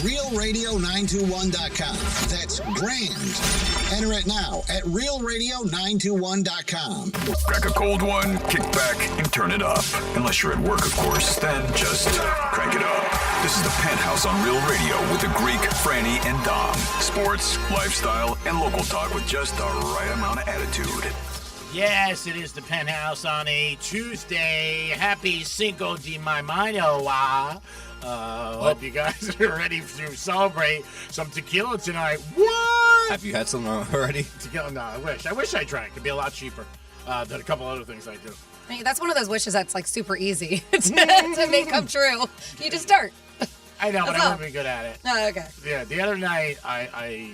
realradio921.com. That's grand. Enter it now at realradio921.com. Crack a cold one, kick back, and turn it up. Unless you're at work, of course, then just crank it up. This is the Penthouse on Real Radio with the Greek, Franny, and Dom. Sports, lifestyle, and local talk with just the right amount of attitude. Yes, it is the Penthouse on a Tuesday. Happy Cinco de Mayo. Hope you guys are ready to celebrate some tequila tonight. What? Have you had some already? Tequila? No, I wish I drank. It'd be a lot cheaper than a couple other things I do. I mean, that's one of those wishes that's like super easy to make come true. You just start. I know, but I wouldn't be good at it. Oh, okay. Yeah, the other night I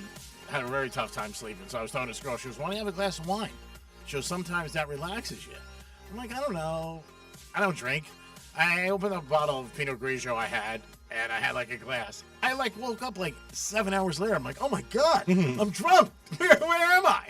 had a very tough time sleeping, so I was telling this girl, she was, why don't you have a glass of wine? She goes, sometimes that relaxes you. I'm like, I don't know. I don't drink. I opened up a bottle of Pinot Grigio I had, and I had like a glass. I woke up 7 hours later. I'm like, oh my God, I'm drunk. Where am I?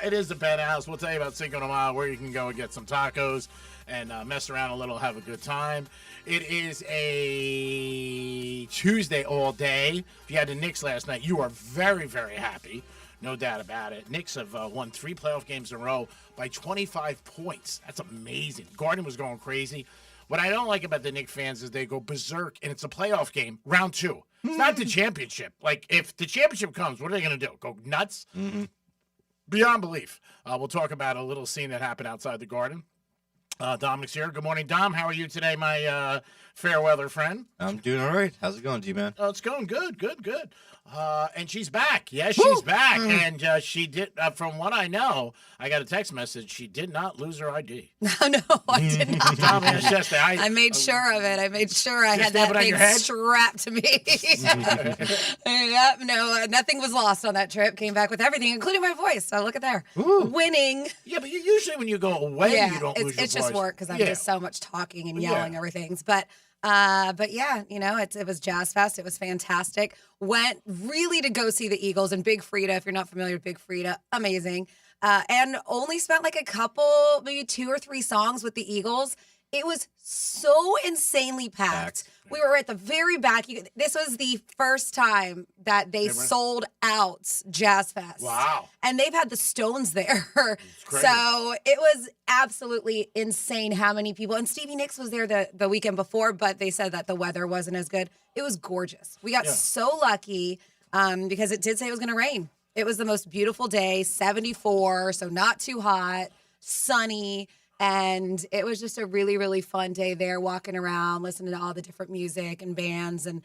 It is the Penthouse. We'll tell you about Cinco de Mayo, where you can go and get some tacos and mess around a little, have a good time. It is a Tuesday all day. If you had the Knicks last night, you are very, very happy. No doubt about it. Knicks have won 3 playoff games in a row by 25 points. That's amazing. Garden was going crazy. What I don't like about the Knicks fans is they go berserk, and it's a playoff game, round 2. It's not the championship. If the championship comes, what are they going to do? Go nuts? Mm-hmm. Beyond belief. We'll talk about a little scene that happened outside the Garden. Dominic's here. Good morning, Dom. How are you today, my fair weather friend? I'm doing all right. How's it going, G-Man? Oh, it's going good. And she's back. Yes, she's back. And she did, from what I know, I got a text message. She did not lose her ID. No, I did not. Dom, I made sure of it. I made sure I had that thing strapped to me. Yep, no, nothing was lost on that trip. Came back with everything, including my voice. So look at there. Ooh. Winning. Yeah, but usually when you go away, you don't lose your voice. It's just work because I'm just so much talking and yelling everything. But yeah, it was Jazz Fest. It was fantastic. Went really to go see the Eagles and Big Frida. If you're not familiar with Big Frida, amazing. And only spent a couple, maybe 2 or 3 songs with the Eagles. It was so insanely packed. We were at the very back. This was the first time that they sold out Jazz Fest. Wow. And they've had the Stones there. So it was absolutely insane how many people. And Stevie Nicks was there the weekend before, but they said that the weather wasn't as good. It was gorgeous. We got so lucky because it did say it was going to rain. It was the most beautiful day, 74, so not too hot, sunny. And it was just a really, really fun day there, walking around, listening to all the different music and bands. And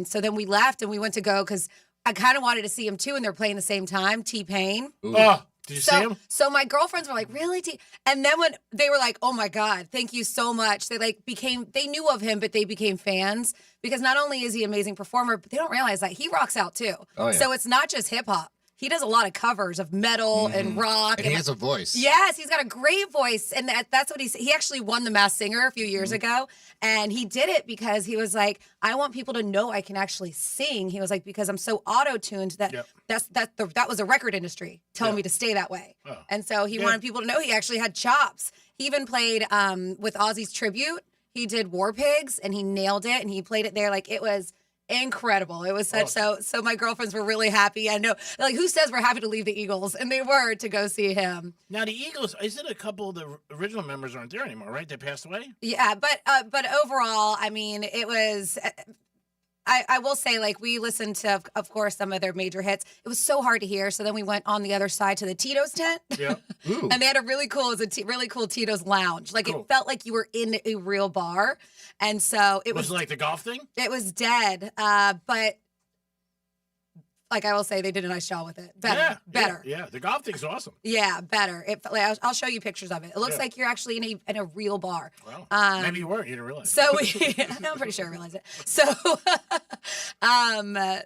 so then we left and we went to go because I kind of wanted to see him too. And they're playing the same time, T-Pain. Oh, did you see him? So my girlfriends were like, really? And then when they were like, oh my God, thank you so much. They they knew of him, but they became fans because not only is he an amazing performer, but they don't realize that he rocks out too. Oh, yeah. So it's not just hip hop. He does a lot of covers of metal and rock. And he has a voice. Yes, he's got a great voice. And that's what he actually won the Masked Singer a few years ago. And he did it because he was like, I want people to know I can actually sing. He was like, because I'm so auto-tuned that that was a record industry telling me to stay that way. Oh. And so he wanted people to know he actually had chops. He even played with Ozzy's tribute. He did War Pigs and he nailed it. And he played it there it was incredible. It was such so my girlfriends were really happy. I know, who says we're happy to leave the Eagles? And they were to go see him. Now the Eagles, isn't a couple of the original members aren't there anymore, right? They passed away? Yeah, but overall, I mean, it was I will say, we listened to, of course, some of their major hits. It was so hard to hear. So then we went on the other side to the Tito's tent. Yeah. And they had a really cool Tito's lounge. It felt like you were in a real bar. And so it was. Was it like the golf thing? It was dead. But I will say, they did a nice job with it. Better. Yeah, the golf thing's awesome. Yeah, better. I'll show you pictures of it. It looks like you're actually in a real bar. Well, maybe you weren't. You didn't realize. So I'm pretty sure I realized it. So,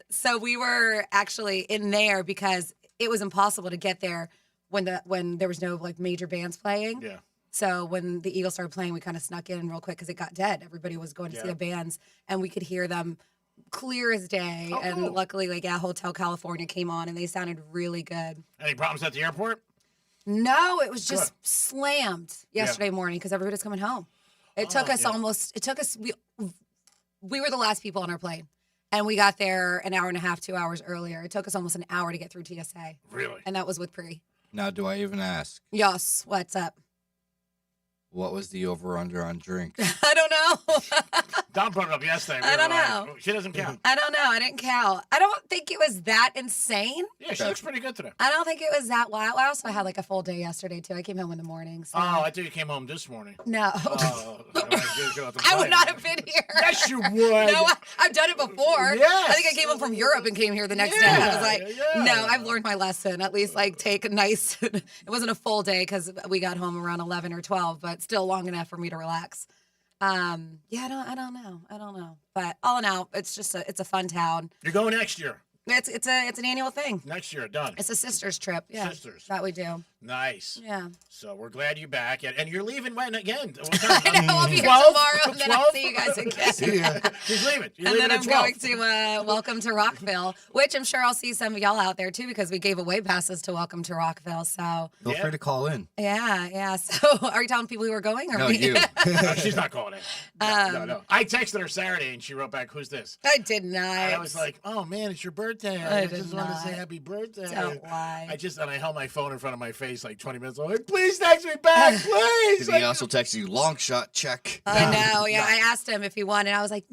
so we were actually in there because it was impossible to get there when there was no major bands playing. Yeah. So when the Eagles started playing, we kind of snuck in real quick because it got dead. Everybody was going to see the bands, and we could hear them clear as day. Oh, and luckily, Hotel California came on, and they sounded really good. Any problems at the airport? No, it was just slammed yesterday morning because everybody's coming home. It took us we were the last people on our plane. And we got there an hour and a half, 2 hours earlier. It took us almost an hour to get through TSA. Really? And that was with Pri. Now, do I even ask? Yes. What's up? What was the over/under on drinks? I don't know. Don brought it up yesterday. I don't know. She doesn't count. I don't know. I didn't count. I don't think it was that insane. Yeah, she looks pretty good today. I don't think it was that wild. I also had like a full day yesterday too. I came home in the morning. So. Oh, I thought you came home this morning. No. I would not have been here. Yes, you would. No, I've done it before. Yes. I think I came home from Europe and came here the next day. I was like, no, I've learned my lesson. At least like take a nice, it wasn't a full day because we got home around 11 or 12, but still long enough for me to relax. I don't know. But all in all, it's just it's a fun town. You're going next year. It's an annual thing. Next year, done. It's a sisters trip. Yeah. Sisters. That we do. Nice. Yeah. So we're glad you're back. And you're leaving when again? What I time? know. I'll be here 12? tomorrow and then I'll 12? see you guys again. See ya. She's leaving. You're And leaving then at I'm 12. going to Welcome to Rockville, which I'm sure I'll see some of y'all out there too because we gave away passes to Welcome to Rockville. So Feel free to call in. yeah. So are you telling people who are going or No, me? you. No, she's not calling in. No. I texted her Saturday and she wrote back, "Who's this?" I did not. And I was like, "Oh man, it's your birthday. I just did want to not. say happy birthday." Don't lie. And I held my phone in front of my face like 20 minutes. I'm like, "Please text me back, please." He also texted you long shot check. I know. Yeah, I asked him if he wanted. I was like,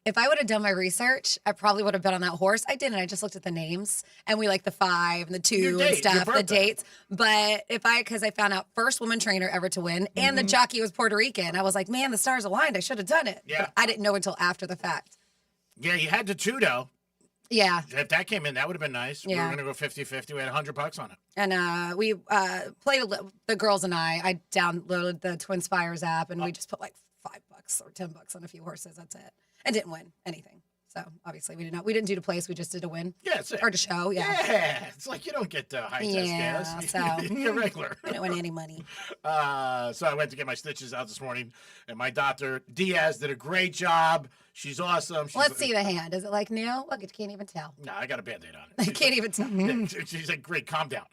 if I would have done my research, I probably would have been on that horse. I didn't. I just looked at the names and we like the 5 and the 2 Your date, and stuff, your the birthday. dates. But because I found out first woman trainer ever to win and the jockey was Puerto Rican, I was like, man, the stars aligned. I should have done it. Yeah. But I didn't know until after the fact. Yeah, you had the 2 though. Yeah. If that came in, that would have been nice. We Yeah. were going to go 50-50. We had $100 on it. And we played the girls and I downloaded the Twin Spires app and we just put like $5 or $10 on a few horses. That's it. And didn't win anything. So obviously we didn't do to place. We just did a win. Yeah, it's it. Or to show. Yeah. Yeah, it's like you don't get high test Yeah, gas. so- You're regular. We didn't win any money. So I went to get my stitches out this morning, and my doctor Diaz did a great job. She's awesome. Let's see the hand. Is it like new? Look, you can't even tell. No, I got a Band-Aid on I it. can't even tell. She's like, great, calm down.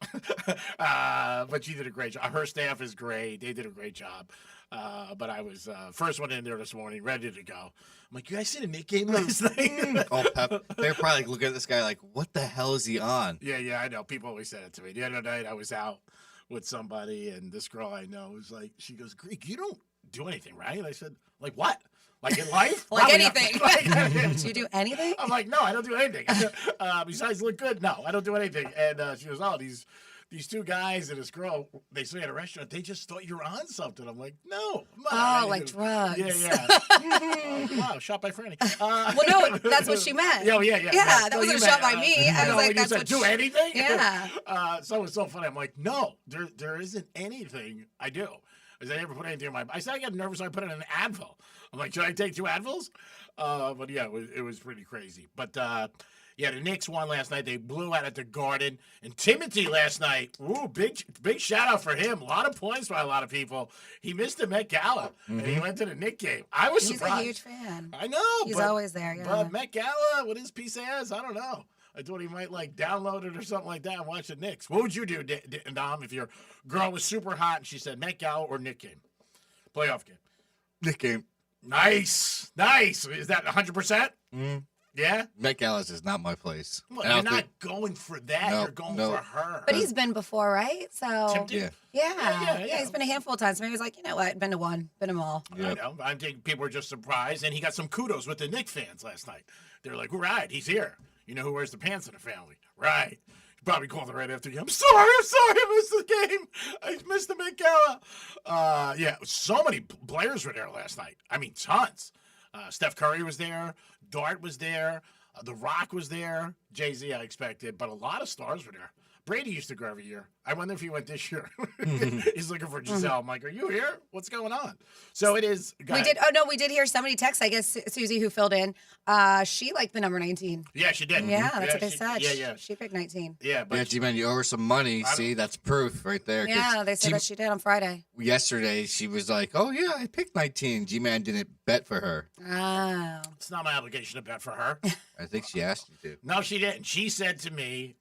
But she did a great job. Her staff is great. They did a great job. But I was first one in there this morning, ready to go. I'm like, you guys see the Nick game last night? Oh, Pep. They're probably looking at this guy like, what the hell is he on? Yeah, I know. People always say that to me. The other night I was out with somebody, and this girl I know was like, she goes, Greek, you don't do anything, right? I said, like what? Like in life? Like Probably not. anything. Do you do anything? I'm like, no, I don't do anything. Besides look good, no, I don't do anything. And she goes, oh, these 2 guys and this girl, they say at a restaurant, they just thought you're on something. I'm like, no. I'm not on Oh, like anything." drugs. Yeah. Wow, shot by Franny. Well, no, that's what she meant. Yeah. Yeah, that So wasn't you a shot meant, by me. I was no, like, when that's you what said, do anything? Yeah. So it was so funny. I'm like, no, there isn't anything I do. I said, I never put anything in my. I said I got nervous. So I put it in an Advil. I'm like, should I take 2 Advils? But yeah, it was pretty crazy. But yeah, the Knicks won last night. They blew out at the Garden. And Timothy last night, ooh, big shout out for him. A lot of points by a lot of people. He missed the Met Gala and he went to the Knicks game. I was He's surprised. a huge fan. I know. He's but, always there, yeah. But Met Gala, what his piece ass, I don't know. I thought he might like download it or something like that and watch the Knicks. What would you do, Dom, if your girl was super hot and she said Met Gala or Knicks game? Playoff game. Nick game. Nice. Is that 100%? Yeah? Met Gala's is not my place. Well, And I you're don't not think- going for that. No, You're going no. for her. But he's been before, right? So Tempted? Yeah. yeah, he's been a handful of times. Maybe he's like, you know what? Been to one, been to them all. I know. I think people were just surprised. And he got some kudos with the Knicks fans last night. They were like, right, he's here. You know who wears the pants in the family? Right. He probably called it right after you. I'm sorry, I missed the game. I missed the Met Gala. Yeah, so many players were there last night. I mean, tons. Steph Curry was there. Dart was there. The Rock was there. Jay-Z, I expected. But a lot of stars were there. Brady used to go every year. I wonder if he went this year. He's looking for Giselle. I'm like, are you here? What's going on? So it is. We did hear somebody text, I guess, Susie, who filled in. She liked the number 19. Yeah, she did. Yeah, that's what they said. Yeah. She picked 19. Yeah, but Yeah, G-Man, you owe her some money. See, that's proof right there. 'cause Yeah, they said that she did on Friday. yesterday, she was like, oh, yeah, I picked 19. G-Man didn't bet for her. Oh. it's not my obligation to bet for her. I think she asked you to. No, she didn't. She said to me,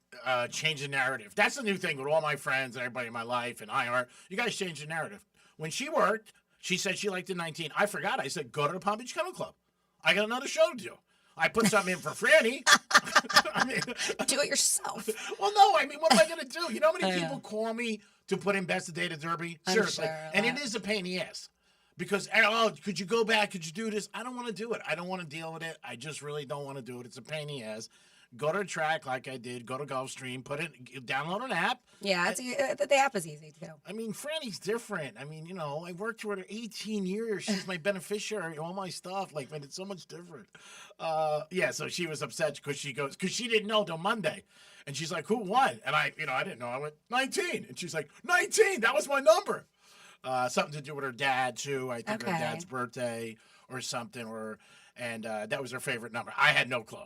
change the narrative. That's the new thing with all my friends and everybody in my life and iHeart. You guys change the narrative. When she worked, she said she liked the 19. I forgot. I said, go to the Palm Beach Kennel Club. I got another show to do. I put something in for Franny. I mean, Do it yourself. well, no, I mean, what am I going to do? You know how many people call me to put in Best of Day to Derby? I'm Seriously. sure, And it is a pain in the ass. Because, oh, could you go back? Could you do this? I don't want to do it. I don't want to deal with it. I just really don't want to do it. It's a pain in the ass. Go to a track like I did. Go to Gulfstream. Download an app. Yeah, the app is easy too. I mean, Franny's different. I mean, I worked with her 18 years. She's my beneficiary, all my stuff. Like, man, it's so much different. Yeah, so she was upset because she didn't know till Monday. And she's like, who won? And I didn't know. I went, 19. And she's like, 19? That was my number. Something to do with her dad, too. I think her dad's birthday or something. And that was her favorite number. I had no clue.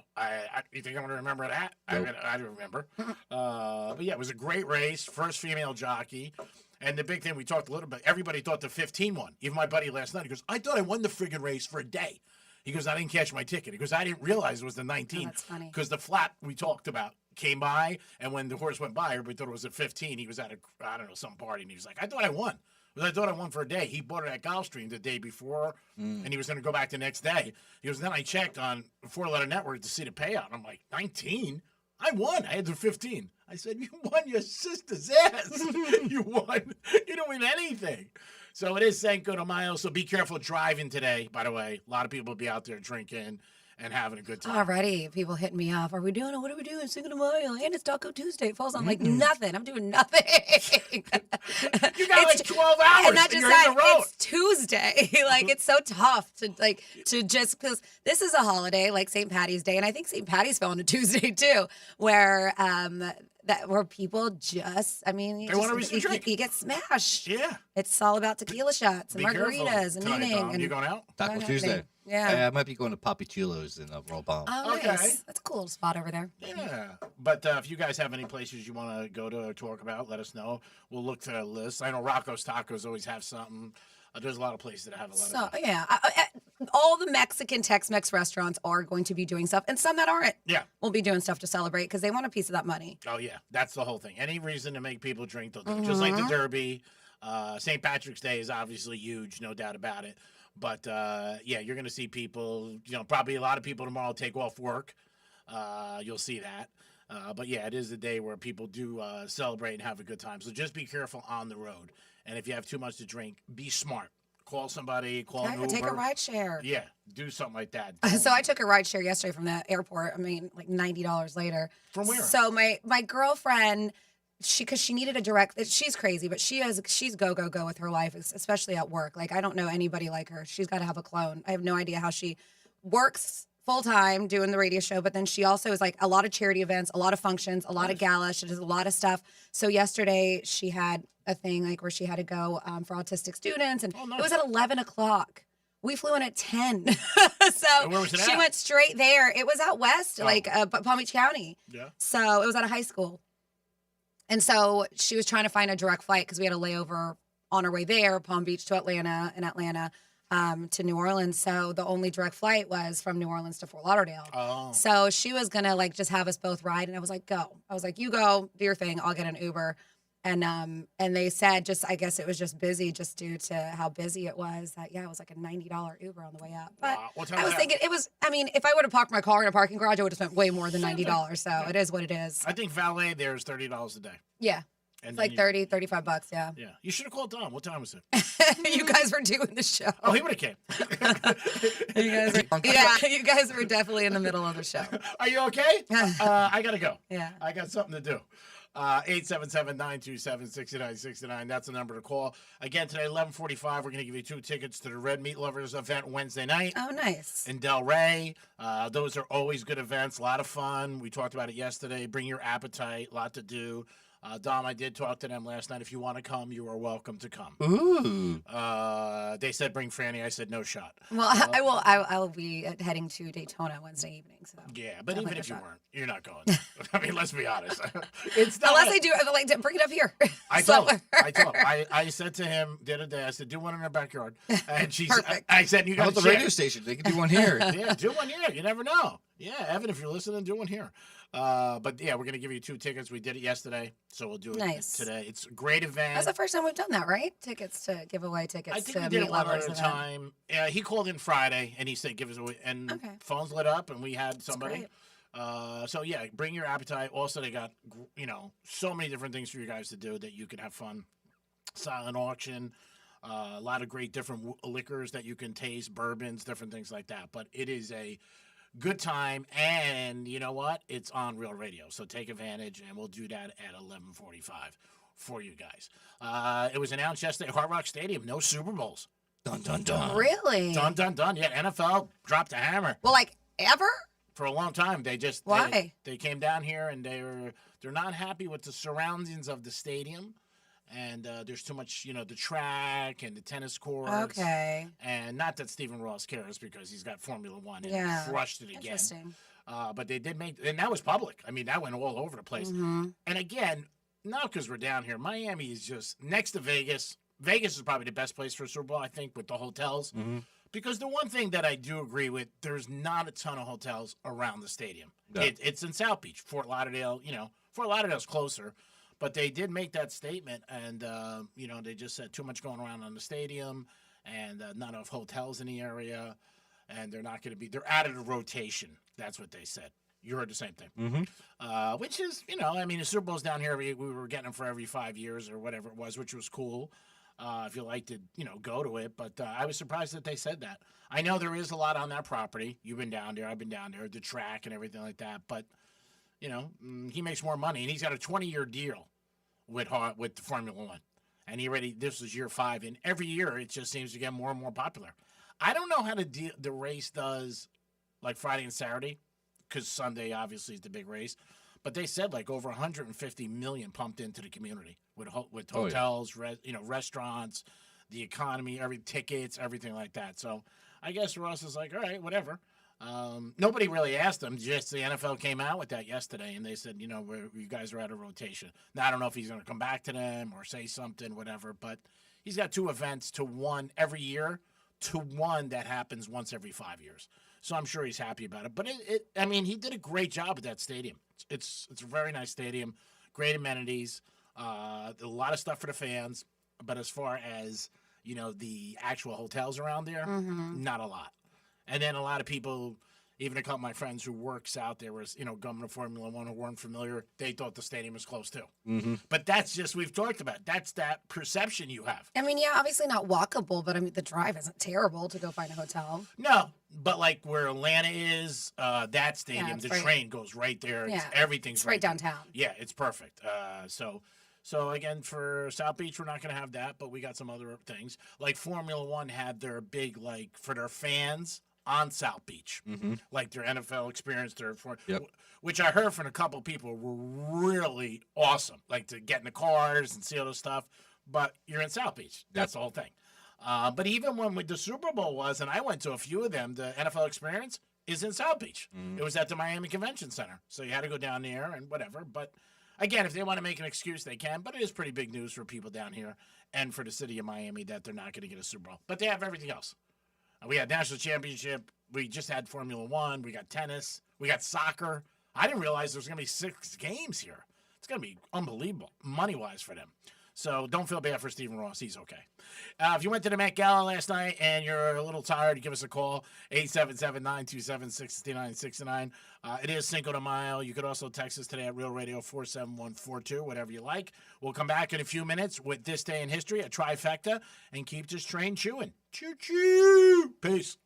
You think I'm going to remember that? Nope. I don't remember. But yeah, it was a great race. First female jockey. And the big thing, we talked a little bit, everybody thought the 15 won. Even my buddy last night, he goes, I thought I won the friggin' race for a day. He goes, I didn't catch my ticket. He goes, I didn't realize it was the 19. Oh, that's funny. Because the flap we talked about came by, and when the horse went by, everybody thought it was a 15. He was at some party, and he was like, I thought I won. I thought I won for a day. He bought it at Gulfstream the day before, and he was going to go back the next day. He goes, then I checked on 4-letter network to see the payout. And I'm like, 19? I won. I had the 15. I said, you won your sister's ass. You won. You don't win anything. So it is Cinco de Mayo, so be careful driving today, by the way. A lot of people will be out there drinking and having a good time. Already, people hitting me up. Are we doing it? What are we doing? Cinco de Mayo. And it's Taco Tuesday. It falls on like nothing. I'm doing nothing. You got like 12 hours and you're in the road. It's Tuesday. Like, it's so tough to just, because this is a holiday like St. Patty's Day. And I think St. Patty's fell on a Tuesday too, where people just, they want a reason to drink. You get smashed. Yeah. It's all about tequila shots and margaritas and Tonight, eating. Dom, you going out? Taco Tuesday. Yeah. I might be going to Papi Chulo's in Royal Palm. Oh, Okay. nice. That's a cool spot over there. Yeah. But if you guys have any places you want to go to or talk about, let us know. We'll look to a list. I know Rocco's Tacos always have something. There's a lot of places that have a lot of yeah. All the Mexican Tex-Mex restaurants are going to be doing stuff, and some that aren't will be doing stuff to celebrate because they want a piece of that money. Oh, yeah. That's the whole thing. Any reason to make people drink, they'll do it. Just like the Derby. St. Patrick's Day is obviously huge, no doubt about it. But, yeah, you're going to see people, probably a lot of people tomorrow take off work. You'll see that. But, yeah, it is a day where people do celebrate and have a good time. So just be careful on the road. And if you have too much to drink, be smart. Call somebody, call an Uber. Take a ride share. Yeah, do something like that. So I took a ride share yesterday from the airport. Like $90 later. From where? So my girlfriend, because she needed a direct, she's crazy, but she's go with her life, especially at work. Like, I don't know anybody like her. She's got to have a clone. I have no idea how she works full-time doing the radio show, but then she also is like a lot of charity events, a lot of functions, a lot of galas. She does a lot of stuff. So yesterday she had a thing like where she had to go for autistic students, and it was at 11 o'clock. We flew in at 10. So where was it she at? went straight there. It was out west, like Palm Beach County. Yeah. So it was at a high school. And so she was trying to find a direct flight because we had a layover on our way there, Palm Beach to Atlanta, and Atlanta to New Orleans. So the only direct flight was from New Orleans to Fort Lauderdale. Oh. So she was going to just have us both ride. And I was like, go. I was like, you go, do your thing. I'll get an Uber. And they said I guess it was just busy just due to how busy it was. That, it was like a $90 Uber on the way up. But I was thinking if I would have parked my car in a parking garage, I would have spent way more than $90. So it is what it is. I think valet there is $30 a day. Yeah. And it's like $35, yeah. Yeah. You should have called Tom. What time was it? You guys were doing the show. Oh, he would have came. You guys were definitely in the middle of the show. Are you okay? I got to go. Yeah. I got something to do. 877-927-6969. That's the number to call. Again, today, 11:45, we're going to give you 2 tickets to the Red Meat Lovers event Wednesday night. Oh, nice. In Delray. Those are always good events. A lot of fun. We talked about it yesterday. Bring your appetite. A lot to do. Dom, I did talk to them last night. If you want to come, you are welcome to come. Ooh. They said bring Franny. I said no shot. Well, I will be heading to Daytona Wednesday evening. So yeah, but even if you weren't, you're not going. I mean, let's be honest. It's not unless I do. I like to bring it up here. I told him. I said to him the other day. I said, do one in our backyard. And she said, I said, you got the radio station. They can do one here. Yeah, do one here. You never know. Yeah, Evan, if you're listening, do one here. But yeah, we're gonna give you 2 tickets. We did it yesterday, so we'll do it today. It's a great event. That's the first time we've done that, right? Give away tickets. I think to we did Meet it one Lovers other event. time. Yeah, he called in Friday and he said give us away, and phones lit up, and we had somebody. So yeah, bring your appetite. Also, they got so many different things for you guys to do that you can have fun. Silent auction, a lot of great different liquors that you can taste, bourbons, different things like that. But it is a good time, and you know what? It's on Real Radio, so take advantage, and we'll do that at 11:45 for you guys. It was announced yesterday, Hard Rock Stadium, no Super Bowls. Dun dun dun. Really? Dun dun dun. Yeah, NFL dropped a hammer. Well, like ever? For a long time, they just Why? They came down here and they're not happy with the surroundings of the stadium, and there's too much, the track and the tennis courts. Okay. And not that Stephen Ross cares because he's got Formula One and crushed it again. Interesting. But they did and that was public. I mean, that went all over the place. Mm-hmm. And again, not because we're down here. Miami is just next to Vegas. Vegas is probably the best place for a Super Bowl, I think, with the hotels. Mm-hmm. Because the one thing that I do agree with, there's not a ton of hotels around the stadium. No. It's in South Beach, Fort Lauderdale. Fort Lauderdale's closer, but they did make that statement, and they just said too much going around on the stadium, and not enough hotels in the area, and they're not going to be. They're out of the rotation. That's what they said. You heard the same thing. Mm-hmm. Which is, the Super Bowl's down here. We were getting them for every 5 years or whatever it was, which was cool. If you like to, go to it. But I was surprised that they said that. I know there is a lot on that property. You've been down there. I've been down there. The track and everything like that. But, he makes more money. And he's got a 20-year deal with the Formula One. And this is year 5. And every year it just seems to get more and more popular. I don't know how the race does, like Friday and Saturday, because Sunday obviously is the big race. But they said like over 150 million pumped into the community with hotels, restaurants, the economy, tickets, everything like that. So I guess Ross is like, all right, whatever. Nobody really asked him. Just the NFL came out with that yesterday, and they said, you guys are out of rotation. Now I don't know if he's going to come back to them or say something, whatever. But he's got 2 events to one every year to one that happens once every 5 years. So I'm sure he's happy about it. But he did a great job at that stadium. It's a very nice stadium, great amenities, a lot of stuff for the fans. But as far as, the actual hotels around there, not a lot. And then a lot of people, even a couple of my friends who works out there was, going to Formula One who weren't familiar, they thought the stadium was close too. Mm-hmm. But that's just, we've talked about, that's that perception you have. Obviously not walkable, but the drive isn't terrible to go find a hotel. No, but like where Atlanta is, that stadium, the train goes right there. Yeah. Everything's right downtown. Yeah, it's perfect. So again, for South Beach, we're not going to have that, but we got some other things. Like Formula One had their big, for their fans on South Beach, like their NFL experience, which I heard from a couple of people were really awesome, like to get in the cars and see all this stuff. But you're in South Beach. That's the whole thing. But even when the Super Bowl was, and I went to a few of them, the NFL experience is in South Beach. It was at the Miami Convention Center. So you had to go down there and whatever. But again, if they want to make an excuse, they can. But it is pretty big news for people down here and for the city of Miami that they're not going to get a Super Bowl. But they have everything else. We had National Championship. We just had Formula One. We got tennis. We got soccer. I didn't realize there's going to be 6 games here. It's going to be unbelievable money-wise for them. So don't feel bad for Stephen Ross. He's okay. If you went to the Met Gala last night and you're a little tired, give us a call, 877-927-6969. It is Cinco de Mayo. You could also text us today at Real Radio 47142, whatever you like. We'll come back in a few minutes with This Day in History, a trifecta, and keep this train chewing. Choo-choo! Peace.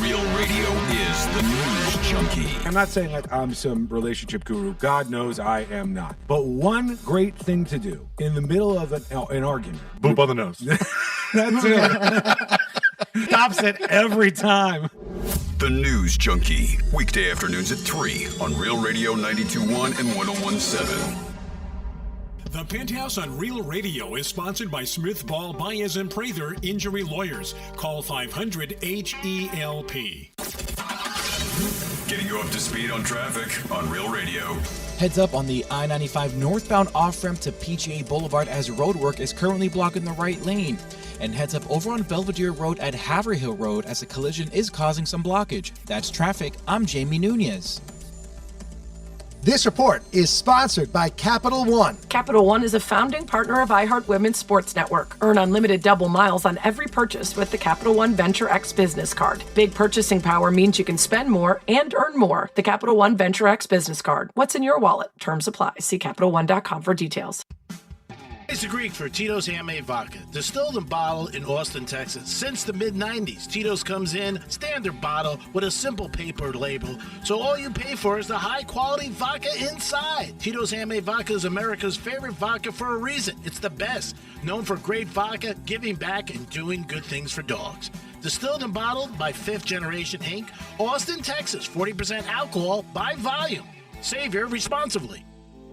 Real Radio is the news junkie. I'm not saying like I'm some relationship guru. God knows I am not. But one great thing to do in the middle of an argument. Boop on the nose. That's it. Stops it every time. The News Junkie. Weekday afternoons at 3 on Real Radio 92.1 and 101.7. The Penthouse on Real Radio is sponsored by Smith Ball Baez and Prather Injury Lawyers. Call 500-HELP. Getting you up to speed on traffic on Real Radio. Heads up on the I-95 northbound off-ramp to PGA Boulevard as roadwork is currently blocking the right lane. And heads up over on Belvedere Road at Haverhill Road as a collision is causing some blockage. That's traffic. I'm Jamie Nunez. This report is sponsored by Capital One. Capital One is a founding partner of iHeart Women's Sports Network. Earn unlimited double miles on every purchase with the Capital One Venture X business card. Big purchasing power means you can spend more and earn more. The Capital One Venture X business card. What's in your wallet? Terms apply. See CapitalOne.com for details. It's a Greek for Tito's Handmade Vodka, distilled and bottled in Austin, Texas. Since the mid-90s, Tito's comes in standard bottle with a simple paper label, so all you pay for is the high-quality vodka inside. Tito's Handmade Vodka is America's favorite vodka for a reason. It's the best, known for great vodka, giving back, and doing good things for dogs. Distilled and bottled by Fifth Generation Inc., Austin, Texas, 40% alcohol by volume. Savior responsibly.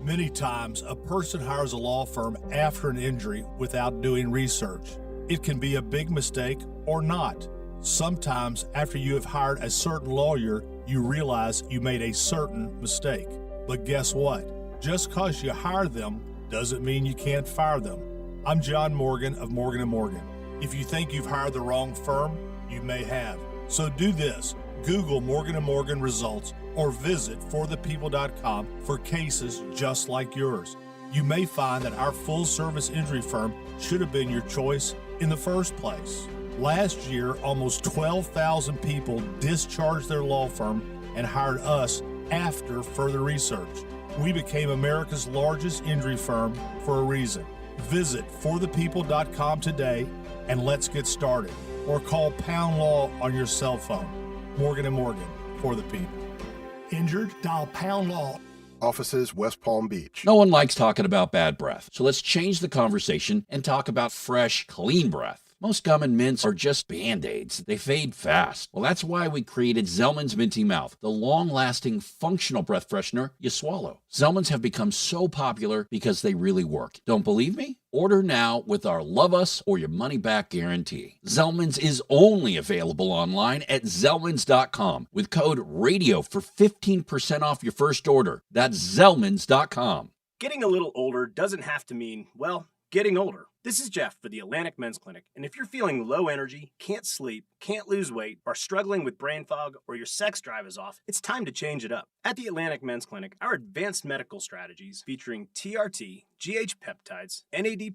Many times, a person hires a law firm after an injury without doing research. It can be a big mistake or not. Sometimes, after you have hired a certain lawyer, you realize you made a certain mistake. But guess what? Just because you hire them doesn't mean you can't fire them. I'm John Morgan of Morgan & Morgan. If you think you've hired the wrong firm, you may have. So do this. Google Morgan & Morgan results or visit forthepeople.com for cases just like yours. You may find that our full-service injury firm should have been your choice in the first place. Last year, almost 12,000 people discharged their law firm and hired us after further research. We became America's largest injury firm for a reason. Visit forthepeople.com today and let's get started. Or call Pound Law on your cell phone. Morgan & Morgan, for the people. Injured? Dial Pound Law. Offices, West Palm Beach. No one likes talking about bad breath, so let's change the conversation and talk about fresh, clean breath. Most gum and mints are just Band-Aids. They fade fast. Well, that's why we created Zellman's Minty Mouth, the long-lasting, functional breath freshener you swallow. Zellman's have become so popular because they really work. Don't believe me? Order now with our Love Us or Your Money Back guarantee. Zellman's is only available online at Zellmans.com with code RADIO for 15% off your first order. That's Zellmans.com. Getting a little older doesn't have to mean, well, getting older. This is Jeff for the Atlantic Men's Clinic, and if you're feeling low energy, can't sleep, can't lose weight, are struggling with brain fog, or your sex drive is off, it's time to change it up. At the Atlantic Men's Clinic, our advanced medical strategies featuring TRT, GH peptides, NAD+,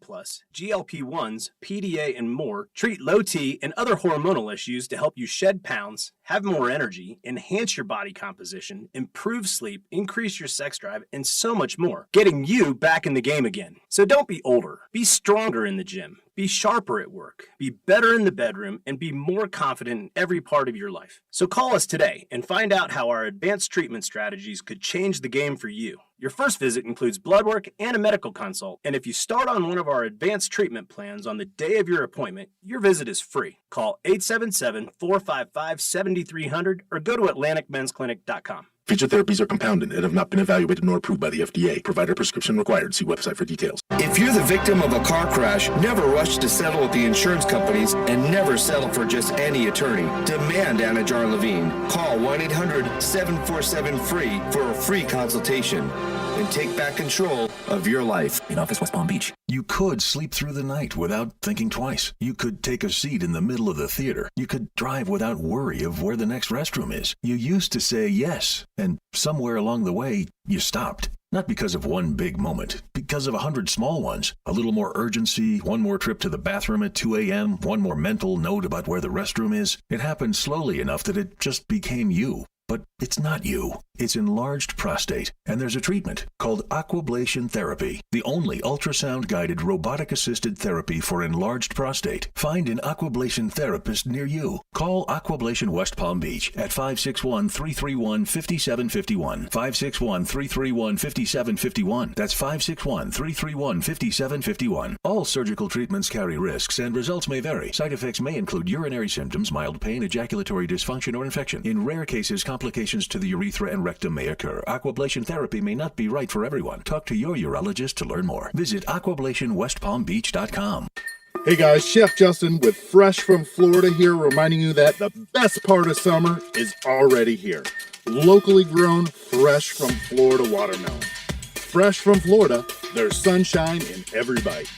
GLP-1s, PDA, and more treat low T and other hormonal issues to help you shed pounds, have more energy, enhance your body composition, improve sleep, increase your sex drive, and so much more, getting you back in the game again. So don't be older, be stronger in the gym, be sharper at work, be better in the bedroom, and be more confident in every part of your life. So call us today and find out how our advanced treatment strategies could change the game for you. Your first visit includes blood work and a medical consult, and if you start on one of our advanced treatment plans on the day of your appointment, your visit is free. Call 877-455-7300 or go to AtlanticMen'sClinic.com. Feature therapies are compounded and have not been evaluated nor approved by the FDA. Provider prescription required. See website for details. If you're the victim of a car crash, never rush to settle with the insurance companies and never settle for just any attorney. Demand Anna Jar Levine. Call 1-800-747-FREE for a free consultation and take back control of your life. In office, West Palm Beach. You could sleep through the night without thinking twice. You could take a seat in the middle of the theater. You could drive without worry of where the next restroom is. You used to say yes, and somewhere along the way, you stopped. Not because of one big moment, because of 100 small ones. A little more urgency, one more trip to the bathroom at 2 a.m., one more mental note about where the restroom is. It happened slowly enough that it just became you. But it's not you. It's enlarged prostate, and there's a treatment called aquablation therapy, the only ultrasound-guided robotic-assisted therapy for enlarged prostate. Find an aquablation therapist near you. Call Aquablation West Palm Beach at 561-331-5751. 561-331-5751. That's 561-331-5751. All surgical treatments carry risks, and results may vary. Side effects may include urinary symptoms, mild pain, ejaculatory dysfunction, or infection. In rare cases, complications to the urethra and rectum may occur. Aquablation therapy may not be right for everyone. Talk to your urologist to learn more. Visit aquablationwestpalmbeach.com. Hey guys, Chef Justin with Fresh from Florida here, reminding you that the best part of summer is already here. locally grown, fresh from Florida watermelon. Fresh from Florida, there's sunshine in every bite.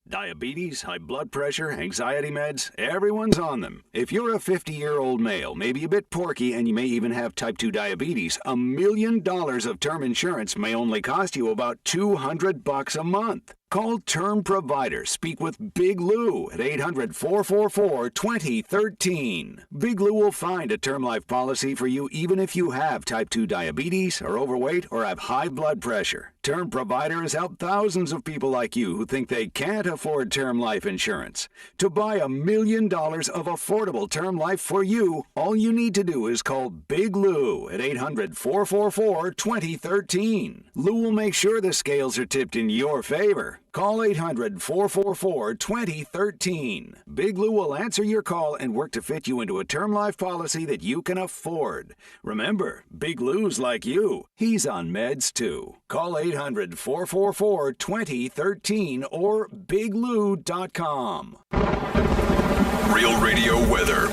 Diabetes, high blood pressure, anxiety meds, everyone's on them. If you're a 50-year-old male, maybe a bit porky, and you may even have type 2 diabetes, $1 million of term insurance may only cost you about $200 a month. Call Term Provider. Speak with Big Lou at 800-444-2013. Big Lou will find a term life policy for you even if you have type 2 diabetes, are overweight, or have high blood pressure. Term Provider has helped thousands of people like you who think they can't afford term life insurance. To buy $1 million of affordable term life for you, all you need to do is call Big Lou at 800-444-2013. Lou will make sure the scales are tipped in your favor. Call 800-444-2013. Big Lou will answer your call and work to fit you into a term life policy that you can afford. Remember, Big Lou's like you. He's on meds too. Call 800-444-2013 or biglou.com. Real Radio weather.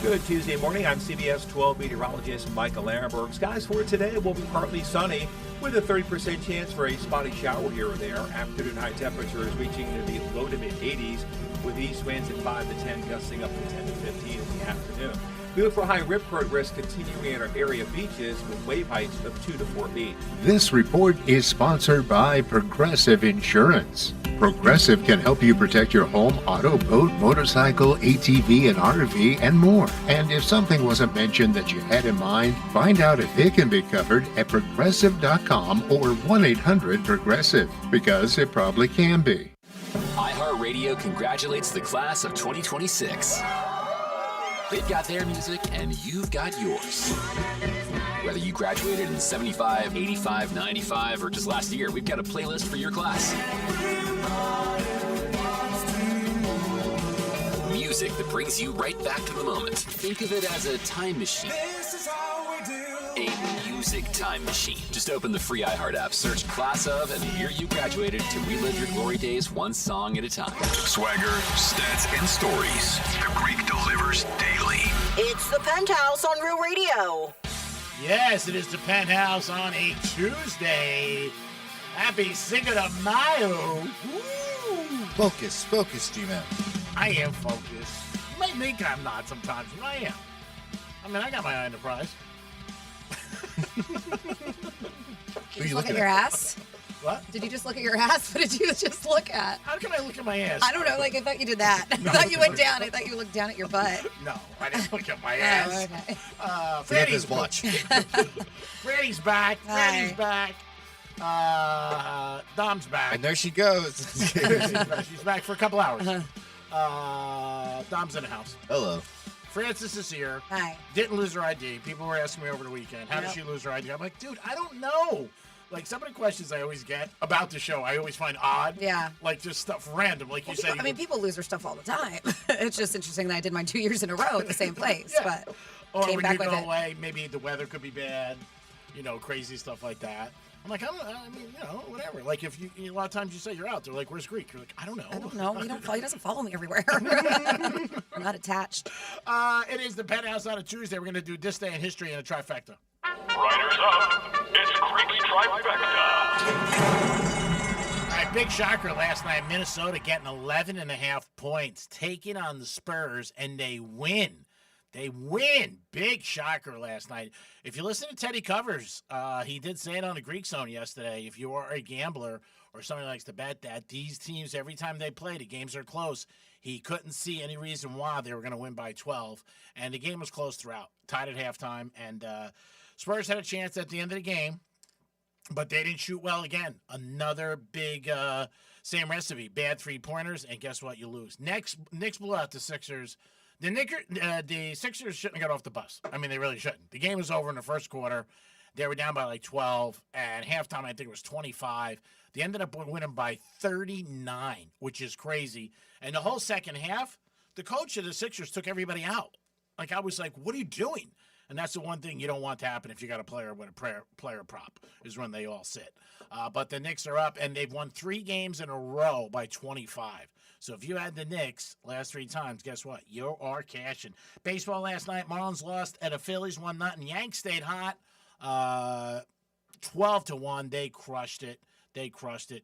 Good Tuesday morning. I'm CBS 12 meteorologist Michael Arenberg. Skies for today will be partly sunny with a 30% chance for a spotty shower here or there. Afternoon high temperatures reaching into the low to mid 80s with east winds at 5 to 10, gusting up to 10 to 15 in the afternoon. We look for high rip current risk continuing at our area beaches with wave heights of 2 to 4 feet. This report is sponsored by Progressive Insurance. Progressive can help you protect your home, auto, boat, motorcycle, ATV, and RV, and more. And if something wasn't mentioned that you had in mind, find out if it can be covered at Progressive.com or 1-800-PROGRESSIVE, because it probably can be. iHeartRadio congratulates the class of 2026. They've got their music, and you've got yours. Whether you graduated in 75, 85, 95, or just last year, we've got a playlist for your class. Music that brings you right back to the moment. Think of it as a time machine. A music time machine. Just open the free iHeart app, search Class of and the year you graduated to relive your glory days one song at a time. Swagger, stats, and stories. The Greek delivers daily. It's the Penthouse on Real Radio. Yes, it is the Penthouse on a Tuesday. Happy Cinco de Mayo. Woo! Focus, G-Man. I am focused. You might think I'm not sometimes, but I am. I mean, I got my eye on the prize. Did you look at your ass? What? Did you just look at your ass? What did you just look at? How can I look at my ass? I don't know. Like, I thought you did that. I thought you went down. I thought you looked down at your butt. No, I didn't look at my ass. Oh, okay. Franny's watch. Franny's back. Franny's back. Dom's back. And there she goes. She's back for a couple hours. Dom's in the house. Hello. Francis is here. Hi. Didn't lose her ID. People were asking me over the weekend, how did she lose her ID? I'm like, dude, I don't know. Like, some of the questions I always get about the show, I always find odd. Yeah. Like, just stuff random. Like you said. I mean, people lose their stuff all the time. It's just interesting that I did mine 2 years in a row at the same place. Yeah. But or came when back you with go it. away, maybe the weather could be bad. You know, crazy stuff like that. I'm like, I mean, you know, whatever. Like, if you a lot of times you say you're out, they're like, where's Greek? You're like, I don't know. I don't know. He doesn't follow me everywhere. I'm not attached. It is the Penthouse on a Tuesday. We're going to do this day in history and a trifecta. Riders up. It's Greek's trifecta. All right, big shocker last night. Minnesota getting 11.5 points, taking on the Spurs, and they win. They win. Big shocker last night. If you listen to Teddy Covers, he did say it on the Greek Zone yesterday. If you are a gambler or somebody likes to bet that these teams, every time they play, the games are close. He couldn't see any reason why they were going to win by 12. And the game was close throughout, tied at halftime. And Spurs had a chance at the end of the game, but they didn't shoot well again. Another big same recipe, bad three-pointers, and guess what? You lose. Knicks blew out the Sixers. The Sixers shouldn't have got off the bus. I mean, they really shouldn't. The game was over in the first quarter. They were down by like 12. At halftime, I think it was 25. They ended up winning by 39, which is crazy. And the whole second half, the coach of the Sixers took everybody out. Like, I was like, what are you doing? And that's the one thing you don't want to happen if you got a player with a player prop, is when they all sit. But the Knicks are up, and they've won 3 games in a row by 25. So if you had the Knicks last 3 times, guess what? You are cashing. Baseball last night, Marlins lost at the Phillies 1-0. Yanks stayed hot, 12-1. They crushed it.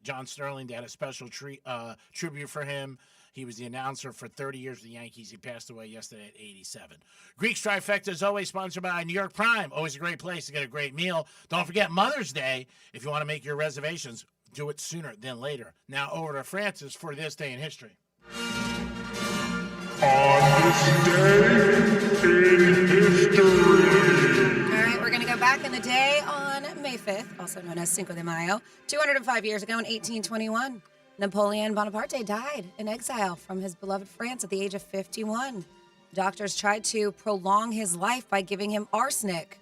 John Sterling, they had a special tribute for him. He was the announcer for 30 years with the Yankees. He passed away yesterday at 87. Greek's Trifecta is always sponsored by New York Prime. Always a great place to get a great meal. Don't forget Mother's Day. If you want to make your reservations, do it sooner than later. Now over to Francis for this day in history. On this day in history. All right, we're going to go back in the day on May 5th, also known as Cinco de Mayo. 205 years ago in 1821, Napoleon Bonaparte died in exile from his beloved France at the age of 51. Doctors tried to prolong his life by giving him arsenic.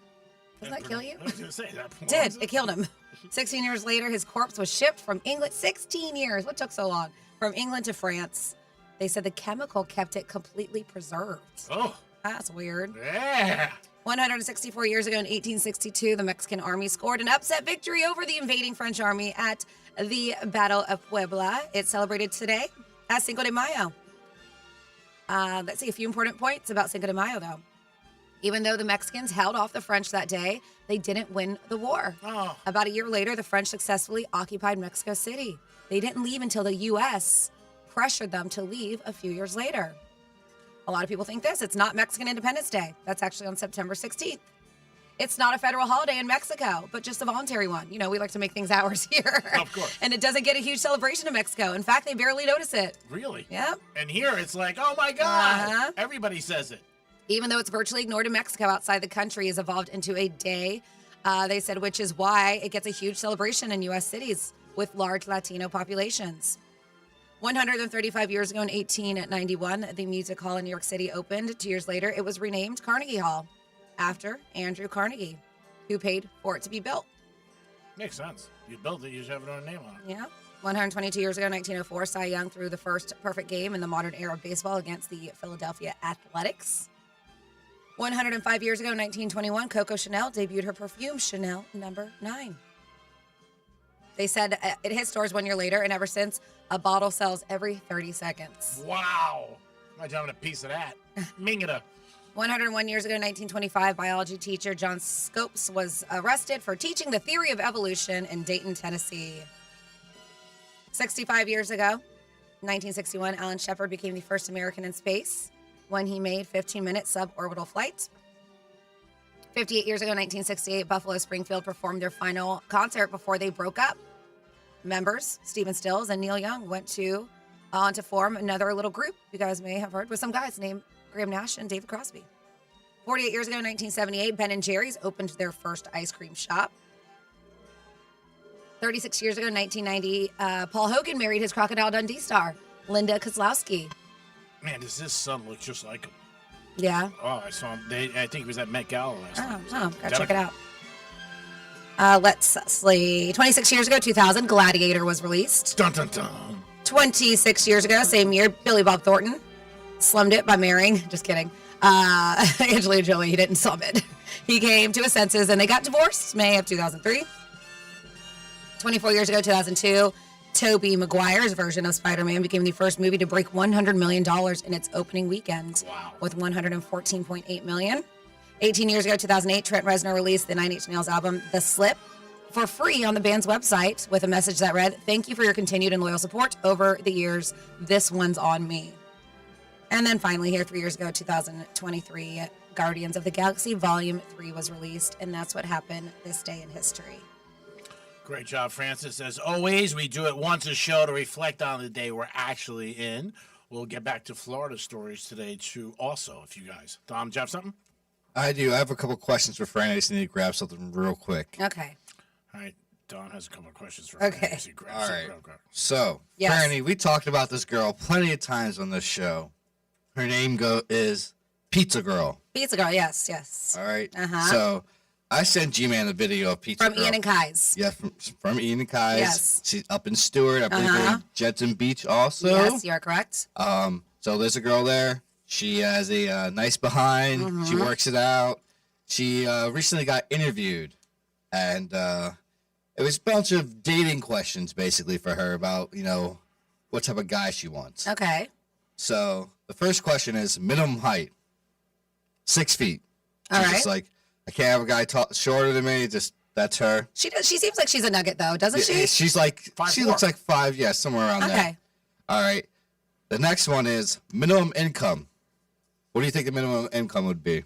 Does that kill you? I was going to say that. It killed him. 16 years later, his corpse was shipped from England. 16 years. What took so long? From England to France. They said the chemical kept it completely preserved. Oh. That's weird. Yeah. 164 years ago in 1862, the Mexican army scored an upset victory over the invading French army at the Battle of Puebla. It's celebrated today as Cinco de Mayo. Let's see a few important points about Cinco de Mayo, though. Even though the Mexicans held off the French that day, they didn't win the war. Oh. About a year later, the French successfully occupied Mexico City. They didn't leave until the U.S. pressured them to leave a few years later. A lot of people think this. It's not Mexican Independence Day. That's actually on September 16th. It's not a federal holiday in Mexico, but just a voluntary one. You know, we like to make things ours here. Of course. And it doesn't get a huge celebration in Mexico. In fact, they barely notice it. Really? Yep. And here it's like, oh my God. Uh-huh. Everybody says it. Even though it's virtually ignored in Mexico, outside the country has evolved into a day, they said, which is why it gets a huge celebration in U.S. cities with large Latino populations. 135 years ago in 1891, the Music Hall in New York City opened. 2 years later, it was renamed Carnegie Hall after Andrew Carnegie, who paid for it to be built. Makes sense. You built it, you just have it on a name on it. Yeah. 122 years ago, 1904, Cy Young threw the first perfect game in the modern era of baseball against the Philadelphia Athletics. 105 years ago, 1921, Coco Chanel debuted her perfume, Chanel No. 9. They said it hit stores 1 year later, and ever since, a bottle sells every 30 seconds. Wow. Imagine having a piece of that. Mingada. 101 years ago, 1925, biology teacher John Scopes was arrested for teaching the theory of evolution in Dayton, Tennessee. 65 years ago, 1961, Alan Shepard became the first American in space when he made 15-minute suborbital flights. 58 years ago, 1968, Buffalo Springfield performed their final concert before they broke up. Members, Stephen Stills and Neil Young, went on to form another little group you guys may have heard with some guys named Graham Nash and David Crosby. 48 years ago, 1978, Ben & Jerry's opened their first ice cream shop. 36 years ago, 1990, Paul Hogan married his Crocodile Dundee star, Linda Kozlowski. Man, does this son look just like him? Yeah. Oh, I saw him. I think he was at Met Gala last night. Gotta check it out. Let's see. 26 years ago, 2000, Gladiator was released. Dun, dun, dun. 26 years ago, same year, Billy Bob Thornton slummed it by marrying, just kidding, Angelina Jolie. He didn't slum it. He came to his senses and they got divorced May of 2003. 24 years ago, 2002, Tobey Maguire's version of Spider-Man became the first movie to break $100 million in its opening weekend. Wow. With $114.8 million. 18 years ago, 2008, Trent Reznor released the Nine Inch Nails album, The Slip, for free on the band's website with a message that read, "Thank you for your continued and loyal support over the years. This one's on me." And then finally here, 3 years ago, 2023, Guardians of the Galaxy Volume 3 was released, and that's what happened this day in history. Great job, Francis. As always, we do it once a show to reflect on the day we're actually in. We'll get back to Florida stories today, too, also, if you guys. Dom, do you have something? I do. I have a couple questions for Franny. I just need to grab something real quick. Okay. All right. Dom has a couple of questions for Okay. Franny. All right. So, Yes. Franny, we talked about this girl plenty of times on this show. Her name is Pizza Girl. Pizza Girl, yes. All right. Uh-huh. So, I sent G-Man a video of Pizza From Girl. Ian and Kai's. Yeah, from Ian and Kai's. Yes. She's up in Stewart. I believe they're in Jetson Beach also. Yes, you're correct. So there's a girl there. She has a nice behind. Mhm. She works it out. She recently got interviewed, and it was a bunch of dating questions basically for her about, what type of guy she wants. Okay. So the first question is minimum height. 6 feet. All right. Just like, I can't have a guy shorter than me. That's her. She does. She seems like she's a nugget, though, doesn't she? She's like, 5'4". she looks like 5, yeah, somewhere around there. Okay. All right. The next one is minimum income. What do you think the minimum income would be?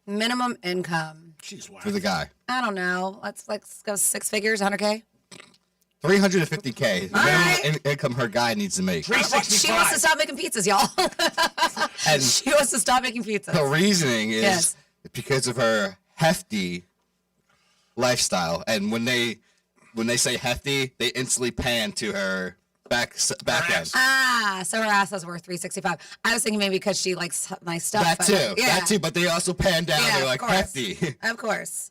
Minimum income. Jeez, wow. For the guy. I don't know. Let's go 6 figures, 100K. $350K. The minimum income her guy needs to make. She wants to stop making pizzas, y'all. And she wants to stop making pizzas. the reasoning is because of her hefty lifestyle. And when they say hefty, they instantly pan to her back end. So her ass is worth $365. I was thinking maybe because she likes nice stuff. That too. But they also pan down. Yeah, They're like hefty. Of course.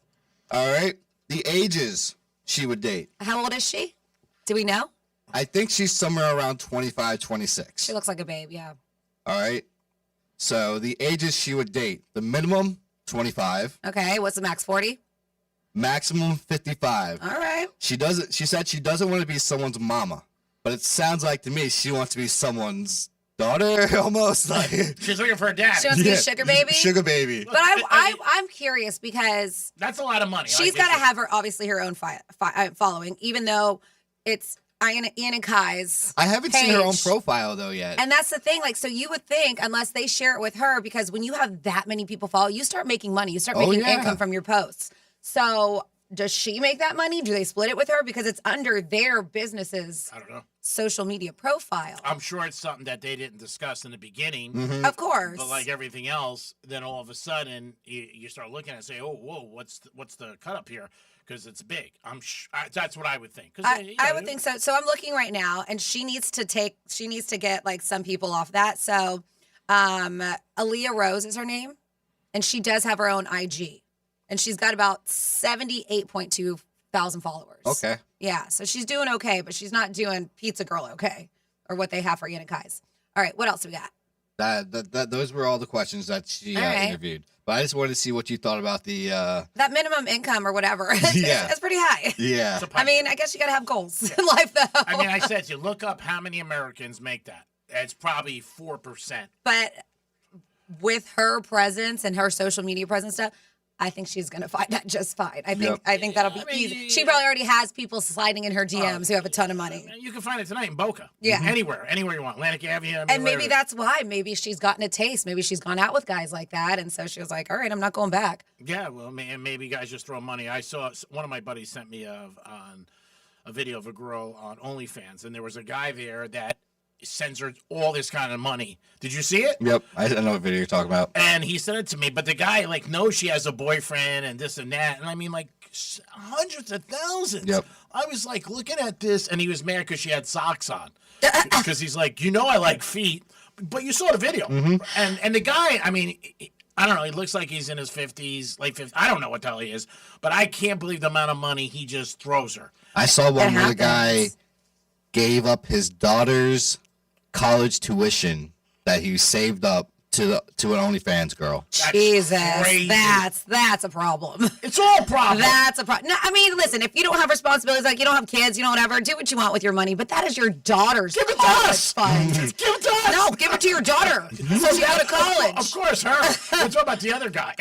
All right. The ages she would date. How old is she? Do we know? I think she's somewhere around 25, 26. She looks like a babe, yeah. All right. So the ages she would date. The minimum, 25. Okay. What's the max, 40? Maximum, 55. All right. She said she doesn't want to be someone's mama. But it sounds like to me she wants to be someone's daughter, almost. Like she's looking for a dad. She wants to be a sugar baby? Sugar baby. But I'm curious because... That's a lot of money. She's got to have obviously her own following, even though it's Ian and Kai's I haven't seen her own profile, though, yet. And that's the thing. Like, so you would think, unless they share it with her, because when you have that many people follow, you start making money. You start making income from your posts. So... does she make that money? Do they split it with her? Because it's under their business's I don't know. social media profile. I'm sure it's something that they didn't discuss in the beginning. Mm-hmm. Of course. But like everything else, then all of a sudden you start looking and say, oh, whoa, what's the cut up here? Because it's big. That's what I would think. I would think so. So I'm looking right now, and she needs to get like some people off that. So Aaliyah Rose is her name, and she does have her own IG. And she's got about 78.2 thousand followers. Okay. Yeah, so she's doing okay, but she's not doing Pizza Girl okay, or what they have for Ian and Kai's. All right, what else do we got? Those were all the questions that she interviewed. But I just wanted to see what you thought about the... that minimum income or whatever. Yeah. It's pretty high. Yeah. I mean, I guess you got to have goals in life, though. I mean, I said you look up how many Americans make that. It's probably 4%. But with her presence and her social media presence stuff, I think she's going to find that just fine. I think that'll be easy. She probably already has people sliding in her DMs who have a ton of money. You can find it tonight in Boca. Yeah. Anywhere you want. Atlantic Avenue. And maybe that's why. Maybe she's gotten a taste. Maybe she's gone out with guys like that. And so she was like, all right, I'm not going back. Yeah, well, maybe guys just throw money. I saw one of my buddies sent me a video of a girl on OnlyFans, and there was a guy there that sends her all this kind of money. Did you see it? Yep, I know what video you're talking about. And he sent it to me, but the guy knows she has a boyfriend and this and that, and I mean hundreds of thousands. Yep. I was looking at this, and he was mad because she had socks on, because he's like, I like feet, but you saw the video, and the guy, I mean, I don't know, he looks like he's in his 50s, late 50s. I don't know what the hell he is, but I can't believe the amount of money he just throws her. I saw one where the guy gave up his daughter's college tuition that he saved up to an OnlyFans girl. Jesus, crazy. That's a problem. It's all a problem. That's a problem. No, I mean, listen, if you don't have responsibilities, like you don't have kids, you don't whatever, do what you want with your money. But that is your daughter's college fund. Give it to us. No, give it to your daughter so she go to college. Of course, her. What's about the other guy?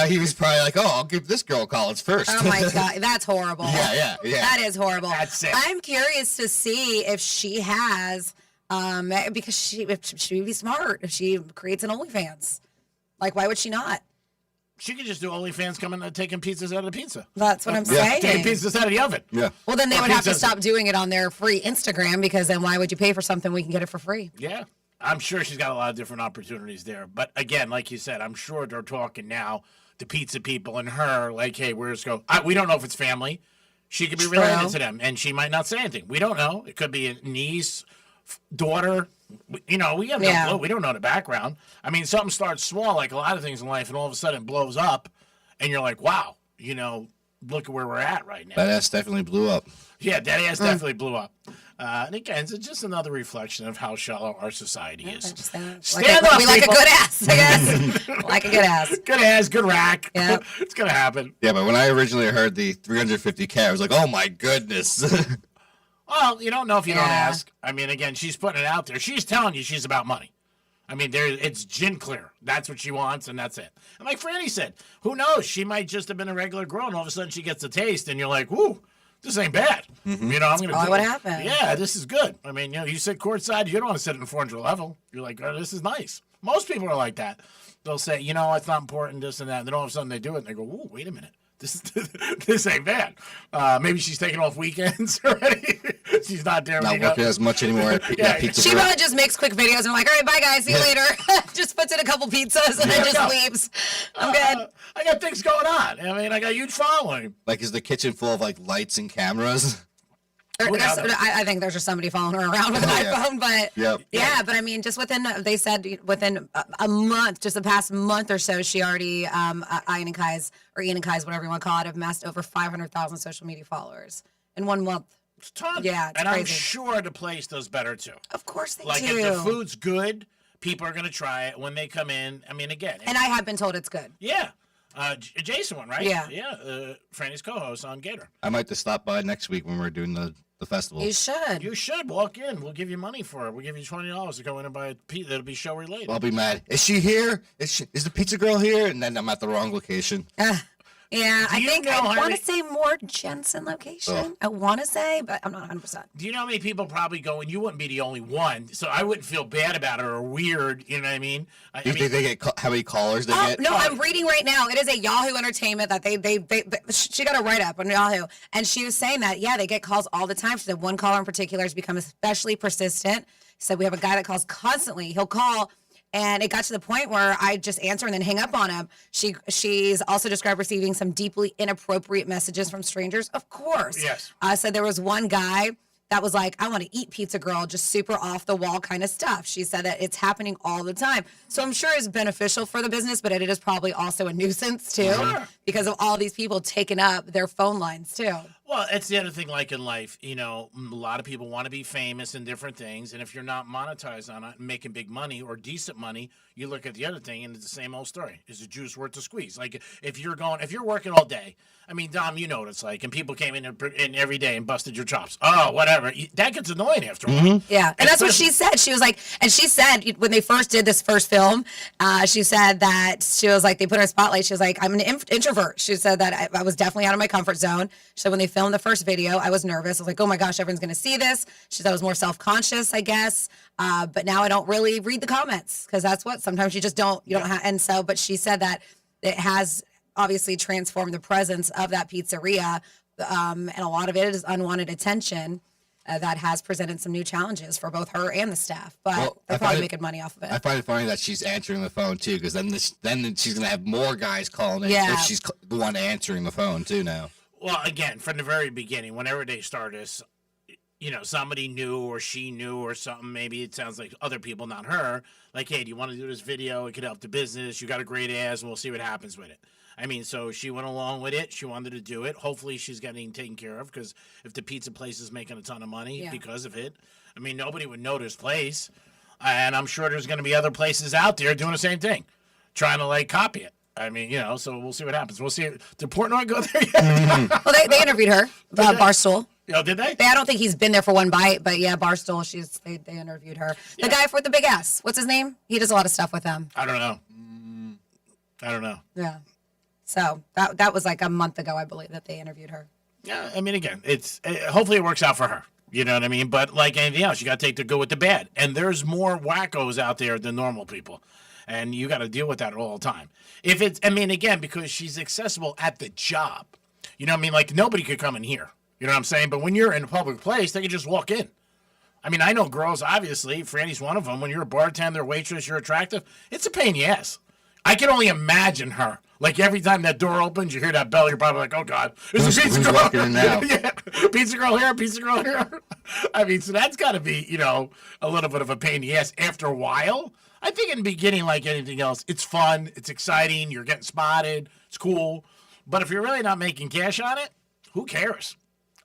He was probably like, I'll give this girl college first. Oh my God, that's horrible. Yeah. That is horrible. That's it. I'm curious to see if she has. Because she would be smart if she creates an OnlyFans. Why would she not? She could just do OnlyFans coming and taking pizzas out of the pizza. That's what I'm saying. Taking pizzas out of the oven. Yeah. Well, then they would have to stop doing it on their free Instagram, because then why would you pay for something we can get it for free? Yeah. I'm sure she's got a lot of different opportunities there. But again, like you said, I'm sure they're talking now, the pizza people and her, hey, where's go? We don't know if it's family. She could be related to them, and she might not say anything. We don't know. It could be a niece, daughter, we have no clue. We don't know the background. I mean, something starts small, like a lot of things in life, and all of a sudden blows up, and you're like, wow, look at where we're at right now. That ass definitely blew up. Yeah, that ass definitely blew up. And again, it's just another reflection of how shallow our society is. Stand up, we like a good ass, I guess. Like a good ass. Good ass, good rack. Yep. It's going to happen. Yeah, but when I originally heard the $350K, I was like, oh my goodness. Well, you don't know if you don't Yeah. ask. I mean, again, she's putting it out there. She's telling you she's about money. I mean, it's gin clear. That's what she wants, and that's it. And like Franny said, who knows? She might just have been a regular girl, and all of a sudden she gets a taste, and you're like, "Woo, this ain't bad." Mm-hmm. You know, I'm gonna. probably do what it. happened. Yeah, this is good. I mean, you know, you sit courtside, you don't want to sit in the 400 level. You're like, "Oh, this is nice." Most people are like that. They'll say, "You know, it's not important, this and that," and then all of a sudden they do it, and they go, "Ooh, wait a minute. This ain't bad." Maybe she's taking off weekends already. She's not there. Not working as much anymore at Pizza She Hut. probably just makes quick videos and like, all right, bye guys, see you later. Just puts in a couple pizzas and then just leaves. I'm good. I got things going on. I mean, I got a huge following. Like, is the kitchen full of like lights and cameras? I think there's just somebody following her around with an iPhone, but yeah, but I mean, just they said within a month, just the past month or so, she already, Ian and Kai's, whatever you want to call it, have amassed over 500,000 social media followers in 1 month. It's a ton. Yeah, it's and crazy. I'm sure the place does better too. Of course they like do. If the food's good, people are going to try it when they come in. I mean, again. And I have been told it's good. Yeah. Jason one, right? Yeah. Yeah. Franny's co-host on Gator. I might just stop by next week when we're doing the festival. You should. You should walk in. We'll give you money for it. We'll give you $20 to go in and buy a pizza. It'll be show related. I'll be mad. Is she here? Is the pizza girl here? And then I'm at the wrong location. Yeah, I think I want Harry? to say more Jensen location. Oh. I want to say, but I'm not 100%. Do you know how many people probably go, and you wouldn't be the only one, so I wouldn't feel bad about it or weird, you know what I mean? Do you think they get how many callers they get? No, I'm reading right now. It is a Yahoo Entertainment that they she got a write-up on Yahoo, and she was saying that, yeah, they get calls all the time. She said one caller in particular has become especially persistent. She said we have a guy that calls constantly. He'll call, and it got to the point where I just answer and then hang up on him. She's also described receiving some deeply inappropriate messages from strangers. Of course. Yes. So there was one guy that was like, I want to eat pizza girl, just super off the wall kind of stuff. She said that it's happening all the time. So I'm sure it's beneficial for the business, but it is probably also a nuisance too, because of all these people taking up their phone lines too. Well, it's the other thing, like in life, you know, a lot of people want to be famous in different things, and if you're not monetized on it and making big money or decent money, you look at the other thing, and it's the same old story. Is the juice worth the squeeze? Like, if you're working all day, I mean, Dom, you know what it's like, and people came in every day and busted your chops. Oh, whatever. That gets annoying after a while. Yeah, and that's what she said. She was like, and she said when they first did this first film, she said that she was like, they put her in a spotlight. She was like, I'm an introvert. She said that I was definitely out of my comfort zone. She said when they filmed the first video, I was nervous. I was like, oh my gosh, everyone's going to see this. She said I was more self-conscious, I guess. But now I don't really read the comments because that's what sometimes you don't have. And so, but she said that it has obviously transformed the presence of that pizzeria. And a lot of it is unwanted attention that has presented some new challenges for both her and the staff. But they're probably making money off of it. I find it funny that she's answering the phone too, because then she's gonna have more guys calling in Yeah. if she's the one answering the phone too now. Well, again, from the very beginning, whenever they start this, you know, somebody knew or she knew or something. Maybe it sounds like other people, not her. Like, hey, do you want to do this video? It could help the business. You got a great ass. We'll see what happens with it. I mean, so she went along with it. She wanted to do it. Hopefully she's getting taken care of, because if the pizza place is making a ton of money because of it, I mean, nobody would know this place. And I'm sure there's going to be other places out there doing the same thing, trying to, like, copy it. I mean, you know, so we'll see what happens. We'll see. Did Portnoy go there yet? Well, they interviewed her, Barstool. Oh, did they? I don't think he's been there for one bite, but yeah, Barstool, they interviewed her. The guy with the big ass, what's his name? He does a lot of stuff with them. I don't know. I don't know. Yeah. So that was like a month ago, I believe, that they interviewed her. Yeah, I mean, again, hopefully it works out for her. You know what I mean? But like anything else, you got to take the good with the bad. And there's more wackos out there than normal people. And you got to deal with that all the time. Again, because she's accessible at the job. You know what I mean? Like, nobody could come in here. You know what I'm saying? But when you're in a public place, they can just walk in. I mean, I know girls, obviously. Franny's one of them. When you're a bartender, waitress, you're attractive. It's a pain in the ass. I can only imagine her. Like, every time that door opens, you hear that bell, you're probably like, oh, God. There's a pizza girl. Walking in now? Yeah. Pizza girl here, pizza girl here. I mean, so that's got to be, you know, a little bit of a pain in the ass after a while. I think in the beginning, like anything else, it's fun, it's exciting, you're getting spotted, it's cool. But if you're really not making cash on it, who cares?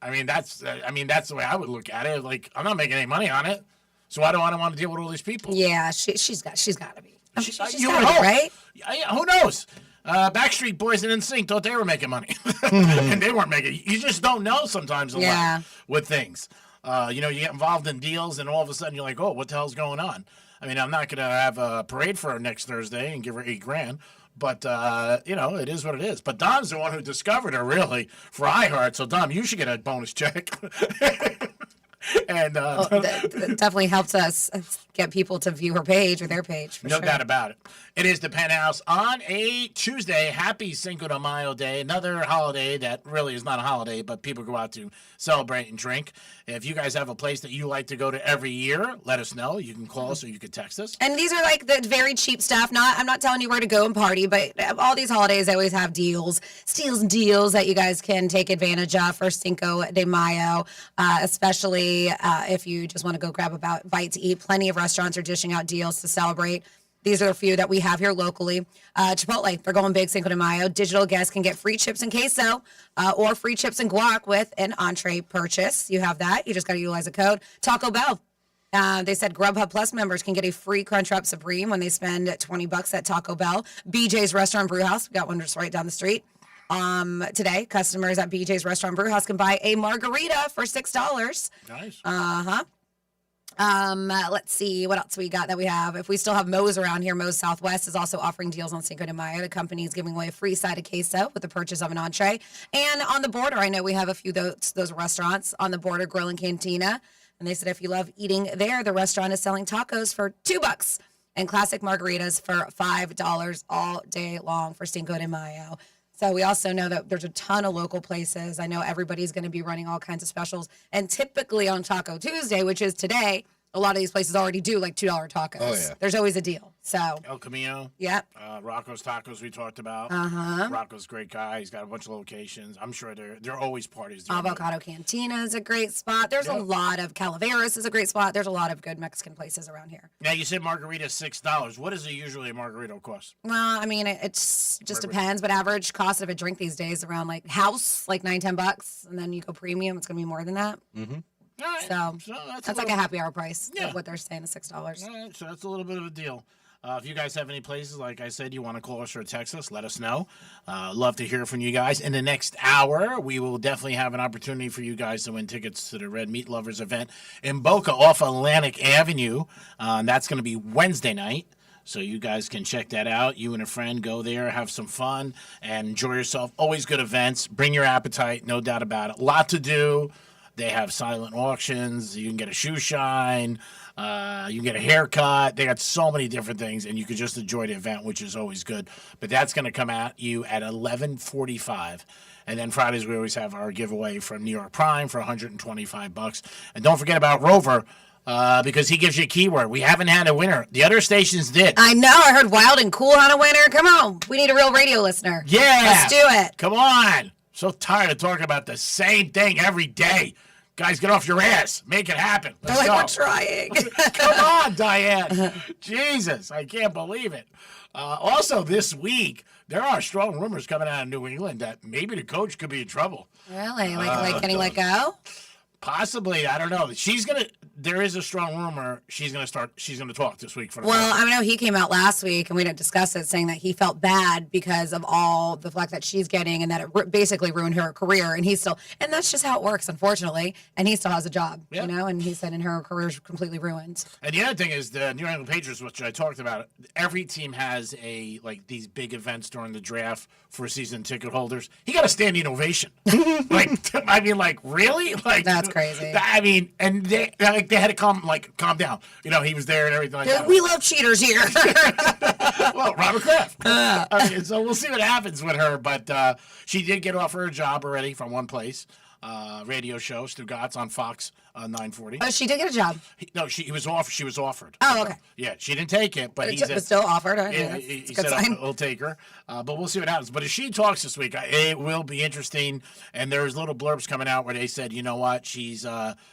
I mean, that's the way I would look at it. Like, I'm not making any money on it, so why do I want to deal with all these people? Yeah, she's got to be. She's got to be, hope. right? Yeah, who knows? Backstreet Boys and NSYNC thought they were making money, and they weren't making. You just don't know sometimes in life with things. You get involved in deals, and all of a sudden you're like, oh, what the hell's going on? I mean, I'm not going to have a parade for her next Thursday and give her $8,000. But, it is what it is. But Dom's the one who discovered her, really, for iHeart. So, Dom, you should get a bonus check. And that definitely helps us get people to view her page or their page. No doubt about it. It is the Penthouse on a Tuesday. Happy Cinco de Mayo Day. Another holiday that really is not a holiday, but people go out to celebrate and drink. If you guys have a place that you like to go to every year, let us know. You can call us or you can text us. And these are like the very cheap stuff. I'm not telling you where to go and party, but all these holidays always have steals and deals that you guys can take advantage of for Cinco de Mayo, especially if you just want to go grab a bite to eat. Plenty of restaurants are dishing out deals to celebrate. These are a few that we have here locally. Chipotle, they're going big Cinco de Mayo. Digital guests can get free chips and queso or free chips and guac with an entree purchase. You have that. You just got to utilize a code. Taco Bell. They said Grubhub Plus members can get a free Crunchwrap Supreme when they spend $20 at Taco Bell. BJ's Restaurant Brewhouse. We got one just right down the street. Today, customers at BJ's Restaurant Brewhouse can buy a margarita for $6. Nice. Let's see what else we got that we have. If we still have Moe's around here, Moe's Southwest is also offering deals on Cinco de Mayo. The company is giving away a free side of queso with the purchase of an entree. And on the border, I know we have a few those restaurants on the border, Grill and Cantina. And they said if you love eating there, the restaurant is selling tacos for $2 and classic margaritas for $5 all day long for Cinco de Mayo. So we also know that there's a ton of local places. I know everybody's going to be running all kinds of specials. And typically on Taco Tuesday, which is today, a lot of these places already do like $2 tacos. Oh, yeah. There's always a deal. So El Camino. Yep. Rocco's Tacos we talked about. Uh-huh. Rocco's a great guy. He's got a bunch of locations. I'm sure there are always parties. Avocado Cantina is a great spot. There's a lot of Calaveras is a great spot. There's a lot of good Mexican places around here. Now, you said margarita $6. What does usually a margarita cost? Well, I mean, it just depends, but average cost of a drink these days around like house, like $9-10, and then you go premium, it's going to be more than that. Mm-hmm. So that's like a happy hour price. Yeah. What they're saying is $6. All right, so that's a little bit of a deal. If you guys have any places, like I said, you want to call us or text us, let us know. Love to hear from you guys. In the next hour, we will definitely have an opportunity for you guys to win tickets to the Red Meat Lovers event in Boca off Atlantic Avenue. That's going to be Wednesday night. So you guys can check that out. You and a friend go there, have some fun, and enjoy yourself. Always good events. Bring your appetite, no doubt about it. A lot to do. They have silent auctions. You can get a shoe shine. You can get a haircut. They got so many different things, and you can just enjoy the event, which is always good. But that's going to come at you at 11:45. And then Fridays, we always have our giveaway from New York Prime for $125. And don't forget about Rover, because he gives you a keyword. We haven't had a winner. The other stations did. I know. I heard Wild and Cool on a winner. Come on. We need a real radio listener. Yeah. Let's do it. Come on. So tired of talking about the same thing every day. Guys, get off your ass. Make it happen. Let's They're like, go. we're trying. Come on, Diane. Jesus, I can't believe it. Also, this week, there are strong rumors coming out of New England that maybe the coach could be in trouble. Really? Like getting let go? Possibly. I don't know. There is a strong rumor she's going to talk this week. Well, I know he came out last week, and we didn't discuss it, saying that he felt bad because of all the flack that she's getting and that it basically ruined her career. And and that's just how it works, unfortunately. And he still has a job, and he said, and her career's completely ruined. And the other thing is the New England Patriots, which I talked about, every team has these big events during the draft for season ticket holders. He got a standing ovation. Really? That's crazy. I mean, and they had to calm down. He was there and everything like that. We love cheaters here. Well, Robert Kraft. So we'll see what happens with her. But she did get offered a job already from one place. Radio show, Stu Gotts on Fox 940. Oh, she did get a job. She was offered. Oh, okay. Yeah, she didn't take it, but he was still offered. He said he'll take her. But we'll see what happens. But if she talks this week, it will be interesting. And there's little blurbs coming out where they said, you know what, she's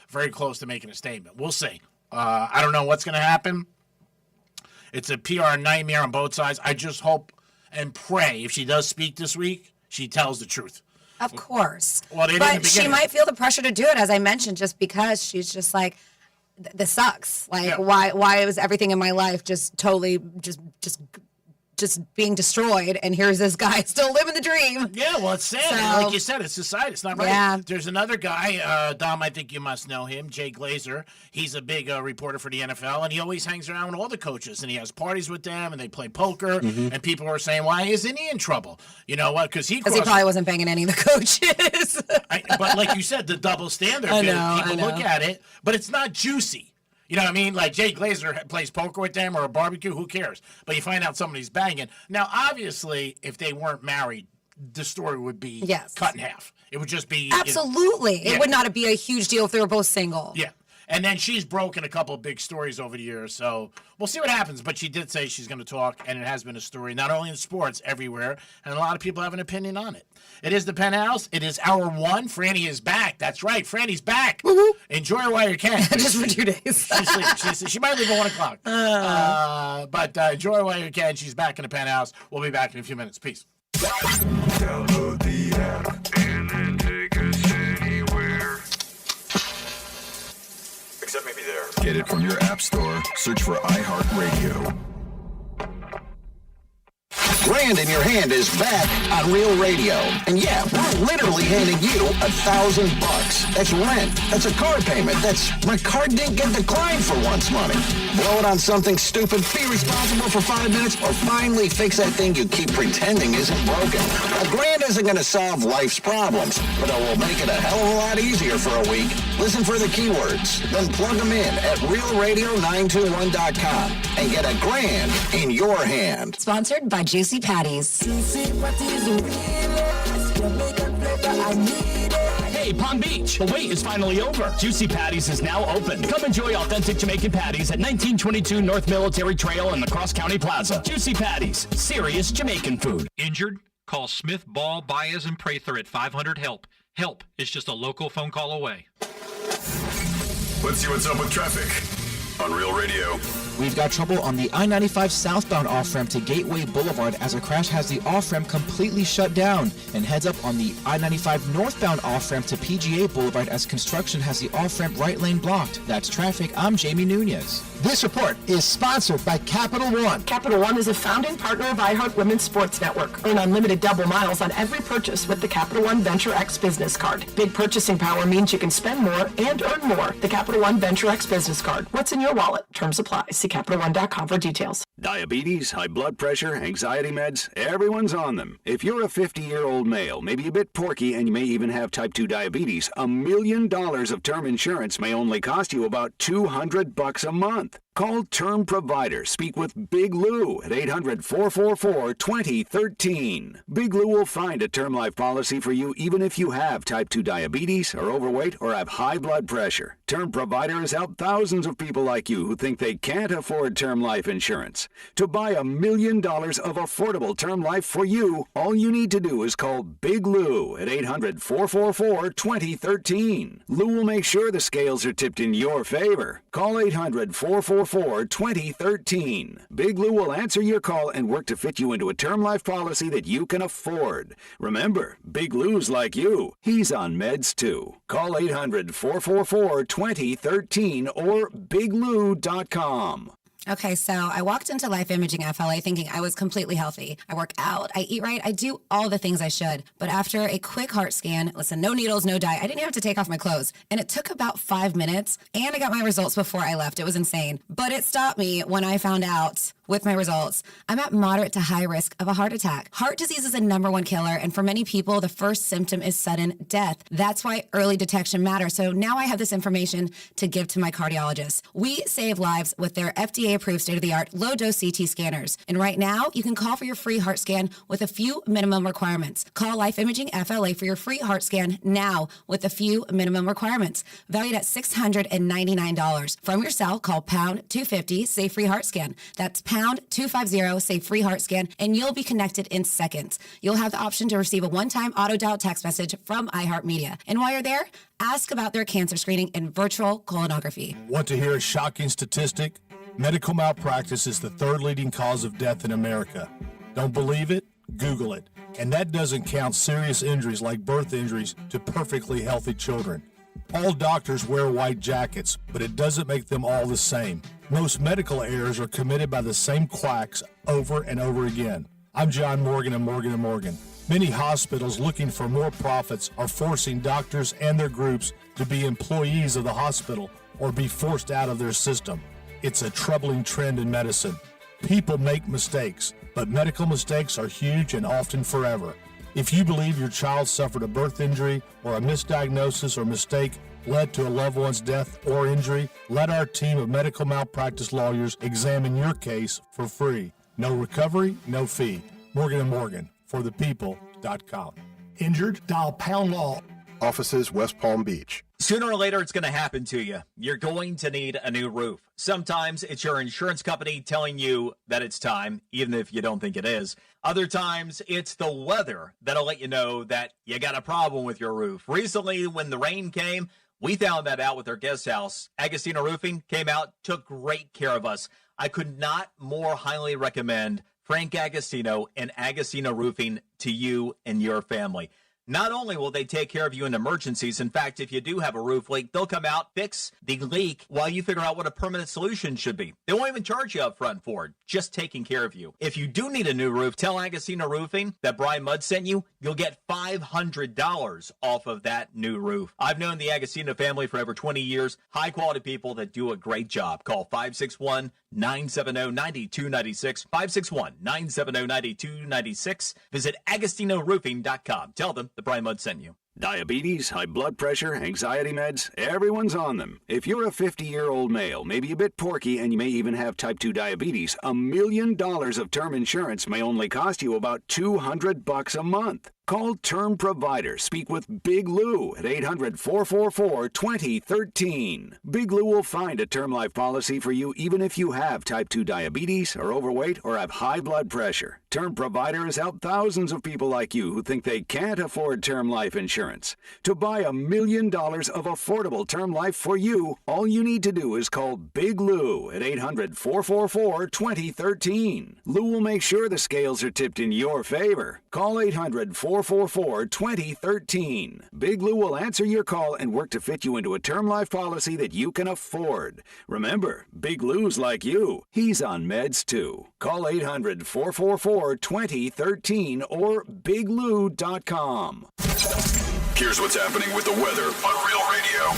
very close to making a statement. We'll see. I don't know what's going to happen. It's a PR nightmare on both sides. I just hope and pray if she does speak this week, she tells the truth. Of course. Well, but she might feel the pressure to do it, as I mentioned, just because she's just like, this sucks. Why was everything in my life just totally just just being destroyed, and here's this guy still living the dream. Yeah, well, it's sad. So- Like you said, it's society. It's not right. Yeah. There's another guy, Dom, I think you must know him, Jay Glazer. He's a big reporter for the NFL, and he always hangs around with all the coaches, and he has parties with them, and they play poker, and people are saying, why isn't he in trouble? You know what? Because he probably wasn't banging any of the coaches. But like you said, the double standard. I know, People I know. look at it, but it's not juicy. You know what I mean? Like Jay Glazer plays poker with them or a barbecue, who cares? But you find out somebody's banging. Now, obviously, if they weren't married, the story would be cut in half. It would just be... Absolutely. Yeah. It would not be a huge deal if they were both single. Yeah. And then she's broken a couple of big stories over the years, so we'll see what happens. But she did say she's going to talk, and it has been a story, not only in sports, everywhere, and a lot of people have an opinion on it. It is the Penthouse. It is hour one. Franny is back. That's right. Franny's back. Enjoy her while you can. Just for 2 days. She's sleeping. She might leave at 1 o'clock. But enjoy her while you can. She's back in the Penthouse. We'll be back in a few minutes. Peace. Download the app and then take us anywhere. Except maybe there. Get it from your app store. Search for iHeartRadio. Grand in Your Hand is back on Real Radio. And yeah, we're literally handing you $1,000. That's rent. That's a car payment. That's my card didn't get declined for once money. Blow it on something stupid, be responsible for 5 minutes, or finally fix that thing you keep pretending isn't broken. $1,000 isn't going to solve life's problems, but it will make it a hell of a lot easier for a week. Listen for the keywords, then plug them in at realradio921.com and get $1,000 in your hand. Sponsored by Juicy Patties. Hey, Palm Beach, the wait is finally over. Juicy Patties is now open. Come enjoy authentic Jamaican patties at 1922 North Military Trail in the Cross County Plaza. Juicy Patties, serious Jamaican food. Injured? Call Smith, Ball, Baez, and Prather at 500-HELP. Help is just a local phone call away. Let's see what's up with traffic on Real Radio. We've got trouble on the I-95 southbound off-ramp to Gateway Boulevard as a crash has the off-ramp completely shut down, and heads up on the I-95 northbound off-ramp to PGA Boulevard as construction has the off-ramp right lane blocked. That's traffic. I'm Jamie Nunez. This report is sponsored by Capital One. Capital One is a founding partner of iHeart Women's Sports Network. Earn unlimited double miles on every purchase with the Capital One Venture X business card. Big purchasing power means you can spend more and earn more. The Capital One Venture X business card. What's in your wallet? Terms apply. See CapitalOne.com for details. Diabetes, high blood pressure, anxiety meds, everyone's on them. If you're a 50-year-old male, maybe a bit porky, and you may even have type 2 diabetes, $1 million of term insurance may only cost you about $200 a month. Call Term Provider. Speak with Big Lou at 800-444-2013. Big Lou will find a term life policy for you even if you have type 2 diabetes, are overweight, or have high blood pressure. Term Provider has helped thousands of people like you who think they can't afford term life insurance. To buy $1 million of affordable term life for you, all you need to do is call Big Lou at 800-444-2013. Lou will make sure the scales are tipped in your favor. Call 800-444-2013. Big Lou will answer your call and work to fit you into a term life policy that you can afford. Remember, Big Lou's like you. He's on meds too. Call 800-444-2013 or biglou.com. Okay, so I walked into Life Imaging FLA thinking I was completely healthy. I work out, I eat right, I do all the things I should. But after a quick heart scan, listen, no needles, no dye, I didn't even have to take off my clothes. And it took about 5 minutes, and I got my results before I left. It was insane. But it stopped me when I found out with my results, I'm at moderate to high risk of a heart attack. Heart disease is a #1 killer, and for many people, the first symptom is sudden death. That's why early detection matters. So now I have this information to give to my cardiologist. We save lives with their FDA-approved state-of-the-art low-dose CT scanners. And right now, you can call for your free heart scan with a few minimum requirements. Call Life Imaging FLA for your free heart scan now with a few minimum requirements. Valued at $699. From your cell, call pound 250, say free heart scan. That's pound 250, say free heart scan, and you'll be connected in seconds. You'll have the option to receive a one-time auto-dial text message from iHeartMedia. And while you're there, ask about their cancer screening and virtual colonography. Want to hear a shocking statistic? Medical malpractice is the third leading cause of death in America. Don't believe it? Google it. And that doesn't count serious injuries like birth injuries to perfectly healthy children. All doctors wear white jackets, but it doesn't make them all the same. Most medical errors are committed by the same quacks over and over again. I'm John Morgan of Morgan & Morgan. Many hospitals looking for more profits are forcing doctors and their groups to be employees of the hospital or be forced out of their system. It's a troubling trend in medicine. People make mistakes, but medical mistakes are huge and often forever. If you believe your child suffered a birth injury or a misdiagnosis or mistake led to a loved one's death or injury, let our team of medical malpractice lawyers examine your case for free. No recovery, no fee. Morgan & Morgan, forthepeople.com. Injured? Dial pound law. Offices West Palm Beach. Sooner or later, it's going to happen to you. You're going to need a new roof. Sometimes it's your insurance company telling you that it's time, even if you don't think it is. Other times, it's the weather that'll let you know that you got a problem with your roof. Recently, when the rain came, we found that out with our guest house. Agostino Roofing came out, took great care of us. I could not more highly recommend Frank Agostino and Agostino Roofing to you and your family. Not only will they take care of you in emergencies, in fact, if you do have a roof leak, they'll come out, fix the leak while you figure out what a permanent solution should be. They won't even charge you up front for it, just taking care of you. If you do need a new roof, tell Agostino Roofing that Brian Mudd sent you. You'll get $500 off of that new roof. I've known the Agostino family for over 20 years. High-quality people that do a great job. Call 561-970-9296, 561-970-9296. Visit AgostinoRoofing.com. Tell them the Brian Mudd sent you. Diabetes, high blood pressure, anxiety meds, everyone's on them. If you're a 50-year-old male, maybe a bit porky, and you may even have type 2 diabetes, $1 million of term insurance may only cost you about $200 a month. Call Term Provider. Speak with Big Lou at 800-444-2013. Big Lou will find a term life policy for you even if you have type 2 diabetes, are overweight, or have high blood pressure. Term Provider has helped thousands of people like you who think they can't afford term life insurance. To buy $1 million of affordable term life for you, all you need to do is call Big Lou at 800-444-2013. Lou will make sure the scales are tipped in your favor. Call 800-444-2013. Big Lou will answer your call and work to fit you into a term life policy that you can afford. Remember, Big Lou's like you. He's on meds too. Call 800-444-2013 or biglou.com. Here's what's happening with the weather on Real Radio.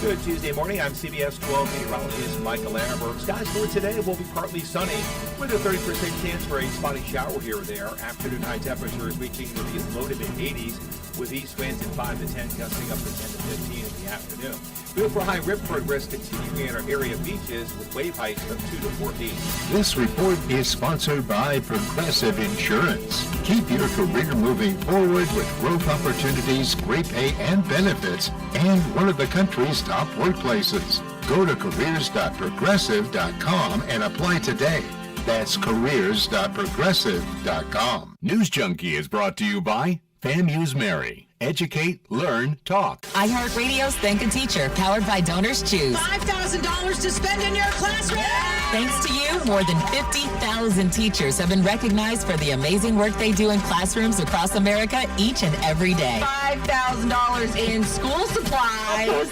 Good Tuesday morning. I'm CBS 12 meteorologist Michael Annenberg. Skies for today will be partly sunny with a 30% chance for a spotty shower here or there. Afternoon high temperatures reaching the low to mid-80s with east winds at 5 to 10, gusting up to 10 to 15 in the afternoon. Feel for high riptide risk continuing in our area beaches with wave heights of 2 to 4 feet. This report is sponsored by Progressive Insurance. Keep your career moving forward with growth opportunities, great pay and benefits, and one of the country's top workplaces. Go to careers.progressive.com and apply today. That's careers.progressive.com. News Junkie is brought to you by FAMU's Mary. Educate, learn, talk. iHeartRadio's Thank a Teacher, powered by Donors Choose. $5,000 to spend in your classroom. Thanks to you, more than 50,000 teachers have been recognized for the amazing work they do in classrooms across America each and every day. $5,000 in school supplies.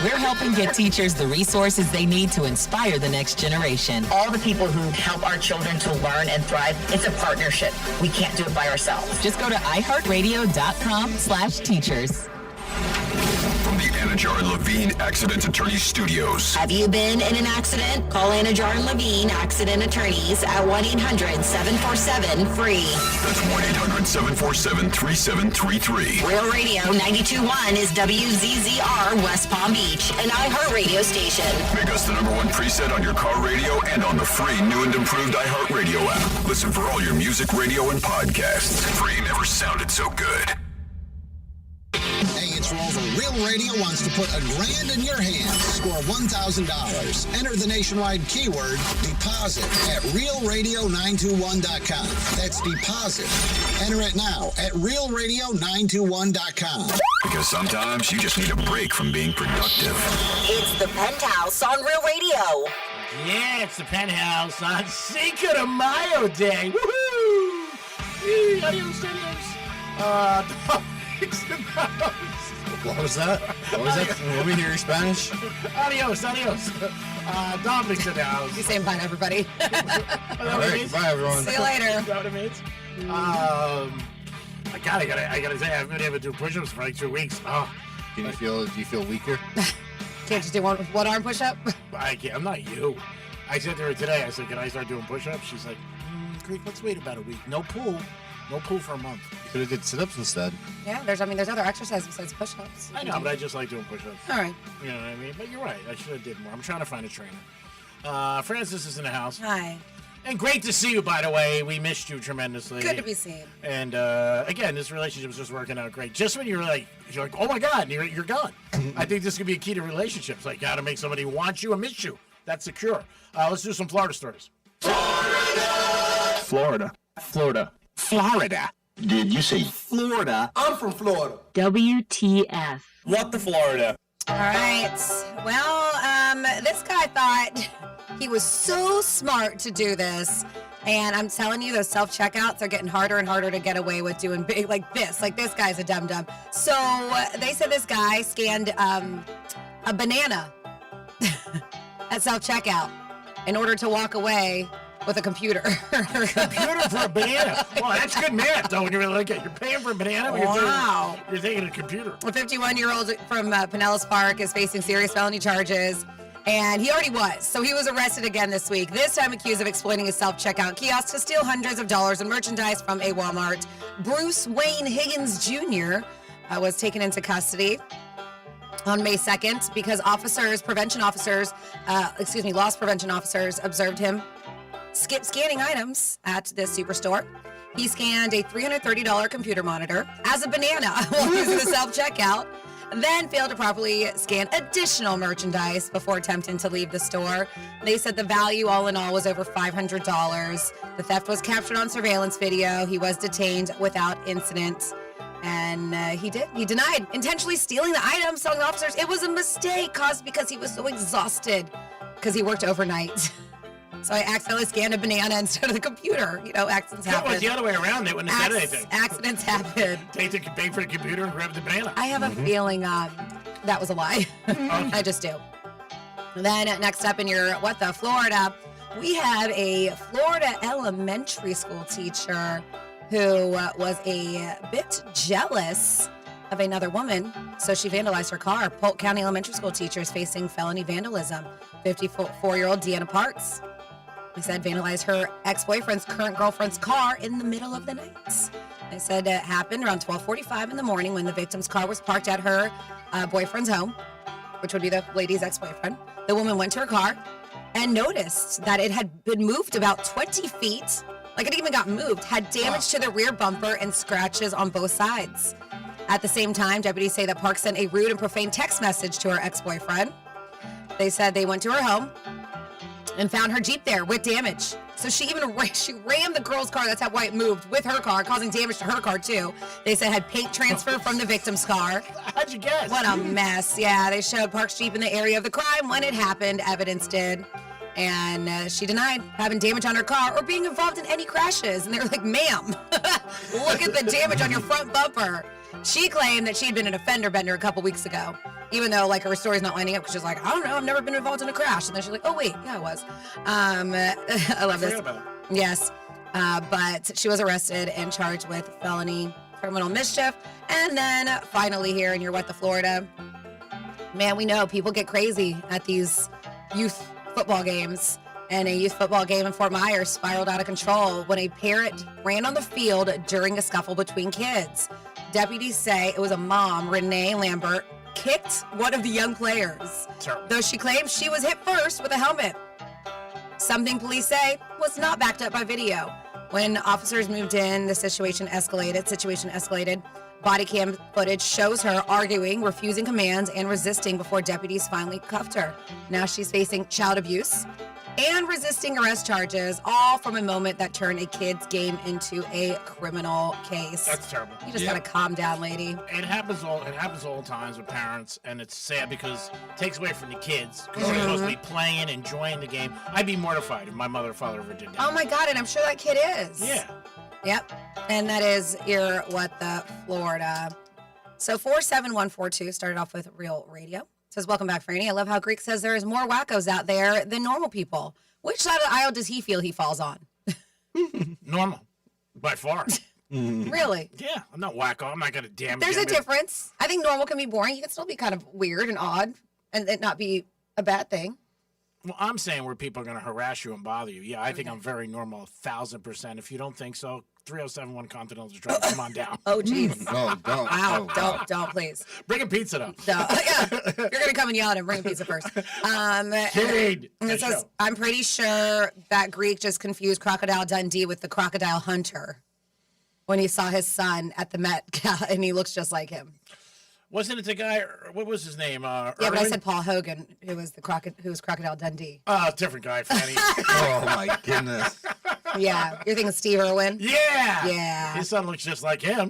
We're helping get teachers the resources they need to inspire the next generation. All the people who help our children to learn and thrive, it's a partnership. We can't do it by ourselves. Just go to iHeartRadio.com/teachers. From the Anajar and Levine Accident Attorney Studios. Have you been in an accident? Call Anajar and Levine Accident Attorneys at 1-800-747-FREE. That's 1-800-747-3733. Real Radio 92.1 is WZZR West Palm Beach, an iHeartRadio station. Make us the #1 preset on your car radio and on the free new and improved iHeartRadio app. Listen for all your music, radio, and podcasts. Free never sounded so good. Hey, it's Rover. Real Radio wants to put $1,000 in your hands. Score $1,000. Enter the nationwide keyword deposit at realradio921.com. That's deposit. Enter it now at realradio921.com. Because sometimes you just need a break from being productive. It's the Penthouse on Real Radio. Yeah, it's the Penthouse on Cinco de Mayo Day. Woohoo! Adios, adios. What was that? What was that? Let me hear your Spanish. Adios. Dominic's in the house. You saying bye to everybody. All right, bye everyone. See you later. Is that what it means? I gotta say, I haven't been able to do push-ups for like 2 weeks. Oh. Do you feel weaker? Can't you do one arm push-up? I can't. I'm not you. I said to her today, I said, can I start doing push-ups? She's like, Greek, let's wait about a week. No pool for a month. You could have did sit-ups instead. Yeah, there's other exercises besides push-ups. I know, but I just like doing push-ups. All right. You know what I mean? But you're right. I should have did more. I'm trying to find a trainer. Francis is in the house. Hi. And great to see you, by the way. We missed you tremendously. Good to be seen. And again, this relationship is just working out great. Just when you're like, oh my God, and you're gone. I think this could be a key to relationships. Like how to make somebody want you and miss you. That's secure. Let's do some Florida stories. Florida. Did you say Florida? I'm from Florida. WTF. What the Florida? All right. Well, this guy thought he was so smart to do this. And I'm telling you, those self-checkouts are getting harder and harder to get away with doing big like this. Like this guy's a dum-dum. So they said this guy scanned a banana at self-checkout in order to walk away with a computer. Computer for a banana. Well, that's good math, though, when you're like, you're paying for a banana, but Wow. you're taking a computer. A 51-year-old from Pinellas Park is facing serious felony charges, and he already was. So he was arrested again this week, this time accused of exploiting a self-checkout kiosk to steal hundreds of dollars in merchandise from a Walmart. Bruce Wayne Higgins Jr. Was taken into custody on May 2nd because loss prevention officers observed him skip scanning items at this superstore. He scanned a $330 computer monitor as a banana while using the self-checkout, then failed to properly scan additional merchandise before attempting to leave the store. They said the value all in all was over $500. The theft was captured on surveillance video. He was detained without incident. And he denied intentionally stealing the items, telling the officers it was a mistake caused because he was so exhausted because he worked overnight. So I accidentally scanned a banana instead of the computer. You know, accidents happen. It was the other way around. They wouldn't have said anything. Accidents happen. Pay for the computer and grab the banana. I have a feeling that was a lie. I just do. Then next up in your Florida, we have a Florida elementary school teacher who was a bit jealous of another woman, so she vandalized her car. Polk County elementary school teacher is facing felony vandalism. 54-year-old Deanna Parks, they said, vandalized her ex-boyfriend's current girlfriend's car in the middle of the night. They said it happened around 12:45 in the morning when the victim's car was parked at her boyfriend's home, which would be the lady's ex-boyfriend. The woman went to her car and noticed that it had been moved about 20 feet, like it even got moved, had damage to the rear bumper and scratches on both sides. At the same time, deputies say that Parks sent a rude and profane text message to her ex-boyfriend. They said they went to her home and found her Jeep there with damage. So she rammed the girl's car, that's why it moved, with her car, causing damage to her car too. They said had paint transfer from the victim's car. How'd you guess? What a mess. Yeah, they showed Parks' Jeep in the area of the crime when it happened, evidence did. And she denied having damage on her car or being involved in any crashes. And they were like, ma'am, look at the damage on your front bumper. She claimed that she had been in a fender bender a couple weeks ago, even though her story's not lining up because she's like, I don't know, I've never been involved in a crash. And then she's like, oh wait, yeah, I was. I love this. Yes, but she was arrested and charged with felony criminal mischief. And then finally here in your Florida, man, we know people get crazy at these youth football games. And a youth football game in Fort Myers spiraled out of control when a parent ran on the field during a scuffle between kids. Deputies say it was a mom, Renee Lambert, kicked one of the young players, though she claims she was hit first with a helmet. Something police say was not backed up by video. When officers moved in, the situation escalated. Body cam footage shows her arguing, refusing commands, and resisting before deputies finally cuffed her. Now she's facing child abuse and resisting arrest charges, all from a moment that turned a kid's game into a criminal case. That's terrible. You just gotta calm down, lady. It happens all the times with parents, and it's sad because it takes away from the kids because they're supposed to be playing, enjoying the game. I'd be mortified if my mother or father ever did that. Oh my God, and I'm sure that kid is. Yeah. Yep. And that is your Florida. So 47142 started off with Real Radio. Says, welcome back, Franny. I love how Greek says there is more wackos out there than normal people. Which side of the aisle does he feel he falls on? Normal. By far. Really? Yeah, I'm not wacko. I'm not going to damage There's a anybody. difference. I think normal can be boring. You can still be kind of weird and odd and it not be a bad thing. Well, I'm saying where people are going to harass you and bother you. Yeah, I think I'm very normal, 1,000%. If you don't think so, 3071 Continental Drive, come on down. Oh, jeez. No, don't. Wow, don't, please. Bring a pizza, though. No. Yeah, you're going to come and yell at him. Bring a pizza first. Kidding. And it says, I'm pretty sure that Greek just confused Crocodile Dundee with the Crocodile Hunter when he saw his son at the Met Gala, and he looks just like him. Wasn't it the guy, what was his name? Yeah, but I said Paul Hogan, who was Crocodile Dundee. Oh, different guy, Fanny. Oh, my goodness. Yeah, you're thinking Steve Irwin? Yeah. Yeah. His son looks just like him.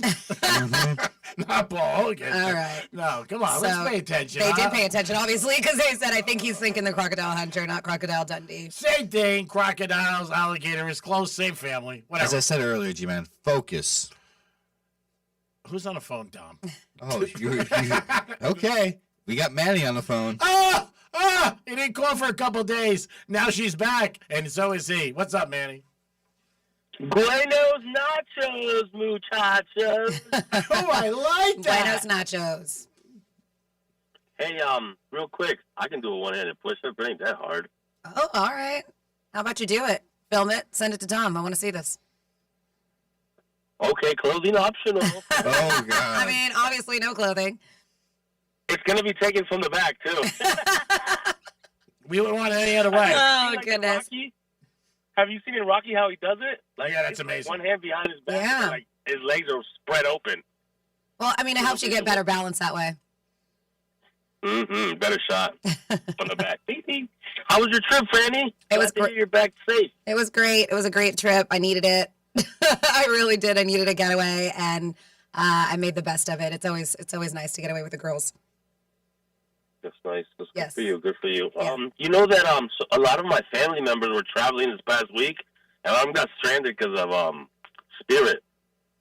Not Paul Hogan. All right. No, come on, let's pay attention. They did pay attention, obviously, because they said, I think he's thinking the Crocodile Hunter, not Crocodile Dundee. Same thing. Crocodiles, alligators, close, same family. Whatever. As I said earlier, G-Man, focus. Who's on the phone, Dom? Oh, you okay. We got Manny on the phone. He didn't call for a couple days. Now she's back, and so is he. What's up, Manny? Buenos nachos, muchachos. Oh, I like that. Buenos nachos. Hey, real quick, I can do a one-handed push-up. It ain't that hard. Oh, all right. How about you do it? Film it. Send it to Tom. I want to see this. Okay, clothing optional. Oh, God. I mean, obviously no clothing. It's going to be taken from the back, too. We wouldn't want it any other way. Oh, Like goodness. Rocky? Have you seen in Rocky how he does it? Like, Yeah, that's it's like amazing. one hand behind his back. Yeah. And like his legs are spread open. Well, I mean, it helps you get better balance that way. Mm-hmm. Better shot from the back. How was your trip, Franny? It was great. You're back safe. It was great. It was a great trip. I needed it. I really did. I needed a getaway, and I made the best of it. It's always nice to get away with the girls. That's nice. That's Yes. good for you. Good for you. Yeah. You know that so a lot of my family members were traveling this past week, and I got stranded because of Spirit.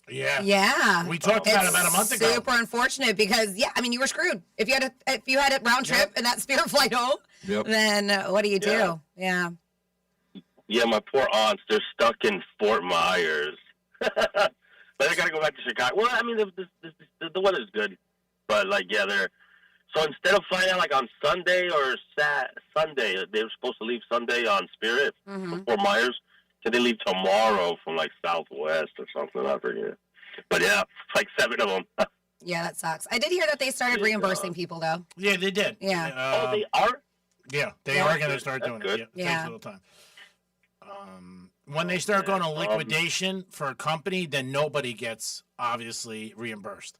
Yeah. Yeah. We talked about it about a month ago. Super unfortunate because I mean, you were screwed. If you had a round trip and that Spirit flight home, then what do you do? Yeah. Yeah, my poor aunts, they're stuck in Fort Myers. But I got to go back to Chicago. Well, I mean, the weather's good. But, so instead of flying out, like, on Sunday or Sunday, they were supposed to leave Sunday on Spirit from Fort Myers. So they leave tomorrow from, like, Southwest or something. I forget. But, yeah, like 7 of them. Yeah, that sucks. I did hear that they started reimbursing people, though. Yeah, they did. Yeah. They are? Yeah, they are going to start doing good. it. Yeah, it takes a little time. When they start going to liquidation for a company, then nobody gets, obviously, reimbursed.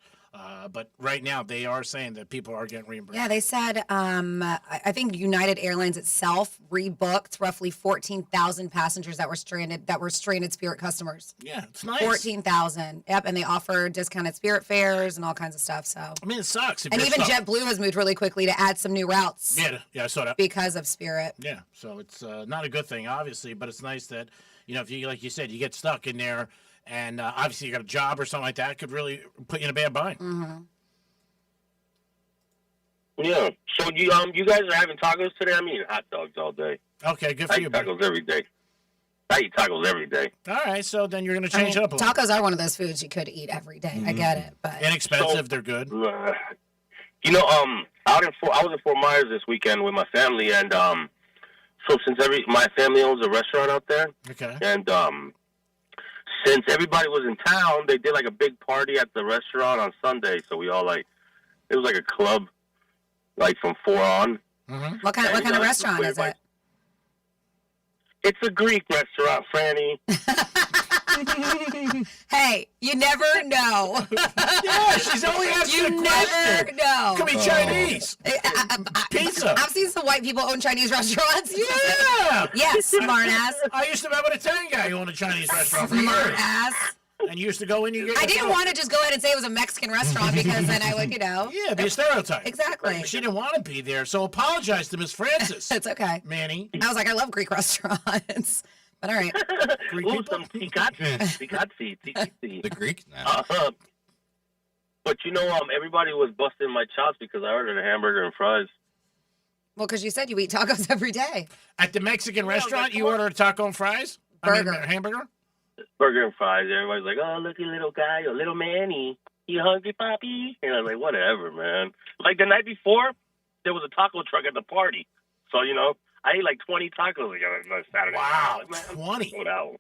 But right now, they are saying that people are getting reimbursed. Yeah, they said, I think United Airlines itself rebooked roughly 14,000 passengers that were stranded Spirit customers. Yeah, it's nice. 14,000. Yep, and they offer discounted Spirit fares and all kinds of stuff. So, I mean, it sucks. and even JetBlue has moved really quickly to add some new routes. Yeah, I saw that. Because of Spirit. Yeah, so it's not a good thing, obviously, but it's nice that, if you, like you said, you get stuck in there, and obviously you got a job or something like that, could really put you in a bad bind. Mm-hmm. Yeah. So you guys are having tacos today? I'm eating hot dogs all day. Okay, good for you. I eat tacos every day. I eat tacos every day. All right, so then you're going to change it up a little. Tacos are one of those foods you could eat every day. I get it, but inexpensive, they're good. I was in Fort Myers this weekend with my family, and so since my family owns a restaurant out there, okay, and since everybody was in town, they did like a big party at the restaurant on Sunday. So we all it was like a club, like from 4 on. Mm-hmm. What kind of restaurant is it? It's a Greek restaurant, Franny. Hey, you never know. Yeah, she's only asking a question. You never know. Could be Chinese. Pizza. I've seen some white people own Chinese restaurants. Yeah. Yes, smart ass. I used to have an Italian guy who owned a Chinese restaurant for years. Smart ass. And you used to go in, you get. I didn't want to just go ahead and say it was a Mexican restaurant because then I would, Yeah, be a stereotype. Exactly. She didn't want to be there, so apologize to Miss Francis. It's okay. Manny. I was like, I love Greek restaurants. But all right. Ooh, some tikatsi. The Greek? No. But But everybody was busting my chops because I ordered a hamburger and fries. Well, because you said you eat tacos every day. At the Mexican restaurant, you order a taco and fries? Burger. I mean, hamburger? Burger and fries. Everybody's like, "Oh, look at little guy, or little Manny. You hungry, Poppy?" And I was like, "Whatever, man." Like the night before, there was a taco truck at the party. So, I ate like 20 tacos on Saturday. Wow, like, man, 20. Wow.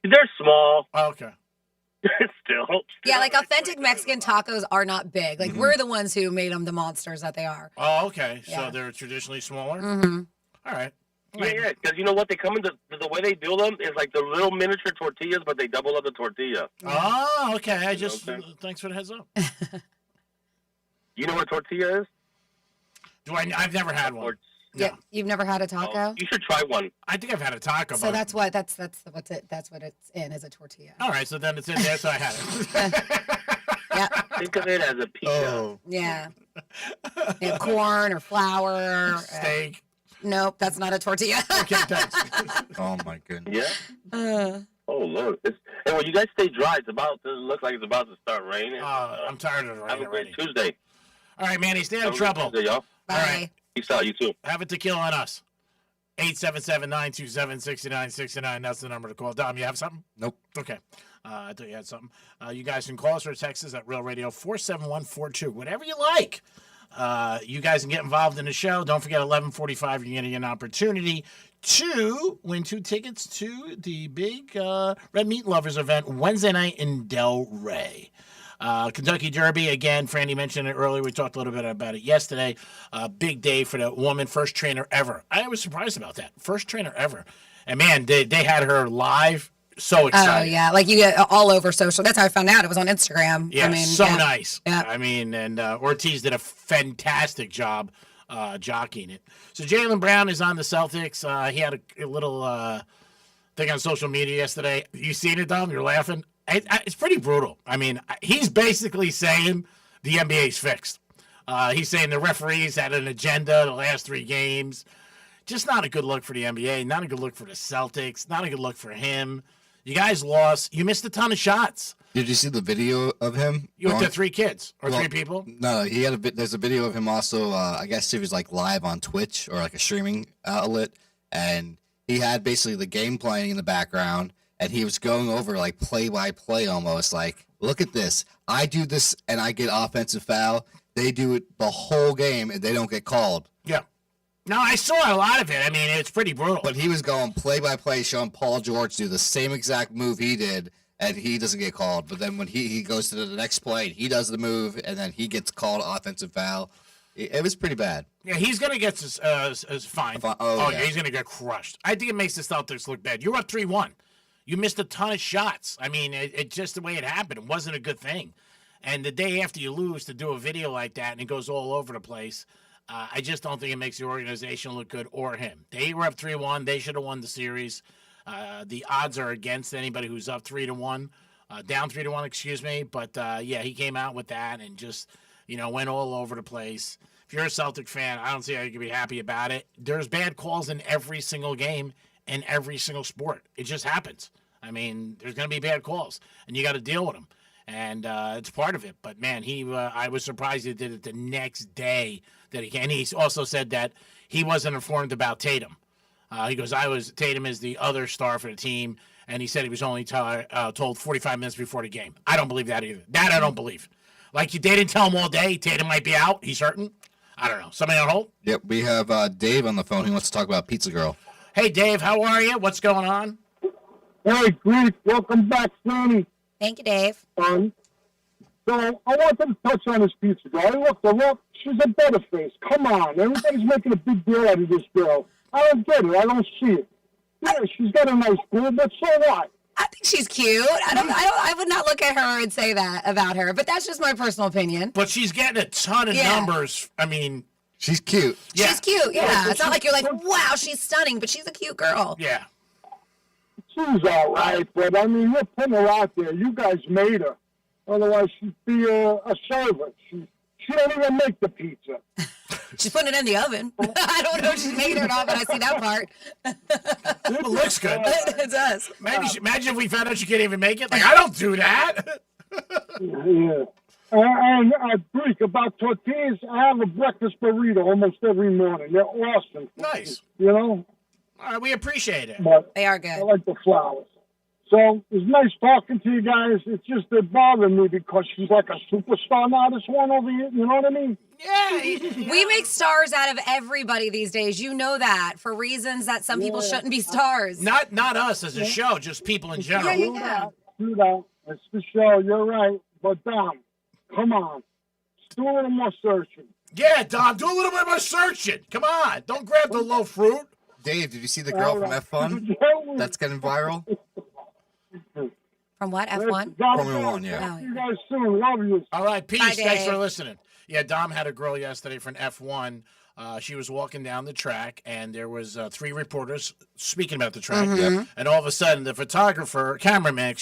They're small. Oh, okay. Still. Yeah, like authentic Mexican tacos are not big. Like we're the ones who made them the monsters that they are. Oh, okay. Yeah. So they're traditionally smaller? Mm-hmm. All right. Yeah, because you know what? They come in the way they build them is like the little miniature tortillas, but they double up the tortilla. Oh, okay. Thanks for the heads up. You know what a tortilla is? I've never had one. Yeah, you've never had a taco? You should try one. I think I've had a taco. So that's what it's in, is a tortilla. All right, so then it's in there, so I had it. Yeah. Think of it as a pizza. Oh. Yeah. Corn or flour. Steak. Nope, that's not a tortilla. Okay, thanks. Oh my goodness. Yeah. Oh Lord! Hey, well, you guys stay dry. It looks like it's about to start raining. I'm tired of the rain Have a already. great Tuesday. All right, Manny, stay out of Have a great trouble. Tuesday, y'all. Bye. All right. Peace out. You too. Have a tequila on us. 877-927-6969. That's the number to call. Dom, you have something? Nope. Okay. I thought you had something. You guys can call us or text us at Real Radio 47142. Whatever you like. You guys can get involved in the show. Don't forget, 11:45, you're getting an opportunity to win 2 tickets to the big Red Meat Lovers event Wednesday night in Delray. Kentucky Derby, again, Franny mentioned it earlier. We talked a little bit about it yesterday. Big day for the woman, first trainer ever. I was surprised about that. First trainer ever. And, man, they had her live. So excited. Oh, yeah. Like you get all over social. That's how I found out. It was on Instagram. Yeah, I mean, so yeah. nice. Yeah. I mean, and Ortiz did a fantastic job jockeying it. So Jaylen Brown is on the Celtics. He had a little thing on social media yesterday. You seen it, Dom? You're laughing? It's pretty brutal. I mean, he's basically saying the NBA's fixed. He's saying the referees had an agenda the last 3 games. Just not a good look for the NBA. Not a good look for the Celtics. Not a good look for him. You guys lost. You missed a ton of shots. Did you see the video of him? You looked at 3 kids or 3 people? No, he had there's a video of him also. I guess he was like live on Twitch or like a streaming outlet, and he had basically the game playing in the background, and he was going over like play by play almost. Like, look at this. I do this, and I get offensive foul. They do it the whole game, and they don't get called. Yeah. No, I saw a lot of it. I mean, it's pretty brutal. But he was going play by play, showing Paul George do the same exact move he did, and he doesn't get called. But then when he goes to the next play, he does the move, and then he gets called offensive foul. It was pretty bad. Yeah, he's going to get his fine. Oh, yeah, he's going to get crushed. I think it makes the Celtics look bad. You're up 3-1. You missed a ton of shots. I mean, it just the way it happened. It wasn't a good thing. And the day after you lose to do a video like that, and it goes all over the place, I just don't think it makes the organization look good or him. They were up 3-1. They should have won the series. The odds are against anybody who's up 3-1, down 3-1, excuse me. But yeah, he came out with that and just, went all over the place. If you're a Celtic fan, I don't see how you can be happy about it. There's bad calls in every single game in every single sport. It just happens. I mean, there's going to be bad calls, and you got to deal with them. And it's part of it. But, man, I was surprised he did it the next day that he can. And he also said that he wasn't informed about Tatum. He goes, Tatum is the other star for the team. And he said he was only told 45 minutes before the game. I don't believe that either. That I don't believe. Like, they didn't tell him all day Tatum might be out. He's hurting. I don't know. Somebody on hold? Yep, we have Dave on the phone. He wants to talk about Pizza Girl. Hey, Dave, how are you? What's going on? Hey, Greek. Welcome back, Sonny. Thank you, Dave. So I wanted to touch on this Pizza Girl. I looked her up. She's a butterface. Come on. Everybody's making a big deal out of this girl. I don't get it. I don't see it. Yeah, she's got a nice boob, but so what? I think she's cute. I would not look at her and say that about her, but that's just my personal opinion. But she's getting a ton of numbers. I mean, she's cute. Yeah. She's cute, yeah. It's not like you're like, wow, she's stunning, but she's a cute girl. Yeah. She's all right, but I mean, you're putting her out there. You guys made her. Otherwise, she'd be a servant. She don't even make the pizza. She's putting it in the oven. I don't know if she's made it or not, but I see that part. It looks good. It does. Imagine if we found out she can't even make it. Like, I don't do that. Yeah. And Greek, about tortillas, I have a breakfast burrito almost every morning. They're awesome. Nice. You know? All right, we appreciate it. But they are good. I like the flowers. So it's nice talking to you guys. It's just it bothered me because she's like a superstar now, this one over here. You know what I mean? Yeah. We make stars out of everybody these days. You know that for reasons that some people shouldn't be stars. Not us as a show, just people in general. Yeah. Do that. It's the show. You're right. But Dom, come on. Let's do a little more searching. Yeah, Dom, do a little bit more searching. Come on. Don't grab the low fruit. Dave, did you see the girl from F1 that's getting viral? From what? F1? Formula 1, yeah. Oh, See you guys soon. Love you. All right, peace. Bye, Thanks for Dave. listening. Yeah, Dom had a girl yesterday from F1. She was walking down the track, and there was 3 reporters speaking about the track. Mm-hmm. Yep. And all of a sudden, the cameraman,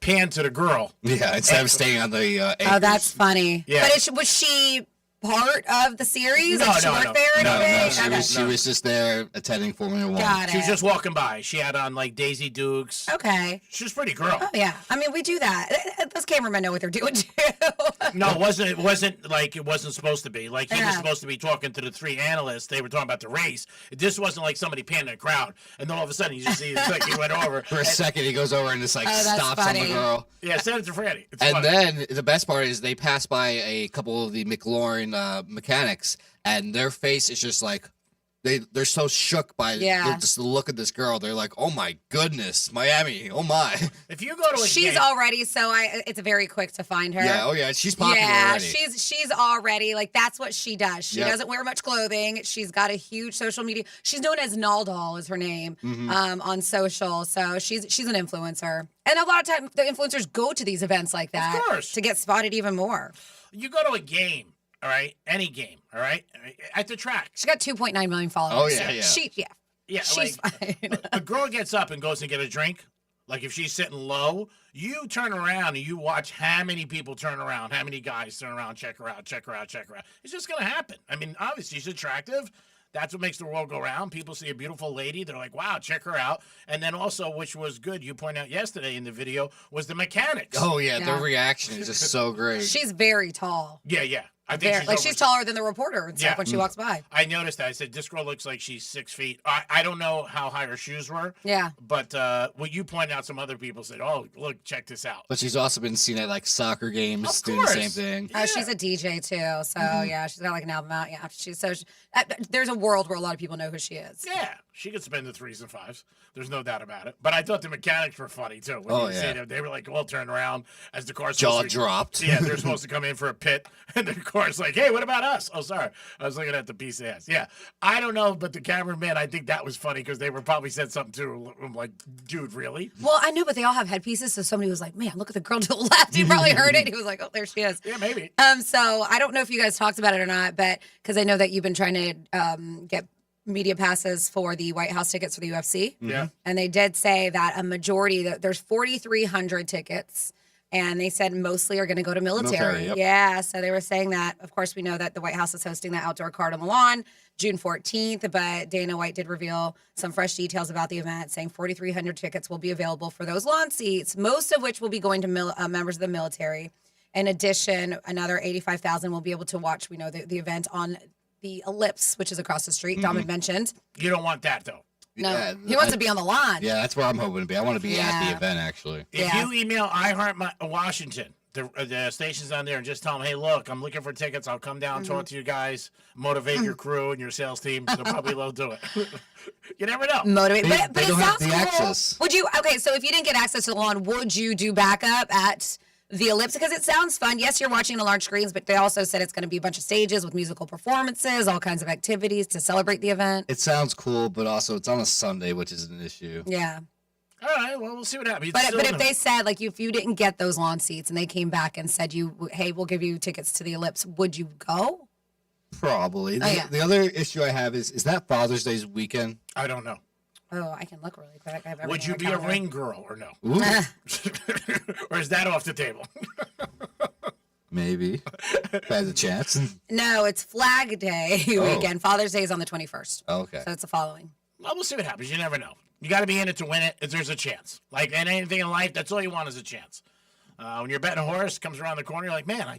panned to the girl. Yeah, instead of staying on the Oh, anchors. that's funny. Yeah. But was she part of the series? No, Like, she no, worked no. there or No, anything? no, She was just there attending Formula 1. Got She was it. just walking by. She had on, like, Daisy Dukes. Okay. She was a pretty girl. Oh, yeah. I mean, we do that. Those cameramen know what they're doing, too. No, it wasn't like it wasn't supposed to be. Like, he was Yeah. supposed to be talking to the 3 analysts. They were talking about the race. This wasn't like somebody panning a crowd. And then all of a sudden, you just see it's like he went over. For a second, he goes over and just like Oh, that's stops on the funny. girl. Yeah, send it to Franny. It's And funny. then the best part is they pass by a couple of the McLaurin mechanics, and their face is just like they're so shook by just the look of this girl. They're like, "Oh my goodness, Miami! Oh my!" If you go to a She's game, already it's very quick to find her. Yeah, oh yeah, she's popular Yeah, already. she's already like that's what she does. She Yep. doesn't wear much clothing. She's got a huge social media. She's known as Naldal is her name on social. So she's an influencer. And a lot of times the influencers go to these events like that Of course. to get spotted even more. you go to a game, all right, any game, all right, at the track. She got 2.9 million followers. Oh, yeah, yeah. Yeah, She's fine. a girl gets up and goes to get a drink. Like if she's sitting low, you turn around and you watch how many people turn around, how many guys turn around, check her out, check her out, check her out. It's just gonna happen. I mean, obviously she's attractive. That's what makes the world go round. People see a beautiful lady, they're like, wow, check her out. And then also, which was good, you pointed out yesterday in the video, was the mechanics. Oh yeah, their reaction is just so great. She's very tall. Yeah. I think She's taller than the reporter and stuff when she walks by. I noticed that. I said, this girl looks like she's 6 feet. I don't know how high her shoes were. Yeah. But what you pointed out, some other people said, oh, look, check this out. But she's also been seen at like soccer games Of doing the same course. thing. Oh, she's a DJ too, so yeah, she's got like an album out. Yeah, there's a world where a lot of people know who she is. Yeah, she could spend the 3s and 5s. There's no doubt about it. But I thought the mechanics were funny too. When you see them, they were like all turned around as the car's Jaw supposed to- dropped. Yeah, they're supposed to come in for a pit, and the car's like, "Hey, what about us?" Oh, sorry, I was looking at the piece of ass. Yeah, I don't know, but the cameraman, I think that was funny because they were probably said something to him like, "Dude, really?" Well, I know, but they all have headpieces, so somebody was like, "Man, look at the girl to the left." You probably heard it. He was like, "Oh, there she is." Yeah, maybe. So I don't know if you guys talked about it or not, but because I know that you've been trying to get media passes for the White House tickets for the UFC. Yeah. And they did say that a majority, that there's 4,300 tickets, and they said mostly are going to go to military. Yep. Yeah. So they were saying that, of course, we know that the White House is hosting the outdoor card on Milan June 14th, but Dana White did reveal some fresh details about the event, saying 4,300 tickets will be available for those lawn seats, most of which will be going to members of the military. In addition, another 85,000 will be able to watch, we know, the event on the Ellipse, which is across the street. Dom had mentioned. You don't want that though. No, Yeah, he wants to be on the lawn. Yeah, that's where I'm hoping to be. I want to be at the event actually. If you email iHeart Washington, the stations on there, and just tell them, hey, look, I'm looking for tickets. I'll come down, talk to you guys, motivate your crew and your sales team. They'll probably love do it. You never know. Motivate, They- but they it don't have sounds the cool. access. Would you? Okay, so if you didn't get access to the lawn, would you do backup at the Ellipse? Because it sounds fun. Yes, you're watching the large screens, but they also said it's going to be a bunch of stages with musical performances, all kinds of activities to celebrate the event. It sounds cool, but also it's on a Sunday, which is an issue. Yeah. All right, well, we'll see what happens. But if they said, like, if you didn't get those lawn seats and they came back and said, hey, we'll give you tickets to the Ellipse, would you go? Probably. Oh, yeah. The other issue I have is that Father's Day's weekend? I don't know. Oh, I can look really quick. I have Would you everything be on a my calendar. ring girl or no? Ooh, Or is that off the table? maybe. If I had a chance. No, it's Flag Day weekend. Father's Day is on the 21st. Okay. So it's the following. Well, we'll see what happens. You never know. You got to be in it to win it. If there's a chance. Like in anything in life, that's all you want is a chance. When you're betting a horse, comes around the corner, you're like, man, I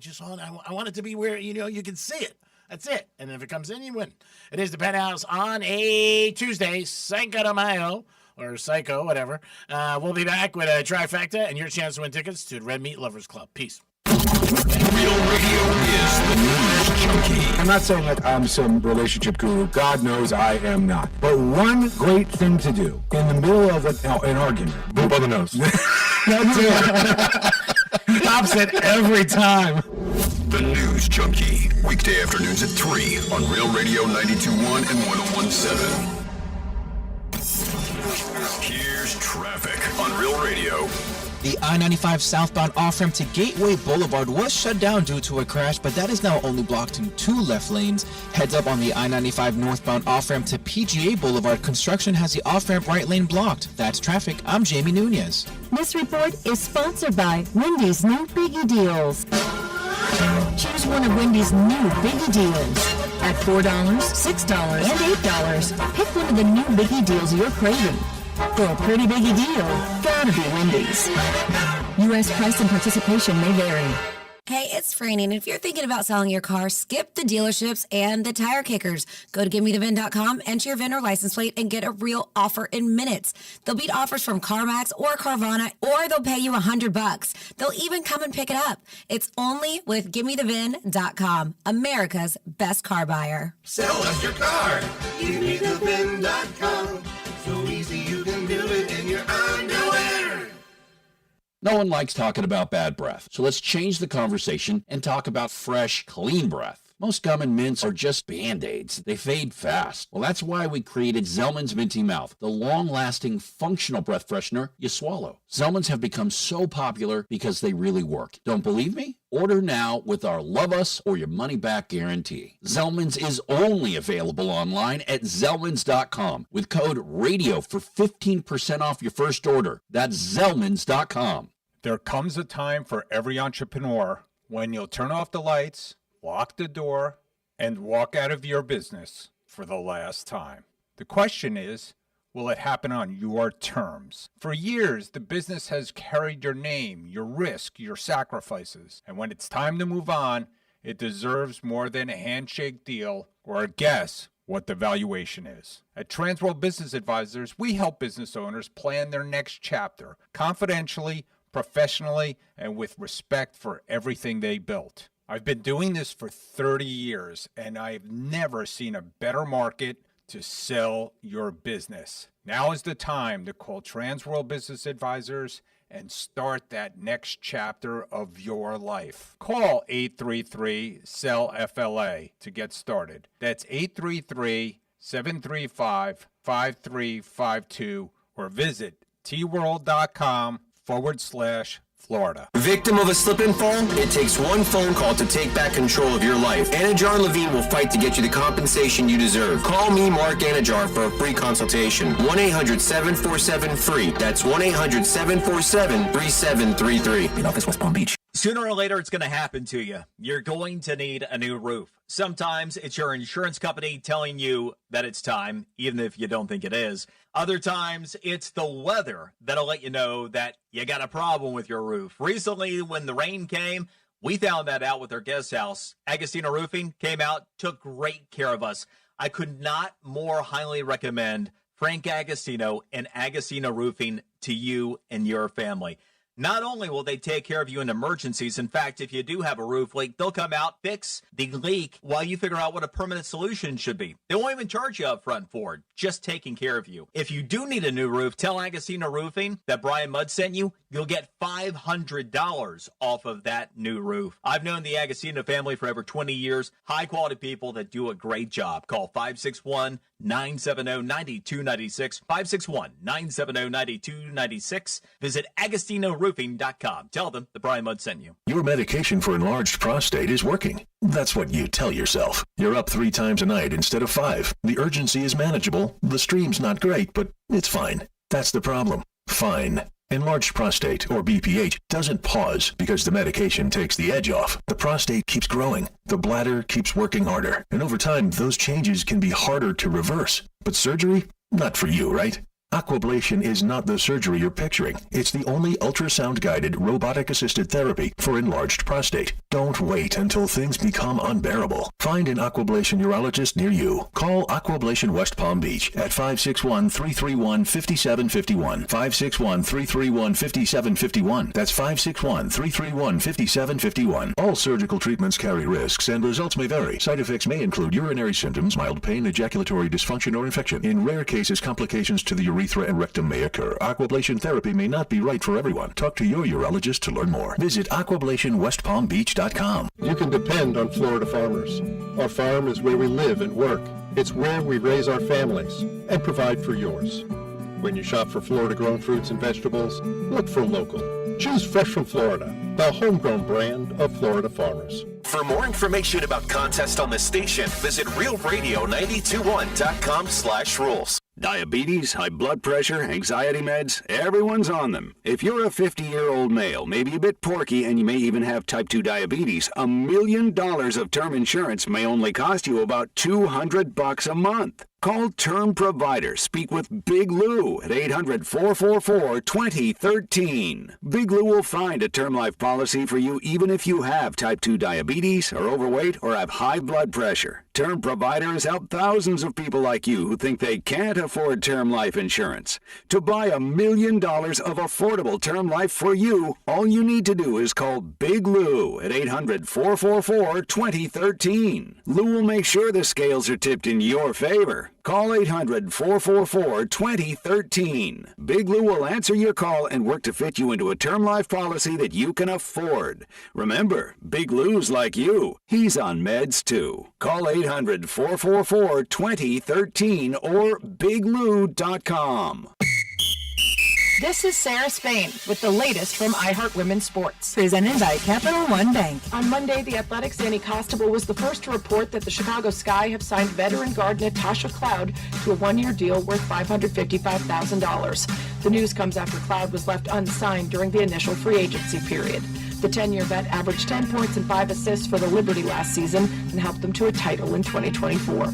want it to be where, you can see it. That's it. And if it comes in, you win. It is the Penthouse on a Tuesday, Cinco de Mayo, or Psycho, whatever. We'll be back with a trifecta and your chance to win tickets to Red Meat Lovers Club. Peace. Real Radio is the news junkie. I'm not saying that I'm some relationship guru. God knows I am not. But one great thing to do in the middle of an argument. Boop on the nose. That's it. Stops it every time. The News Junkie. Weekday afternoons at 3 on Real Radio 92.1 and 101.7. Here's traffic on Real Radio. The I-95 southbound off-ramp to Gateway Boulevard was shut down due to a crash, but that is now only blocked in 2 left lanes. Heads up on the I-95 northbound off-ramp to PGA Boulevard. Construction has the off-ramp right lane blocked. That's traffic. I'm Jamie Nunez. This report is sponsored by Wendy's new Biggie Deals. Choose one of Wendy's new Biggie Deals at $4, $6, and $8. Pick one of the new Biggie Deals you're craving. For a pretty biggie deal, gotta be Wendy's. U.S. price and participation may vary. Hey, it's Franny, and if you're thinking about selling your car, skip the dealerships and the tire kickers. Go to GiveMeTheVin.com, enter your vendor license plate, and get a real offer in minutes. They'll beat offers from CarMax or Carvana, or they'll pay you $100. They'll even come and pick it up. It's only with GiveMeTheVin.com, America's best car buyer. Sell us your car. GiveMeTheVin.com. So easy you can do it in your underwear. No one likes talking about bad breath, so let's change the conversation and talk about fresh, clean breath. Most gum and mints are just Band-Aids. They fade fast. Well, that's why we created Zellman's Minty Mouth, the long-lasting, functional breath freshener you swallow. Zellman's have become so popular because they really work. Don't believe me? Order now with our Love Us or Your Money Back guarantee. Zellman's is only available online at Zellmans.com with code RADIO for 15% off your first order. That's Zellmans.com. There comes a time for every entrepreneur when you'll turn off the lights, lock the door, and walk out of your business for the last time. The question is, will it happen on your terms? For years, the business has carried your name, your risk, your sacrifices. And when it's time to move on, it deserves more than a handshake deal or a guess what the valuation is. At Transworld Business Advisors, we help business owners plan their next chapter confidentially, professionally, and with respect for everything they built. I've been doing this for 30 years, and I've never seen a better market to sell your business. Now is the time to call Transworld Business Advisors and start that next chapter of your life. Call 833-SELL-FLA to get started. That's 833-735-5352 or visit tworld.com/Florida. Victim of a slip and fall? It takes one phone call to take back control of your life. Anajar and Levine will fight to get you the compensation you deserve. Call me, Mark Anajar, for a free consultation. 1-800-747-FREE. That's 1-800-747-3733. In office, West Palm Beach. Sooner or later, it's going to happen to you. You're going to need a new roof. Sometimes it's your insurance company telling you that it's time, even if you don't think it is. Other times, it's the weather that'll let you know that you got a problem with your roof. Recently, when the rain came, we found that out with our guest house. Agostino Roofing came out, took great care of us. I could not more highly recommend Frank Agostino and Agostino Roofing to you and your family. Not only will they take care of you in emergencies, in fact, if you do have a roof leak, they'll come out, fix the leak while you figure out what a permanent solution should be. They won't even charge you up front for it, just taking care of you. If you do need a new roof, tell Agostino Roofing that Brian Mudd sent you. You'll get $500 off of that new roof. I've known the Agostino family for over 20 years. High-quality people that do a great job. Call 561-970-9296, 561-970-9296. Visit AgostinoRoofing.com. Tell them that Brian Mudd sent you. Your medication for enlarged prostate is working. That's what you tell yourself. You're up 3 times a night instead of 5. The urgency is manageable. The stream's not great, but it's fine. That's the problem. Fine. Enlarged prostate, or BPH, doesn't pause because the medication takes the edge off. The prostate keeps growing. The bladder keeps working harder. And over time, those changes can be harder to reverse. But surgery? Not for you, right? Aquablation is not the surgery you're picturing. It's the only ultrasound-guided, robotic-assisted therapy for enlarged prostate. Don't wait until things become unbearable. Find an Aquablation urologist near you. Call Aquablation West Palm Beach at 561-331-5751. 561-331-5751. That's 561-331-5751. All surgical treatments carry risks and results may vary. Side effects may include urinary symptoms, mild pain, ejaculatory dysfunction, or infection. In rare cases, complications to the urethra and rectum may occur. Aquablation therapy may not be right for everyone. Talk to your urologist to learn more. Visit aquablationwestpalmbeach.com. You can depend on Florida farmers. Our farm is where we live and work. It's where we raise our families and provide for yours. When you shop for Florida-grown fruits and vegetables, look for local. Choose Fresh from Florida, the homegrown brand of Florida farmers. For more information about contests on this station, visit realradio921.com/rules. Diabetes, high blood pressure, anxiety meds, everyone's on them. If you're a 50-year-old male, maybe a bit porky, and you may even have type 2 diabetes, $1 million of term insurance may only cost you about $200 a month. Call Term Provider. Speak with Big Lou at 800-444-2013. Big Lou will find a term life policy for you even if you have type 2 diabetes, are overweight, or have high blood pressure. Term Provider has helped thousands of people like you who think they can't afford term life insurance. To buy $1 million of affordable term life for you, all you need to do is call Big Lou at 800-444-2013. Lou will make sure the scales are tipped in your favor. Call 800-444-2013. Big Lou will answer your call and work to fit you into a term life policy that you can afford. Remember, Big Lou's like you. He's on meds too. Call 800-444-2013 or biglou.com. This is Sarah Spain with the latest from iHeart Women's Sports. Presented by Capital One Bank. On Monday, the Athletics' Annie Constable was the first to report that the Chicago Sky have signed veteran guard Natasha Cloud to a one-year deal worth $555,000. The news comes after Cloud was left unsigned during the initial free agency period. The 10-year vet averaged 10 points and 5 assists for the Liberty last season and helped them to a title in 2024.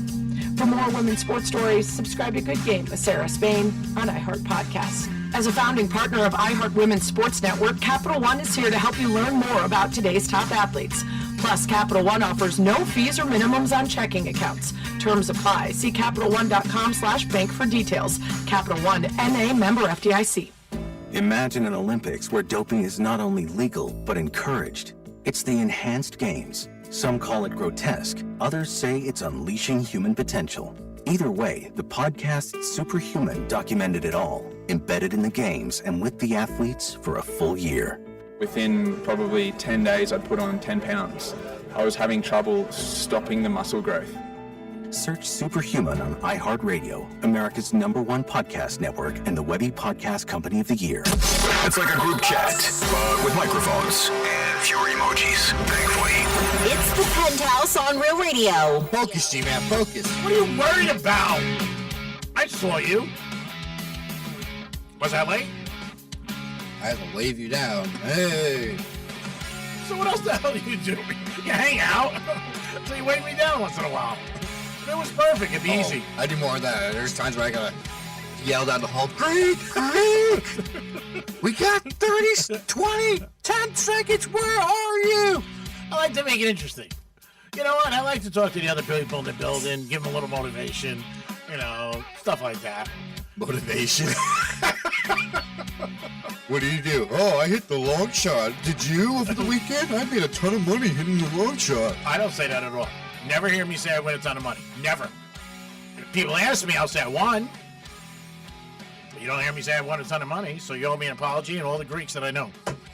For more women's sports stories, subscribe to Good Game with Sarah Spain on iHeart Podcasts. As a founding partner of iHeart Women's Sports Network, Capital One is here to help you learn more about today's top athletes. Plus, Capital One offers no fees or minimums on checking accounts. Terms apply. See CapitalOne.com/bank for details. Capital One, NA, member FDIC. Imagine an Olympics where doping is not only legal, but encouraged. It's the enhanced games. Some call it grotesque. Others say it's unleashing human potential. Either way, the podcast Superhuman documented it all, embedded in the games and with the athletes for a full year. Within probably 10 days, I'd put on 10 pounds. I was having trouble stopping the muscle growth. Search Superhuman on iHeartRadio, America's #1 podcast network and the Webby Podcast Company of the Year. It's like a group chat, but with microphones and fewer emojis, thankfully. It's the Penthouse on Real Radio. Focus, G-Man, focus. What are you worried about? I saw you. Was I late? I had to wave you down. Hey. So what else the hell do you do? You hang out, so you wave me down once in a while. It was perfect. It'd be easy. I do more of that. There's times where I gotta yell down the hall, Greek! We got 30, 20, 10 seconds. Where are you? I like to make it interesting. You know what? I like to talk to the other people in the building, give them a little motivation, stuff like that. Motivation? What do you do? Oh, I hit the long shot. Did you over the weekend? I made a ton of money hitting the long shot. I don't say that at all. Never hear me say I win a ton of money. Never. If people ask me, I'll say I won. But you don't hear me say I won a ton of money, so you owe me an apology and all the Greeks that I know.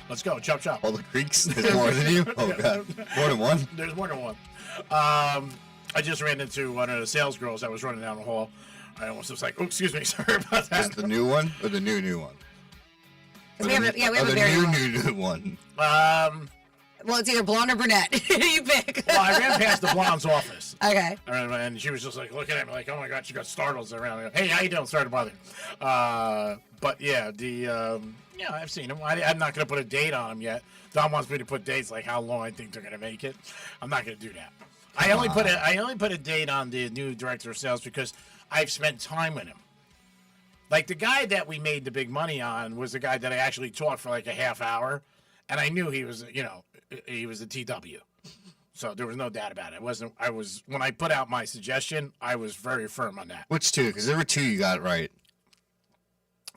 Let's go. Chop, chop. All the Greeks? There's more than you? Oh, God. More than one? There's more than one. I just ran into one of the sales girls that was running down the hall. I almost was like, oh, excuse me, sorry about that. Is it the new one or the new one? We have a very new one. Well, it's either blonde or brunette. You pick. Well, I ran past the blonde's office. Okay. And she was just like looking at me like, oh my God, she got startled around. I go, hey, how you doing? Sorry to bother you. But yeah, I've seen him. I'm not going to put a date on him yet. Don wants me to put dates like how long I think they're going to make it. I'm not going to do that. I only put a date on the new director of sales because I've spent time with him. Like the guy that we made the big money on was the guy that I actually taught for like a half hour, and I knew he was, he was a TW. So there was no doubt about it. When I put out my suggestion, I was very firm on that. Which two? Because there were two you got right.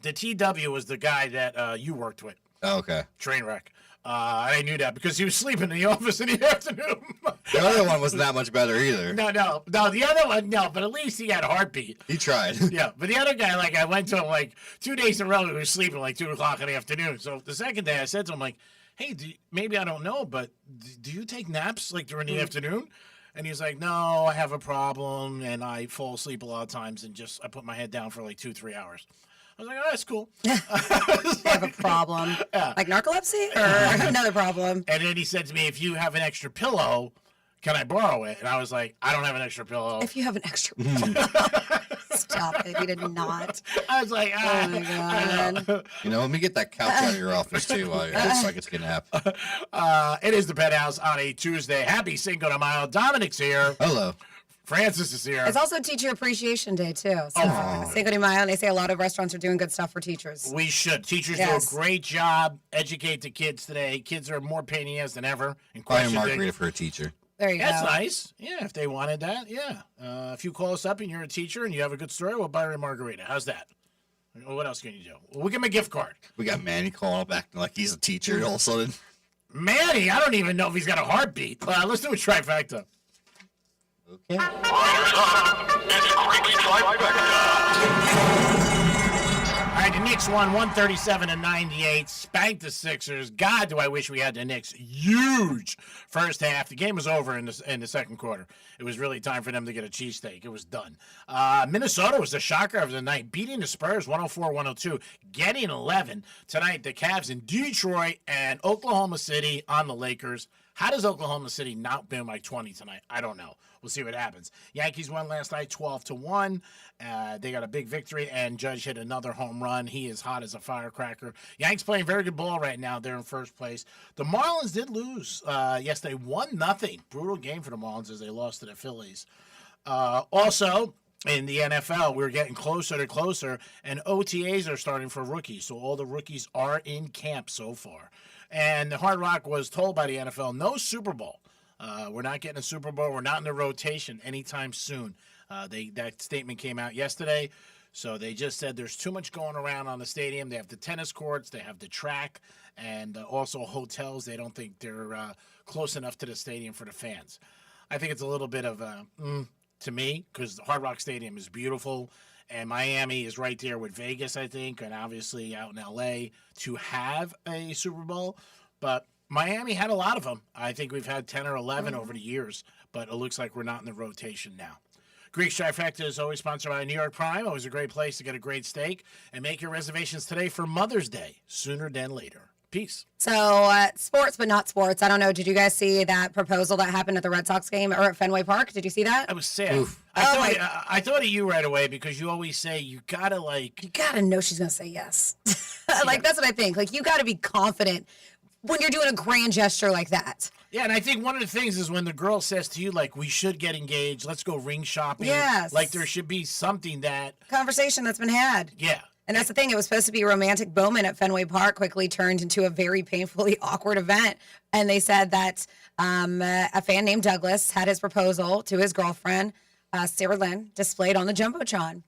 The TW was the guy that you worked with. Oh, okay. Trainwreck. I knew that because he was sleeping in the office in the afternoon. The other one wasn't that much better either. No, the other one, no, but at least he had a heartbeat. He tried. Yeah, but the other guy, like, I went to him, like, 2 days in a row, he was sleeping, like, 2 o'clock in the afternoon. So the second day, I said to him, like, hey, maybe I don't know, but do you take naps, like, during the afternoon? And he's like, no, I have a problem, and I fall asleep a lot of times, and I put my head down for, like, 2-3 hours. I was like, oh, that's cool. I have a problem. Yeah. Like narcolepsy or another problem? And then he said to me, if you have an extra pillow, can I borrow it? And I was like, I don't have an extra pillow. If you have an extra pillow. Stop it. He did not. I was like, oh my God. Let me get that couch out of your office, too, while you're so I can take a nap. It is the Penthouse on a Tuesday. Happy Cinco de Mayo. Dominic's here. Hello. Francis is here. It's also Teacher Appreciation Day, too. So Cinco de Mayo, and they say a lot of restaurants are doing good stuff for teachers. We should. Teachers do a great job. Educate the kids today. Kids are more pain in the ass than ever. Buy a margarita for a teacher. There you go. That's nice. Yeah, if they wanted that, yeah. If you call us up and you're a teacher and you have a good story, we'll buy her a margarita. How's that? What else can you do? We'll give him a gift card. We got Manny calling up acting like he's a teacher all of a sudden. Manny, I don't even know if he's got a heartbeat. Let's do a trifecta. Okay. All right, the Knicks won 137-98, spanked the Sixers. God, do I wish we had the Knicks. Huge first half. The game was over in the second quarter. It was really time for them to get a cheesesteak. It was done. Minnesota was the shocker of the night, beating the Spurs 104-102, getting 11. Tonight, the Cavs in Detroit and Oklahoma City on the Lakers. How does Oklahoma City not win by 20 tonight? I don't know. We'll see what happens. Yankees won last night 12-1. They got a big victory, and Judge hit another home run. He is hot as a firecracker. Yanks playing very good ball right now. They're in first place. The Marlins did lose yesterday, 1-0. Brutal game for the Marlins as they lost to the Phillies. Also, in the NFL, we're getting closer to closer, and OTAs are starting for rookies. So all the rookies are in camp so far. And the Hard Rock was told by the NFL, no Super Bowl. We're not getting a Super Bowl. We're not in the rotation anytime soon. That statement came out yesterday. So they just said there's too much going around on the stadium. They have the tennis courts. They have the track. And also hotels. They don't think they're close enough to the stadium for the fans. I think it's a little bit of to me, because the Hard Rock Stadium is beautiful. And Miami is right there with Vegas, I think, and obviously out in L.A. to have a Super Bowl. But Miami had a lot of them. I think we've had 10 or 11 over the years, but it looks like we're not in the rotation now. Greek Trifecta is always sponsored by New York Prime. Always a great place to get a great steak. And make your reservations today for Mother's Day, sooner than later. Peace. So, sports, but not sports. I don't know. Did you guys see that proposal that happened at the Red Sox game or at Fenway Park? Did you see that? I was sad. I thought of you right away because you always say you gotta know she's gonna say yes. That's what I think. Like, you gotta be confident when you're doing a grand gesture like that. Yeah, and I think one of the things is when the girl says to you, like, we should get engaged, let's go ring shopping. Yes. Like, there should be something that... Conversation that's been had. Yeah. And that's the thing. It was supposed to be a romantic moment at Fenway Park, quickly turned into a very painfully awkward event. And they said that a fan named Douglas had his proposal to his girlfriend, Sarah Lynn, displayed on the Jumbotron.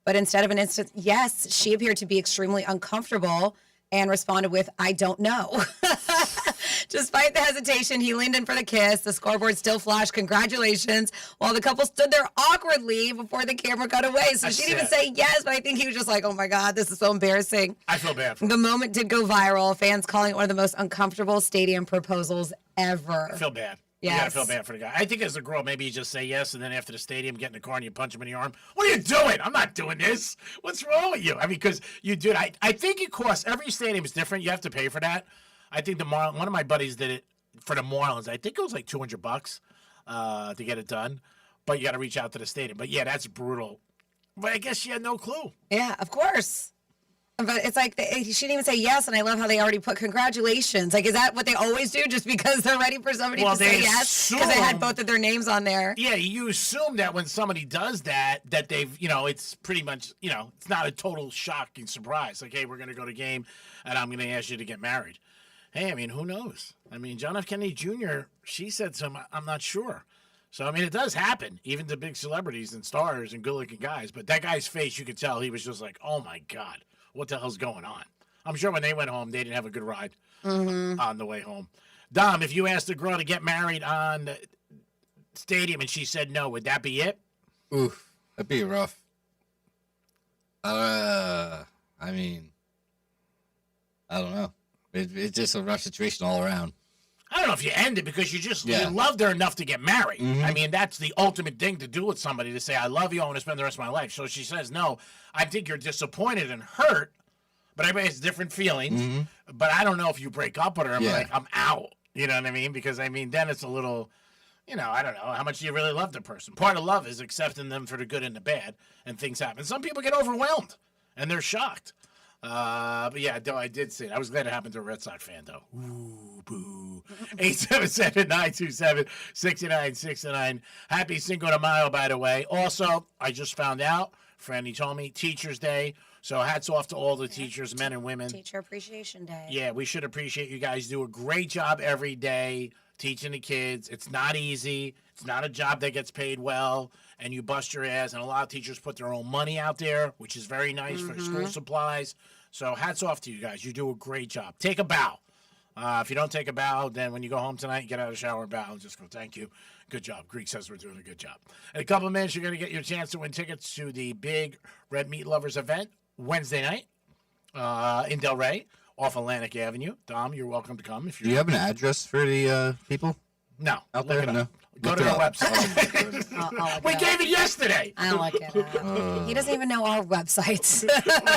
But instead of an instant yes, she appeared to be extremely uncomfortable and responded with, I don't know. Despite the hesitation, he leaned in for the kiss. The scoreboard still flashed congratulations while the couple stood there awkwardly before the camera cut away. So she didn't even say yes, but I think he was just like, oh my God, this is so embarrassing. I feel bad for him. The moment did go viral. Fans calling it one of the most uncomfortable stadium proposals ever. I feel bad. Yes. You gotta feel bad for the guy. I think as a girl, maybe you just say yes, and then after the stadium, get in the car and you punch him in the arm. What are you doing? I'm not doing this. What's wrong with you? I mean, because you do it. I think it costs, every stadium is different. You have to pay for that. I think one of my buddies did it for the Marlins. I think it was like $200 to get it done. But you got to reach out to the stadium. But yeah, that's brutal. But I guess she had no clue. Yeah, of course. But it's like she didn't even say yes, and I love how they already put congratulations. Like, is that what they always do, just because they're ready for somebody to say yes? Because they had both of their names on there. Yeah, you assume that when somebody does that they've, it's pretty much, it's not a total shocking surprise. Like, hey, we're going to go to game, and I'm going to ask you to get married. Hey, I mean, who knows? I mean, John F. Kennedy Jr., she said some, I'm not sure. So, I mean, it does happen, even to big celebrities and stars and good-looking guys. But that guy's face, you could tell he was just like, oh, my God. What the hell's going on? I'm sure when they went home, they didn't have a good ride on the way home. Dom, if you asked a girl to get married on the stadium and she said no, would that be it? Oof, that'd be rough. I mean, I don't know. It's just a rough situation all around. I don't know if you end it because you loved her enough to get married. I mean, that's the ultimate thing to do with somebody, to say, I love you, I want to spend the rest of my life. So she says no. I think you're disappointed and hurt, but everybody has different feelings. But I don't know if you break up with her and be like, I'm out. You know what I mean? Because, I mean, then it's a little, I don't know. How much do you really love the person? Part of love is accepting them for the good and the bad, and things happen. Some people get overwhelmed, and they're shocked. But yeah, I did see it. I was glad it happened to a Red Sox fan, though. Ooh, boo. 877-927-6969. Happy Cinco de Mayo, by the way. Also, I just found out, Franny told me, Teacher's Day. So hats off to all the teachers, men and women. Teacher Appreciation Day. Yeah, we should appreciate you guys. Do a great job every day teaching the kids. It's not easy. It's not a job that gets paid well, and you bust your ass. And a lot of teachers put their own money out there, which is very nice for school supplies. So hats off to you guys. You do a great job. Take a bow. If you don't take a bow, then when you go home tonight, get out of the shower and bow and just go, thank you. Good job. Greek says we're doing a good job. In a couple of minutes, you're going to get your chance to win tickets to the big Red Meat Lovers event Wednesday night in Delray off Atlantic Avenue. Dom, you're welcome to come. Do you have an address for the people? No. Out there? No. Go to our website. We gave it yesterday. I'll look it up. He doesn't even know our websites.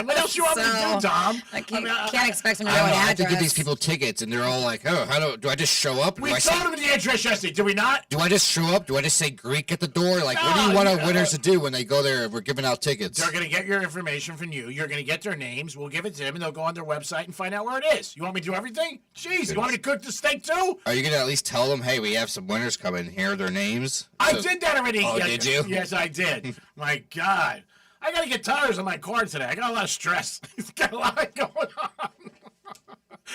What else you want me to do, Dom? I can't expect him to know an I have address. to give these people tickets, and they're all like, "Oh, do I just show up? We told them the address yesterday, did we not? Do I just show up? Do I just say Greek at the door? Like, what do you want our winners to do when they go there? We're giving out tickets. They're going to get your information from you. You're going to get their names. We'll give it to them, and they'll go on their website and find out where it is. You want me to do everything? Jeez, you want me to cook the steak too? Are you going to at least tell them, hey, we have some winners coming. Here are their names? I did that already. Oh, did you? Yes, I did. My God. I got to get tires on my car today. I got a lot of stress. It's got a lot going on.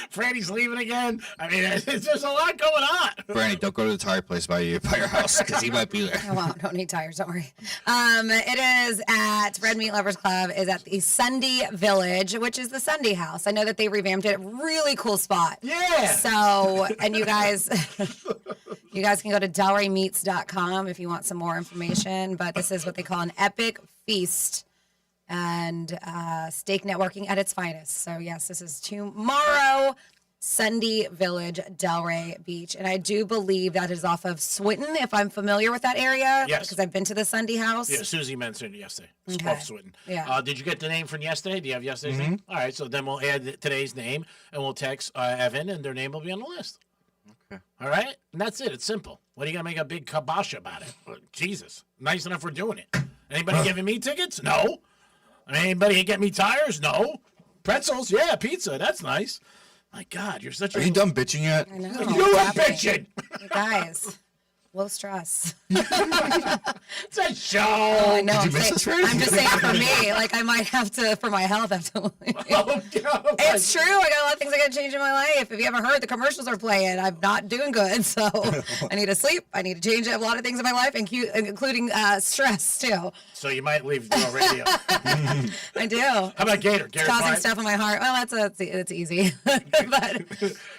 Franny's leaving again. I mean, it's just a lot going on. Franny, don't go to the tire place by your house because he might be there. I won't. Don't need tires. Don't worry. It is at Red Meat Lovers Club. Is at the Sunday Village, which is the Sunday House. I know that they revamped it. Really cool spot. Yeah. So, and you guys, you guys can go to DelrayMeats.com if you want some more information. But this is what they call an epic feast and steak networking at its finest. So yes, this is tomorrow, Sunday Village, Delray Beach. And I do believe that is off of Swinton, if I'm familiar with that area. Yes. Because I've been to the Sunday House. Yeah, Susie mentioned it yesterday. It's Okay. off Swinton. Yeah. Did you get the name from yesterday? Do you have yesterday's name? All right, so then we'll add today's name, and we'll text Evan, and their name will be on the list. Okay. All right? And that's it. It's simple. What are you going to make a big kibosh about it? Jesus. Nice enough we're doing it. Anybody giving me tickets? No. Anybody get me tires? No. Pretzels? Yeah. Pizza. That's nice. My God, you're such a... Are you done bitching yet? I know. You are bitching. You guys, low stress. It's a show. Oh, I know. Did you miss us, Franny? I'm just saying for me, like I might have to, for my health, absolutely. Oh, God. It's true. I got a lot of things I got to change in my life. If you haven't heard, the commercials are playing. I'm not doing good, so I need to sleep. I need to change a lot of things in my life, including stress too. So you might leave the radio. I do. How about Gator? It's causing stuff in my heart. Well, that's easy. But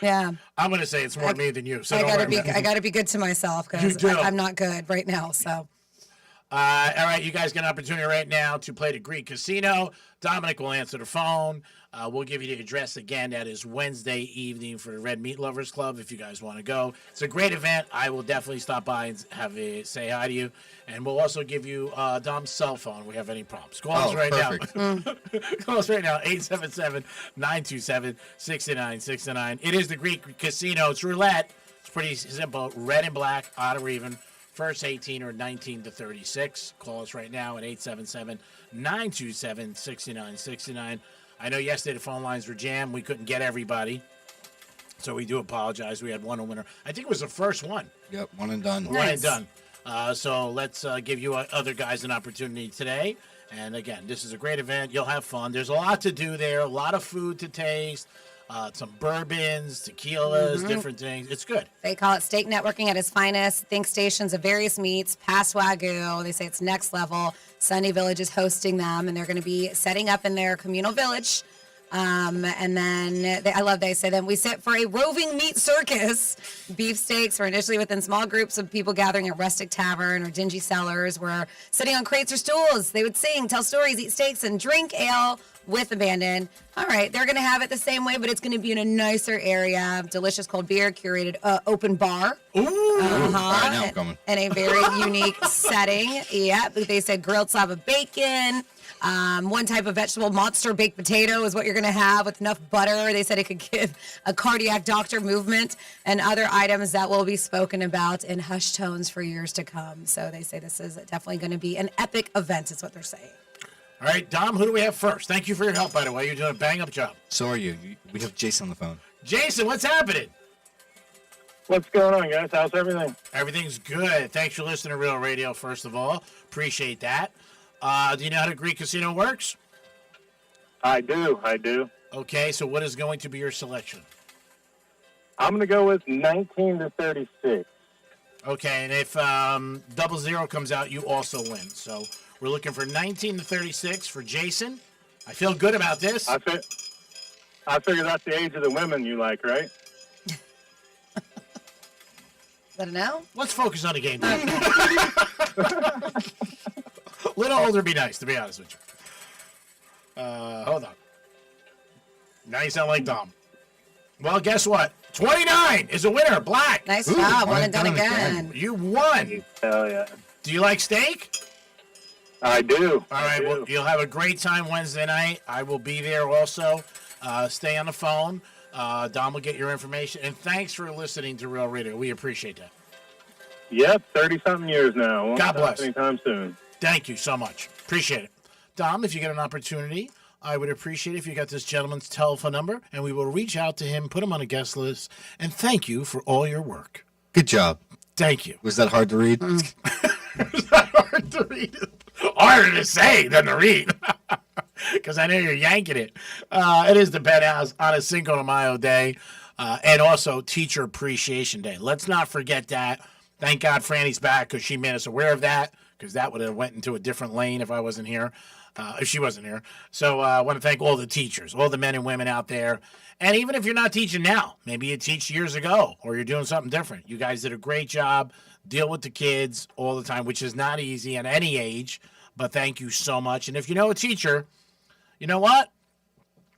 yeah, I'm going to say it's more me than you. So I don't worry about it. gotta be good to myself You because do. I'm not good right now. So. All right, you guys get an opportunity right now to play the Greek Casino. Dominic will answer the phone. We'll give you the address again. That is Wednesday evening for the Red Meat Lovers Club if you guys want to go. It's a great event. I will definitely stop by and say hi to you. And we'll also give you Dom's cell phone if we have any problems. Call us right now. Call us right now, 877-927-6969. It is the Greek Casino. It's roulette. It's pretty simple. Red and black, odd or even. First 18 or 19 to 36. Call us right now at 877-927-6969. I know yesterday the phone lines were jammed. We couldn't get everybody. So we do apologize. We had one winner. I think it was the first one. Yep, one and done. One and done. So let's give you other guys an opportunity today. And again, this is a great event. You'll have fun. There's a lot to do there, a lot of food to taste, some bourbons, tequilas, different things. It's good. They call it steak networking at its finest. Think stations of various meats, past Wagyu. They say it's next level. Sunday Village is hosting them, and they're going to be setting up in their communal village. And then I love they say then we sit for a roving meat circus. Beefsteaks were initially within small groups of people gathering at rustic tavern or dingy cellars. We're sitting on crates or stools. They would sing, tell stories, eat steaks, and drink ale with abandon. All right, they're going to have it the same way, but it's going to be in a nicer area. Delicious cold beer, curated open bar. Ooh. All right, now I'm coming. In a very unique setting. Yeah, they said grilled slab of bacon. One type of vegetable, monster baked potato is what you're going to have with enough butter. They said it could give a cardiac doctor movement, and other items that will be spoken about in hushed tones for years to come. So they say this is definitely going to be an epic event is what they're saying. All right, Dom, who do we have first? Thank you for your help, by the way. You're doing a bang-up job. So are you. We have Jason on the phone. Jason, what's happening? What's going on, guys? How's everything? Everything's good. Thanks for listening to Real Radio, first of all. Appreciate that. Do you know how the Greek Casino works? I do. Okay, so what is going to be your selection? I'm going to go with 19 to 36. Okay, and if 00 comes out, you also win. So we're looking for 19 to 36 for Jason. I feel good about this. I figure that's the age of the women you like, right? Is that a no? Let's focus on the game. Little older be nice, to be honest with you. Hold on. Now you sound like Dom. Well, guess what? 29 is a winner. Black. Nice job. One and done again. You won. Hell yeah. Do you like steak? I do. All right. Well, you'll have a great time Wednesday night. I will be there also. Stay on the phone. Dom will get your information. And thanks for listening to Real Radio. We appreciate that. Yep, 30-something years now. Won't God bless. stop anytime soon. Thank you so much. Appreciate it. Dom, if you get an opportunity, I would appreciate it if you got this gentleman's telephone number, and we will reach out to him, put him on a guest list, and thank you for all your work. Good job. Thank you. Was that hard to read? Was that hard to read? Harder to say than to read. Because I know you're yanking it. It is the Penthouse on a Cinco de Mayo day, and also Teacher Appreciation Day. Let's not forget that. Thank God Franny's back because she made us aware of that, because that would have went into a different lane if I wasn't here, if she wasn't here. So I want to thank all the teachers, all the men and women out there. And even if you're not teaching now, maybe you teach years ago or you're doing something different. You guys did a great job. Deal with the kids all the time, which is not easy at any age. But thank you so much. And if you know a teacher, you know what?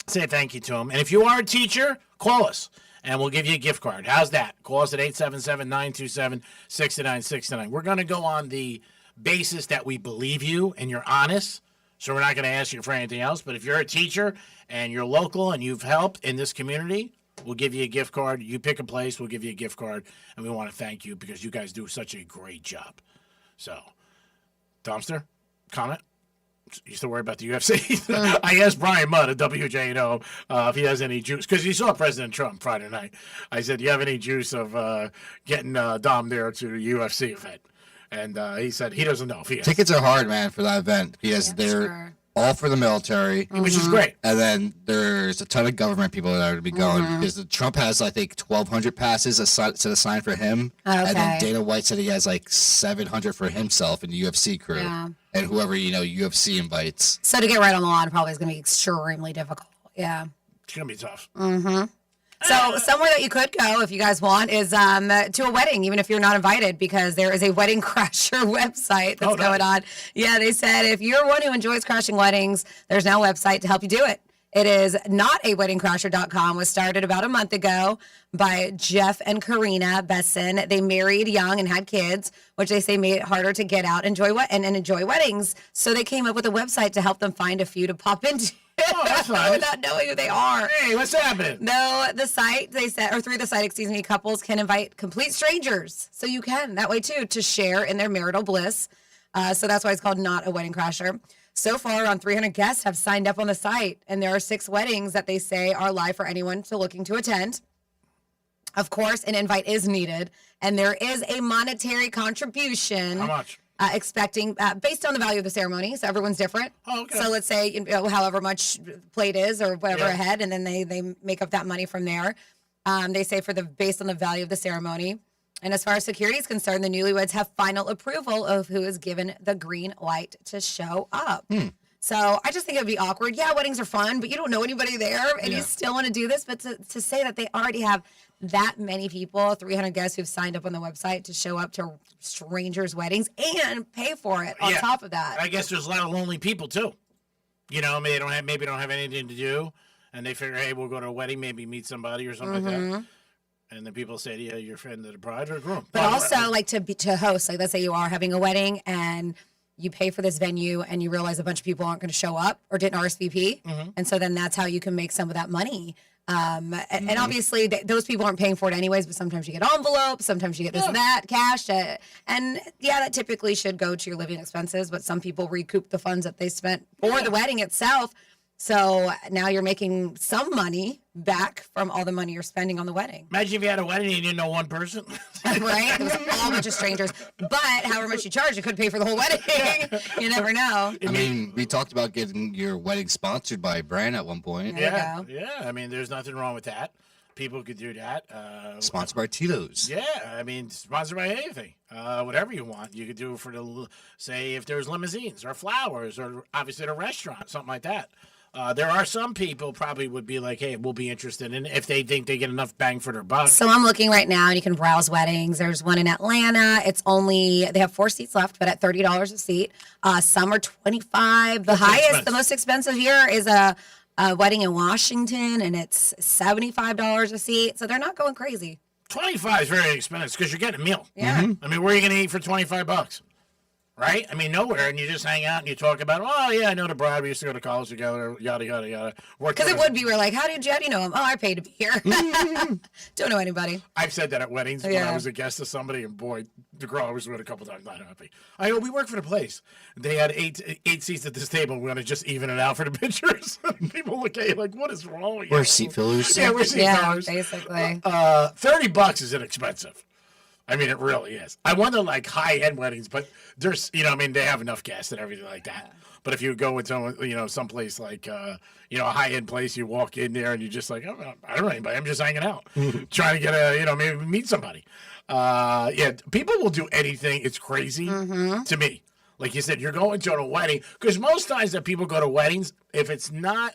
Say thank you to them. And if you are a teacher, call us. And we'll give you a gift card. How's that? Call us at 877-927-6969. We're going to go on the basis that we believe you and you're honest. So we're not going to ask you for anything else. But if you're a teacher and you're local and you've helped in this community, we'll give you a gift card. You pick a place, we'll give you a gift card. And we want to thank you because you guys do such a great job. So, Dumpster, comment? You still worried about the UFC? I asked Brian Mudd at WJNO if he has any juice, because he saw President Trump Friday night. I said, do you have any juice of getting Dom there to the UFC event? And he said he doesn't know if he has. Tickets are hard, man, for that event because they're all for the military. Which is great. And then there's a ton of government people that are going to be going because Trump has, I think, 1,200 passes set aside for him. Okay. And then Dana White said he has like 700 for himself and the UFC crew. Yeah. And whoever, UFC invites. So to get right on the lawn probably is going to be extremely difficult. Yeah. It's going to be tough. Mm-hmm. So somewhere that you could go if you guys want is to a wedding, even if you're not invited, because there is a Wedding Crasher website that's going on. Yeah, they said if you're one who enjoys crashing weddings, there's now a website to help you do it. It is notaweddingcrasher.com. Was started about a month ago by Jeff and Karina Besson. They married young and had kids, which they say made it harder to get out and enjoy weddings. So they came up with a website to help them find a few to pop into. Oh, that's nice. Without knowing who they are. Hey, what's happening? No, the site, they said, or through the site, couples can invite complete strangers. So you can, that way too, to share in their marital bliss. So that's why it's called Not a Wedding Crasher. So far, around 300 guests have signed up on the site, and there are 6 weddings that they say are live for anyone looking to attend. Of course, an invite is needed, and there is a monetary contribution. How much? Expecting based on the value of the ceremony, so everyone's different. Oh, okay. So let's say however much plate is or whatever ahead, and then they make up that money from there. They say based on the value of the ceremony. And as far as security is concerned, the newlyweds have final approval of who is given the green light to show up. So I just think it would be awkward. Yeah, weddings are fun, but you don't know anybody there, and you still want to do this. But to say that they already have that many people, 300 guests who've signed up on the website to show up to strangers' weddings and pay for it on top of that. I guess there's a lot of lonely people too. You know, maybe they don't have anything to do, and they figure, hey, we'll go to a wedding, maybe meet somebody or something like that. And then people say to you, you're a friend of the bride or groom. But also, like to host, like let's say you are having a wedding and you pay for this venue and you realize a bunch of people aren't going to show up or didn't RSVP. And so then that's how you can make some of that money. And obviously those people aren't paying for it anyways, but sometimes you get envelopes, sometimes you get this and that, cash. And yeah, that typically should go to your living expenses, but some people recoup the funds that they spent for the wedding itself. So now you're making some money back from all the money you're spending on the wedding. Imagine if you had a wedding and you didn't know one person. Right? It was all a bunch of strangers. But however much you charge, you could pay for the whole wedding. You never know. I mean, we talked about getting your wedding sponsored by a brand at one point. Yeah. I mean, there's nothing wrong with that. People could do that. Sponsored by Tito's. Yeah, I mean, sponsored by anything. Whatever you want. You could do it for say, if there's limousines or flowers or obviously at a restaurant, something like that. There are some people probably would be like, hey, we'll be interested in if they think they get enough bang for their buck. So I'm looking right now, and you can browse weddings. There's one in Atlanta. They have 4 seats left, but at $30 a seat. Some are $25. The highest, the most expensive here is a wedding in Washington, and it's $75 a seat. So they're not going crazy. 25 is very expensive because you're getting a meal. Yeah. I mean, where are you going to eat for $25? Right? I mean, nowhere. And you just hang out and you talk about, oh, yeah, I know the bride. We used to go to college together, yada, yada, yada. Because it would be, we're like, how do you know him? Oh, I paid to be here. Don't know anybody. I've said that at weddings when I was a guest of somebody, and boy, the girl I was with a couple times, not happy. I go, we work for the place. They had eight seats at this table. We're going to just even it out for the pictures. People look at you like, what is wrong with you? We're seat fillers. Yeah, we're seat fillers. Basically. $30 is inexpensive. I mean, it really is. I wonder, like, high-end weddings, but there's, I mean, they have enough guests and everything like that. But if you go with someone, someplace like, a high-end place, you walk in there and you're just like, oh, I don't know anybody. I'm just hanging out, trying to get maybe meet somebody. People will do anything. It's crazy to me. Like you said, you're going to a wedding, because most times that people go to weddings, if it's not,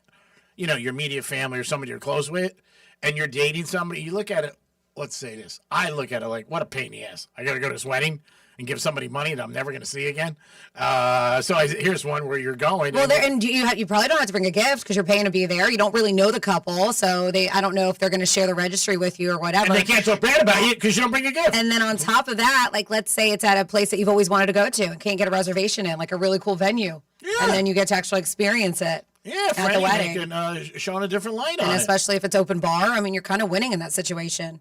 your immediate family or somebody you're close with, and you're dating somebody, you look at it. Let's say this. I look at it like, what a pain in the ass. I got to go to this wedding and give somebody money that I'm never going to see again. Here's one where you're going. Well, and you probably don't have to bring a gift because you're paying to be there. You don't really know the couple, so I don't know if they're going to share the registry with you or whatever. And they can't talk bad about you because you don't bring a gift. And then on top of that, like let's say it's at a place that you've always wanted to go to and can't get a reservation in, like a really cool venue. Yeah. And then you get to actually experience it. Yeah, at the wedding. Showing a different light on it. And especially if it's open bar, I mean, you're kind of winning in that situation.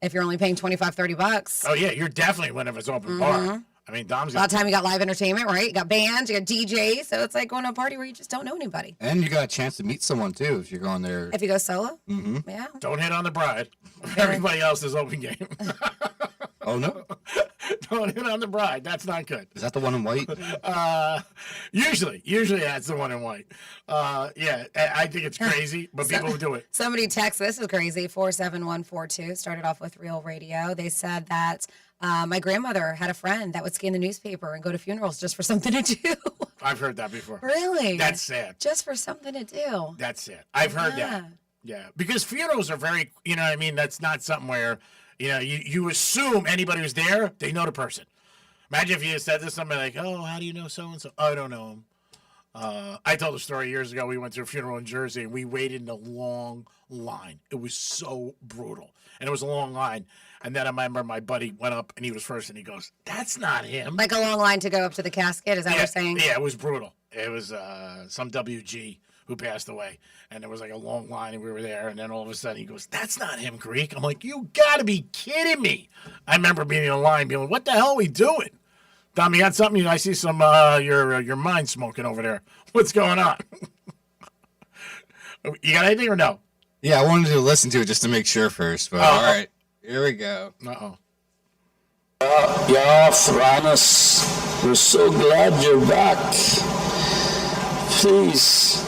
If you're only paying $25-$30. Oh, yeah, you're definitely winning if it's open bar. I mean, Dom's a lot of time you got live entertainment, right? You got bands, you got DJs, so it's like going to a party where you just don't know anybody. And you got a chance to meet someone, too, if you're going there. If you go solo? Mm-hmm. Yeah. Don't hit on the bride. Everybody else is open game. Oh, no? Don't hit on the bride. That's not good. Is that the one in white? Usually that's the one in white. I think it's crazy, but people do it. Somebody texted, this is crazy, 47142, started off with Real Radio. They said that my grandmother had a friend that would scan the newspaper and go to funerals just for something to do. I've heard that before. Really? That's sad. Just for something to do. That's sad. I've heard that. Yeah, because funerals are very, that's not something where, you assume anybody who's there, they know the person. Imagine if you said to somebody like, oh, how do you know so-and-so? Oh, I don't know him. I told a story years ago. We went to a funeral in Jersey, and we waited in a long line. It was so brutal. And it was a long line. And then I remember my buddy went up, and he was first, and he goes, that's not him. Like a long line to go up to the casket, is that what you're saying? Yeah, it was brutal. It was some WG who passed away. And there was like a long line, and we were there. And then all of a sudden, he goes, that's not him, Greek. I'm like, you got to be kidding me. I remember being in a line being like, what the hell are we doing? Dom, you got something? I see some your mind smoking over there. What's going on? You got anything or no? Yeah, I wanted to listen to it just to make sure first. But all right, here we go. Uh-oh. Yeah, Franus, we're so glad you're back. Please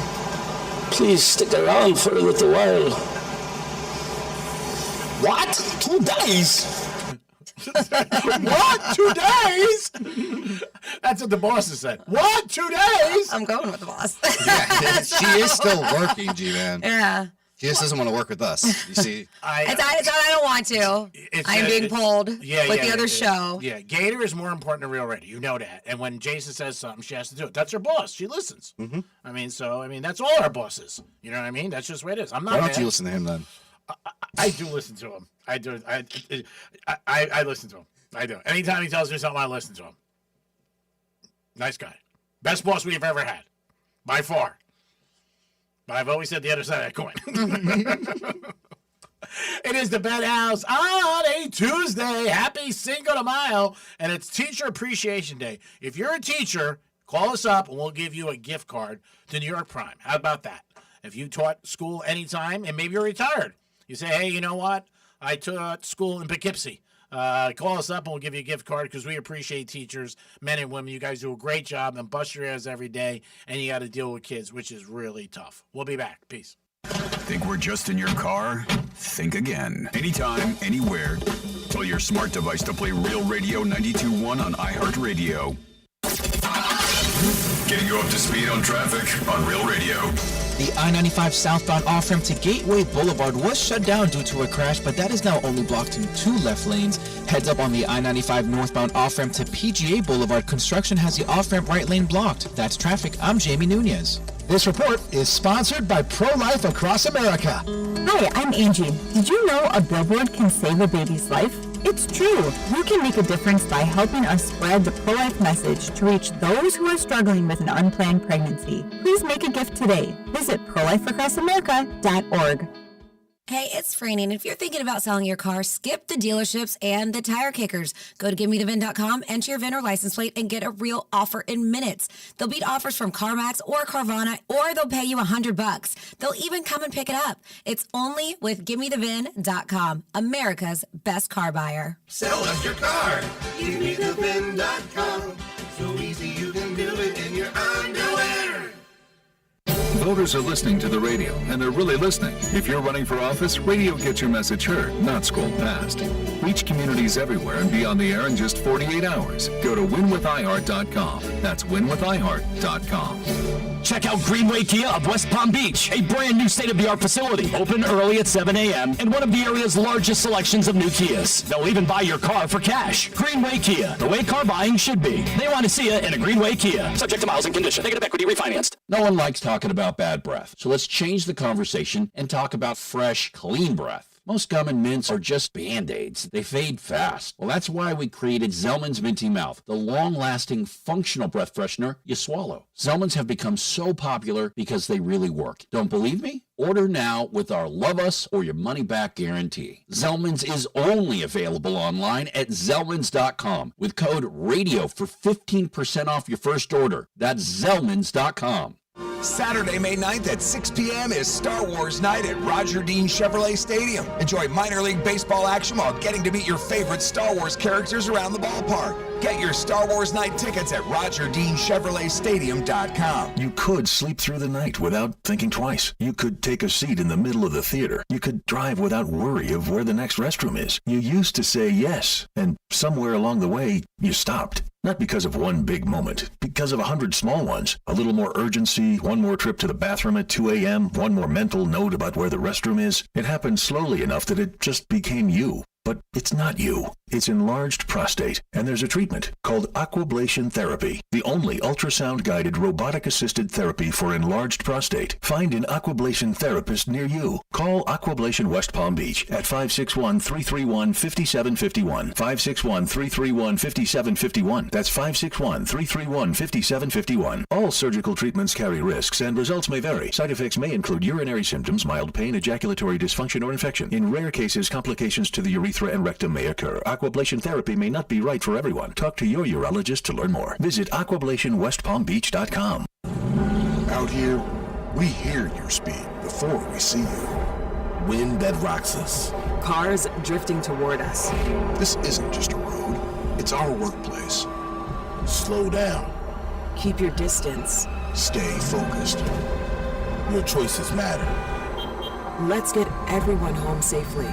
stick around for a little while. What? 2 days? What? 2 days? That's what the boss has said. What? 2 days? I'm going with the boss. Yeah, she is still working, G-Man. Yeah. She just doesn't want to work with us. You see? It's not I don't want to. I'm being pulled with the other show. Yeah, Gator is more important than Real Radio. You know that. And when Jason says something, she has to do it. That's her boss. She listens. Mm-hmm. I mean, that's all our bosses. You know what I mean? That's just the way it is. I'm not Why don't mad. you listen to him then? I do listen to him. I do. I listen to him. I do. Anytime he tells me something, I listen to him. Nice guy. Best boss we've ever had. By far. But I've always said the other side of that coin. It is the Penthouse on a Tuesday. Happy Cinco de Mayo. And it's Teacher Appreciation Day. If you're a teacher, call us up and we'll give you a gift card to New York Prime. How about that? If you taught school anytime and maybe you're retired, you say, hey, you know what? I taught school in Poughkeepsie. Call us up and we'll give you a gift card because we appreciate teachers, men and women. You guys do a great job and bust your ass every day, and you got to deal with kids, which is really tough. We'll be back. Peace. Think we're just in your car? Think again. Anytime, anywhere. Tell your smart device to play Real Radio 92.1 on iHeartRadio. Getting you up to speed on traffic on Real Radio. The I-95 southbound off-ramp to Gateway Boulevard was shut down due to a crash, but that is now only blocked in 2 left lanes. Heads up on the I-95 northbound off-ramp to PGA Boulevard. Construction has the off-ramp right lane blocked. That's traffic. I'm Jamie Nunez. This report is sponsored by Pro-Life Across America. Hi, I'm Angie. Did you know a billboard can save a baby's life? It's true. You can make a difference by helping us spread the pro-life message to reach those who are struggling with an unplanned pregnancy. Please make a gift today. Visit prolifeacrossamerica.org. Hey, it's Franny, and if you're thinking about selling your car, skip the dealerships and the tire kickers. Go to GiveMeTheVin.com, enter your VIN or license plate, and get a real offer in minutes. They'll beat offers from CarMax or Carvana, or they'll pay you $100. They'll even come and pick it up. It's only with GiveMeTheVin.com, America's best car buyer. Sell us your car. GiveMeTheVin.com. So easy you can do it in your underwear. Voters are listening to the radio, and they're really listening. If you're running for office, radio gets your message heard, not scrolled past. Reach communities everywhere and be on the air in just 48 hours. Go to winwithiheart.com. That's winwithiheart.com. Check out Greenway Kia of West Palm Beach, a brand new state-of-the-art facility, open early at 7 a.m. and one of the area's largest selections of new Kias. They'll even buy your car for cash. Greenway Kia, the way car buying should be. They want to see you in a Greenway Kia. Subject to miles and condition. Negative equity refinanced. No one likes talking about bad breath, so let's change the conversation and talk about fresh, clean breath. Most gum and mints are just Band-Aids. They fade fast. Well, that's why we created Zellman's Minty Mouth, the long-lasting, functional breath freshener you swallow. Zellman's have become so popular because they really work. Don't believe me? Order now with our Love Us or Your Money Back guarantee. Zellman's is only available online at Zellmans.com with code RADIO for 15% off your first order. That's Zellmans.com. Saturday, May 9th at 6 p.m. is Star Wars Night at Roger Dean Chevrolet Stadium. Enjoy minor league baseball action while getting to meet your favorite Star Wars characters around the ballpark. Get your Star Wars Night tickets at RogerDeanChevroletStadium.com. You could sleep through the night without thinking twice. You could take a seat in the middle of the theater. You could drive without worry of where the next restroom is. You used to say yes, and somewhere along the way, you stopped. Not because of one big moment, because of 100 small ones. A little more urgency, one more trip to the bathroom at 2 a.m., one more mental note about where the restroom is. It happened slowly enough that it just became you. But it's not you. It's enlarged prostate, and there's a treatment called aquablation therapy, the only ultrasound-guided robotic-assisted therapy for enlarged prostate. Find an aquablation therapist near you. Call Aquablation West Palm Beach at 561-331-5751. 561-331-5751. That's 561-331-5751. All surgical treatments carry risks, and results may vary. Side effects may include urinary symptoms, mild pain, ejaculatory dysfunction, or infection. In rare cases, complications to the urethra and rectum may occur. Aquablation therapy may not be right for everyone. Talk to your urologist to learn more. Visit aquablationwestpalmbeach.com. Out here, we hear your speed before we see you. Wind that rocks us. Cars drifting toward us. This isn't just a road, it's our workplace. Slow down. Keep your distance. Stay focused. Your choices matter. Let's get everyone home safely.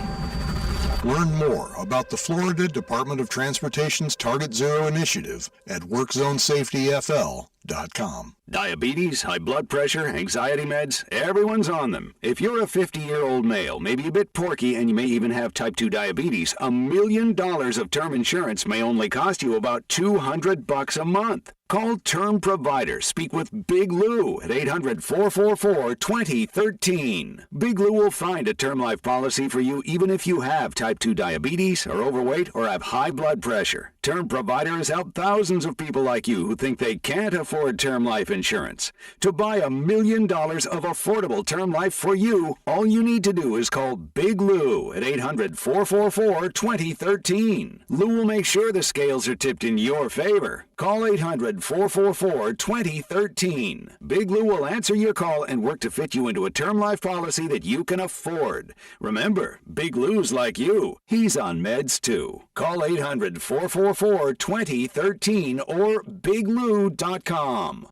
Learn more about the Florida Department of Transportation's Target Zero initiative at WorkZoneSafetyFL.com. Diabetes, high blood pressure, anxiety meds, everyone's on them. If you're a 50-year-old male, maybe a bit porky, and you may even have type 2 diabetes, $1 million of term insurance may only cost you about $200 a month. Call Term Provider. Speak with Big Lou at 800-444-2013. Big Lou will find a term life policy for you even if you have type 2 diabetes, are overweight, or have high blood pressure. Term Provider has helped thousands of people like you who think they can't afford term life insurance. To buy $1 million of affordable term life for you, all you need to do is call Big Lou at 800-444-2013. Lou will make sure the scales are tipped in your favor. Call 800-444-2013. Big Lou will answer your call and work to fit you into a term life policy that you can afford. Remember, Big Lou's like you. He's on meds too. Call 800-444-2013 or biglou.com.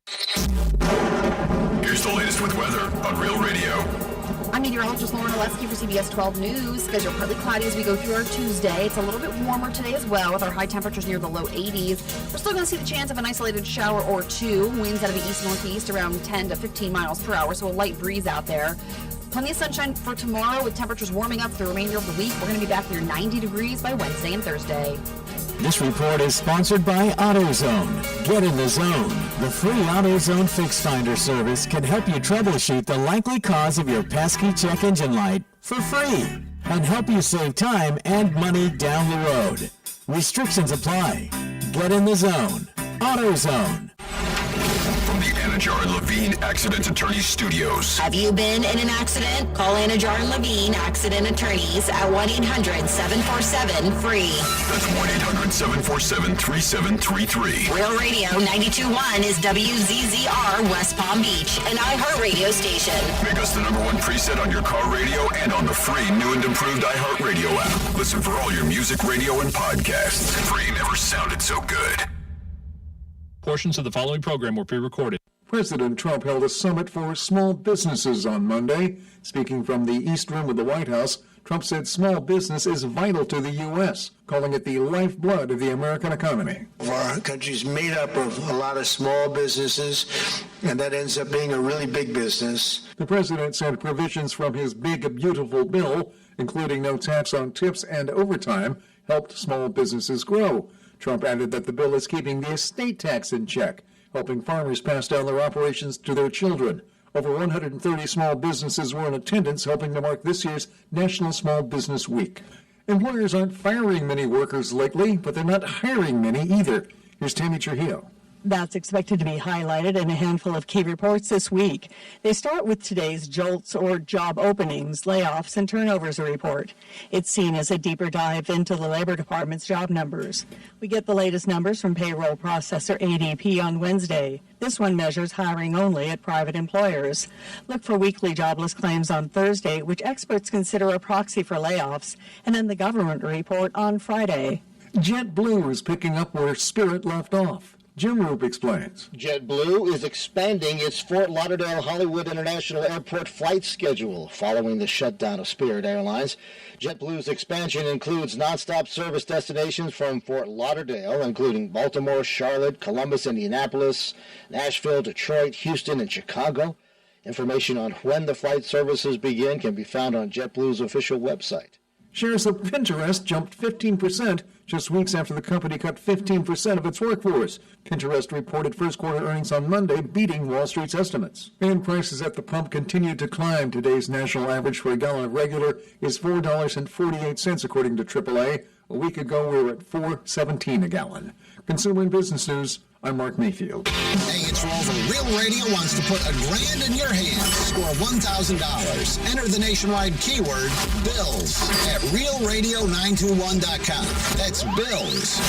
Here's the latest with weather on Real Radio. I'm meteorologist Lauren Oleski for CBS 12 News. Skies are partly cloudy as we go through our Tuesday. It's a little bit warmer today as well, with our high temperatures near the low 80s. We're still going to see the chance of an isolated shower or two. Winds out of the east-northeast around 10 to 15 miles per hour, so a light breeze out there. Plenty of sunshine for tomorrow, with temperatures warming up for the remainder of the week. We're going to be back near 90 degrees by Wednesday and Thursday. This report is sponsored by AutoZone. Get in the zone. The free AutoZone Fix Finder service can help you troubleshoot the likely cause of your pesky check engine light for free and help you save time and money down the road. Restrictions apply. Get in the zone. AutoZone. From the Anajar and Levine Accident Attorneys Studios. Have you been in an accident? Call Anajar and Levine Accident Attorneys at 1-800-747-FREE. That's 1-800-747-3733. Real Radio 92.1 is WZZR West Palm Beach, an iHeart radio station. Make us the #1 preset on your car radio and on the free new and improved iHeartRadio app. Listen for all your music, radio, and podcasts. Free never sounded so good. Portions of the following program were pre-recorded. President Trump held a summit for small businesses on Monday. Speaking from the East Room of the White House, Trump said small business is vital to the U.S., calling it the lifeblood of the American economy. Our country's made up of a lot of small businesses, and that ends up being a really big business. The president said provisions from his big, beautiful bill, including no tax on tips and overtime, helped small businesses grow. Trump added that the bill is keeping the estate tax in check, helping farmers pass down their operations to their children. Over 130 small businesses were in attendance, helping to mark this year's National Small Business Week. Employers aren't firing many workers lately, but they're not hiring many either. Here's Tammy Trujillo. That's expected to be highlighted in a handful of key reports this week. They start with today's JOLTS, or Job Openings, Layoffs, and Turnovers report. It's seen as a deeper dive into the Labor Department's job numbers. We get the latest numbers from payroll processor ADP on Wednesday. This one measures hiring only at private employers. Look for weekly jobless claims on Thursday, which experts consider a proxy for layoffs, and then the government report on Friday. JetBlue is picking up where Spirit left off. Jim Roop explains. JetBlue is expanding its Fort Lauderdale-Hollywood International Airport flight schedule following the shutdown of Spirit Airlines. JetBlue's expansion includes nonstop service destinations from Fort Lauderdale, including Baltimore, Charlotte, Columbus, Indianapolis, Nashville, Detroit, Houston, and Chicago. Information on when the flight services begin can be found on JetBlue's official website. Shares of Pinterest jumped 15% just weeks after the company cut 15% of its workforce. Pinterest reported first quarter earnings on Monday, beating Wall Street's estimates. And prices at the pump continued to climb. Today's national average for a gallon of regular is $4.48, according to AAA. A week ago, we were at $4.17 a gallon. Consumer and Business News, I'm Mark Mayfield. Hey, it's Rover. Real Radio wants to put $1,000 in your hands. Score $1,000. Enter the nationwide keyword BILLS at realradio921.com. That's BILLS.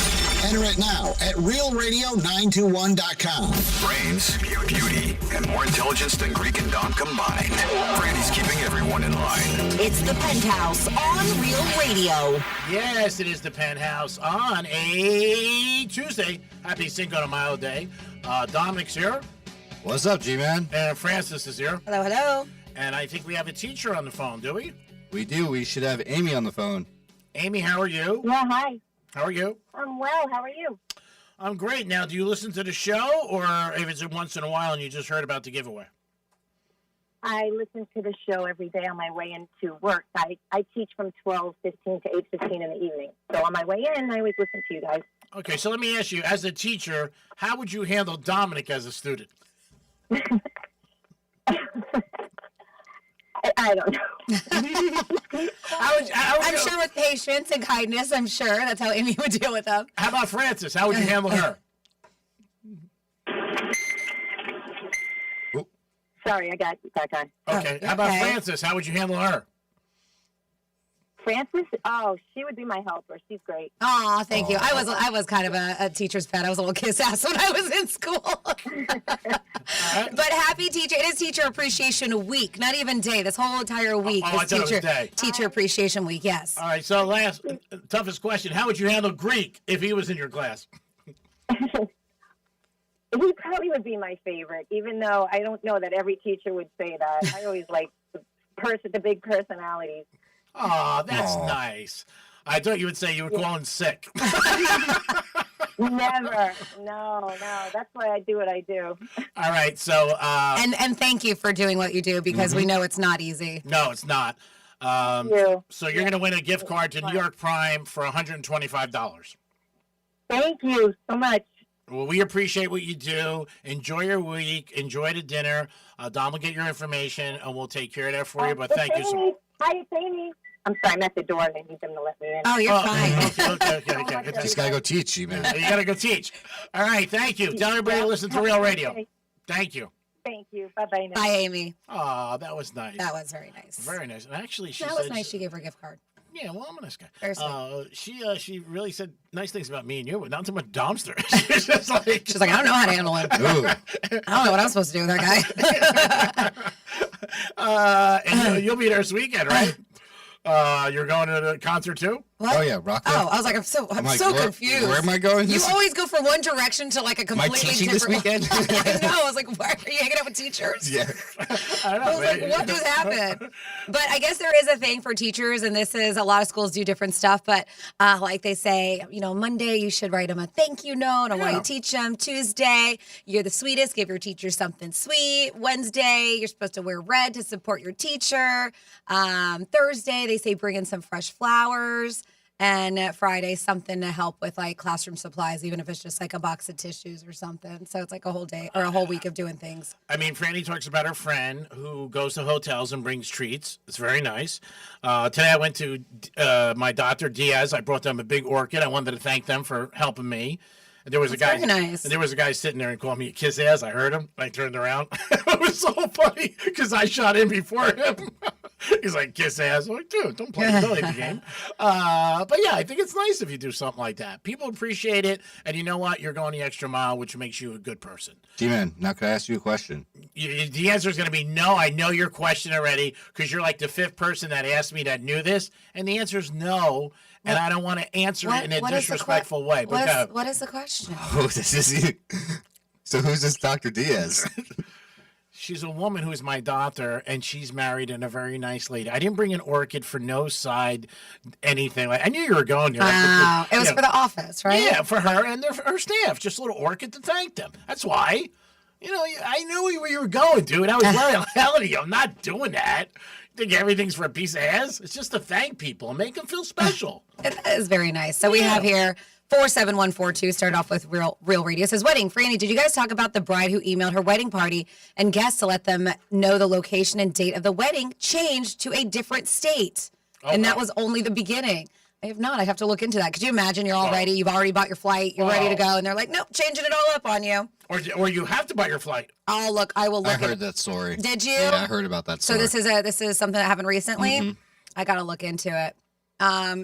Enter it now at realradio921.com. Brains, beauty, and more intelligence than Greek and Dom combined. Brandy's keeping everyone in line. It's the Penthouse on Real Radio. Yes, it is the Penthouse on a Tuesday. Happy Cinco de Mayo Day. Dominic's here. What's up, G-Man? And Francis is here. Hello, hello. And I think we have a teacher on the phone, do we? We do. We should have Amy on the phone. Amy, how are you? Yeah, hi. How are you? I'm well. How are you? I'm great. Now, do you listen to the show, or if it's once in a while and you just heard about the giveaway? I listen to the show every day on my way into work. I teach from 12:15 to 8:15 in the evening. So on my way in, I always listen to you guys. Okay, so let me ask you, as a teacher, how would you handle Dominic as a student? I don't know. I'm sure with patience and kindness, I'm sure that's how Amy would deal with them. How about Francis? How would you handle her? Sorry, I got that guy. Okay, how about Francis? How would you handle her? Francis? Oh, she would be my helper. She's great. Aw, thank you. I was kind of a teacher's pet. I was a little kiss ass when I was in school. But happy teacher. It is Teacher Appreciation Week, not even day. This whole entire week I is thought it was day. Teacher Appreciation Week, yes. All right, so toughest question. How would you handle Greek if he was in your class? He probably would be my favorite, even though I don't know that every teacher would say that. I always like the big personalities. Oh, that's nice. I thought you would say you were calling sick. Never. No. That's why I do what I do. All right, so... and thank you for doing what you do, because we know it's not easy. No, it's not. Thank you. So you're going to win a gift card to New York Prime for $125. Thank you so much. Well, we appreciate what you do. Enjoy your week. Enjoy the dinner. Dom will get your information, and we'll take care of that for you. But thank you so much. Hi, it's Amy. I'm sorry, I'm at the door, and I need them to let me in. Oh, you're fine. Okay. Just got to go teach, man. You got to go teach. All right, thank you. Tell everybody to listen to Real Radio. Thank you. Thank you. Bye-bye now. Bye, Amy. Oh, that was nice. That was very nice. Very nice. And actually, she That said... was nice. She gave her a gift card. Yeah, well, I'm a nice guy. Very sweet. She really said nice things about me and you, but not so much Domster. She's just like... She's like, I don't know how to handle him. I don't know what I'm supposed to do with that guy. And you'll be there this weekend, right? You're going to the concert too? What? Oh, yeah, rock Oh, I was like, I'm so confused. Where am I going? You always go from one direction to like a completely teaching different this weekend? I know. I was like, why are you hanging out with teachers? Yeah. I was like, what just happened? But I guess there is a thing for teachers, and this is a lot of schools do different stuff. But like they say, Monday you should write them a thank you note on why you teach them. Tuesday, you're the sweetest. Give your teacher something sweet. Wednesday, you're supposed to wear red to support your teacher. Thursday, they say bring in some fresh flowers. And Friday, something to help with like classroom supplies, even if it's just like a box of tissues or something. So it's like a whole day or a whole week of doing things. I mean, Franny talks about her friend who goes to hotels and brings treats. It's very nice. Today I went to my doctor, Diaz. I brought them a big orchid. I wanted to thank them for helping me. And there was a guy. Very nice. And there was a guy sitting there and called me a kiss ass. I heard him. I turned around. It was so funny because I shot in before him. He's like, kiss ass. I'm like, dude, don't play the game. But yeah, I think it's nice if you do something like that. People appreciate it. And you know what? You're going the extra mile, which makes you a good person. G-Man, now can I ask you a question? The answer is going to be no. I know your question already because you're like the fifth person that asked me that knew this. And the answer is no. And I don't want to answer it in a disrespectful way. What is the question? Oh, this is So who's this Dr. Diaz? She's a woman who's my daughter, and she's married and a very nice lady. I didn't bring an orchid for no side anything. I knew you were going here. Wow. It was for the office, right? Yeah, for her and her staff. Just a little orchid to thank them. That's why. I knew where you were going, dude. I was very telling you, I'm not doing that. Think everything's for a piece of ass? It's just to thank people and make them feel special. It is very nice. So we have here 47142, start off with Real Radio. It says, wedding. Franny, did you guys talk about the bride who emailed her wedding party and guests to let them know the location and date of the wedding changed to a different state? And that was only the beginning. I have not. I have to look into that. Could you imagine you're all ready? You've already bought your flight. You're ready to go. And they're like, nope, changing it all up on you. Or you have to buy your flight. I will look. I heard that story. Did you? Yeah, I heard about that story. So this is something that happened recently. Mm-hmm. I got to look into it. I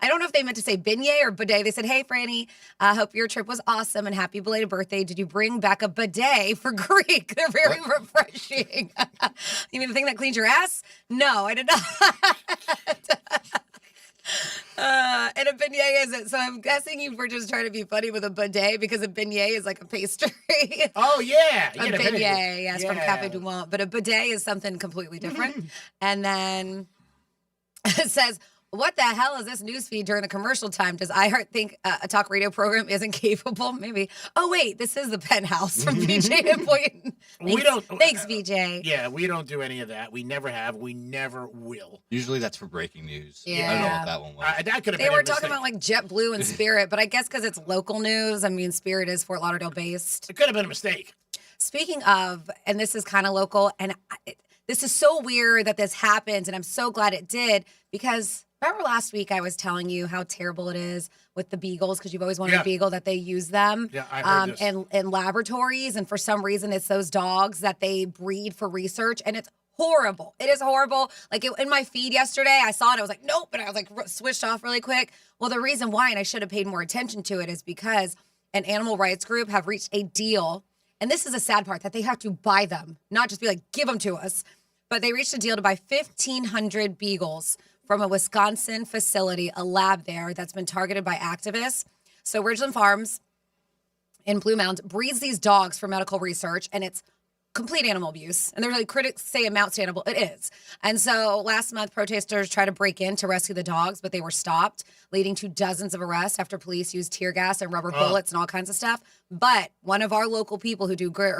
don't know if they meant to say beignet or bidet. They said, hey, Franny, I hope your trip was awesome and happy belated birthday. Did you bring back a bidet for Greek? They're very refreshing. You mean the thing that cleans your ass? No, I did not. And a beignet isn't. So I'm guessing you were just trying to be funny with a bidet because a beignet is like a pastry. Oh, yeah. A beignet, yes, from Cafe Du Monde. But a bidet is something completely different. And then it says, what the hell is this newsfeed during the commercial time? Does iHeart think a talk radio program isn't capable? Maybe. Oh, wait, this is the Penthouse from BJ and Boynton. Thanks, BJ. Yeah, we don't do any of that. We never have. We never will. Usually that's for breaking news. Yeah. I don't know what that one was. That could have They been were a talking mistake. about like JetBlue and Spirit, but I guess because it's local news, I mean, Spirit is Fort Lauderdale based. It could have been a mistake. Speaking of, and this is kind of local, and this is so weird that this happens, and I'm so glad it did, because remember last week I was telling you how terrible it is with the beagles, because you've always wanted a beagle, that they use them I heard this. in laboratories, and for some reason it's those dogs that they breed for research, and it's horrible. It is horrible. Like in my feed yesterday, I saw it, I was like, nope, and I was like switched off really quick. Well, the reason why, and I should have paid more attention to it, is because an animal rights group have reached a deal, and this is a sad part, that they have to buy them, not just be like, give them to us, but they reached a deal to buy 1,500 beagles from a Wisconsin facility, a lab there that's been targeted by activists. So Ridgeland Farms in Blue Mound breeds these dogs for medical research, and it's complete animal abuse. And they're like, critics say amounts to animal. It is. And so last month, protesters tried to break in to rescue the dogs, but they were stopped, leading to dozens of arrests after police used tear gas and rubber bullets and all kinds of stuff. But one of our local people who do great,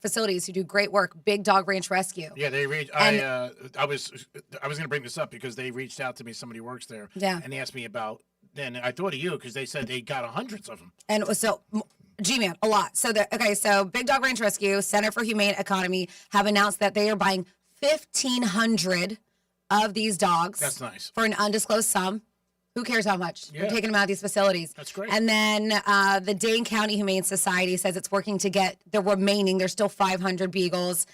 facilities who do great work, Big Dog Ranch Rescue. Yeah, they reached. I was going to bring this up because they reached out to me. Somebody works there. Yeah. And they asked me about. And I thought of you because they said they got hundreds of them. And so, G-Man, a lot. So, so Big Dog Ranch Rescue, Center for Humane Economy have announced that they are buying 1,500 of these dogs. That's nice. For an undisclosed sum. Who cares how much? Yeah. They're taking them out of these facilities. That's great. And then the Dane County Humane Society says it's working to get the remaining, there's still 500 beagles.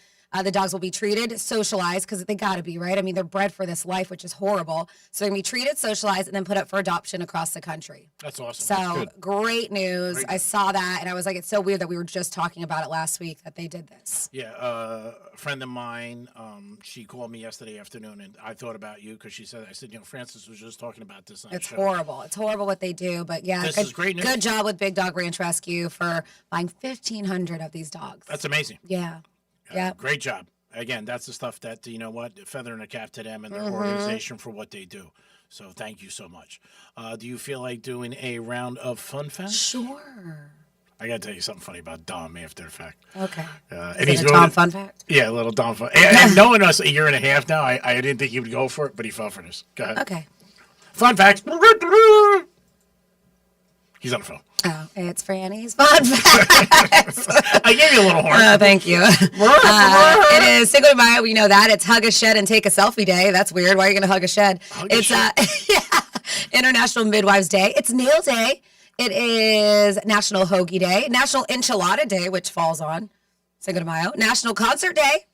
The dogs will be treated, socialized, because they got to be, right? I mean, they're bred for this life, which is horrible. So they're going to be treated, socialized, and then put up for adoption across the country. That's awesome. So great news. I saw that, and I was like, it's so weird that we were just talking about it last week that they did this. Yeah, a friend of mine, she called me yesterday afternoon, and I thought about you because she said, I said, Francis was just talking about this on the It's show. horrible. It's horrible what they do, but yeah. This is great news. Good job with Big Dog Ranch Rescue for buying 1,500 of these dogs. That's amazing. Yeah. Yeah. Great job. Again, that's the stuff that, you know what, feather in a cap to them and their Mhm. organization for what they do. So thank you so much. Do you feel like doing a round of fun facts? Sure. I got to tell you something funny about Dom after the fact. Okay. And Is it a Dom fun fact? Yeah, a little Dom fun. And knowing us a year and a half now, I didn't think he would go for it, but he fell for this. Go ahead. Okay. Fun facts. He's on the phone. Oh, it's Franny's fun facts. I gave you a little horn. Thank you. It is Cinco de Mayo. We know that. It's hug a shed and take a selfie day. That's weird. Why are you going to hug a shed? It's International Midwives Day. It's Nail Day. It is National Hoagie Day. National Enchilada Day, which falls on Cinco de Mayo. National Concert Day.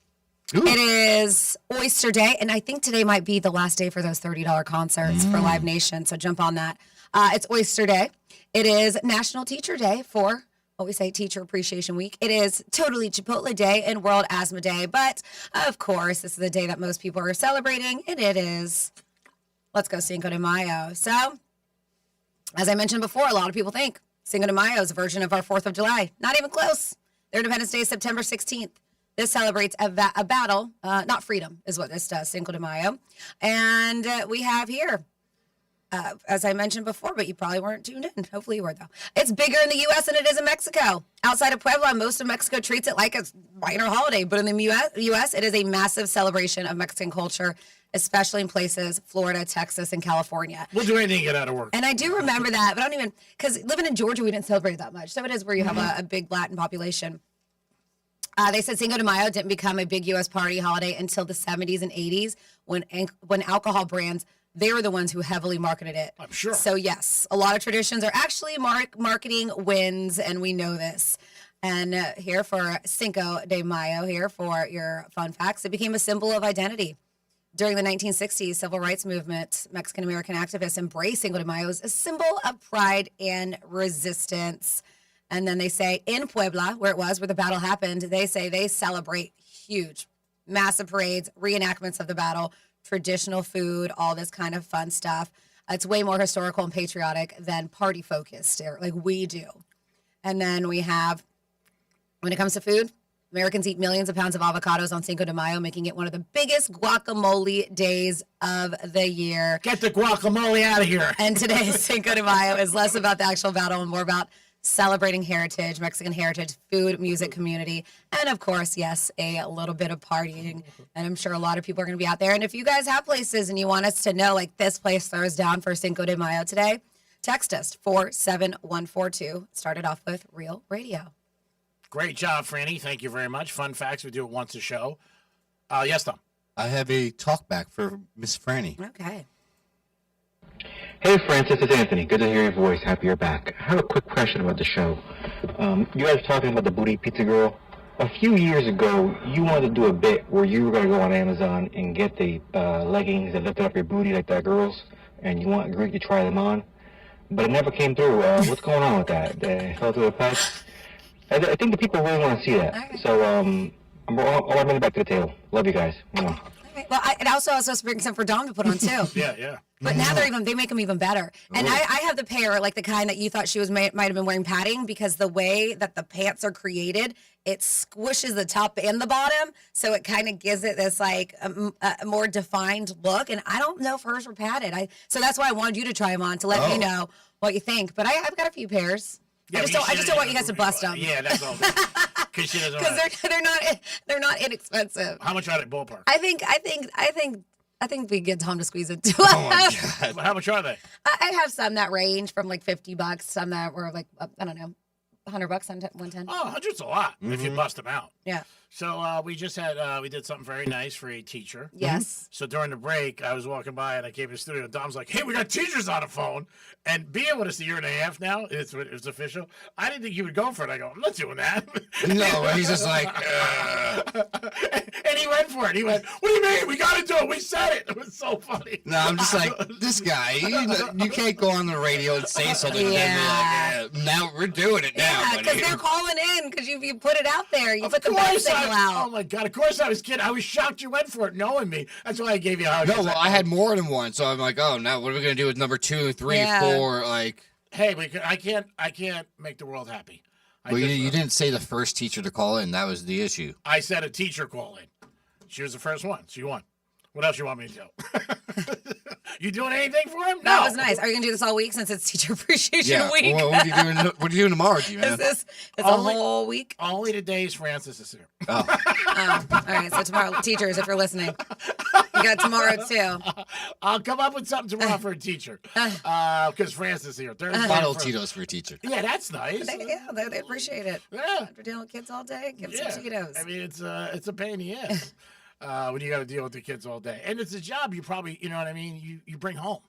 Ooh. It is Oyster Day. And I think today might be the last day for those $30 concerts for Live Nation. So jump on that. It's Oyster Day. It is National Teacher Day for what we say Teacher Appreciation Week. It is Totally Chipotle Day and World Asthma Day. But, of course, this is the day that most people are celebrating, and it is Let's Go Cinco de Mayo. So, as I mentioned before, a lot of people think Cinco de Mayo is a version of our 4th of July. Not even close. Their Independence Day is September 16th. This celebrates a battle, not freedom, is what this does, Cinco de Mayo. And we have here, as I mentioned before, but you probably weren't tuned in. Hopefully you were, though. It's bigger in the U.S. than it is in Mexico. Outside of Puebla, most of Mexico treats it like a minor holiday. But in the U.S., it is a massive celebration of Mexican culture, especially in places, Florida, Texas, and California. We'll do anything to get out of work. And I do remember that, but I don't even, because living in Georgia, we didn't celebrate it that much. So it is where you have a big Latin population. They said Cinco de Mayo didn't become a big U.S. party holiday until the 70s and 80s when alcohol brands they were the ones who heavily marketed it. I'm sure. So yes, a lot of traditions are actually marketing wins, and we know this. And here for Cinco de Mayo, here for your fun facts, it became a symbol of identity. During the 1960s civil rights movement, Mexican-American activists embraced Cinco de Mayo as a symbol of pride and resistance. And then they say in Puebla, where the battle happened, they say they celebrate huge, massive parades, reenactments of the battle, traditional food, all this kind of fun stuff. It's way more historical and patriotic than party-focused, like we do. And then we have, when it comes to food, Americans eat millions of pounds of avocados on Cinco de Mayo, making it one of the biggest guacamole days of the year. Get the guacamole out of here. And today's Cinco de Mayo is less about the actual battle and more about celebrating heritage, Mexican heritage, food, music, community, and of course, yes, a little bit of partying. And I'm sure a lot of people are going to be out there. And if you guys have places and you want us to know, like this place throws down for Cinco de Mayo today, text us 47142. Started off with Real Radio. Great job, Franny. Thank you very much. Fun facts. We do it once a show. Yes, Tom. I have a talk back for Miss Franny. Okay. Hey, Francis, it's Anthony. Good to hear your voice. Happy you're back. I have a quick question about the show. You guys were talking about the booty pizza girl. A few years ago, you wanted to do a bit where you were going to go on Amazon and get the leggings that lifted up your booty like that girl's, and you want Greek to try them on, but it never came through. What's going on with that? They fell through the pipes? I think the people really want to see that. Okay. So I'll bring it back to the table. Love you guys. Okay. Well, I was supposed to bring some for Dom to put on too. Yeah. But now they make them even better. And I have the pair, like the kind that you thought she might have been wearing padding, because the way that the pants are created, it squishes the top and the bottom, so it kind of gives it this like a more defined look. And I don't know if hers were padded. So that's why I wanted you to try them on to let me know what you think. But I've got a few pairs. Yeah, I just don't want you guys to bust them. Yeah, that's all. Because she doesn't. Because they're not inexpensive. How much are they ballpark? I think we get Tom to squeeze it too. Oh my God! How much are they? I have some that range from like $50, some that were like I don't know, $100, 110. Oh, 100's a lot if you bust them out. Yeah. So we just had we did something very nice for a teacher. Yes. So during the break, I was walking by and I came to the studio. And Dom's like, "Hey, we got teachers on the phone." And being with us a year and a half now, it's official. I didn't think you would go for it. I go, "I'm not doing that." No, he's just like, and he went for it. He went, "What do you mean? We got to do it. We said it." It was so funny. No, I'm just like, this guy. You can't go on the radio and say something and then be like, now we're doing it now. Yeah, because they're calling in because you put it out there. You put the best signal out. Oh my God! Of course I was kidding. I was shocked you went for it, knowing me. That's why I gave you. I had more than one, so I'm like, oh, now what are we gonna do with number 2, 3, 4? Like, hey, I can't make the world happy. You didn't say the first teacher to call in. That was the issue. I said a teacher call in. She was the first one. She won. What else you want me to do? You doing anything for him? No. That was nice. Are you gonna do this all week sink it's Teacher Appreciation Week? Well, what are you doing tomorrow, G-Man? It's a whole week? Only the days Francis is here. Oh. All right. So tomorrow, teachers, if you're listening, you got tomorrow too. I'll come up with something tomorrow for a teacher. Because Francis is here. Bottle Tito's for a teacher. Yeah, that's nice. They appreciate it. Yeah. After dealing with kids all day, give some Tito's. I mean, it's a pain in the ass. When you got to deal with the kids all day. And it's a job you probably, you know what I mean, you bring home.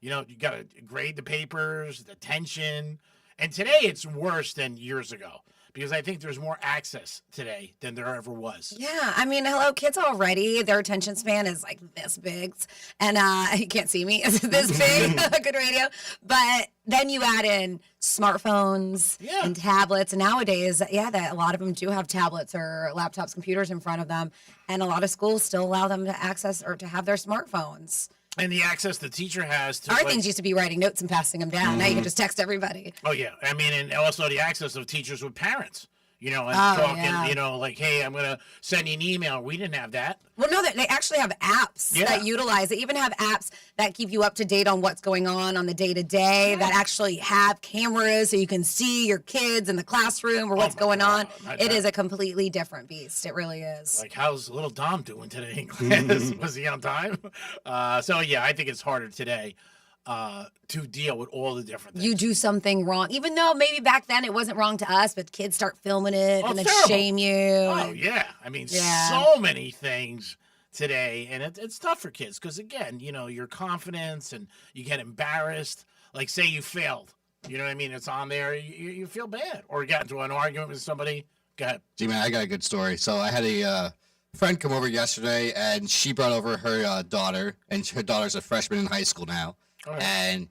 You know, you got to grade the papers, the tension. And today it's worse than years ago because I think there's more access today than there ever was. Yeah. I mean, hello, kids already, their attention span is like this big. And you can't see me. It's this big. Good radio. But then you add in smartphones and tablets. And nowadays, that a lot of them do have tablets or laptops, computers in front of them. And a lot of schools still allow them to access or to have their smartphones. And the access the teacher has to... Our things used to be writing notes and passing them down. Now you can just text everybody. Oh, yeah. I mean, and also the access of teachers with parents. You know, and talking, you know, like, hey, I'm going to send you an email. We didn't have that. Well, no, they actually have apps that utilize it. Even have apps that keep you up to date on what's going on the day-to-day, that actually have cameras so you can see your kids in the classroom or what's going on. It is a completely different beast. It really is. Like, how's little Dom doing today in class? Was he on time? So, yeah, I think it's harder today. To deal with all the different things. You do something wrong, even though maybe back then it wasn't wrong to us, but kids start filming it and then shame you. Oh, yeah. I mean, so many things today, and it's tough for kids because, again, your confidence and you get embarrassed. Like, say you failed. You know what I mean? It's on there. You feel bad. Or you got into an argument with somebody. Go ahead. G-Man, I got a good story. So I had a friend come over yesterday, and she brought over her daughter, and her daughter's a freshman in high school now. Right. And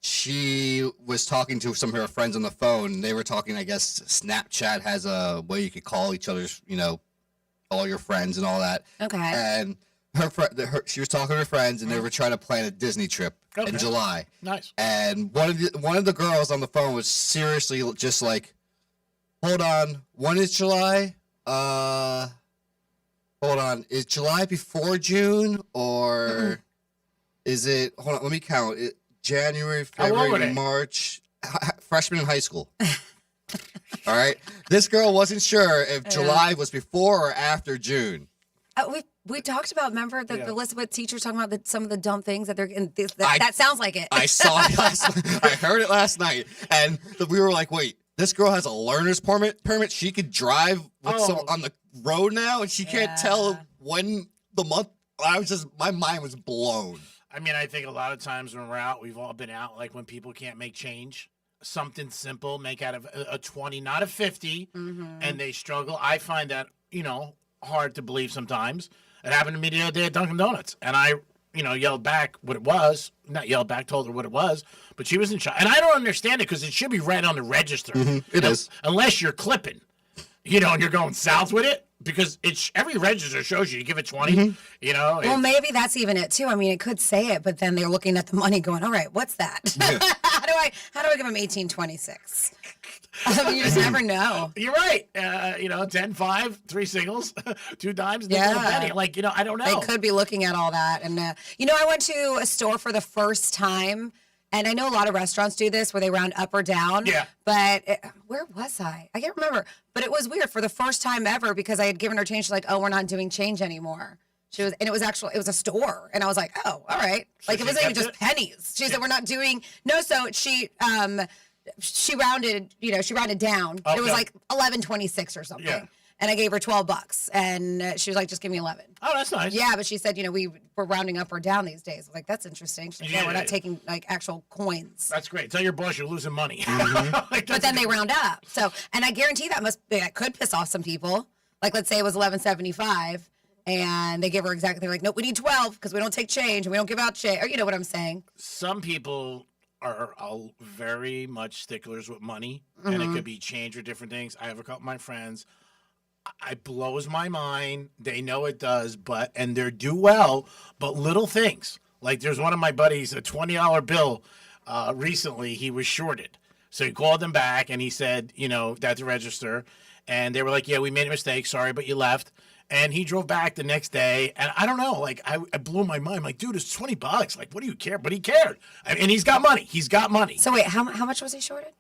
she was talking to some of her friends on the phone. They were talking, I guess, Snapchat has a way you could call each other's, all your friends and all that. Okay. And she was talking to her friends, and they were trying to plan a Disney trip in July. Nice. And one of the girls on the phone was seriously just like, hold on, when is July? Hold on, is July before June, or is it, hold on, let me count. January, February, March, freshman in high school. All right? This girl wasn't sure if July was before or after June. We talked about, remember the list with teachers talking about some of the dumb things that they're in that sounds like it. I saw it last night. I heard it last night, and we were like, wait, this girl has a learner's permit. She could drive with someone on the road now, and she can't tell when the month. My mind was blown. I mean, I think a lot of times when we're out, we've all been out, like when people can't make change. Something simple, make out of a 20, not a 50, and they struggle. I find that, hard to believe sometimes. It happened to me the other day at Dunkin' Donuts, and I, yelled back what it was. Not yelled back, told her what it was, but she was in shock. And I don't understand it because it should be right on the register. It is. Unless you're clipping, and you're going south with it, because every register shows you give it 20, Well, maybe that's even it too. I mean, it could say it, but then they're looking at the money going, all right, what's that? How do I give them 1826? You just never know. You're right. 10, 5, 3 singles, 2 dimes, nickel, and penny. Like, I don't know. They could be looking at all that. And, I went to a store for the first time, and I know a lot of restaurants do this where they round up or down. Yeah. But where was I? I can't remember. But it was weird for the first time ever because I had given her change. She's like, oh, we're not doing change anymore. And it was a store. And I was like, oh, all right. Like, it wasn't even just pennies. She said, we're not doing, no. So she rounded, she rounded down. Okay. It was like 11.26 or something. Yeah. And I gave her $12, and she was like, just give me 11. Oh, that's nice. Yeah, but she said, we're rounding up or down these days. I was like, that's interesting. She's like, we're not taking like actual coins. That's great. Tell your boss you're losing money. But then they round up. So, and I guarantee that could piss off some people. Like, let's say it was $11.75, and they give her exactly, they're like, nope, we need 12 because we don't take change and we don't give out change. Or you know what I'm saying? Some people are very much sticklers with money, and it could be change or different things. I have a couple of my friends. It blows my mind. They know it does, and they're do well, but little things. Like, there's one of my buddies, a $20 bill, recently, he was shorted. So he called them back, and he said, that's a register. And they were like, yeah, we made a mistake. Sorry, but you left. And he drove back the next day, and I don't know, like, I blew my mind. I'm like, dude, it's $20. Like, what do you care? But he cared. And he's got money. He's got money. So wait, how much was he shorted?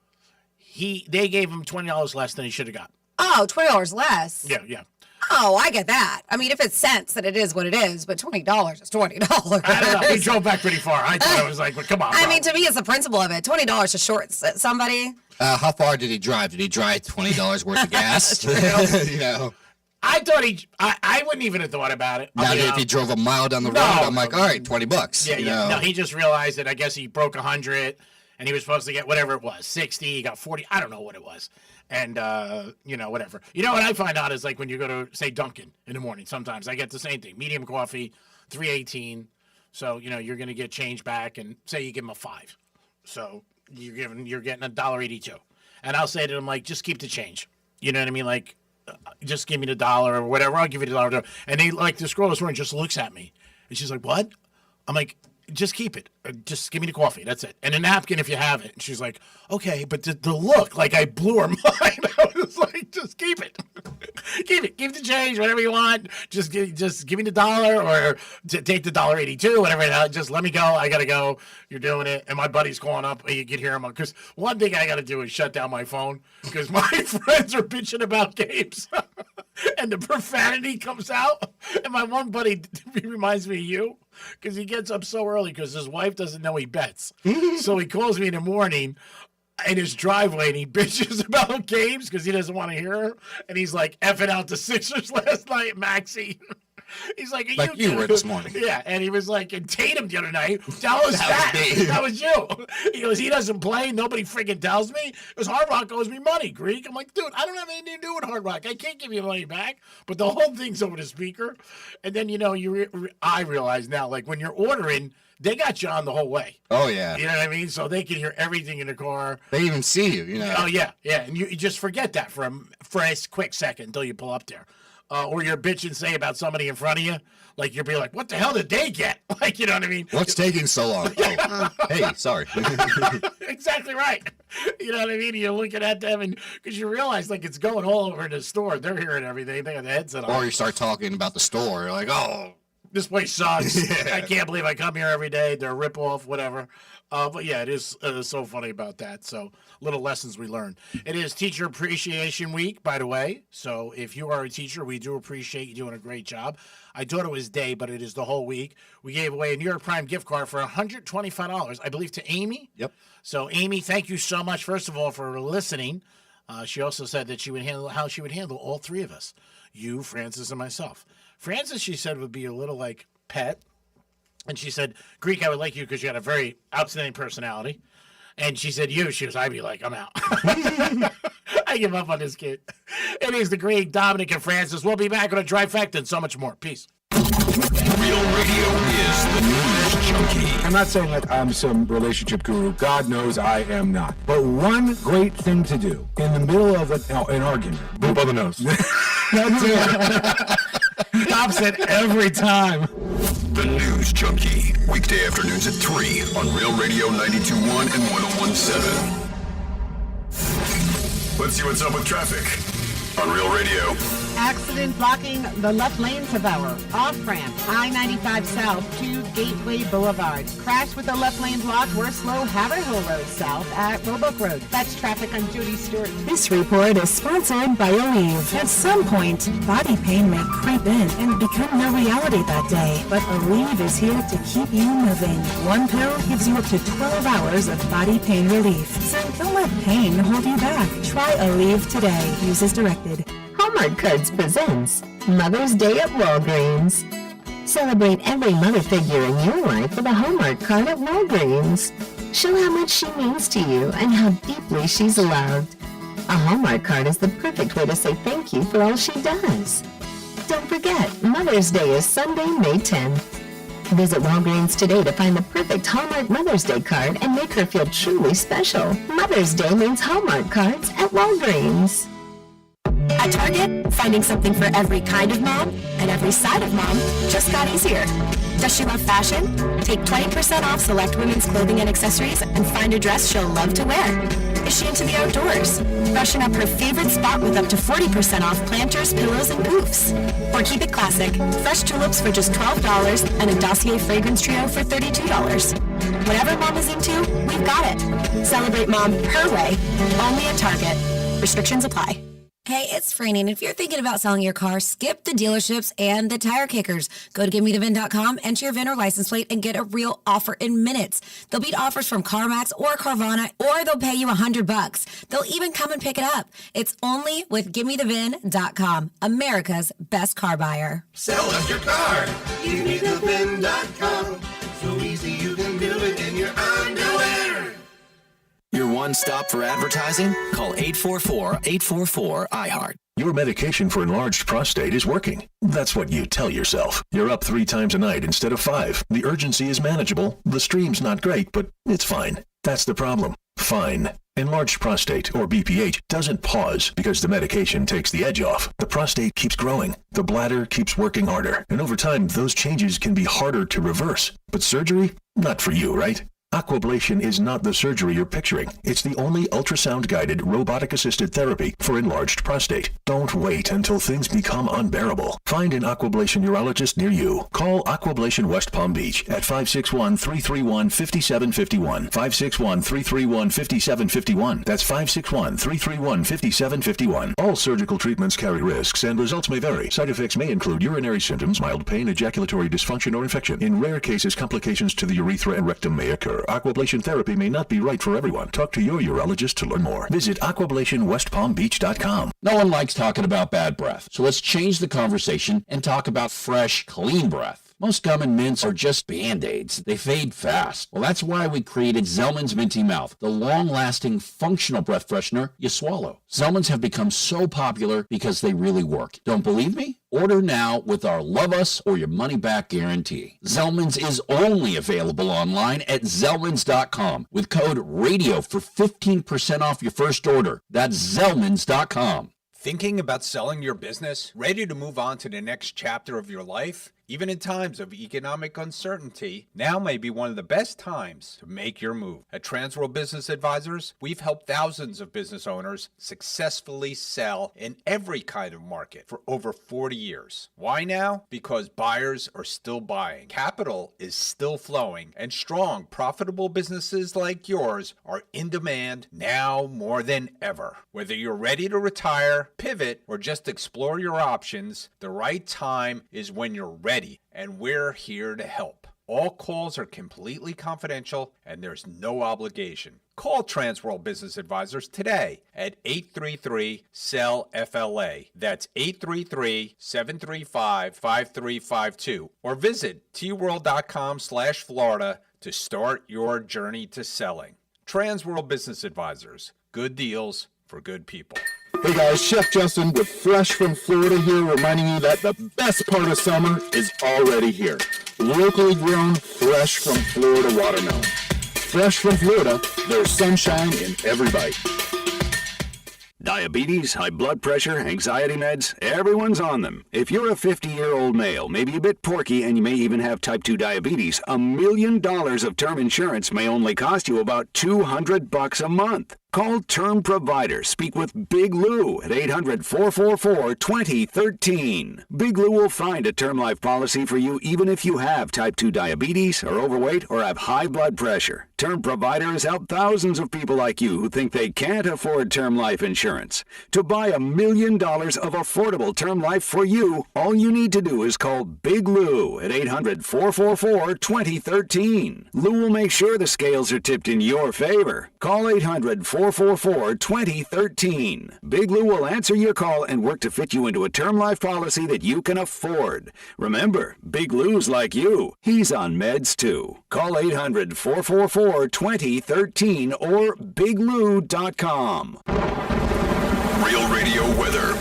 They gave him $20 less than he should have got. Oh, $20 less. Yeah. Oh, I get that. I mean, if it's cents, then it is what it is. But $20 is $20. I don't know. He drove back pretty far. I thought it was like, well, come on. I mean, to me, it's the principle of it. $20 to short somebody. How far did he drive? Did he drive $20 worth of gas? I thought I wouldn't even have thought about it. Now, if he drove a mile down the road, I'm like, all right, $20. Yeah. No, he just realized that I guess he broke 100, and he was supposed to get whatever it was, 60. He got 40. I don't know what it was. And, whatever. What I find out is, like, when you go to, say, Dunkin' in the morning, sometimes I get the same thing. Medium coffee, $3.18. So, you're going to get change back, and say you give him a 5. So you're getting $1.82. And I'll say to him, like, just keep the change. You know what I mean? Like, just give me the $1 or whatever. I'll give you the $1. And they, like, this girl this morning just looks at me. And she's like, what? I'm like, just keep it. Just give me the coffee. That's it. And a napkin if you have it. And she's like, okay. But the look, like, I blew her mind. I was like, just keep it. Keep it. Keep the change, whatever you want. Just give me the $1 or take the $1.82, whatever. Just let me go. I got to go. You're doing it. And my buddy's calling up. You can hear him. Because one thing I got to do is shut down my phone because my friends are bitching about games. And the profanity comes out. And my one buddy, he reminds me of you. Because he gets up so early because his wife doesn't know he bets. So he calls me in the morning in his driveway and he bitches about games because he doesn't want to hear her. And he's like effing out the Sixers last night, Maxie. He's like you were this morning. Yeah, and he was like, and Tatum the other night, that was that was you. He goes, he doesn't play. Nobody freaking tells me. Because Hard Rock owes me money, Greek. I'm like, dude, I don't have anything to do with Hard Rock. I can't give you money back. But the whole thing's over the speaker. And then, I realize now, like when you're ordering, they got you on the whole way. Oh, yeah. You know what I mean? So they can hear everything in the car. They even see you, you know. Oh, yeah. And you just forget that for a quick second until you pull up there. Or you're bitching, say, about somebody in front of you. Like, you'll be like, what the hell did they get? Like, you know what I mean? What's taking so long? Oh, hey, sorry. Exactly right. You know what I mean? You're looking at them, and because you realize, like, it's going all over the store. They're hearing everything. They have the headset on. Or you start talking about the store. You're like, oh. This place sucks. I can't believe I come here every day. They're a ripoff, whatever. But yeah, it is so funny about that. So little lessons we learned. It is Teacher Appreciation Week, by the way. So if you are a teacher, we do appreciate you doing a great job. I thought it was day, but it is the whole week. We gave away a New York Prime gift card for $125, I believe, to Amy. Yep. So Amy, thank you so much, first of all, for listening. She also said that she would handle all three of us, you, Francis, and myself. Francis, she said, would be a little like pet. And she said, Greek, I would like you because you had a very outstanding personality. And she said, she goes, I'd be like, I'm out. I give up on this kid. It is the Greek, Dominic, and Francis. We'll be back on a trifecta and so much more. Peace. Real Radio is the news junkie. I'm not saying that I'm some relationship guru. God knows I am not. But one great thing to do in the middle of an argument. Boop on the nose. That's it. Stops it every time. The News Junkie, weekday afternoons at 3 on Real Radio 92.1 and 101.7. Let's see what's up with traffic on Real Radio. Accident blocking the left lanes of our off-ramp, I-95 South to Gateway Boulevard. Crash with the left lane blocked. We're slow Haverhill Road South at Roebuck Road. That's traffic on Jody Stewart. This report is sponsored by Aleve. At some point, body pain may creep in and become no reality that day. But Aleve is here to keep you moving. One pill gives you up to 12 hours of body pain relief. So don't let pain hold you back. Try Aleve today. Use as directed. Hallmark Cards presents Mother's Day at Walgreens. Celebrate every mother figure in your life with a Hallmark card at Walgreens. Show how much she means to you and how deeply she's loved. A Hallmark card is the perfect way to say thank you for all she does. Don't forget, Mother's Day is Sunday, May 10th. Visit Walgreens today to find the perfect Hallmark Mother's Day card and make her feel truly special. Mother's Day means Hallmark cards at Walgreens. At Target, finding something for every kind of mom and every side of mom just got easier. Does she love fashion? Take 20% off select women's clothing and accessories and find a dress she'll love to wear. Is she into the outdoors? Freshen up her favorite spot with up to 40% off planters, pillows, and poofs. Or keep it classic. Fresh tulips for just $12 and a Dossier fragrance trio for $32. Whatever mom is into, we've got it. Celebrate mom her way, only at Target. Restrictions apply. Hey, it's Franny, and if you're thinking about selling your car, skip the dealerships and the tire kickers. Go to GiveMeTheVin.com, enter your VIN or license plate, and get a real offer in minutes. They'll beat offers from CarMax or Carvana, or they'll pay you $100. They'll even come and pick it up. It's only with GiveMeTheVin.com, America's best car buyer. Sell us your car. GiveMeTheVin.com. So easy you can do it in your underwear. Your one stop for advertising? Call 844-844-IHEART. Your medication for enlarged prostate is working. That's what you tell yourself. You're up 3 times a night instead of 5. The urgency is manageable. The stream's not great, but it's fine. That's the problem. Fine. Enlarged prostate, or BPH, doesn't pause because the medication takes the edge off. The prostate keeps growing. The bladder keeps working harder. And over time, those changes can be harder to reverse. But surgery? Not for you, right? Aquablation is not the surgery you're picturing. It's the only ultrasound-guided, robotic-assisted therapy for enlarged prostate. Don't wait until things become unbearable. Find an Aquablation urologist near you. Call Aquablation West Palm Beach at 561-331-5751. 561-331-5751. That's 561-331-5751. All surgical treatments carry risks, and results may vary. Side effects may include urinary symptoms, mild pain, ejaculatory dysfunction, or infection. In rare cases, complications to the urethra and rectum may occur. Aquablation therapy may not be right for everyone. Talk to your urologist to learn more. Visit aquablationwestpalmbeach.com. No one likes talking about bad breath, so let's change the conversation and talk about fresh, clean breath. Most gum and mints are just Band-Aids. They fade fast. Well, that's why we created Zellman's Minty Mouth, the long-lasting, functional breath freshener you swallow. Zellman's have become so popular because they really work. Don't believe me? Order now with our Love Us or Your Money Back guarantee. Zellman's is only available online at Zellmans.com with code RADIO for 15% off your first order. That's Zellmans.com. Thinking about selling your business? Ready to move on to the next chapter of your life? Even in times of economic uncertainty, now may be one of the best times to make your move. At Transworld Business Advisors, we've helped thousands of business owners successfully sell in every kind of market for over 40 years. Why now? Because buyers are still buying, capital is still flowing, and strong, profitable businesses like yours are in demand now more than ever. Whether you're ready to retire, pivot, or just explore your options, the right time is when you're ready. And we're here to help. All calls are completely confidential and there's no obligation. Call Transworld Business Advisors today at 833-SELL-FLA. That's 833-735-5352. Or visit tworld.com/Florida to start your journey to selling. Transworld Business Advisors. Good deals for good people. Hey guys, Chef Justin with Fresh from Florida here, reminding you that the best part of summer is already here. Locally grown, fresh from Florida watermelon. Fresh from Florida, there's sunshine in every bite. Diabetes, high blood pressure, anxiety meds, everyone's on them. If you're a 50-year-old male, maybe a bit porky, and you may even have type 2 diabetes, $1 million of term insurance may only cost you about $200 a month. Call Term Provider. Speak with Big Lou at 800-444-2013. Big Lou will find a term life policy for you even if you have type 2 diabetes, are overweight, or have high blood pressure. Term Provider has helped thousands of people like you who think they can't afford term life insurance. To buy $1 million of affordable term life for you, all you need to do is call Big Lou at 800-444-2013. Lou will make sure the scales are tipped in your favor. Call 800-444-2013. Big Lou will answer your call and work to fit you into a term life policy that you can afford. Remember, Big Lou's like you. He's on meds too. Call 800-444-2013 or biglou.com. Real Radio weather.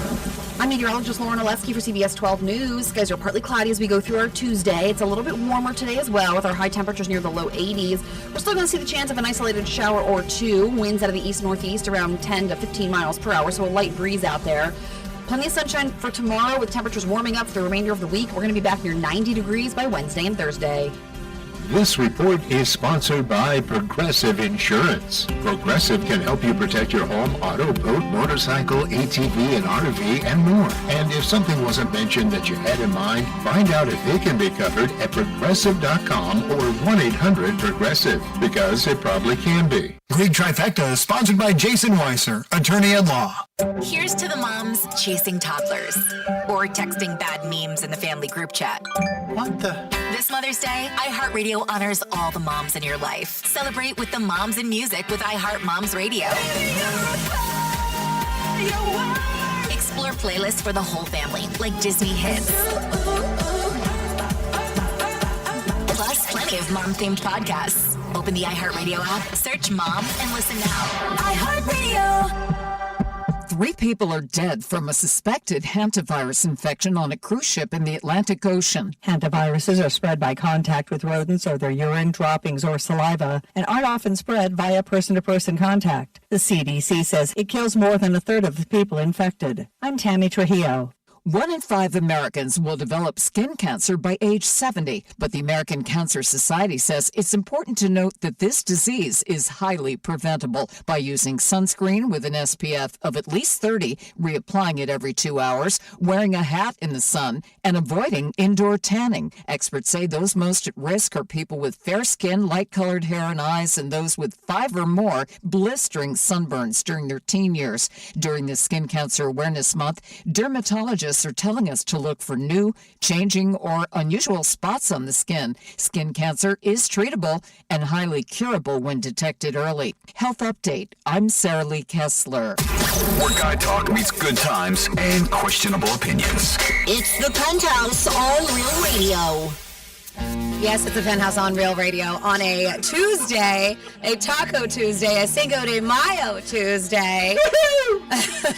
I'm meteorologist Lauren Oleski for CBS 12 News. Skies are partly cloudy as we go through our Tuesday. It's a little bit warmer today as well, with our high temperatures near the low 80s. We're still going to see the chance of an isolated shower or two. Winds out of the east-northeast around 10 to 15 miles per hour, so a light breeze out there. Plenty of sunshine for tomorrow with temperatures warming up for the remainder of the week. We're going to be back near 90 degrees by Wednesday and Thursday. This report is sponsored by Progressive Insurance. Progressive can help you protect your home, auto, boat, motorcycle, ATV, and RV, and more. And if something wasn't mentioned that you had in mind, find out if it can be covered at Progressive.com or 1-800-PROGRESSIVE, because it probably can be. Great Trifecta is sponsored by Jason Weiser, attorney at law. Here's to the moms chasing toddlers or texting bad memes in the family group chat. What the? This Mother's Day, iHeartRadio honors all the moms in your life. Celebrate with the moms in music with iHeart Moms Radio. Explore playlists for the whole family, like Disney hits. Plus, plenty of mom-themed podcasts. Open the iHeartRadio app, search Mom, and listen now. iHeartRadio. 3 people are dead from a suspected hantavirus infection on a cruise ship in the Atlantic Ocean. Hantaviruses are spread by contact with rodents or their urine, droppings, or saliva, and aren't often spread via person-to-person contact. The CDC says it kills more than a third of the people infected. I'm Tammy Trujillo. 1 in 5 Americans will develop skin cancer by age 70, but the American Cancer Society says it's important to note that this disease is highly preventable by using sunscreen with an SPF of at least 30, reapplying it every 2 hours, wearing a hat in the sun, and avoiding indoor tanning. Experts say those most at risk are people with fair skin, light-colored hair and eyes, and those with 5 or more blistering sunburns during their teen years. During the Skin Cancer Awareness Month, dermatologists Scientists are telling us to look for new, changing, or unusual spots on the skin. Skin cancer is treatable and highly curable when detected early. Health Update. I'm Sarah Lee Kessler. Where guy talk meets good times and questionable opinions. It's the Penthouse on Real Radio. Yes, it's the Penthouse on Real Radio on a Tuesday, a Taco Tuesday, a Cinco de Mayo Tuesday.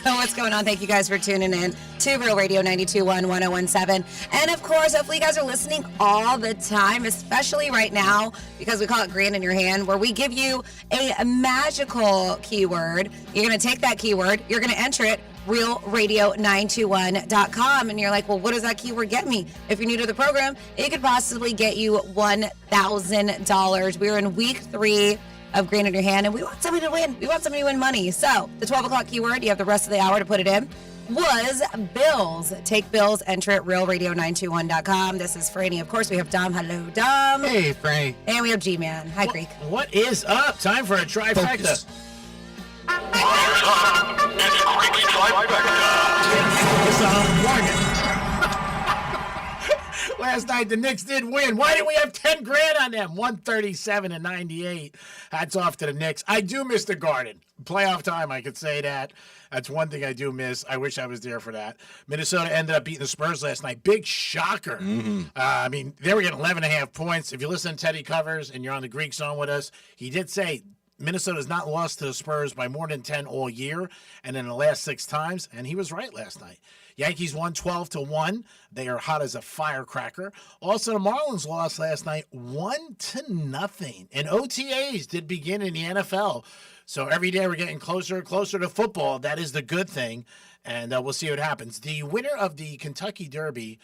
What's going on? Thank you guys for tuning in to Real Radio 92.1, 1017. And of course, hopefully you guys are listening all the time, especially right now, because we call it Grand in Your Hand, where we give you a magical keyword. You're going to take that keyword, you're going to enter it, realradio921.com, and you're like, well, what does that keyword get me? If you're new to the program, it could possibly get you $1,000. We're in week 3 of Grand in Your Hand, and we want somebody to win. We want somebody to win money. So the 12 o'clock keyword, you have the rest of the hour to put it in, was bills. Take bills, enter it, realradio921.com. This is Franny. Of course, we have Dom. Hello, Dom. Hey, Franny. And we have G-Man. Hi, Greek. What is up? Time for a trifecta. It's Creepy Trifecta. Last night, the Knicks did win. Why did we have 10 grand on them? 137-98. Hats off to the Knicks. I do miss the Garden. Playoff time, I could say that. That's one thing I do miss. I wish I was there for that. Minnesota ended up beating the Spurs last night. Big shocker. I mean, they were getting 11.5 points. If you listen to Teddy Covers and you're on the Greek zone with us, he did say Minnesota has not lost to the Spurs by more than 10 all year, and in the last 6 times, and he was right last night. Yankees won 12-1. They are hot as a firecracker. Also, the Marlins lost last night 1-0. And OTAs did begin in the NFL. So every day we're getting closer and closer to football. That is the good thing, and we'll see what happens. The winner of the Kentucky Derby,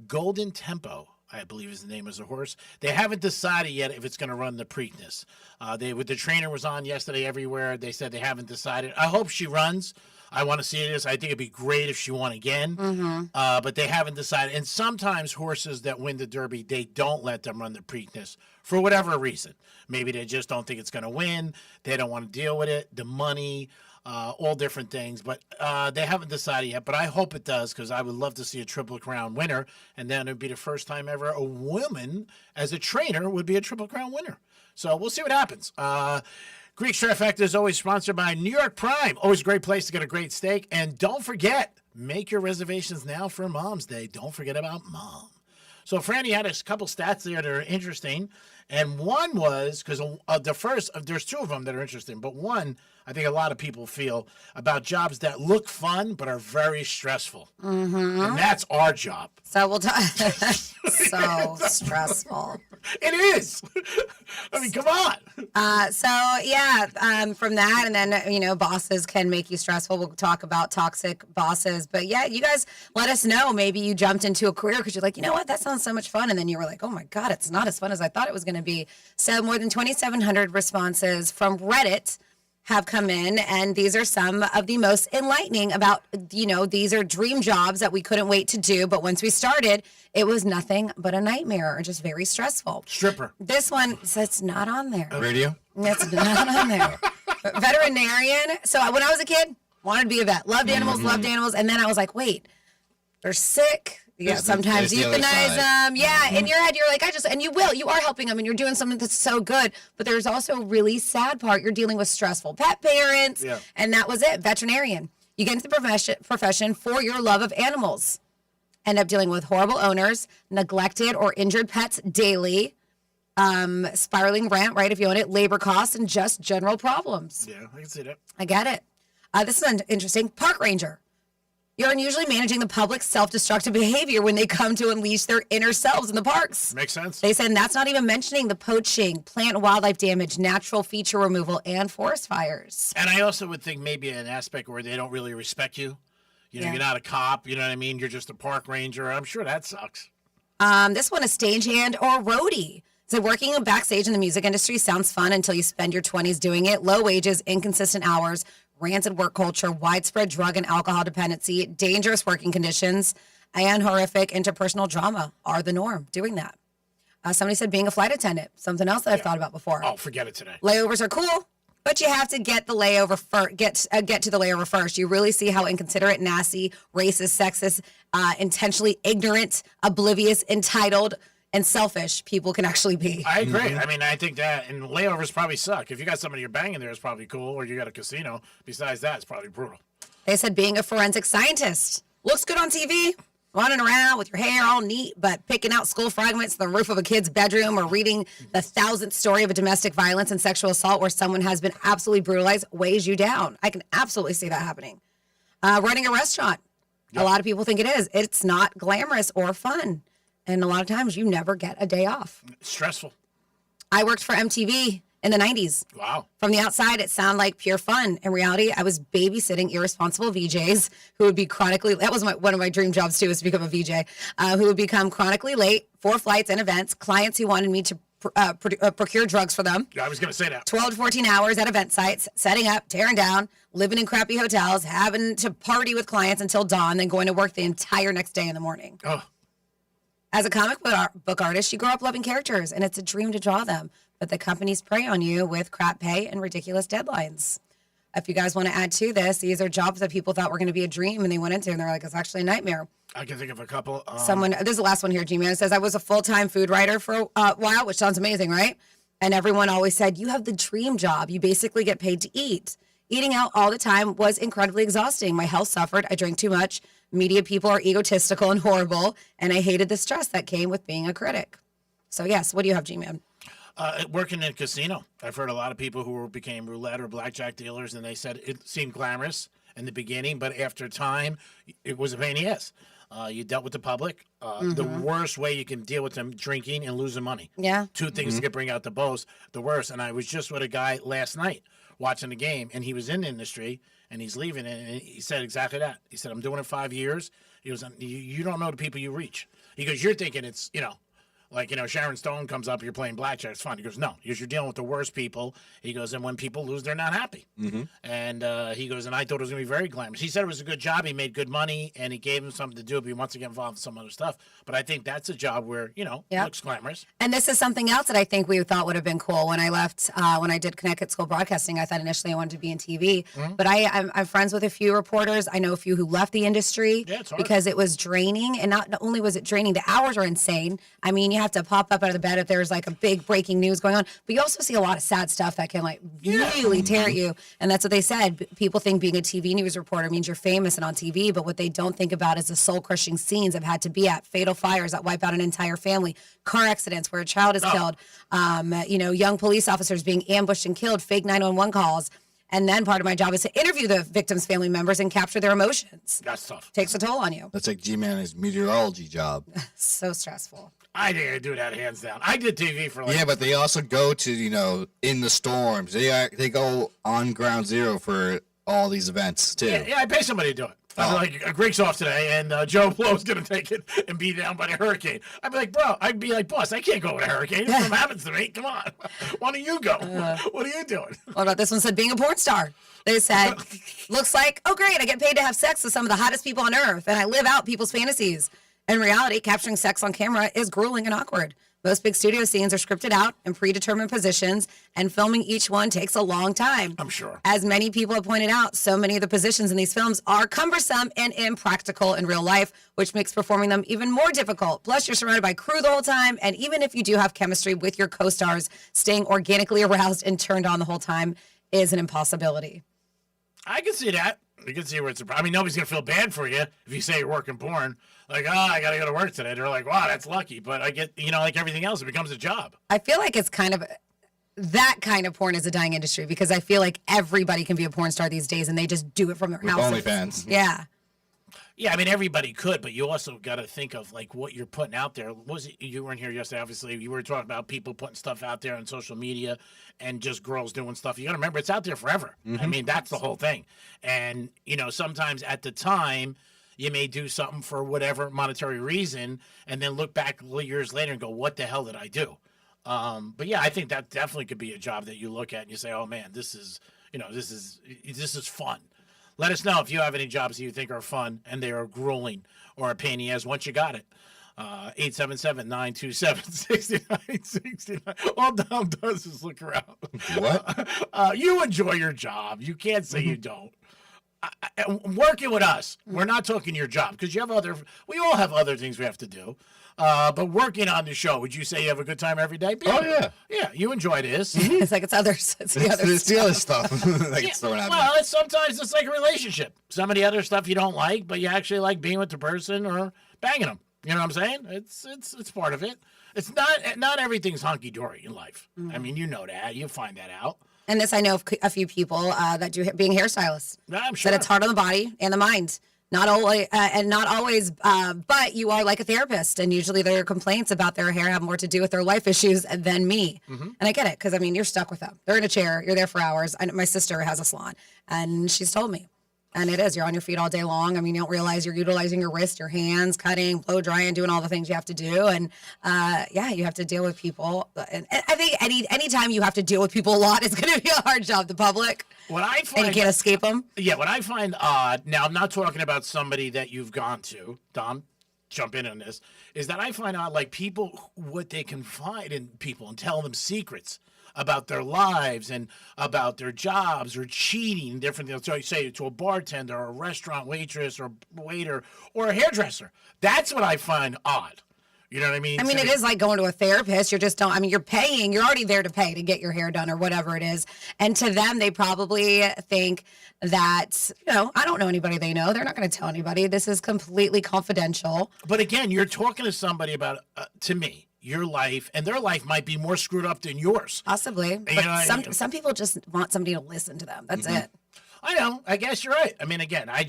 Golden Tempo, I believe is the name of the horse. They haven't decided yet if it's going to run the Preakness. The trainer was on yesterday everywhere. They said they haven't decided. I hope she runs. I want to see this. I think it'd be great if she won again. But they haven't decided. And sometimes horses that win the Derby, they don't let them run the Preakness for whatever reason. Maybe they just don't think it's going to win. They don't want to deal with it. The money, all different things. But they haven't decided yet. But I hope it does, because I would love to see a Triple Crown winner. And then it would be the first time ever a woman as a trainer would be a Triple Crown winner. So we'll see what happens. Greek Trifecta is always sponsored by New York Prime. Always a great place to get a great steak. And don't forget, make your reservations now for Mom's Day. Don't forget about Mom. So Franny had a couple stats there that are interesting. And one was, because the first, there's 2 of them that are interesting. But one, I think a lot of people feel about jobs that look fun but are very stressful. And that's our job. So we'll talk. So stressful. It is. I mean, come on. From that, and then, bosses can make you stressful. We'll talk about toxic bosses. But yeah, you guys let us know. Maybe you jumped into a career because you're like, you know what, that sounds so much fun. And then you were like, oh my God, it's not as fun as I thought it was going to be. So more than 2,700 responses from Reddit have come in, and these are some of the most enlightening about, these are dream jobs that we couldn't wait to do, but once we started, it was nothing but a nightmare or just very stressful. Stripper. This one says not on there. Radio? It's not on there. Veterinarian. So when I was a kid, wanted to be a vet. Loved animals, and then I was like, wait, they're sick. Yeah, sometimes euthanize them. Yeah, in your head, you're like, and you are helping them, and you're doing something that's so good. But there's also a really sad part. You're dealing with stressful pet parents, and that was it. Veterinarian. You get into the profession for your love of animals. End up dealing with horrible owners, neglected or injured pets daily, spiraling rent, right, if you own it, labor costs, and just general problems. Yeah, I can see that. I get it. This is interesting. Park ranger. You're unusually managing the public's self-destructive behavior when they come to unleash their inner selves in the parks. Makes sense. They said, and that's not even mentioning the poaching, plant and wildlife damage, natural feature removal, and forest fires. And I also would think maybe an aspect where they don't really respect you. You're not a cop, you know what I mean? You're just a park ranger. I'm sure that sucks. This one, a stagehand or roadie. So working backstage in the music industry sounds fun until you spend your 20s doing it. Low wages, inconsistent hours, rancid work culture, widespread drug and alcohol dependency, dangerous working conditions, and horrific interpersonal drama are the norm doing that. Somebody said being a flight attendant, something else that I've thought about before. Oh, forget it today. Layovers are cool. But you have to get the layover get to the layover first. You really see how inconsiderate, nasty, racist, sexist, intentionally ignorant, oblivious, entitled, and selfish people can actually be. I agree. I mean, I think that, and layovers probably suck. If you got somebody you're banging there, it's probably cool, or you got a casino. Besides that, it's probably brutal. They said being a forensic scientist looks good on TV, running around with your hair all neat, but picking out skull fragments on the roof of a kid's bedroom or reading the 1,000th story of a domestic violence and sexual assault where someone has been absolutely brutalized weighs you down. I can absolutely see that happening. Running a restaurant. Yep. A lot of people think it is. It's not glamorous or fun. And a lot of times you never get a day off. It's stressful. I worked for MTV in the 90s. Wow. From the outside, it sounded like pure fun. In reality, I was babysitting irresponsible VJs who would be chronically, that was one of my dream jobs too, was to become a VJ, who would become chronically late for flights and events, clients who wanted me to procure drugs for them. Yeah, I was going to say that. 12 to 14 hours at event sites, setting up, tearing down, living in crappy hotels, having to party with clients until dawn, then going to work the entire next day in the morning. Oh. As a comic book artist, you grow up loving characters, and it's a dream to draw them. But the companies prey on you with crap pay and ridiculous deadlines. If you guys want to add to this, these are jobs that people thought were going to be a dream, and they went into, and they're like, it's actually a nightmare. I can think of a couple. This is the last one here, G-Man. It says, I was a full-time food writer for a while, which sounds amazing, right? And everyone always said, you have the dream job. You basically get paid to eat. Eating out all the time was incredibly exhausting. My health suffered. I drank too much. Media people are egotistical and horrible, and I hated the stress that came with being a critic. So, yes, what do you have, G-Man? Working in a casino. I've heard a lot of people who became roulette or blackjack dealers, and they said it seemed glamorous in the beginning, but after time, it was a pain in the ass. You dealt with the public. The worst way you can deal with them, drinking and losing money. Yeah. Two things that could bring out the most, the worst. And I was just with a guy last night watching the game, and he was in the industry, and he's leaving it, and he said exactly that. He said, I'm doing it 5 years. He goes, you don't know the people you reach. He goes, you're thinking it's, like, Sharon Stone comes up, you're playing blackjack, it's fun. He goes, no, because you're dealing with the worst people. He goes, and when people lose, they're not happy. And he goes, and I thought it was going to be very glamorous. He said it was a good job. He made good money, and he gave him something to do, but he wants to get involved in some other stuff. But I think that's a job where, it looks glamorous. And this is something else that I think we thought would have been cool. When I left, when I did Connecticut School Broadcasting, I thought initially I wanted to be in TV. But I'm friends with a few reporters. I know a few who left the industry because it was draining. And not only was it draining, the hours are insane. I mean, you have to pop up out of the bed if there's like a big breaking news going on. But you also see a lot of sad stuff that can really tear at you. And that's what they said. People think being a TV news reporter means you're famous and on TV. But what they don't think about is the soul-crushing scenes I've had to be at. Fatal fires that wipe out an entire family. Car accidents where a child is killed. Young police officers being ambushed and killed. Fake 911 calls. And then part of my job is to interview the victims' family members and capture their emotions. That's tough. Takes a toll on you. That's like G-Man's meteorology job. So stressful. I think I do that hands down. I did TV for Yeah, but they also go to, in the storms. They go on ground zero for all these events, too. Yeah, I pay somebody to do it. Like, Greg's off today, and Joe Blow's going to take it and be down by the hurricane. I'd be like, boss, I can't go with a hurricane. If something happens to me, come on. Why don't you go? What are you doing? What about this one said being a porn star? They said, looks like, oh, great, I get paid to have sex with some of the hottest people on earth, and I live out people's fantasies. In reality, capturing sex on camera is grueling and awkward. Most big studio scenes are scripted out in predetermined positions, and filming each one takes a long time. I'm sure. As many people have pointed out, so many of the positions in these films are cumbersome and impractical in real life, which makes performing them even more difficult. Plus, you're surrounded by crew the whole time, and even if you do have chemistry with your co-stars, staying organically aroused and turned on the whole time is an impossibility. I can see that. You can see where it's a problem. I mean, nobody's going to feel bad for you if you say you're working porn. Like, I got to go to work today. They're like, wow, that's lucky. But I get, like everything else, it becomes a job. I feel like it's kind of, that kind of porn is a dying industry because I feel like everybody can be a porn star these days and they just do it from their house. OnlyFans. Yeah. Yeah, I mean, everybody could, but you also got to think of, like, what you're putting out there. You weren't here yesterday, obviously. You were talking about people putting stuff out there on social media and just girls doing stuff. You got to remember, it's out there forever. I mean, that's the whole thing. And, sometimes at the time, you may do something for whatever monetary reason and then look back years later and go, what the hell did I do? But, yeah, I think that definitely could be a job that you look at and you say, oh, man, this is fun. Let us know if you have any jobs that you think are fun and they are grueling or a pain in the ass once you got it. 877-927-6969. All Dom does is look around. What? You enjoy your job. You can't say you don't. Working with us, we're not talking your job because we all have other things we have to do. But working on the show, would you say you have a good time every day? Oh, yeah. Yeah, you enjoy this. It's like it's others. It's the other It's the other stuff. It's throwing at me. Well, sometimes it's like a relationship. Some of the other stuff you don't like, but you actually like being with the person or banging them. You know what I'm saying? It's part of it. It's not everything's hunky dory in life. I mean, you know that. You find that out. And this, I know of a few people that do being hairstylists. I'm sure that it's hard on the body and the mind. Not always, but you are like a therapist, and usually their complaints about their hair have more to do with their life issues than me. And I get it, because I mean, you're stuck with them. They're in a chair, you're there for hours. My sister has a salon, and she's told me, and it is, you're on your feet all day long. I mean, you don't realize you're utilizing your wrist, your hands, cutting, blow drying, doing all the things you have to do. And you have to deal with people. And I think anytime you have to deal with people a lot, it's going to be a hard job. The public. What I find, and you can't escape them. Yeah, what I find odd, now I'm not talking about somebody that you've gone to, Dom, jump in on this, is that I find odd, like people, what they confide in people and tell them secrets about their lives and about their jobs or cheating, different things. So you say to a bartender or a restaurant waitress or waiter or a hairdresser. That's what I find odd. You know what I mean? I mean, it is like going to a therapist. You're paying, you're already there to pay to get your hair done or whatever it is. And to them, they probably think that, I don't know anybody they know. They're not going to tell anybody. This is completely confidential. But again, you're talking to somebody about, to me, your life, and their life might be more screwed up than yours. Possibly. But some people just want somebody to listen to them. That's it. I know. I guess you're right. I mean, again, I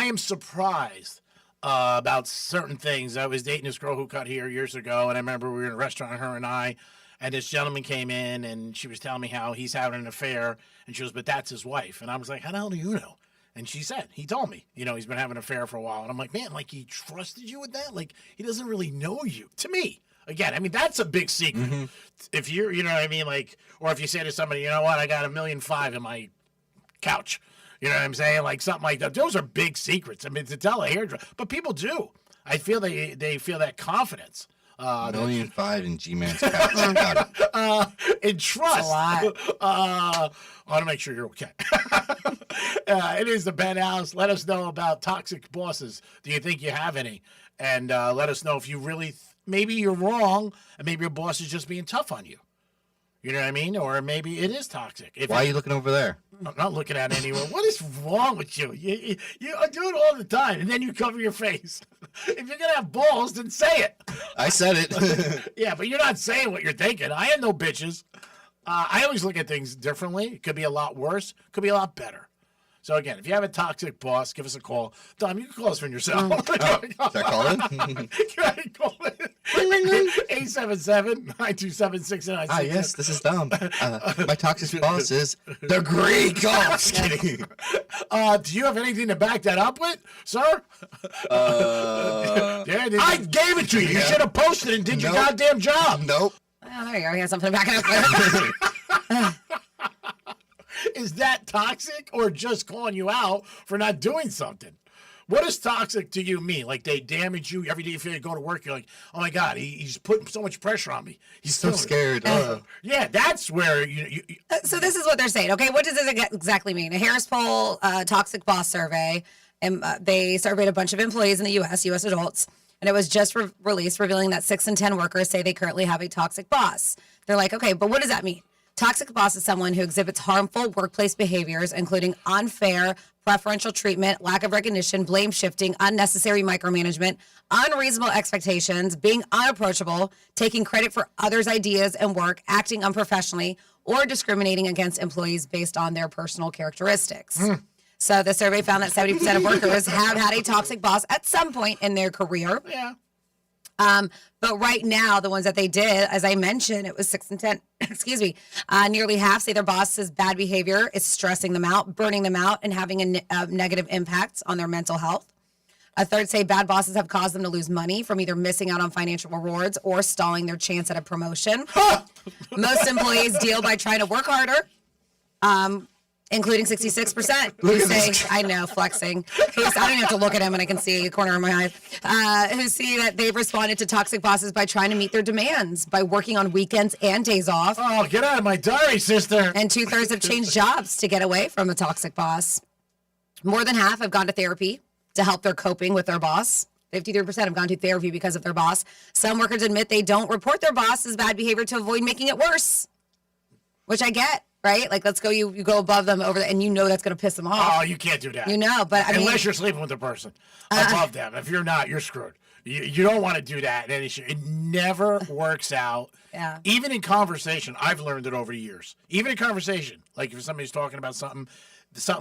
am surprised about certain things. I was dating this girl who cut hair years ago, and I remember we were in a restaurant, her and I, and this gentleman came in, and she was telling me how he's having an affair, and she goes, but that's his wife. And I was like, how the hell do you know? And she said, he told me, he's been having an affair for a while. And I'm like, man, like he trusted you with that? Like he doesn't really know you. To me. Again, I mean, that's a big secret. If you're, you know what I mean? Like, or if you say to somebody, you know what, I got $1.5 million in my couch. You know what I'm saying? Like something like that. Those are big secrets. I mean, to tell a hairdresser, but people do. I feel they feel that confidence. $1.5 million in G-Man's couch. In trust. That's a lot. I want to make sure you're okay. It is the Penthouse. Let us know about toxic bosses. Do you think you have any? And let us know if you really, maybe you're wrong, and maybe your boss is just being tough on you. You know what I mean? Or maybe it is toxic. Why are you looking over there? I'm not looking at anyone. What is wrong with you? You do it all the time, and then you cover your face. If you're going to have balls, then say it. I said it. Yeah, but you're not saying what you're thinking. I have no bitches. I always look at things differently. It could be a lot worse. It could be a lot better. So, again, if you have a toxic boss, give us a call. Dom, you can call us from your cell. Should I call in? Call in. 877-927-6969. Ah, yes, this is Dom. My toxic boss is the Greek. Oh, I'm just kidding. Do you have anything to back that up with, sir? I gave it to you. You should have posted and did your goddamn job. Nope. Oh, there you go. He has something to back it up with. Is that toxic or just calling you out for not doing something? What does toxic to you mean? Like they damage you every day you feel you go to work, you're like, oh my God, he's putting so much pressure on me. He's so scared. Yeah, that's where you So this is what they're saying. Okay, what does this exactly mean? A Harris Poll toxic boss survey, and they surveyed a bunch of employees in the U.S. adults, and it was just released, revealing that 6 in 10 workers say they currently have a toxic boss. They're like, okay, but what does that mean? Toxic boss is someone who exhibits harmful workplace behaviors, including unfair, preferential treatment, lack of recognition, blame shifting, unnecessary micromanagement, unreasonable expectations, being unapproachable, taking credit for others' ideas and work, acting unprofessionally, or discriminating against employees based on their personal characteristics. So the survey found that 70% of workers have had a toxic boss at some point in their career. Yeah. But right now, the ones that they did, as I mentioned, it was 6 in 10. Excuse me. Nearly half say their boss's bad behavior is stressing them out, burning them out, and having a negative impact on their mental health. A third say bad bosses have caused them to lose money from either missing out on financial rewards or stalling their chance at a promotion. Most employees deal by trying to work harder. Including 66%. Who say, I know, flexing. I don't even have to look at him and I can see a corner of my eye. Who see that they've responded to toxic bosses by trying to meet their demands, by working on weekends and days off. Oh, get out of my diary, sister. And 2/3 have changed jobs to get away from a toxic boss. More than half have gone to therapy to help their coping with their boss. 53% have gone to therapy because of their boss. Some workers admit they don't report their boss's bad behavior to avoid making it worse, which I get. Right? Like, let's go, you go above them over there, and you know that's going to piss them off. Oh, you can't do that. You know, but I mean. Unless you're sleeping with the person above them. If you're not, you're screwed. You don't want to do that. And it never works out. Yeah. Even in conversation, I've learned it over the years. Even in conversation, like if somebody's talking about something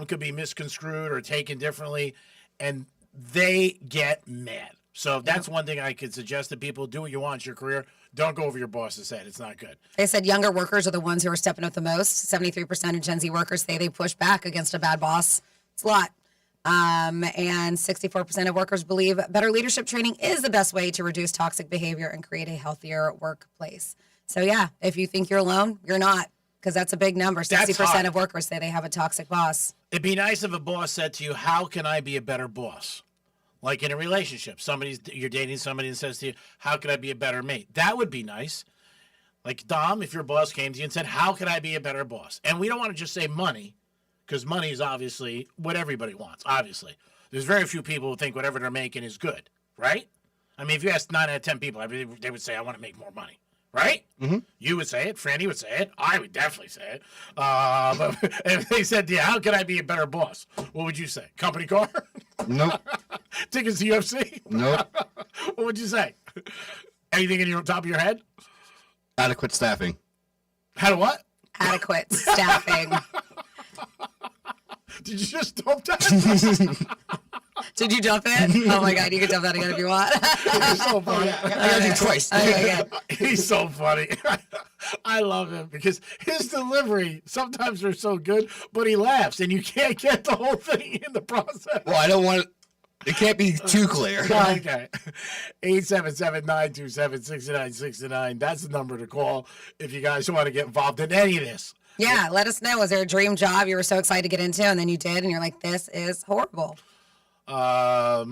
could be misconstrued or taken differently, and they get mad. So that's one thing I could suggest to people. Do what you want in your career. Don't go over your boss's head. It's not good. They said younger workers are the ones who are stepping up the most. 73% of Gen Z workers say they push back against a bad boss. It's a lot. And 64% of workers believe better leadership training is the best way to reduce toxic behavior and create a healthier workplace. So, yeah, if you think you're alone, you're not, because that's a big number. 60% of workers say they have a toxic boss. It'd be nice if a boss said to you, how can I be a better boss? Like in a relationship, you're dating somebody and says to you, how could I be a better mate? That would be nice. Like Dom, if your boss came to you and said, how could I be a better boss? And we don't want to just say money, because money is obviously what everybody wants, obviously. There's very few people who think whatever they're making is good, right? I mean, if you ask 9 out of 10 people, they would say, I want to make more money, right? Mm-hmm. You would say it. Franny would say it. I would definitely say it. But if they said to you, how could I be a better boss? What would you say? Company car? Nope. Tickets to UFC? Nope. What would you say? Anything in your top of your head? Adequate staffing. How to what? Adequate staffing. Did you just dump that? Did you dump it? Oh my God, you can dump that again if you want. He's so funny. I gotta do twice. He's so funny. I love him because his delivery, sometimes they're so good, but he laughs and you can't get the whole thing in the process. Well, I don't want it can't be too clear. Okay. 877-927-6969. That's the number to call if you guys want to get involved in any of this. Yeah, let us know. Was there a dream job you were so excited to get into and then you did and you're like, this is horrible? Or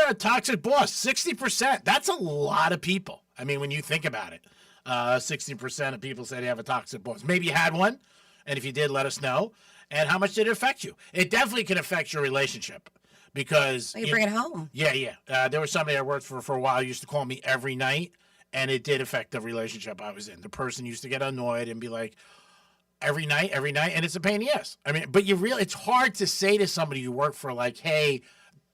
a toxic boss. 60%. That's a lot of people. I mean, when you think about it, 60% of people say they have a toxic boss. Maybe you had one, and if you did, let us know. And how much did it affect you? It definitely can affect your relationship because you bring it home. Yeah. There was somebody I worked for a while used to call me every night, and it did affect the relationship I was in. The person used to get annoyed and be like, every night, and it's a pain in the ass. I mean, but it's hard to say to somebody you work for, like, hey,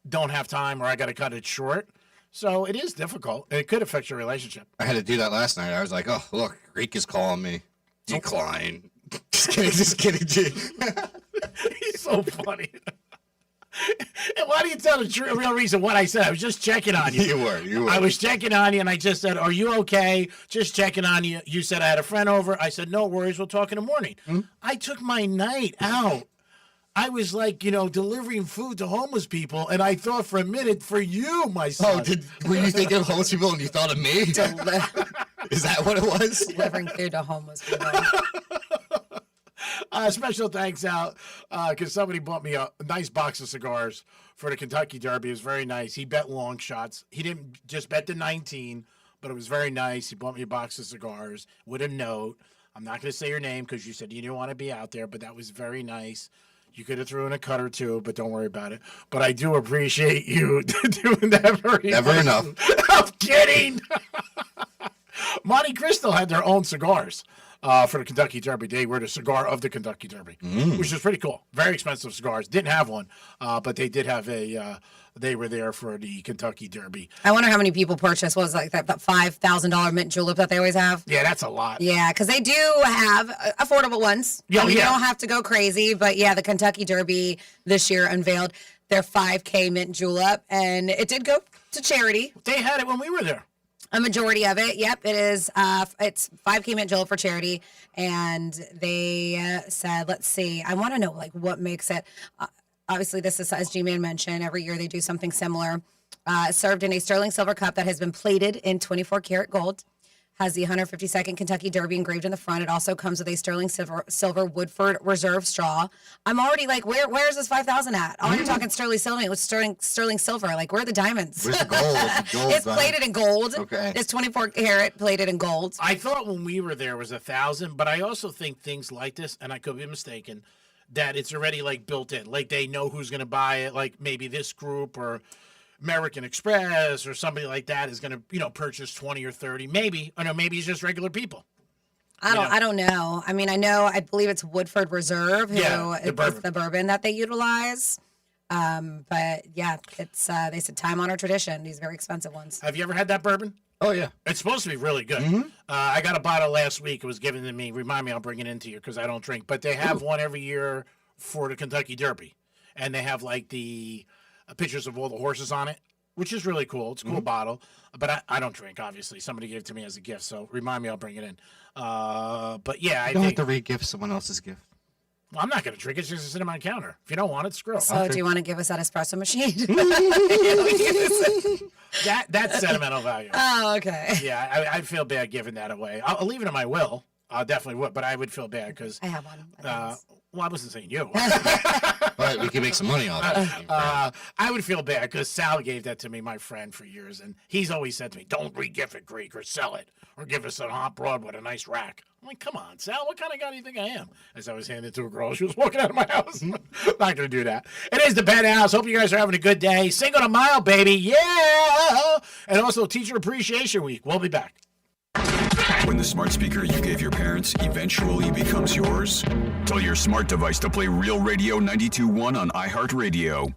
don't have time or I got to cut it short. So it is difficult. It could affect your relationship. I had to do that last night. I was like, oh, look, Greek is calling me. Decline. Just kidding. He's so funny. And why do you tell the real reason what I said? I was just checking on you. You were. I was checking on you, and I just said, are you okay? Just checking on you. You said I had a friend over. I said, no worries. We'll talk in the morning. I took my night out. I was like, delivering food to homeless people, and I thought for a minute, for you, my son. Oh, were you thinking of homeless people and you thought of me? Is that what it was? Delivering food to homeless people. Special thanks out because somebody bought me a nice box of cigars for the Kentucky Derby. It was very nice. He bet long shots. He didn't just bet the 19, but it was very nice. He bought me a box of cigars with a note. I'm not going to say your name because you said you didn't want to be out there, but that was very nice. You could have threw in a cut or two, but don't worry about it. But I do appreciate you doing that very Never much. enough. I'm kidding. Monte Cristo had their own cigars for the Kentucky Derby. They were the cigar of the Kentucky Derby, which is pretty cool. Very expensive cigars. Didn't have one, but they did have they were there for the Kentucky Derby. I wonder how many people purchased. What was like that $5,000 mint julep that they always have? Yeah, that's a lot. Yeah, because they do have affordable ones. You don't have to go crazy, but yeah, the Kentucky Derby this year unveiled their 5K mint julep, and it did go to charity. They had it when we were there. A majority of it, yep, it is. It's 5K mint julep for charity, and they said, let's see, I want to know what makes it. Obviously, this is, as G-Man mentioned, every year they do something similar. Served in a sterling silver cup that has been plated in 24 karat gold. has the 152nd Kentucky Derby engraved in the front. It also comes with a sterling silver Woodford Reserve straw. I'm already like, where's this 5,000 at? All you're talking sterling silver. It was sterling silver. Like, where are the diamonds? Where's the gold? It's plated in gold. Okay. It's 24 karat plated in gold. I thought when we were there was 1,000, but I also think things like this, and I could be mistaken, that it's already like built in. Like they know who's going to buy it. Like maybe this group or American Express or somebody like that is going to, purchase 20 or 30. Maybe. I know maybe it's just regular people. I don't know. I mean, I believe it's Woodford Reserve who it's the bourbon that they utilize. But yeah, it's they said time-honored tradition. These very expensive ones. Have you ever had that bourbon? Oh yeah, it's supposed to be really good. I got a bottle last week. It was given to me. Remind me, I'll bring it into you because I don't drink. But they have one every year for the Kentucky Derby, and they have like the pictures of all the horses on it, which is really cool. It's a cool bottle, but I don't drink. Obviously, somebody gave it to me as a gift, so remind me, I'll bring it in. But yeah, I don't have to re-gift someone else's gift. Well, I'm not going to drink it. It's just sit on my counter. If you don't want it, screw it. So do you want to give us that espresso machine? That's sentimental value. Oh, okay. Yeah, I'd feel bad giving that away. I'll leave it in my will. I definitely would, but I would feel bad because I have one. Well, I wasn't saying you. But we can make some money off it. I would feel bad because Sal gave that to me, my friend, for years, and he's always said to me, "Don't re-gift it, Greek, or sell it, or give us a hot broad with a nice rack." I'm like, "Come on, Sal, what kind of guy do you think I am?" As I was handing it to a girl, she was walking out of my house. Not going to do that. It is the Penthouse. Hope you guys are having a good day. Single to Mile, baby, yeah! And also Teacher Appreciation Week. We'll be back. When the smart speaker you gave your parents eventually becomes yours, tell your smart device to play Real Radio 92.1 on iHeartRadio.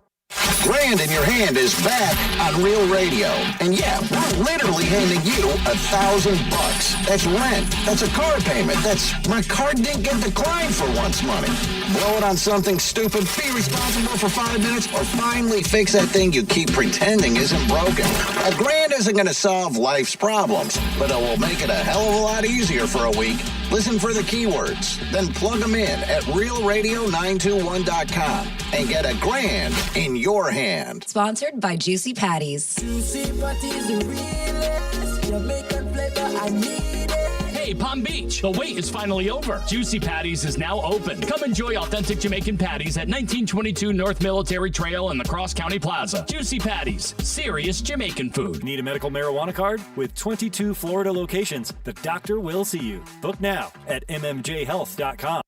Grand in Your Hand is back on Real Radio. And yeah, we're literally handing you $1,000. That's rent. That's a car payment. That's my card didn't get declined for once money. Blow it on something stupid, be responsible for 5 minutes, or finally fix that thing you keep pretending isn't broken. $1,000 isn't going to solve life's problems, but it will make it a hell of a lot easier for a week. Listen for the keywords, then plug them in at realradio921.com and get $1,000 in your hand. Sponsored by Juicy Patties. Juicy Patties, the realest Jamaican flavor, I need it. Hey, Palm Beach, the wait is finally over. Juicy Patties is now open. Come enjoy authentic Jamaican patties at 1922 North Military Trail in the Cross County Plaza. Juicy Patties, serious Jamaican food. Need a medical marijuana card? With 22 Florida locations, the doctor will see you. Book now at mmjhealth.com.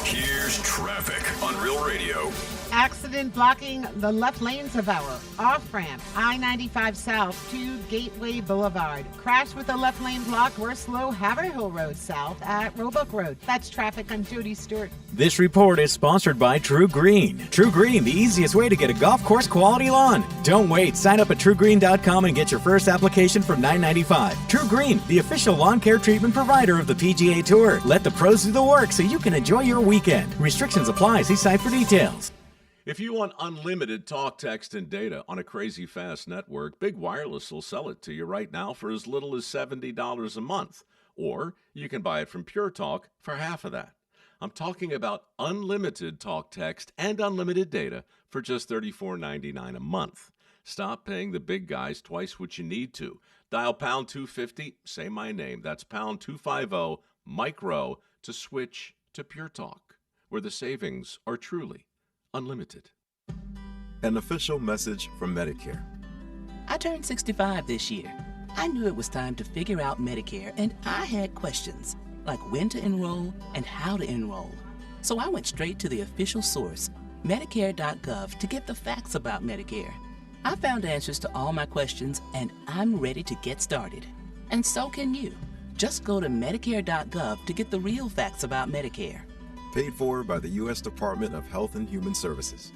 Here's traffic on Real Radio. Accident blocking the left lanes of our off-ramp, I-95 South to Gateway Boulevard. Crash with the left lane blocked. We're slow Haverhill Road South at Roebuck Road. That's traffic on Jody Stewart. This report is sponsored by True Green. True Green, the easiest way to get a golf course quality lawn. Don't wait. Sign up at truegreen.com and get your first application for $9.95. True Green, the official lawn care treatment provider of the PGA Tour. Let the pros do the work so you can enjoy your weekend. Restrictions apply. See site for details. If you want unlimited talk, text, and data on a crazy fast network, Big Wireless will sell it to you right now for as little as $70 a month. Or you can buy it from Pure Talk for half of that. I'm talking about unlimited talk, text, and unlimited data for just $34.99 a month. Stop paying the big guys twice what you need to. Dial pound 250, say my name. That's pound 250, micro, to switch to Pure Talk, where the savings are truly unlimited. An official message from Medicare. I turned 65 this year. I knew it was time to figure out Medicare, and I had questions, like when to enroll and how to enroll. So I went straight to the official source, Medicare.gov, to get the facts about Medicare. I found answers to all my questions, and I'm ready to get started. And so can you. Just go to Medicare.gov to get the real facts about Medicare. Paid for by the U.S. Department of Health and Human Services.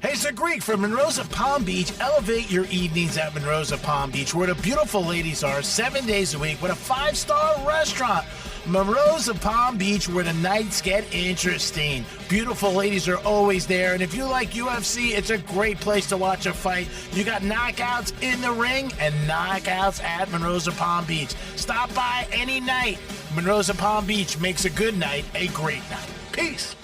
Hey, it's a Greek from Monroe's of Palm Beach. Elevate your evenings at Monroe's of Palm Beach, where the beautiful ladies are 7 days a week with a 5-star restaurant. Monroe's of Palm Beach, where the nights get interesting. Beautiful ladies are always there, and if you like UFC, it's a great place to watch a fight. You got knockouts in the ring and knockouts at Monroe's of Palm Beach. Stop by any night. Monroe's of Palm Beach makes a good night a great night. Peace.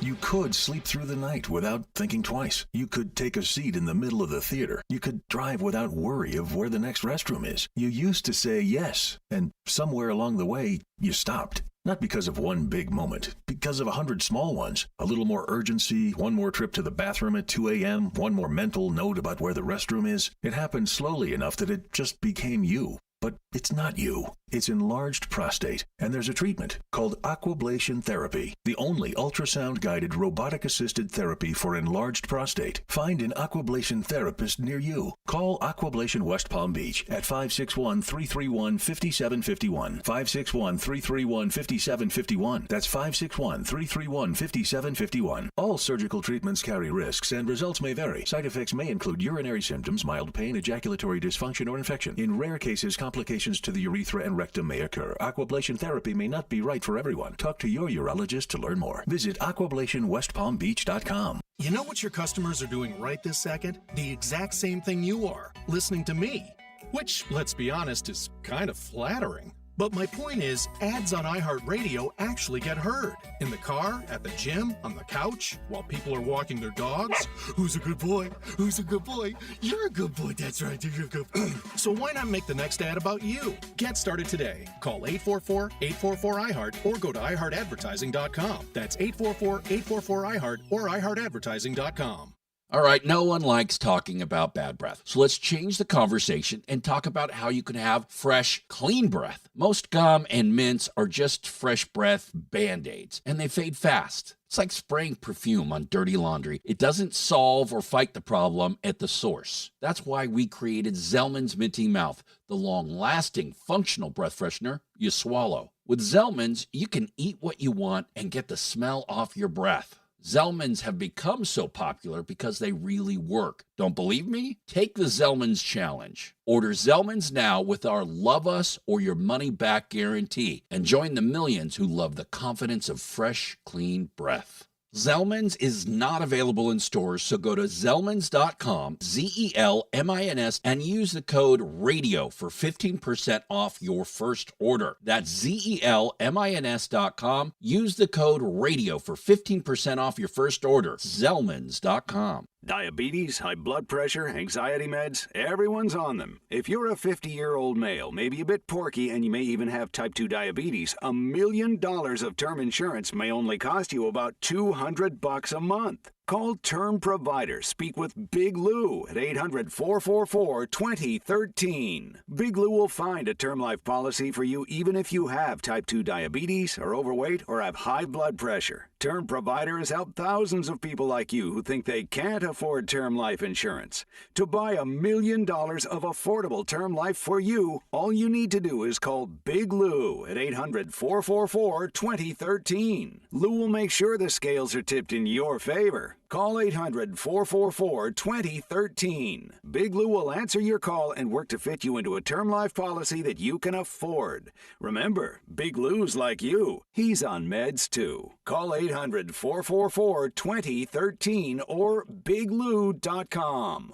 You could sleep through the night without thinking twice. You could take a seat in the middle of the theater. You could drive without worry of where the next restroom is. You used to say yes, and somewhere along the way, you stopped. Not because of one big moment, because of 100 small ones. A little more urgency, one more trip to the bathroom at 2 a.m., one more mental note about where the restroom is. It happened slowly enough that it just became you. But it's not you. It's enlarged prostate, and there's a treatment called aquablation therapy, the only ultrasound-guided robotic-assisted therapy for enlarged prostate. Find an aquablation therapist near you. Call Aquablation West Palm Beach at 561-331-5751. 561-331-5751. That's 561-331-5751. All surgical treatments carry risks, and results may vary. Side effects may include urinary symptoms, mild pain, ejaculatory dysfunction, or infection. In rare cases, complications to the urethra and rectum may occur. Aquablation therapy may not be right for everyone. Talk to your urologist to learn more. Visit aquablationwestpalmbeach.com. You know what your customers are doing right this second? The exact same thing you are, listening to me. Which, let's be honest, is kind of flattering. But my point is, ads on iHeartRadio actually get heard. In the car, at the gym, on the couch, while people are walking their dogs. Who's a good boy? Who's a good boy? You're a good boy, that's right, you're a good boy. So why not make the next ad about you? Get started today. Call 844-844-iHeart or go to iHeartAdvertising.com. That's 844-844-iHeart or iHeartAdvertising.com. All right, no one likes talking about bad breath. So let's change the conversation and talk about how you can have fresh, clean breath. Most gum and mints are just fresh breath Band-Aids, and they fade fast. It's like spraying perfume on dirty laundry. It doesn't solve or fight the problem at the source. That's why we created Zellman's Minty Mouth, the long-lasting, functional breath freshener you swallow. With Zellman's, you can eat what you want and get the smell off your breath. Zellman's have become so popular because they really work. Don't believe me? Take the Zellman's challenge. Order Zellman's now with our Love Us or Your Money Back guarantee and join the millions who love the confidence of fresh, clean breath. Zellman's is not available in stores, so go to Zellmans.com, Z-E-L-M-I-N-S, and use the code RADIO for 15% off your first order. That's Z-E-L-M-I-N-S.com. Use the code RADIO for 15% off your first order. Zellmans.com. Diabetes, high blood pressure, anxiety meds, everyone's on them. If you're a 50-year-old male, maybe a bit porky, and you may even have type 2 diabetes, $1 million of term insurance may only cost you about $200 a month. Call Term Provider. Speak with Big Lou at 800-444-2013. Big Lou will find a term life policy for you even if you have type 2 diabetes, are overweight, or have high blood pressure. Term Provider has helped thousands of people like you who think they can't afford term life insurance. To buy $1 million of affordable term life for you, all you need to do is call Big Lou at 800-444-2013. Lou will make sure the scales are tipped in your favor. Call 800-444-2013. Big Lou will answer your call and work to fit you into a term life policy that you can afford. Remember, Big Lou's like you. He's on meds too. Call 800-444-2013 or biglou.com.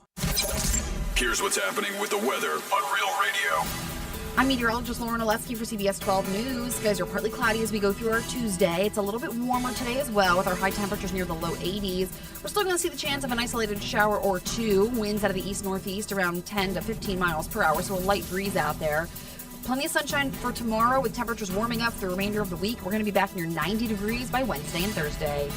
Here's what's happening with the weather on Real Radio. I'm meteorologist Lauren Oleski for CBS 12 News. Skies are partly cloudy as we go through our Tuesday. It's a little bit warmer today as well, with our high temperatures near the low 80s. We're still going to see the chance of an isolated shower or two. Winds out of the east-northeast around 10 to 15 miles per hour, so a light breeze out there. Plenty of sunshine for tomorrow, with temperatures warming up for the remainder of the week. We're going to be back near 90 degrees by Wednesday and Thursday.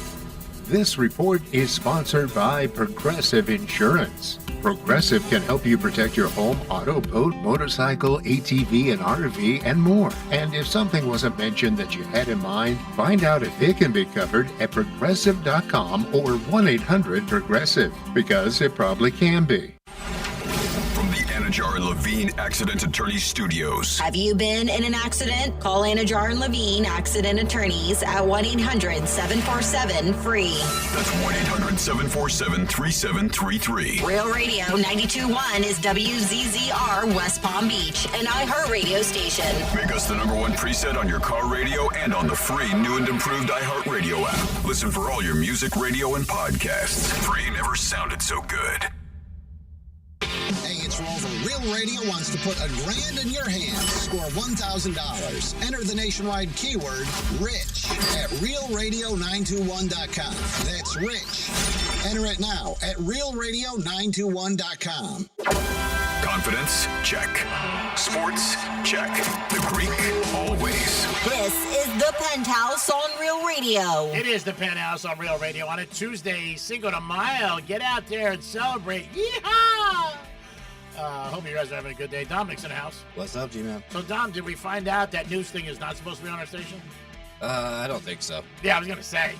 This report is sponsored by Progressive Insurance. Progressive can help you protect your home, auto, boat, motorcycle, ATV, and RV, and more. And if something wasn't mentioned that you had in mind, find out if it can be covered at Progressive.com or 1-800-PROGRESSIVE, because it probably can be. From the Anajar and Levine Accident Attorney Studios. Have you been in an accident? Call Anajar and Levine Accident Attorneys at 1-800-747-FREE. That's 1-800-747-3733. Real Radio 92.1 is WZZR West Palm Beach, an iHeart radio station. Make us the #1 preset on your car radio and on the free new and improved iHeart Radio app. Listen for all your music, radio, and podcasts. Free never sounded so good. Hey, it's Rover. Real Real Radio wants to put $1,000 in your hands. Score $1,000. Enter the nationwide keyword RICH at realradio921.com. That's RICH. Enter it now at realradio921.com. Confidence? Check. Sports? Check. The Greek? Always. This is the Penthouse on Real Radio. It is the Penthouse on Real Radio on a Tuesday, Cinco de Mayo. Get out there and celebrate. Yeehaw! Hope you guys are having a good day. Dominic's in the house. What's up, G-Man? So, Dom, did we find out that news thing is not supposed to be on our station? I don't think so. Yeah, I was going to say.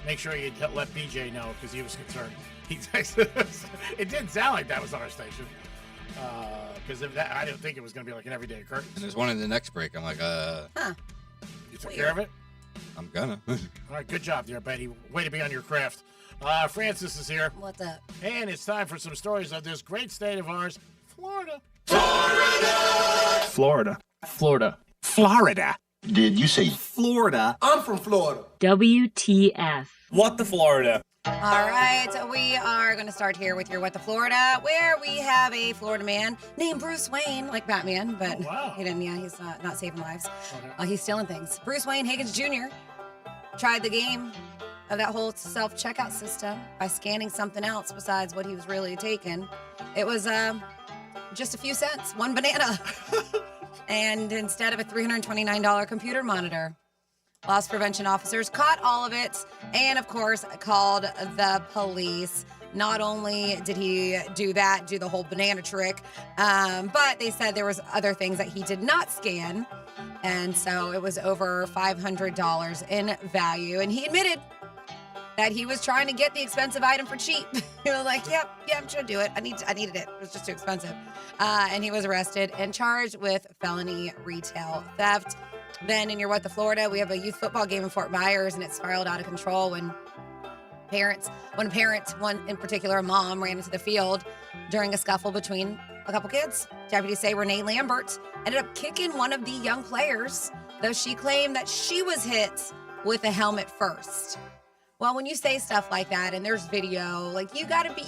Make sure you let BJ know because he was concerned. He texted us. It didn't sound like that was on our station. Because I didn't think it was going to be like an everyday occurrence. And there's one in the next break. I'm like, You took care of it? I'm gonna. All right, good job there, Betty. Way to be on your craft. Francis is here. What's up? And it's time for some stories of this great state of ours, Florida. Florida. Florida. Florida. Did you say Florida? I'm from Florida. WTF. What the Florida? All right, we are going to start here with your What the Florida, where we have a Florida man named Bruce Wayne, like Batman, but he didn't. Yeah, he's not saving lives. He's stealing things. Bruce Wayne Higgins Jr. tried the game of that whole self-checkout system by scanning something else besides what he was really taking. It was just a few cents, one banana, and instead of a $329 computer monitor. Loss prevention officers caught all of it and, of course, called the police. Not only did he do the whole banana trick, but they said there was other things that he did not scan. And so it was over $500 in value. And he admitted that he was trying to get the expensive item for cheap. He was like, yeah, I'm trying to do it. I needed it. It was just too expensive. And he was arrested and charged with felony retail theft. Then in your What the Florida, we have a youth football game in Fort Myers, and it spiraled out of control when one in particular, a mom, ran into the field during a scuffle between a couple kids. Deputies say Renee Lambert ended up kicking one of the young players, though she claimed that she was hit with a helmet first. Well, when you say stuff like that and there's video, like you gotta be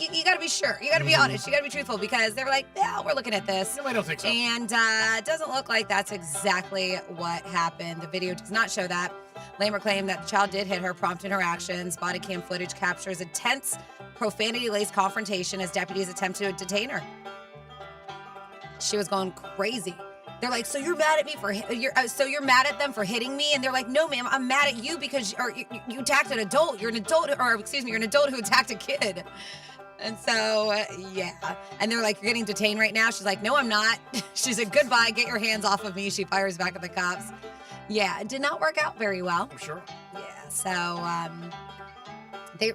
sure, you gotta be honest, you gotta be truthful, because they were like, yeah, we're looking at this. No, I don't think so. And it doesn't look like that's exactly what happened. The video does not show that. Lambert claimed that the child did hit her, prompting her actions. Body cam footage captures a tense, profanity-laced confrontation as deputies attempt to detain her. She was going crazy. They're like, so you're mad at me you're mad at them for hitting me? And they're like, no, ma'am, I'm mad at you because you attacked an adult. You're an adult who attacked a kid. And so, yeah. And they're like, you're getting detained right now. She's like, no, I'm not. She said, goodbye, get your hands off of me. She fires back at the cops. Yeah, it did not work out very well. I'm sure. Yeah, so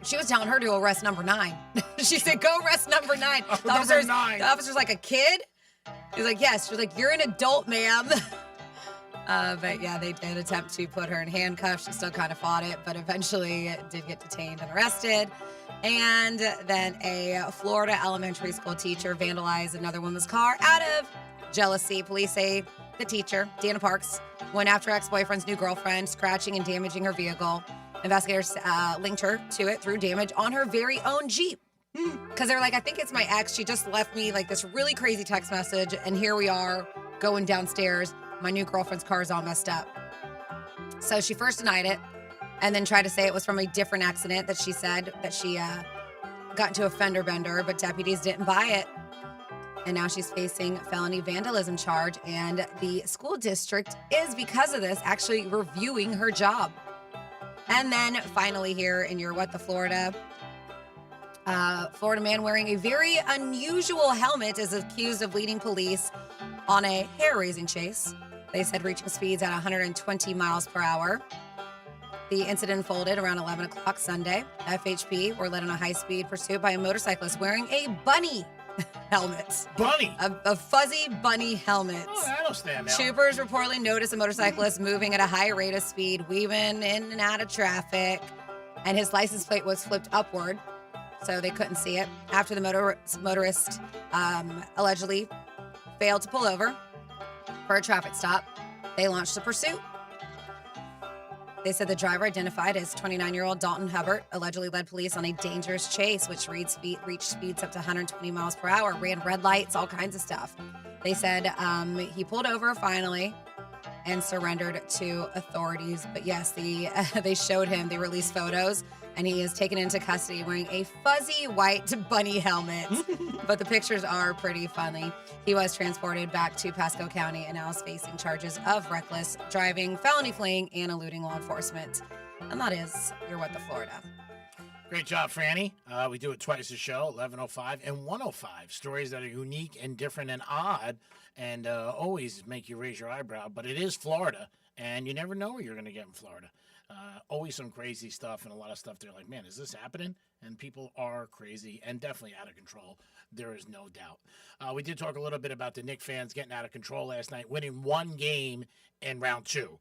she was telling her to arrest number 9. She said, go arrest number 9. The officer's like, a kid? He's like, yes. She's like, you're an adult, ma'am. But yeah, they did attempt to put her in handcuffs. She still kind of fought it, but eventually did get detained and arrested. And then a Florida elementary school teacher vandalized another woman's car out of jealousy. Police say the teacher, Deanna Parks, went after her ex-boyfriend's new girlfriend, scratching and damaging her vehicle. Investigators linked her to it through damage on her very own Jeep. Because they were like, I think it's my ex. She just left me like this really crazy text message, and here we are going downstairs. My new girlfriend's car is all messed up. So she first denied it and then tried to say it was from a different accident that she said that she got into a fender bender, but deputies didn't buy it. And now she's facing felony vandalism charge, and the school district is, because of this, actually reviewing her job. And then finally here in your What the Florida, Florida man wearing a very unusual helmet is accused of leading police on a hair-raising chase. They said reaching speeds at 120 miles per hour. The incident unfolded around 11 o'clock Sunday. FHP were led on a high-speed pursuit by a motorcyclist wearing a bunny helmet. Bunny? A fuzzy bunny helmet. Oh, that'll stand out. Troopers reportedly noticed a motorcyclist moving at a high rate of speed, weaving in and out of traffic, and his license plate was flipped upward, so they couldn't see it. After the motorist allegedly failed to pull over for a traffic stop, they launched a pursuit. They said the driver, identified as 29-year-old Dalton Hubbard, allegedly led police on a dangerous chase, which reached speeds up to 120 miles per hour, ran red lights, all kinds of stuff. They said he pulled over finally and surrendered to authorities. But yes, they showed him, they released photos, and he is taken into custody wearing a fuzzy white bunny helmet. But the pictures are pretty funny. He was transported back to Pasco County and now is facing charges of reckless driving, felony fleeing, and eluding law enforcement. And that is your What the Florida. Great job, Franny. We do it twice a show, 11:05 and 1:05. Stories that are unique and different and odd and always make you raise your eyebrow. But it is Florida, and you never know what you're going to get in Florida. Always some crazy stuff and a lot of stuff. They're like, man, is this happening? And people are crazy and definitely out of control. There is no doubt. We did talk a little bit about the Knicks fans getting out of control last night, winning one game in round 2.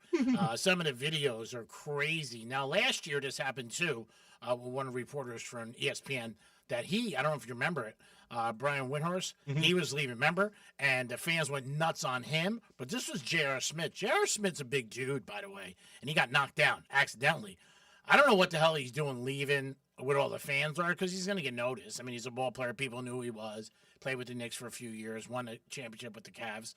Some of the videos are crazy. Now, last year this happened too. One of the reporters from ESPN that I don't know if you remember it, Brian Windhorst, he was leaving, remember? And the fans went nuts on him. But this was J.R. Smith. J.R. Smith's a big dude, by the way, and he got knocked down accidentally. I don't know what the hell he's doing leaving with all the fans are because he's going to get noticed. I mean, he's a ball player. People knew who he was. Played with the Knicks for a few years, won a championship with the Cavs.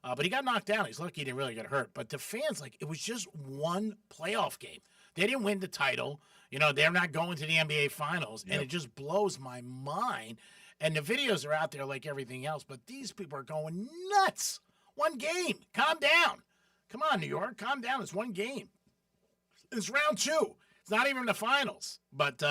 But he got knocked down. He's lucky he didn't really get hurt. But the fans, it was just one playoff game. They didn't win the title. You know, they're not going to the NBA Finals. Yep. And it just blows my mind. And the videos are out there like everything else. But these people are going nuts. One game. Calm down. Come on, New York. Calm down. It's one game. It's round 2. It's not even the finals. But,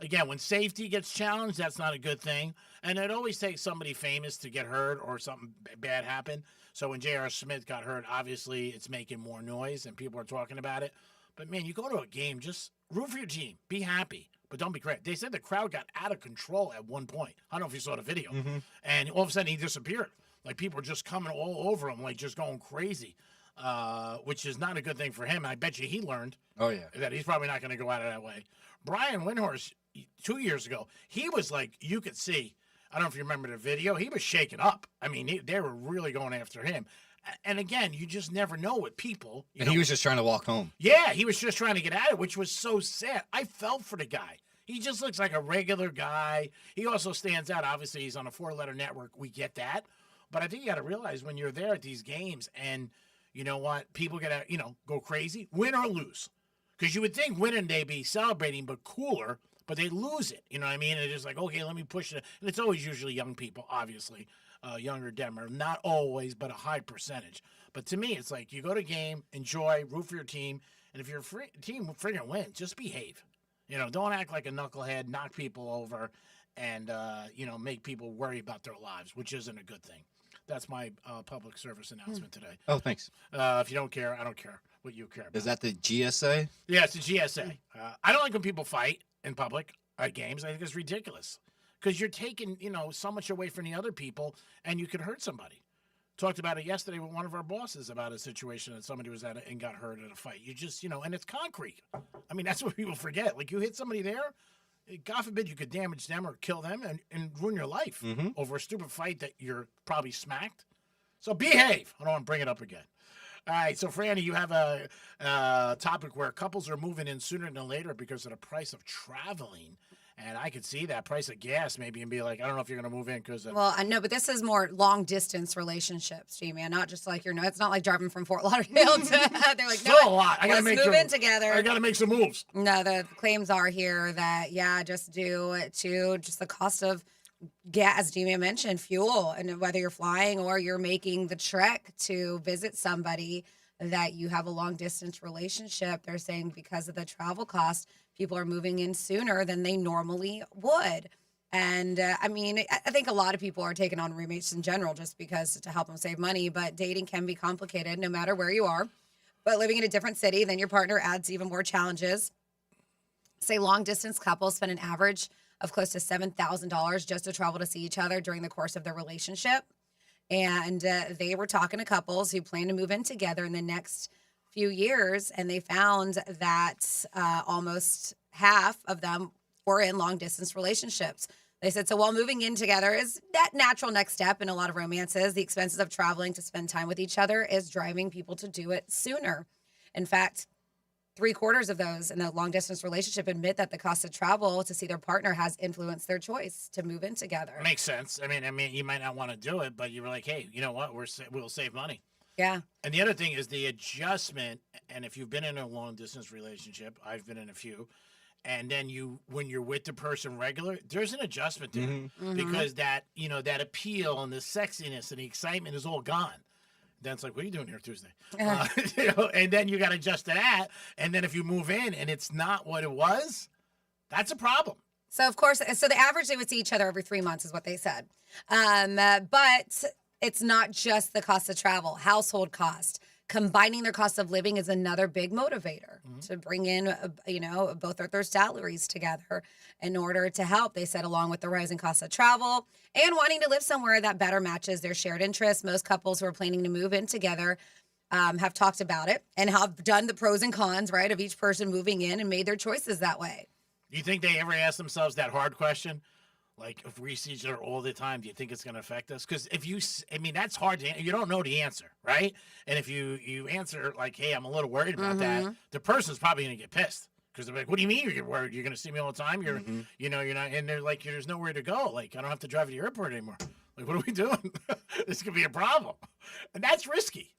again, when safety gets challenged, that's not a good thing. And it always takes somebody famous to get hurt or something bad happen. So when J.R. Smith got hurt, obviously it's making more noise and people are talking about it. But, man, you go to a game, just root for your team. Be happy, but don't be crazy. They said the crowd got out of control at one point. I don't know if you saw the video. And all of a sudden he disappeared. Like, people were just coming all over him, like just going crazy, which is not a good thing for him. I bet you he learned that he's probably not going to go out of that way. Brian Windhorst, 2 years ago, he was like, you could see, I don't know if you remember the video, he was shaken up. I mean, they were really going after him. And again, you just never know with people. And he was just trying to walk home. Yeah, he was just trying to get at it, which was so sad. I felt for the guy. He just looks like a regular guy. He also stands out. Obviously, he's on a 4-letter network. We get that. But I think you got to realize when you're there at these games and, you know what, people get to, go crazy, win or lose. Because you would think winning they'd be celebrating, but cooler, but they lose it. You know what I mean? And it's just like, okay, let me push it. And it's always usually young people, obviously. Younger Denver, not always, but a high percentage. But to me, it's like you go to a game, enjoy, root for your team, and if your team friggin' wins, just behave. Don't act like a knucklehead, knock people over, and make people worry about their lives, which isn't a good thing. That's my public service announcement today. Oh, thanks. If you don't care, I don't care what you care about. Is that the GSA? Yeah, it's the GSA. I don't like when people fight in public at games. I think it's ridiculous. Because you're taking, so much away from the other people, and you could hurt somebody. Talked about it yesterday with one of our bosses about a situation that somebody was at and got hurt at a fight. You just, and it's concrete. I mean, that's what people forget. Like, you hit somebody there, God forbid you could damage them or kill them and ruin your life over a stupid fight that you're probably smacked. So behave. I don't want to bring it up again. All right, so Franny, you have a topic where couples are moving in sooner than later because of the price of traveling. And I could see that price of gas maybe and be like, I don't know if you're going to move in because of... Well, I know, but this is more long-distance relationships, G-Man, not just like it's not like driving from Fort Lauderdale to... They're like, still a lot. Let's move in together. I got to make some moves. No, the claims are here that, just due to just the cost of gas, as G-Man mentioned, fuel, and whether you're flying or you're making the trek to visit somebody that you have a long-distance relationship, they're saying because of the travel cost, people are moving in sooner than they normally would. And I think a lot of people are taking on roommates in general just because to help them save money, but dating can be complicated no matter where you are. But living in a different city than your partner adds even more challenges. Say long-distance couples spend an average of close to $7,000 just to travel to see each other during the course of their relationship. And they were talking to couples who plan to move in together in the next few years, and they found that almost half of them were in long-distance relationships. They said, so while moving in together is that natural next step in a lot of romances, the expenses of traveling to spend time with each other is driving people to do it sooner. In fact, 3/4 of those in a long distance relationship admit that the cost of travel to see their partner has influenced their choice to move in together. Makes sense. I mean, you might not want to do it, but you were like, hey, you know what? We'll save money. Yeah. And the other thing is the adjustment. And if you've been in a long distance relationship, I've been in a few. And then when you're with the person regular, there's an adjustment there because that appeal and the sexiness and the excitement is all gone. Then it's like, what are you doing here Tuesday? And then you got to adjust to that. And then if you move in and it's not what it was, that's a problem. So of course, the average they would see each other every 3 months is what they said. But it's not just the cost of travel, household cost. Combining their cost of living is another big motivator to bring in, both of their salaries together in order to help. They said along with the rising cost of travel and wanting to live somewhere that better matches their shared interests. Most couples who are planning to move in together have talked about it and have done the pros and cons, right, of each person moving in and made their choices that way. Do you think they ever ask themselves that hard question? Like, if we see each other all the time, do you think it's going to affect us? Because that's hard to, you don't know the answer, right? And if you answer like, hey, I'm a little worried about that, the person's probably going to get pissed. Because they're like, what do you mean you're worried? You're going to see me all the time? You're not, and they're like, there's nowhere to go. Like, I don't have to drive to the airport anymore. Like, what are we doing? This could be a problem. And that's risky,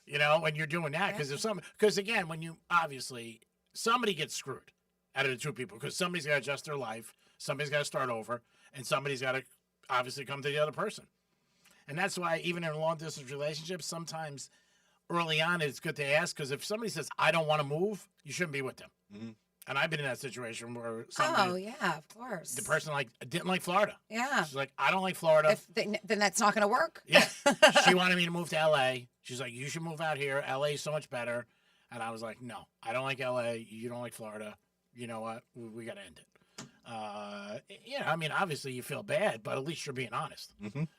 when you're doing that. Because again, obviously, somebody gets screwed out of the two people because somebody's got to adjust their life. Somebody's got to start over. And somebody's got to obviously come to the other person. And that's why even in a long-distance relationship, sometimes early on it's good to ask, because if somebody says, I don't want to move, you shouldn't be with them. And I've been in that situation where yeah, of course. The person didn't like Florida. Yeah. She's like, I don't like Florida. Then that's not going to work. Yeah. She wanted me to move to L.A. She's like, you should move out here. L.A. is so much better. And I was like, no, I don't like L.A. You don't like Florida. You know what? We got to end it. Obviously you feel bad, but at least you're being honest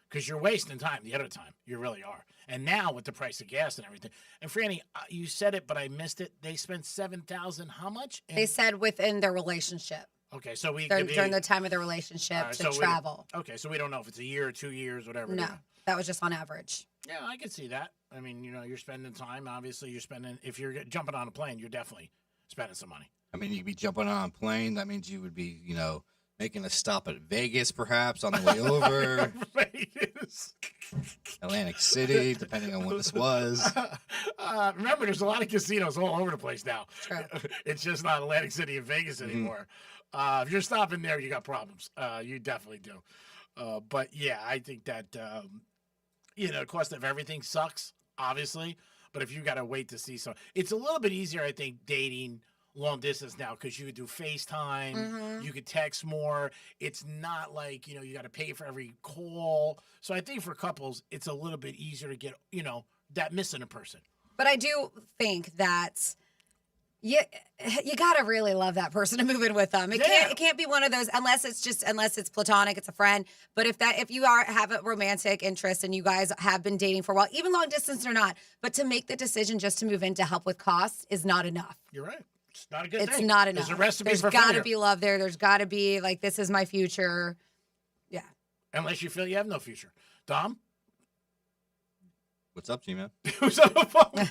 because you're wasting time the other time. You really are. And now with the price of gas and everything. And Franny, you said it, but I missed it. They spent $7,000. How much? They said within their relationship. Okay, so during the time of their relationship to travel. Okay, so we don't know if it's a year or 2 years, whatever. No, that was just on average. Yeah, I can see that. I mean, you're spending time. Obviously, if you're jumping on a plane, you're definitely spending some money. I mean, you'd be jumping on a plane. That means you would be, making a stop at Vegas, perhaps, on the way over. Vegas. Atlantic City, depending on what this was. Remember, there's a lot of casinos all over the place now. True. It's just not Atlantic City and Vegas anymore. If you're stopping there, you got problems. You definitely do. But, yeah, I think that, the cost of everything sucks, obviously. But if you got to wait to see it's a little bit easier, I think, dating long distance now because you could do FaceTime, you could text more. It's not like, you got to pay for every call. So I think for couples, it's a little bit easier to get, that missing a person. But I do think that you got to really love that person to move in with them. It can't be one of those unless it's platonic, it's a friend. But if you have a romantic interest and you guys have been dating for a while, even long distance or not, but to make the decision just to move in to help with costs is not enough. You're right. It's not a good thing. It's not enough. There's a recipe There's for got failure. to be love there. There's got to be like, this is my future. Yeah. Unless you feel you have no future. Dom? What's up, G-Man? Who's on the phone?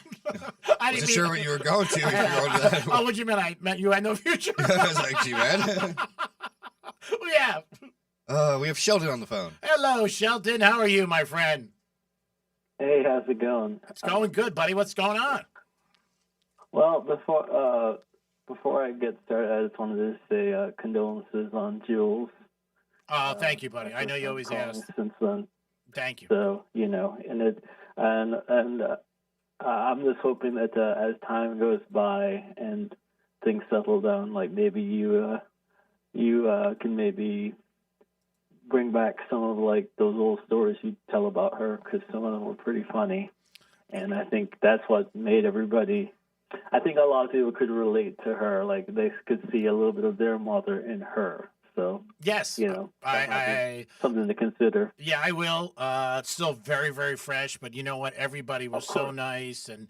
I wasn't sure what you were going to. If you were going to that. Oh, what you meant? I meant you had no future? I was like, G-Man. We have Sheldon on the phone. Hello, Sheldon. How are you, my friend? Hey, how's it going? It's going good, buddy. What's going on? Well, before I get started, I just wanted to say condolences on Jules. Thank you, buddy. I know you always ask. Since then. Thank you. So, and I'm just hoping that as time goes by and things settle down, like maybe you can maybe bring back some of like those old stories you tell about her, because some of them were pretty funny. And I think that's what made everybody. I think a lot of people could relate to her, like they could see a little bit of their mother in her. So yes, I something to consider. Yeah, I will. It's still very, very fresh, but you know what? Everybody was so nice, and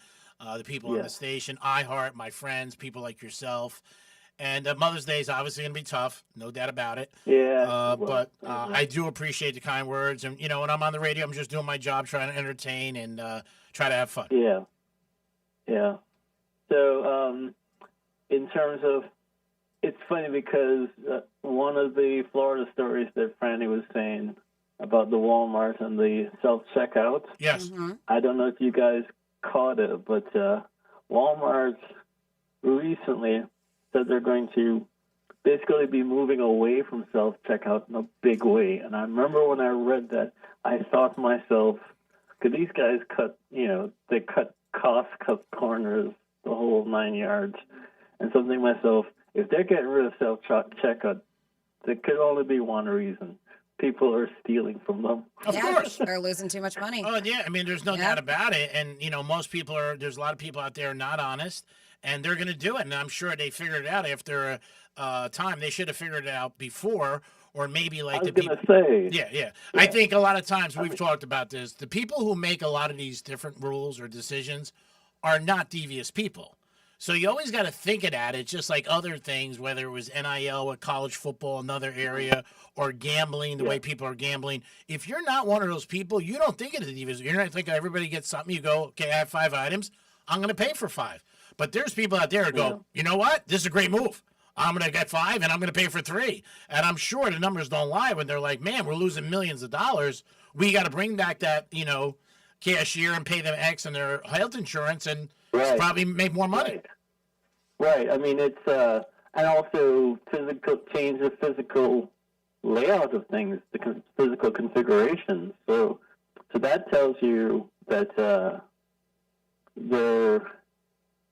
the people on the station, iHeart, my friends, people like yourself. And Mother's Day is obviously going to be tough, no doubt about it. Yeah. But I do appreciate the kind words, and when I'm on the radio, I'm just doing my job, trying to entertain and try to have fun. Yeah. Yeah. So in terms of, it's funny because one of the Florida stories that Franny was saying about the Walmart and the self-checkout. Yes. I don't know if you guys caught it, but Walmart recently said they're going to basically be moving away from self-checkout in a big way. And I remember when I read that, I thought to myself, could these guys they cut costs, cut corners, the whole 9 yards. And so I think to myself, if they're getting rid of self-checkout, there could only be one reason. People are stealing from them. Of course. They're losing too much money. Oh, yeah. I mean, there's no doubt about it. And, most people there's a lot of people out there not honest, and they're going to do it. And I'm sure they figured it out after a time. They should have figured it out before, or maybe like the people. Yeah. I think a lot of times we've talked about this. The people who make a lot of these different rules or decisions are not devious people. So you always got to think of that. It's just like other things, whether it was NIL or college football, another area, or gambling, the way people are gambling. If you're not one of those people, you don't think of the devious. You're not thinking everybody gets something. You go, okay, I have 5 items. I'm going to pay for 5. But there's people out there who go, you know what? This is a great move. I'm going to get 5 and I'm going to pay for 3. And I'm sure the numbers don't lie when they're like, man, we're losing millions of dollars. We got to bring back that, cashier and pay them X and their health insurance and probably make more money. Right. I mean, it's and also change the physical layout of things, the physical configuration. So that tells you that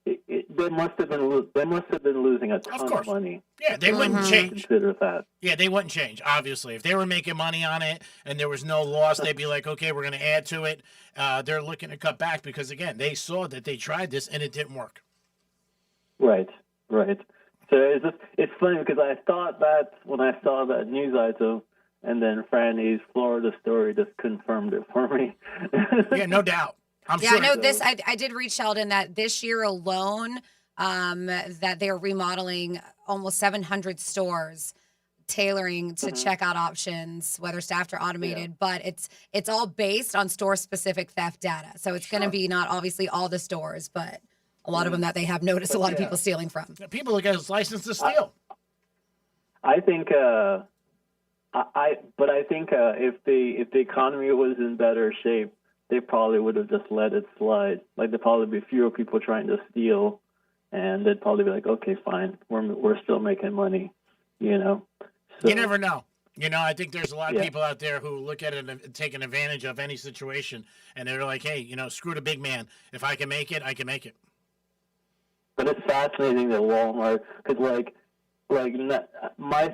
they must have been losing a ton of money. Yeah, they wouldn't change. Consider that. Yeah, they wouldn't change. Obviously, if they were making money on it and there was no loss, they'd be like, okay, we're going to add to it. They're looking to cut back because again, they saw that they tried this and it didn't work. Right. So it's funny because I thought that when I saw that news item, and then Franny's Florida story just confirmed it for me. Yeah, no doubt. I know this. I did read Sheldon that this year alone, that they're remodeling almost 700 stores, tailoring to checkout options, whether staffed or automated. But it's all based on store-specific theft data. So it's going to be not obviously all the stores, but a lot of them that they have noticed a lot of people stealing from. People look at his license to steal. I think, if the economy was in better shape, they probably would have just let it slide. Like there'd probably be fewer people trying to steal, and they'd probably be like, okay, fine, we're still making money, So, you never know. I think there's a lot of people out there who look at it and taking advantage of any situation, and they're like, hey, screw the big man. If I can make it, I can make it. But it's fascinating that Walmart, because my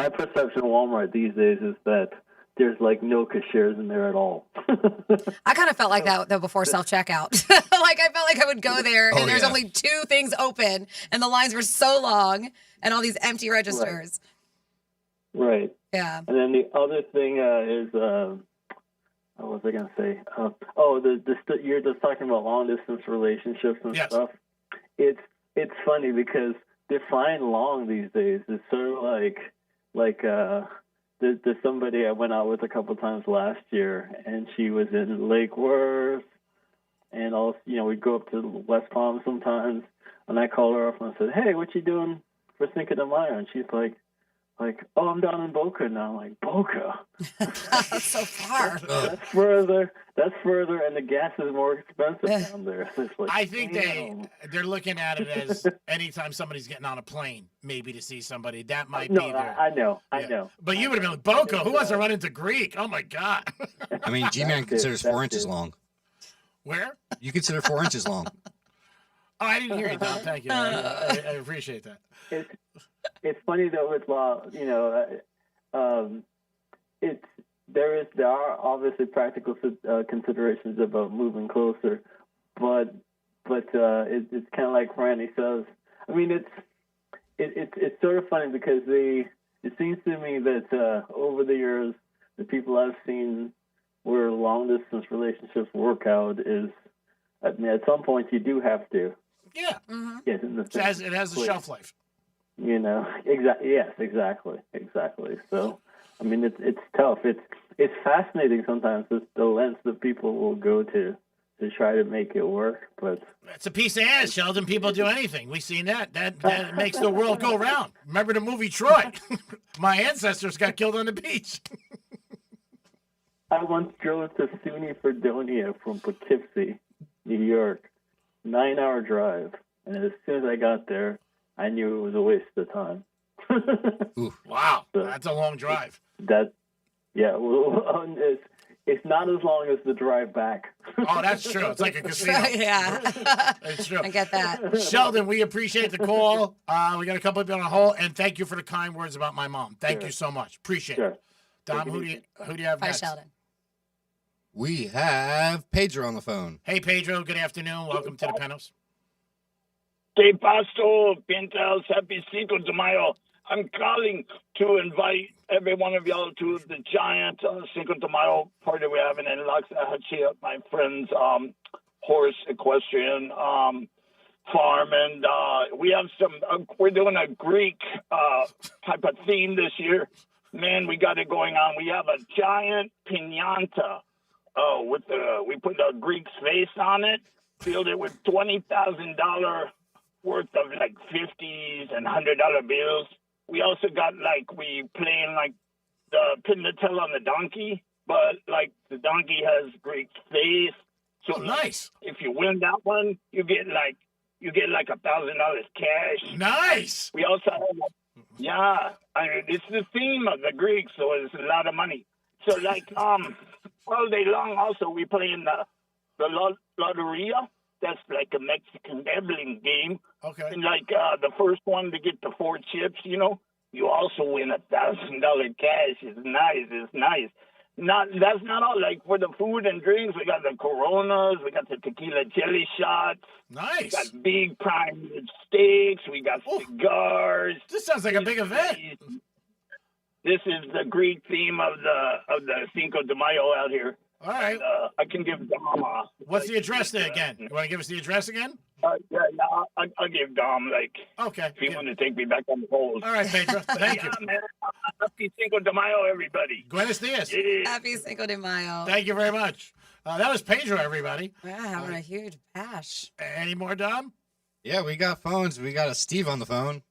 perception of Walmart these days is that there's no cashiers in there at all. I kind of felt like that though before self-checkout. I felt like I would go there and there's only 2 things open and the lines were so long and all these empty registers. Right. Yeah. And then the other thing is, what was I going to say? You're just talking about long distance relationships and stuff. It's funny because define long these days is sort of like there's somebody I went out with a couple times last year, and she was in Lake Worth, and also we'd go up to West Palm sometimes, and I called her up and I said, hey, what you doing for Cinco de Mayo? And she's like, oh, I'm down in Boca now. I'm like, Boca? That's so far. That's further, and the gas is more expensive down there. I think they're looking at it as anytime somebody's getting on a plane, maybe to see somebody, that might be there. I know. But you would have been like, Boca, who wants to run into Greek? Oh, my God. I mean, G-Man considers 4 inches long. Where? You consider 4 inches long. Oh, I didn't hear you, Tom. Thank you. I appreciate that. It's funny though with law, there are obviously practical considerations about moving closer, but it's kind of like Franny says. I mean, it's sort of funny because it seems to me that over the years, the people I've seen where long distance relationships work out is, at some point you do have to. Yeah. Get in the it has a shelf life. Exactly. Yes, exactly. So, I mean, it's tough. It's fascinating sometimes the lengths that people will go to to try to make it work, but It's a piece of ass, Sheldon. People do anything. We've seen that. That makes the world go round. Remember the movie Troy? My ancestors got killed on the beach. I once drove to SUNY Fredonia from Poughkeepsie, New York, 9-hour drive, and as soon as I got there, I knew it was a waste of time. Wow, that's a long drive. Well, it's not as long as the drive back. Oh, that's true. It's like a casino. Yeah. It's true. I get that. Sheldon, we appreciate the call. We got a couple of people on hold, and thank you for the kind words about my mom. Thank you so much. Appreciate it. Dom, who do you have Bye, next? Sheldon. We have Pedro on the phone. Hey, Pedro. Good afternoon. Welcome to the Penthouse. Que paso, Penthouse? Happy Cinco de Mayo. I'm calling to invite every one of y'all to the giant Cinco de Mayo party we're having in Loxahatchee at my friend's horse equestrian farm. And we have we're doing a Greek type of theme this year. Man, we got it going on. We have a giant piñata we put a Greek's face on it, filled it with $20,000 worth of like 50s and $100 bills. We also got we playing the pin the tail on the donkey, but the donkey has Greek face. So nice. If you win that one, you get $1,000 cash. Nice. We also have it's the theme of the Greeks, so it's a lot of money. So all day long, also we play in the Loteria. That's like a Mexican gambling game. Okay. And the first one to get the 4 chips, you also win $1,000 cash. It's nice. That's not all. For the food and drinks, we got the Coronas, we got the tequila jelly shots. Nice. We got big prime rib steaks. We got cigars. This sounds like a big event. This is the Greek theme of the Cinco de Mayo out here. All right. I can give Dom what's the address there again? You want to give us the address again? I'll give Dom, okay. If you want to take me back on the polls. All right, Pedro. Thank you. Man. Happy Cinco de Mayo, everybody. Buenos dias. Yeah. Happy Cinco de Mayo. Thank you very much. That was Pedro, everybody. Yeah, having a huge bash. Any more, Dom? Yeah, we got phones. We got a Steve on the phone.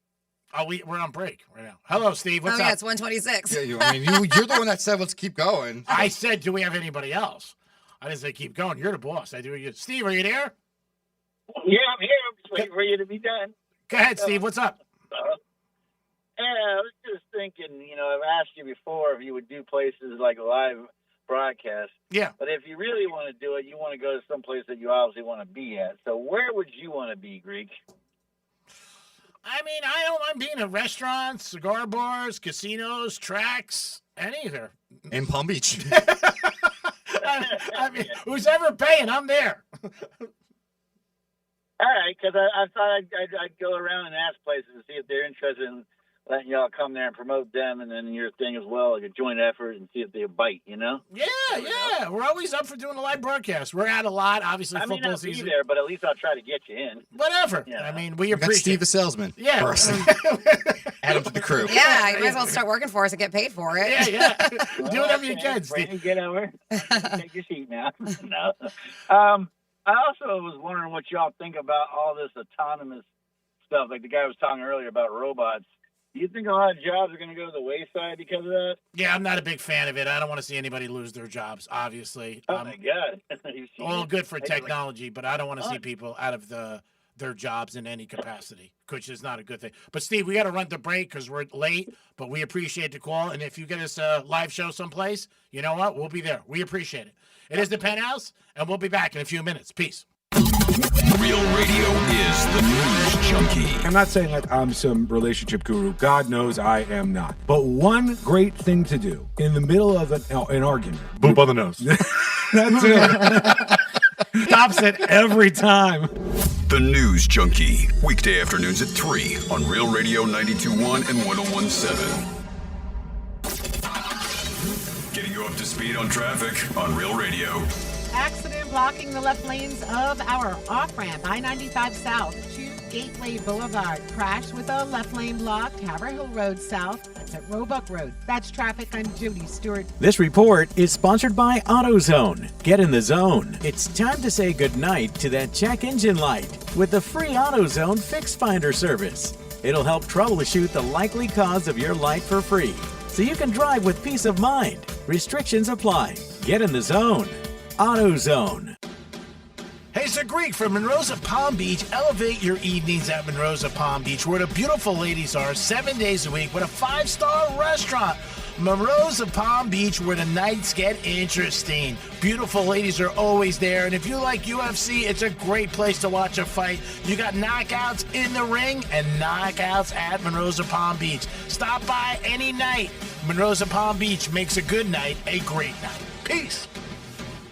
Oh, we're on break right now. Hello, Steve. What's up? Yeah, it's 126. Yeah, you're the one that said let's keep going. I said, do we have anybody else? I didn't say keep going. You're the boss. I do. Steve, are you there? Yeah, I'm here. I'm just waiting for you to be done. Go ahead, Steve. What's up? I was just thinking, I've asked you before if you would do places like live broadcast. Yeah. But if you really want to do it, you want to go to some place that you obviously want to be at. So where would you want to be, Greek? I mean, I don't mind being at restaurants, cigar bars, casinos, tracks, anywhere. In Palm Beach. I mean, who's ever paying, I'm there. All right, because I thought I'd go around and ask places to see if they're interested in letting y'all come there and promote them, and then your thing as well, like a joint effort, and see if they bite, Yeah. We're always up for doing a live broadcast. We're out a lot, obviously, I may football not be season. there, but at least I'll try to get you in. Whatever. Yeah. I mean, we got appreciate Steve the salesman. Yeah. Add him to the crew. Yeah, you might as well start working for us and get paid for it. Yeah. Do whatever you can, Brandon, Steve. get over. Take your seat now. No. I also was wondering what y'all think about all this autonomous stuff. Like the guy was talking earlier about robots. Do you think a lot of jobs are going to go to the wayside because of that? Yeah, I'm not a big fan of it. I don't want to see anybody lose their jobs, obviously. Oh, my God. All good for technology, but I don't want to see people out of their jobs in any capacity, which is not a good thing. But, Steve, we got to run the break because we're late, but we appreciate the call. And if you get us a live show someplace, you know what? We'll be there. We appreciate it. It is the Penthouse, and we'll be back in a few minutes. Peace. Real Radio is the News Junkie. I'm not saying that I'm some relationship guru. God knows I am not. But one great thing to do in the middle of an argument. Boop on the nose. That's it. Stops it every time. The News Junkie. Weekday afternoons at 3 on Real Radio 92.1 and 101.7. Getting you up to speed on traffic on Real Radio. Accident blocking the left lanes of our off-ramp, I-95 South to Gateway Boulevard. Crash with a left lane blocked, Haverhill Road South That's at Roebuck Road. That's traffic. I'm Judy Stewart. This report is sponsored by AutoZone. Get in the zone. It's time to say goodnight to that check engine light with the free AutoZone Fix Finder service. It'll help troubleshoot the likely cause of your light for free, so you can drive with peace of mind. Restrictions apply. Get in the zone. AutoZone. Hey, it's the Greek from Monroe's of Palm Beach. Elevate your evenings at Monroe's of Palm Beach, where the beautiful ladies are 7 days a week with a 5-star restaurant. Monroe's of Palm Beach, where the nights get interesting. Beautiful ladies are always there, and if you like UFC, it's a great place to watch a fight. You got knockouts in the ring and knockouts at Monroe's of Palm Beach. Stop by any night. Monroe's of Palm Beach makes a good night a great night. Peace.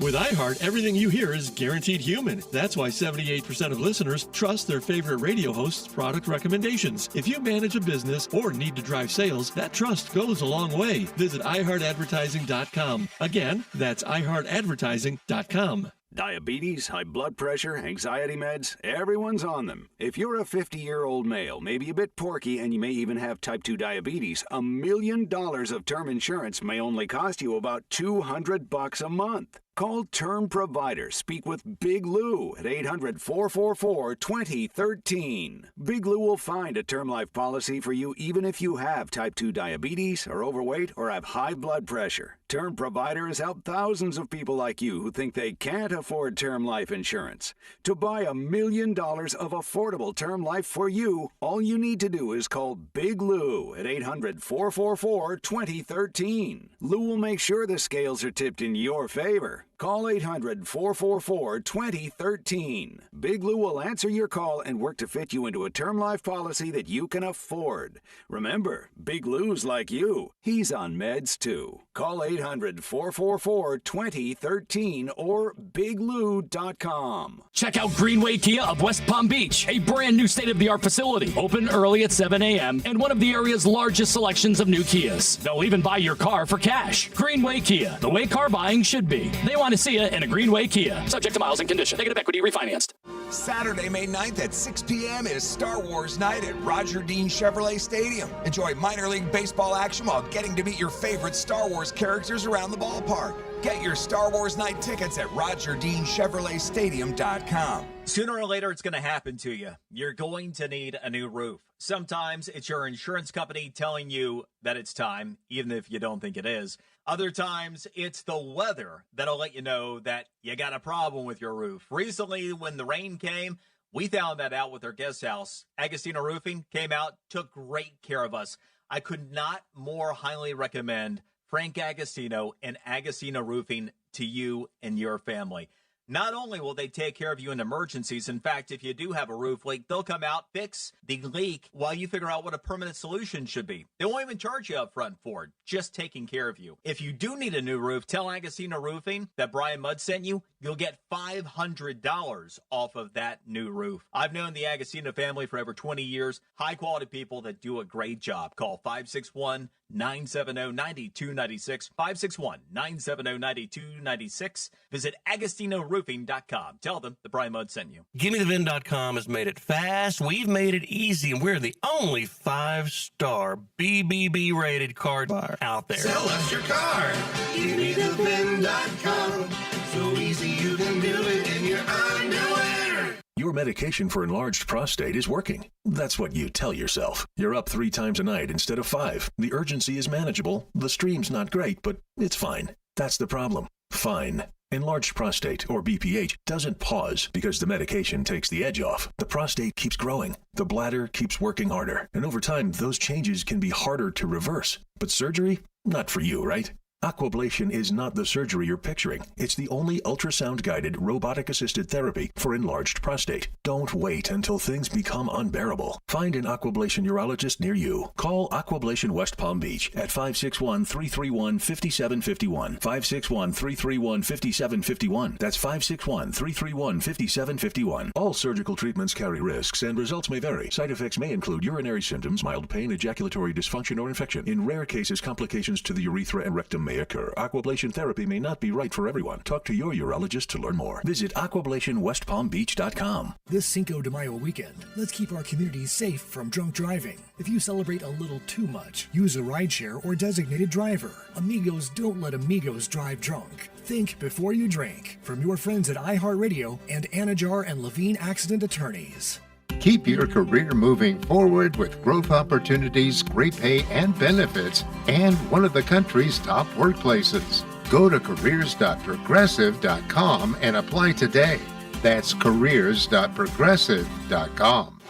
With iHeart, everything you hear is guaranteed human. That's why 78% of listeners trust their favorite radio host's product recommendations. If you manage a business or need to drive sales, that trust goes a long way. Visit iHeartAdvertising.com. Again, that's iHeartAdvertising.com. Diabetes, high blood pressure, anxiety meds, everyone's on them. If you're a 50-year-old male, maybe a bit porky, and you may even have type 2 diabetes, $1 million of term insurance may only cost you about $200 a month. Call Term Provider. Speak with Big Lou at 800-444-2013. Big Lou will find a term life policy for you even if you have type 2 diabetes, are overweight, or have high blood pressure. Term Provider has helped thousands of people like you who think they can't afford term life insurance. To buy $1 million of affordable term life for you, all you need to do is call Big Lou at 800-444-2013. Lou will make sure the scales are tipped in your favor. Call 800-444-2013. Big Lou will answer your call and work to fit you into a term life policy that you can afford. Remember, Big Lou's like you. He's on meds too. Call 800-444-2013 or biglou.com. Check out Greenway Kia of West Palm Beach, a brand new state-of-the-art facility. Open early at 7 a.m. and one of the area's largest selections of new Kias. They'll even buy your car for cash. Greenway Kia, the way car buying should be. They want to see you in a Greenway Kia. Subject to miles and condition. Negative equity refinanced. Saturday, May 9th at 6 p.m. is Star Wars Night at Roger Dean Chevrolet Stadium. Enjoy minor league baseball action while getting to meet your favorite Star Wars characters around the ballpark. Get your Star Wars Night tickets at RogerDeanChevroletStadium.com. Sooner or later, it's going to happen to you. You're going to need a new roof. Sometimes it's your insurance company telling you that it's time, even if you don't think it is. Other times, it's the weather that'll let you know that you got a problem with your roof. Recently, when the rain came, we found that out with our guest house. Agostino Roofing came out, took great care of us. I could not more highly recommend Frank Agostino and Agostino Roofing to you and your family. Not only will they take care of you in emergencies, in fact, if you do have a roof leak, they'll come out, fix the leak while you figure out what a permanent solution should be. They won't even charge you up front for it, just taking care of you. If you do need a new roof, tell Agostino Roofing that Brian Mudd sent you. You'll get $500 off of that new roof. I've known the Agostino family for over 20 years. High-quality people that do a great job. Call 561-970-9296, 561-970-9296. Visit AgostinoRoofing.com. Tell them that Brian Mudd sent you. GimmeTheVin.com has made it fast. We've made it easy, and we're the only 5-star BBB rated card bar out there. Sell us your card. GimmeTheVin.com. So easy you can do it in your underwear. Your medication for enlarged prostate is working. That's what you tell yourself. You're up 3 times a night instead of 5. The urgency is manageable. The stream's not great, but it's fine. That's the problem. Fine. Enlarged prostate, or BPH, doesn't pause because the medication takes the edge off. The prostate keeps growing. The bladder keeps working harder. And over time, those changes can be harder to reverse. But surgery? Not for you, right? Aquablation is not the surgery you're picturing. It's the only ultrasound-guided, robotic-assisted therapy for enlarged prostate. Don't wait until things become unbearable. Find an Aquablation urologist near you. Call Aquablation West Palm Beach at 561-331-5751. 561-331-5751. That's 561-331-5751. All surgical treatments carry risks, and results may vary. Side effects may include urinary symptoms, mild pain, ejaculatory dysfunction, or infection. In rare cases, complications to the urethra and rectum may may occur. Aquablation therapy may not be right for everyone. Talk to your urologist to learn more. Visit aquablationwestpalmbeach.com. This Cinco de Mayo weekend, let's keep our communities safe from drunk driving. If you celebrate a little too much, use a rideshare or designated driver. Amigos don't let amigos drive drunk. Think before you drink. From your friends at iHeartRadio and Anajar and Levine Accident Attorneys. Keep your career moving forward with growth opportunities, great pay and benefits, and one of the country's top workplaces. Go to careers.progressive.com and apply today. That's careers.progressive.com.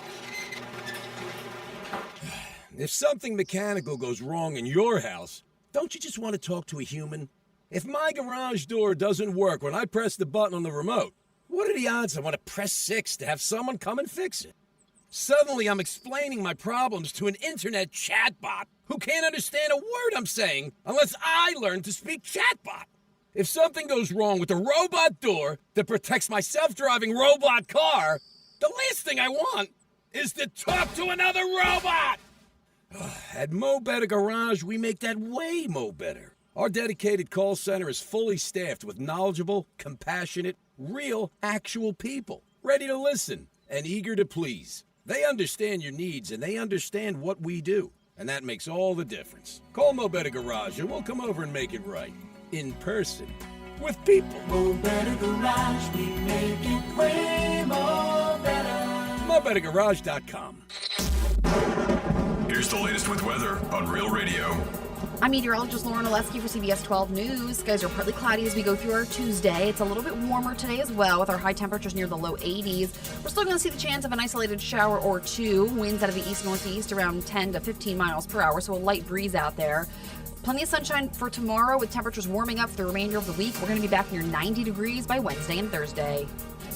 If something mechanical goes wrong in your house, don't you just want to talk to a human? If my garage door doesn't work when I press the button on the remote, what are the odds I want to press 6 to have someone come and fix it? Suddenly, I'm explaining my problems to an internet chatbot who can't understand a word I'm saying unless I learn to speak chatbot. If something goes wrong with the robot door that protects my self-driving robot car, the last thing I want is to talk to another robot. At Mo Better Garage, we make that way mo better. Our dedicated call center is fully staffed with knowledgeable, compassionate, real, actual people, ready to listen and eager to please. They understand your needs and they understand what we do, and that makes all the difference. Call Mo Better Garage and we'll come over and make it right. In person. With people. Mo Better Garage, we make it way more better. MoBetterGarage.com. Here's the latest with weather on Real Radio. I'm meteorologist Lauren Oleski for CBS 12 News. Skies are partly cloudy as we go through our Tuesday. It's a little bit warmer today as well, with our high temperatures near the low 80s. We're still going to see the chance of an isolated shower or two. Winds out of the east-northeast around 10 to 15 miles per hour, so a light breeze out there. Plenty of sunshine for tomorrow with temperatures warming up for the remainder of the week. We're going to be back near 90 degrees by Wednesday and Thursday.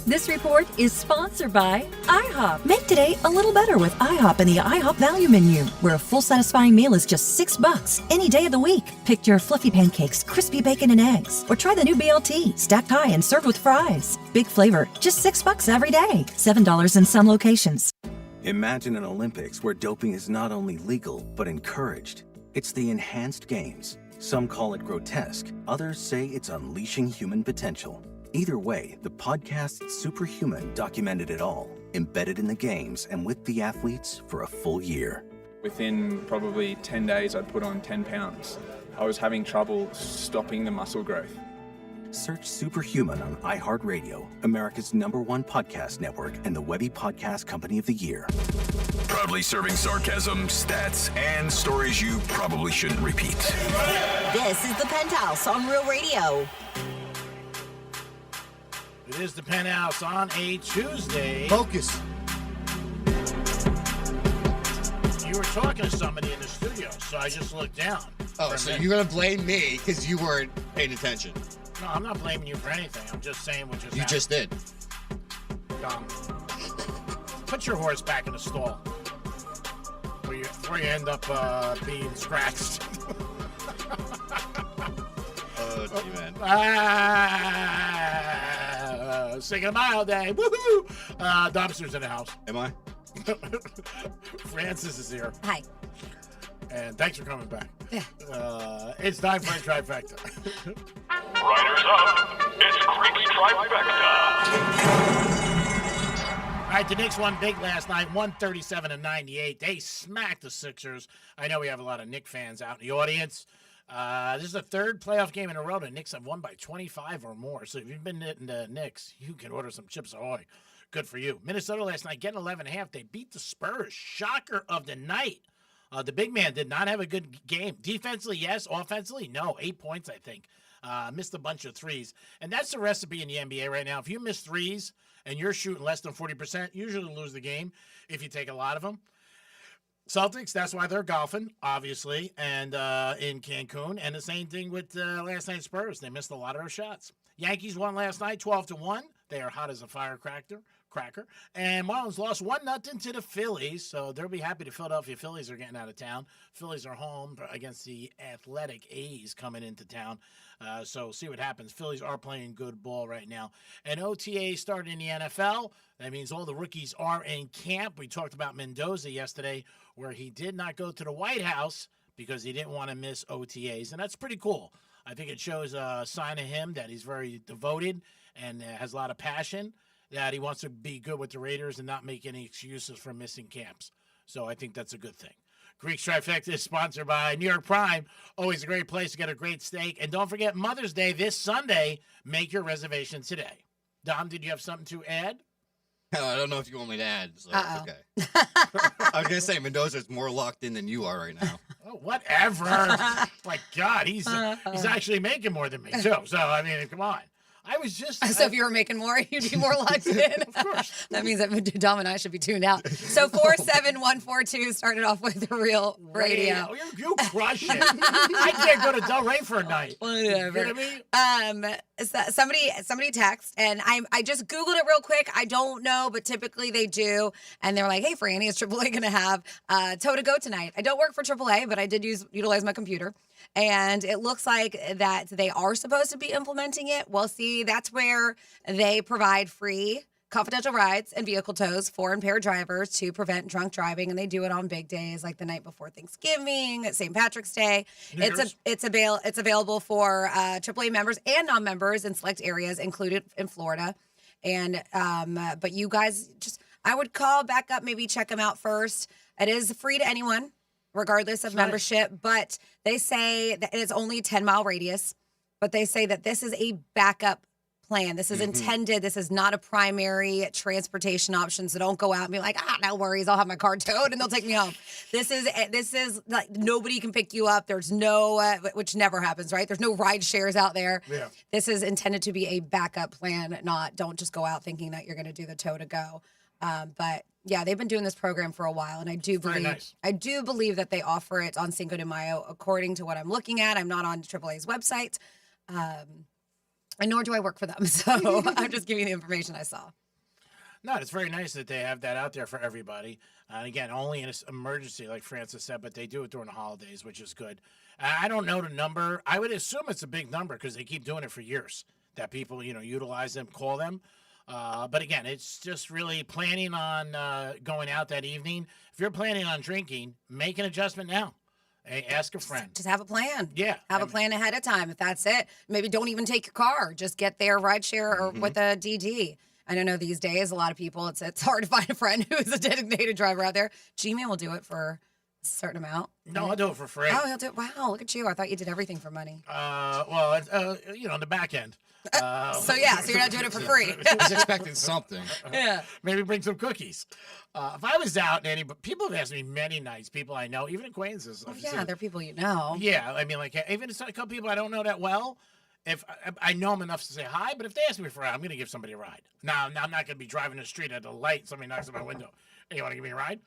This report is sponsored by IHOP. Make today a little better with IHOP and the IHOP value menu, where a full satisfying meal is just $6 any day of the week. Pick your fluffy pancakes, crispy bacon and eggs, or try the new BLT, stacked high and served with fries. Big flavor, just $6 every day. $7 in some locations. Imagine an Olympics where doping is not only legal, but encouraged. It's the enhanced games. Some call it grotesque. Others say it's unleashing human potential. Either way, the podcast Superhuman documented it all, embedded in the games and with the athletes for a full year. Within probably 10 days, I'd put on 10 pounds. I was having trouble stopping the muscle growth. Search Superhuman on iHeartRadio, America's #1 podcast network and the Webby Podcast Company of the Year. Proudly serving sarcasm, stats, and stories you probably shouldn't repeat. This is the Penthouse on Real Radio. It is the Penthouse on a Tuesday. Focus. You were talking to somebody in the studio, so I just looked down. Oh, so you're going to blame me because you weren't paying attention. No, I'm not blaming you for anything. I'm just saying what just You happened. just did. Dumb. Put your horse back in the stall. Where you end up being scratched. Oh, gee, man. Singing a mile day. Woohoo! Dumpster's in the house. Am I? Francis is here. Hi. And thanks for coming back. Yeah. It's time for a trifecta. Riders up. It's Creepy Trifecta. All right, the Knicks won big last night, 137-98. They smacked the Sixers. I know we have a lot of Knicks fans out in the audience. This is the third playoff game in a row the Knicks have won by 25 or more. So if you've been in the Knicks, you can order some Chips Ahoy. Good for you. Minnesota last night getting 11.5. They beat the Spurs. Shocker of the night. The big man did not have a good game. Defensively, yes. Offensively, no. 8 points, I think. Missed a bunch of threes. And that's the recipe in the NBA right now. If you miss threes and you're shooting less than 40%, you usually lose the game if you take a lot of them. Celtics, that's why they're golfing, obviously, and in Cancun. And the same thing with last night's Spurs. They missed a lot of their shots. Yankees won last night, 12-1. They are hot as a firecracker. And Marlins lost 1-0 to the Phillies, so they'll be happy the Philadelphia Phillies are getting out of town. Phillies are home against the athletic A's coming into town, so see what happens. Phillies are playing good ball right now. And OTA started in the NFL. That means all the rookies are in camp. We talked about Mendoza yesterday, where he did not go to the White House because he didn't want to miss OTAs, and that's pretty cool. I think it shows a sign of him that he's very devoted and has a lot of passion, that he wants to be good with the Raiders and not make any excuses for missing camps. So I think that's a good thing. Greek Trifecta is sponsored by New York Prime. Always a great place to get a great steak. And don't forget Mother's Day this Sunday. Make your reservation today. Dom, did you have something to add? I don't know if you want me to add. So okay. I was going to say, Mendoza's more locked in than you are right now. Oh, whatever. My God, he's actually making more than me, too. So, I mean, come on. I was just... So if you were making more, you'd be more locked in. Of course. That means that Dom and I should be tuned out. So 47142 started off with Real Radio. You crush it. I can't go to Del Rey for a night. Whatever. You know what I mean? Somebody text, and I just Googled it real quick. I don't know, but typically they do. And they're like, hey, Franny, is AAA going to have Toe to Go tonight? I don't work for AAA, but I did utilize my computer. And it looks like that they are supposed to be implementing it. We'll see. That's where they provide free confidential rides and vehicle tows for impaired drivers to prevent drunk driving. And they do it on big days like the night before Thanksgiving, St. Patrick's Day. It's available for AAA members and non-members in select areas, included in Florida. And but you guys I would call back up, maybe check them out first. It is free to anyone, regardless of membership, but they say that it's only a 10-mile radius, but they say that this is a backup plan. This is intended. This is not a primary transportation option. So don't go out and be like, no worries, I'll have my car towed and they'll take me home. This is like nobody can pick you up. There's no, which never happens, right? There's no ride shares out there. Yeah. This is intended to be a backup plan, don't just go out thinking that you're going to do the tow to go. But yeah, they've been doing this program for a while, and I do believe that they offer it on Cinco de Mayo, according to what I'm looking at. I'm not on AAA's website, and nor do I work for them, so I'm just giving you the information I saw. No, it's very nice that they have that out there for everybody. Again, only in an emergency, like Francis said, but they do it during the holidays, which is good. I don't know the number. I would assume it's a big number because they keep doing it for years, that people, utilize them, call them. But again, it's just really planning on going out that evening. If you're planning on drinking, make an adjustment now. Hey, ask a friend. Just have a plan. Yeah. Have a plan ahead of time. If that's it, maybe don't even take your car. Just get there, rideshare or with a DD. I don't know these days, a lot of people, it's hard to find a friend who's a designated driver out there. G-Man will do it for a certain amount. No, I'll do it for free. Oh, he'll do it. Wow, look at you. I thought you did everything for money. On the back end. So you're not doing it for free. I was expecting something. Yeah. Maybe bring some cookies. If I was out, people have asked me many nights, people I know, even acquaintances. Oh, yeah, they're people you know. Yeah, I mean, like, even a couple people I don't know that well, if I know them enough to say hi, but if they ask me for a ride, I'm going to give somebody a ride. Now, I'm not going to be driving the street at a light, somebody knocks on my window. Hey, you want to give me a ride?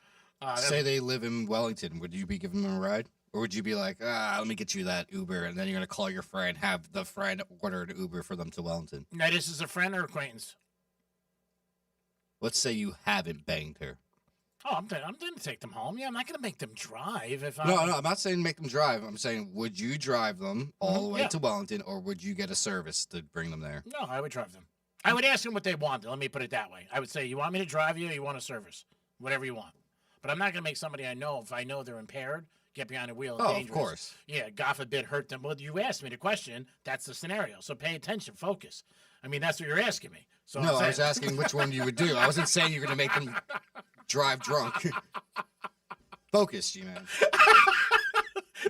Say they live in Wellington, would you be giving them a ride? Or would you be like, let me get you that Uber, and then you're going to call your friend, have the friend order an Uber for them to Wellington? Now, this is a friend or acquaintance? Let's say you haven't banged her. Oh, I'm going to take them home. Yeah, I'm not going to make them drive. No, I'm not saying make them drive. I'm saying, would you drive them all the way to Wellington, or would you get a service to bring them there? No, I would drive them. I would ask them what they wanted. Let me put it that way. I would say, you want me to drive you, or you want a service? Whatever you want. But I'm not going to make somebody I know, if I know they're impaired, get behind a wheel. Oh, dangerous. Of course. Yeah, God forbid, hurt them. Well, you asked me the question. That's the scenario. So pay attention, focus. I mean, that's what you're asking me. So no, I was asking which one you would do. I wasn't saying you're going to make them drive drunk. Focus, G-Man.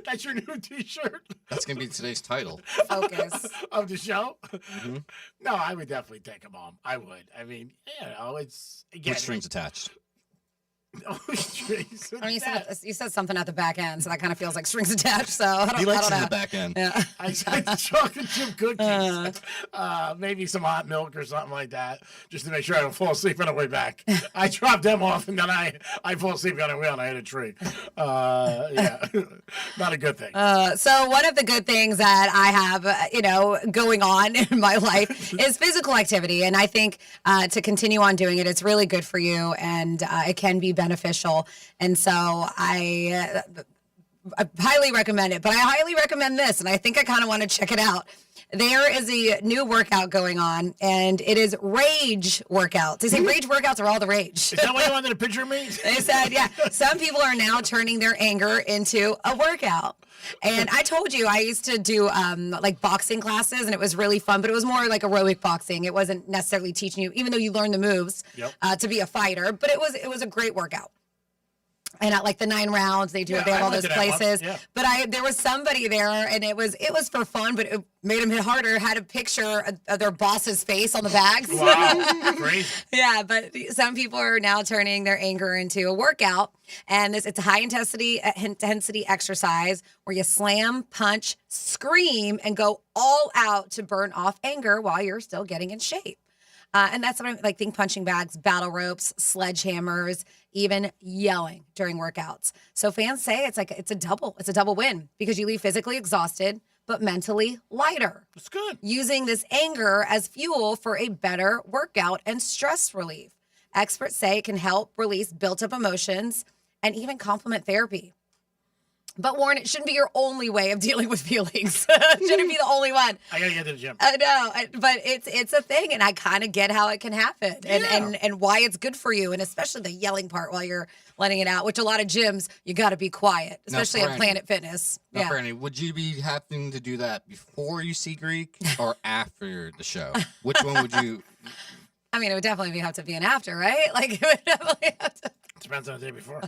That's your new T-shirt. That's going to be today's title. Focus. Of the show? Mm-hmm. No, I would definitely take them home. I would. I mean, it's... Again, with strings attached. No strings attached. You said something at the back end, so that kind of feels like strings attached. So I don't, he likes I don't in know. the back end. Yeah. I like the chocolate chip cookies. Maybe some hot milk or something like that, just to make sure I don't fall asleep on the way back. I drop them off, and then I fall asleep on a wheel, and I hit a tree. Yeah, not a good thing. So one of the good things that I have, going on in my life is physical activity, and I think to continue on doing it, it's really good for you, and it can be beneficial. And so I highly recommend it, but I highly recommend this, and I think I kind of want to check it out. There is a new workout going on, and it is rage workouts. They say rage workouts are all the rage. Is that why you wanted a picture of me? They said, yeah. Some people are now turning their anger into a workout. And I told you I used to do like boxing classes, and it was really fun, but it was more like aerobic boxing. It wasn't necessarily teaching you, even though you learn the moves to be a fighter, but it was a great workout. And at like the 9 rounds, they have all those places. Yeah. But there was somebody there, and it was for fun, but it made them hit harder. Had a picture of their boss's face on the bags. Wow, crazy. Yeah, but some people are now turning their anger into a workout, and it's a high intensity exercise where you slam, punch, scream, and go all out to burn off anger while you're still getting in shape. And that's what I'm like. Think punching bags, battle ropes, sledgehammers, even yelling during workouts. So fans say it's a double win because you leave physically exhausted but mentally lighter. That's good. Using this anger as fuel for a better workout and stress relief. Experts say it can help release built-up emotions and even complement therapy. But Warren, it shouldn't be your only way of dealing with feelings. It shouldn't be the only one. I gotta get to the gym. I know, but it's a thing, and I kind of get how it can happen, and why it's good for you, and especially the yelling part while you're letting it out. Which a lot of gyms, you got to be quiet, especially at Planet Fitness. Now, Franny, would you be having to do that before you see Greek or after the show? Which one would you? I mean, it would definitely have to be an after, right? Like it would definitely have to. Depends on the day before.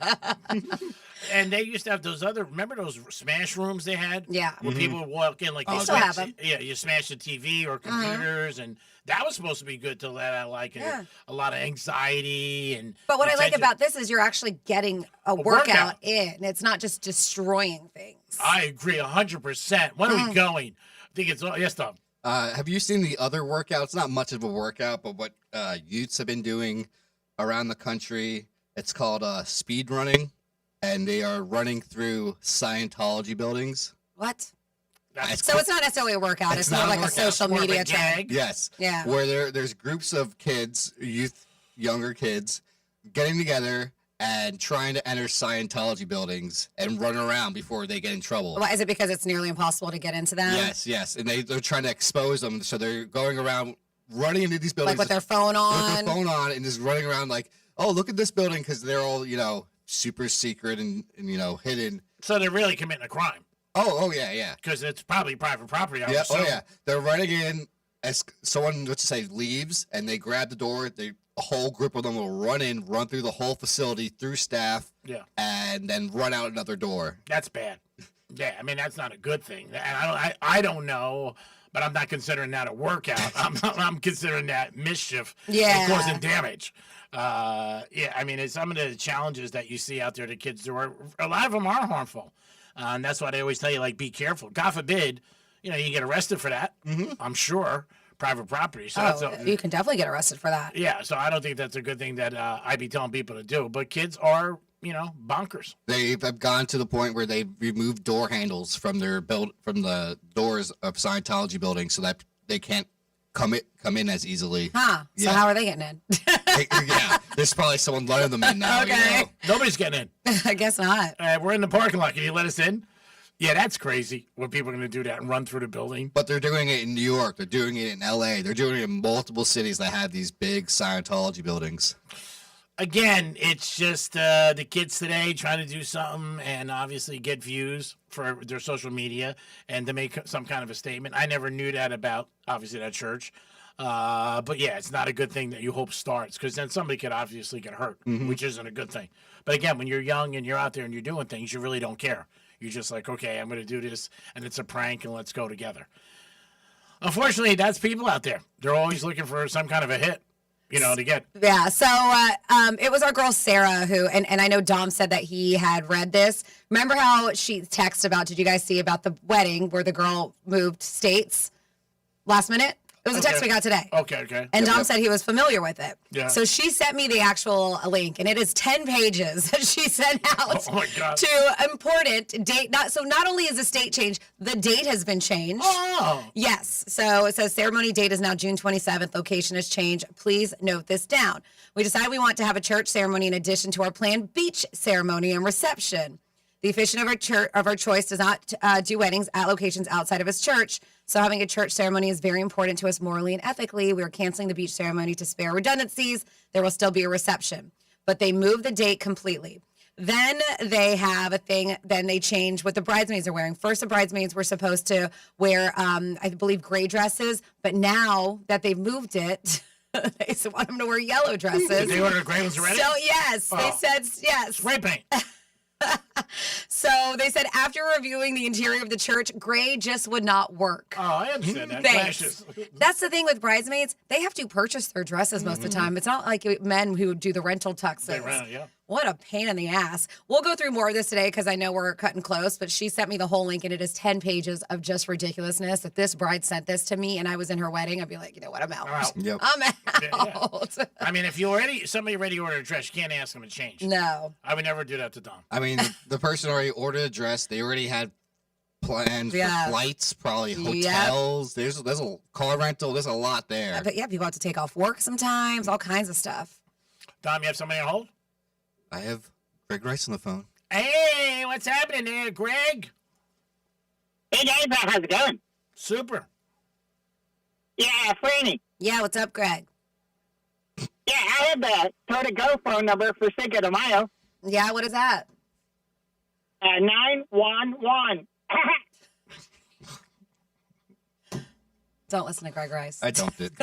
And they used to have remember those smash rooms they had? Yeah. Where people would walk in like they still have them. Yeah, you smash the TV or computers, and that was supposed to be good to let out like a lot of anxiety and. But what I like about this is you're actually getting a workout in. It's not just destroying things. I agree 100%. When are we going? I think it's yes, Tom. Have you seen the other workouts? Not much of a workout, but what youths have been doing around the country. It's called speed running, and they are running through Scientology buildings. What? So it's not necessarily a workout. It's more like a social media trend. Yes. Yeah. Where there's groups of kids, younger kids, getting together and trying to enter Scientology buildings and run around before they get in trouble. Well, is it because it's nearly impossible to get into them? Yes. And they're trying to expose them, so they're going around running into these buildings. Like with their phone on? With their phone on, and just running around like, oh, look at this building, because they're all, super secret and hidden. So they're really committing a crime. Oh, yeah. Because it's probably private property. Yeah. They're running in as someone, let's say, leaves, and they grab the door. A whole group of them will run through the whole facility, through staff, and then run out another door. That's bad. Yeah, I mean, that's not a good thing. And I don't know, but I'm not considering that a workout. I'm considering that mischief and causing damage. I mean, it's some of the challenges that you see out there the kids do. A lot of them are harmful. And that's why they always tell you, like, be careful. God forbid, you get arrested for that. I'm sure. Private property. So you can definitely get arrested for that. Yeah, so I don't think that's a good thing that I'd be telling people to do. But kids are, bonkers. They've gone to the point where they've removed door handles from from the doors of Scientology buildings so that they can't come in as easily. Huh. So how are they getting in? There's probably someone letting them in now. Okay. Nobody's getting in. I guess not. We're in the parking lot. Can you let us in? Yeah, that's crazy when people are going to do that and run through the building. But they're doing it in New York. They're doing it in LA. They're doing it in multiple cities that have these big Scientology buildings. Again, it's just the kids today trying to do something and obviously get views for their social media and to make some kind of a statement. I never knew that about, obviously, that church. But yeah, it's not a good thing that you hope starts because then somebody could obviously get hurt, which isn't a good thing. But again, when you're young and you're out there and you're doing things, you really don't care. You're just like, okay, I'm going to do this, and it's a prank, and let's go together. Unfortunately, that's people out there. They're always looking for some kind of a hit, to get. Yeah, so it was our girl Sarah who, and I know Dom said that he had read this. Remember how she texted about, did you guys see about the wedding where the girl moved states last minute? It was a text we got today. Okay. And Dom said he was familiar with it. Yeah. So she sent me the actual link, and it is 10 pages that she sent out to important date. Not only is the state changed, the date has been changed. Oh. Yes. So it says ceremony date is now June 27th. Location has changed. Please note this down. We decided we want to have a church ceremony in addition to our planned beach ceremony and reception. The officiant of our choice does not do weddings at locations outside of his church. So having a church ceremony is very important to us morally and ethically. We are canceling the beach ceremony to spare redundancies. There will still be a reception, but they moved the date completely. Then they have a thing, then they change what the bridesmaids are wearing. First, the bridesmaids were supposed to wear, I believe, gray dresses, but now that they've moved it, they want them to wear yellow dresses. Did they order gray ones already? So, yes, they said yes. Spray paint. So they said after reviewing the interior of the church, gray just would not work. Oh, I understand that. Thanks. Clashes. That's the thing with bridesmaids. They have to purchase their dresses most of the time. It's not like men who do the rental tuxes. They rent it, yeah. What a pain in the ass. We'll go through more of this today because I know we're cutting close, but she sent me the whole link and it is 10 pages of just ridiculousness. If this bride sent this to me and I was in her wedding, I'd be like, you know what, I'm out. Yep. I'm out. Yeah. I mean, if somebody already ordered a dress, you can't ask them to change. No. I would never do that to Dom. I mean, the person already ordered a dress. They already had plans for flights, probably hotels. There's a car rental. There's a lot there. But yeah, people have to take off work sometimes, all kinds of stuff. Dom, you have somebody on hold? I have Greg Rice on the phone. Hey, what's happening there, Greg? Hey, guys, how's it going? Super. Yeah, Franny. Yeah, what's up, Greg? Yeah, I have the Total Go phone number for Cinco de Mayo. Yeah, what is that? 911. Don't listen to Greg Rice. I dumped it.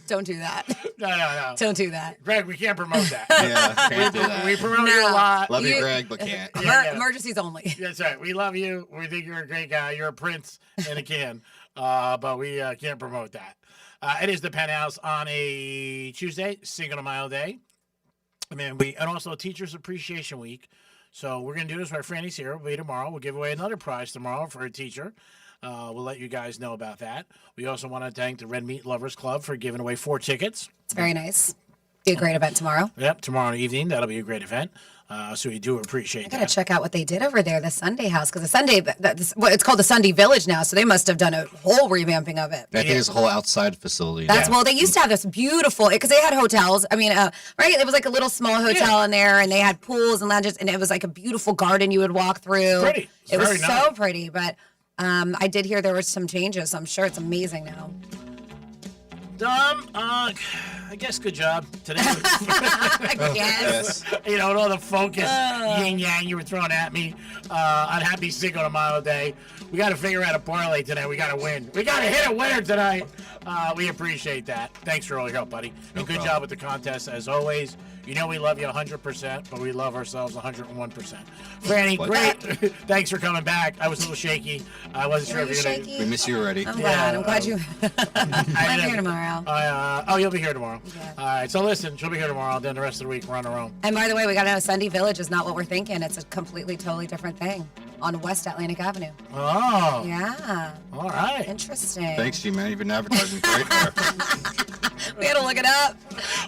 Don't do that. No. Don't do that. Greg, we can't promote that. Yeah, can't do that. We promote you a lot. Love you, Greg, but can't. Emergencies only. That's right. We love you. We think you're a great guy. You're a prince in a can. But we can't promote that. It is the Penthouse on a Tuesday, Cinco de Mayo Day. And also Teachers Appreciation Week. So we're going to do this while Franny's here. We'll be tomorrow. We'll give away another prize tomorrow for a teacher. We'll let you guys know about that. We also want to thank the Red Meat Lovers Club for giving away 4 tickets. It's very nice. Be a great event tomorrow. Yep, tomorrow evening. That'll be a great event. So we do appreciate that. I gotta check out what they did over there, the Sunday House, because the Sunday, it's called the Sunday Village now, so they must have done a whole revamping of it. I think it's a whole outside facility. Well, they used to have this beautiful, because they had hotels. I mean, right? It was like a little small hotel in there, and they had pools and lounges, and it was like a beautiful garden you would walk through. Pretty. It was very so nice. pretty, but I did hear there were some changes, so I'm sure it's amazing now. Dom, I guess good job today. I guess. You know, with all the focus, yin yang you were throwing at me on Happy Cinco de Mayo Day. We got to figure out a parlay today. We got to win. We got to hit a winner tonight. We appreciate that. Thanks for all your help, buddy. And good job with the contest, as always. You know we love you 100%, but we love ourselves 101%. Franny, great. Thanks for coming back. I was a little shaky. I wasn't sure if you were going to... We miss you already. I'm glad. I'm glad you... I'm here tomorrow. You'll be here tomorrow. Yeah. All right, so listen, she'll be here tomorrow. Then the rest of the week, we're on our own. And by the way, we got to know Sunday Village is not what we're thinking. It's a completely, totally different thing on West Atlantic Avenue. Oh. Yeah. All right. Interesting. Thanks, G-Man. You've been advertising great there. We got to look it up.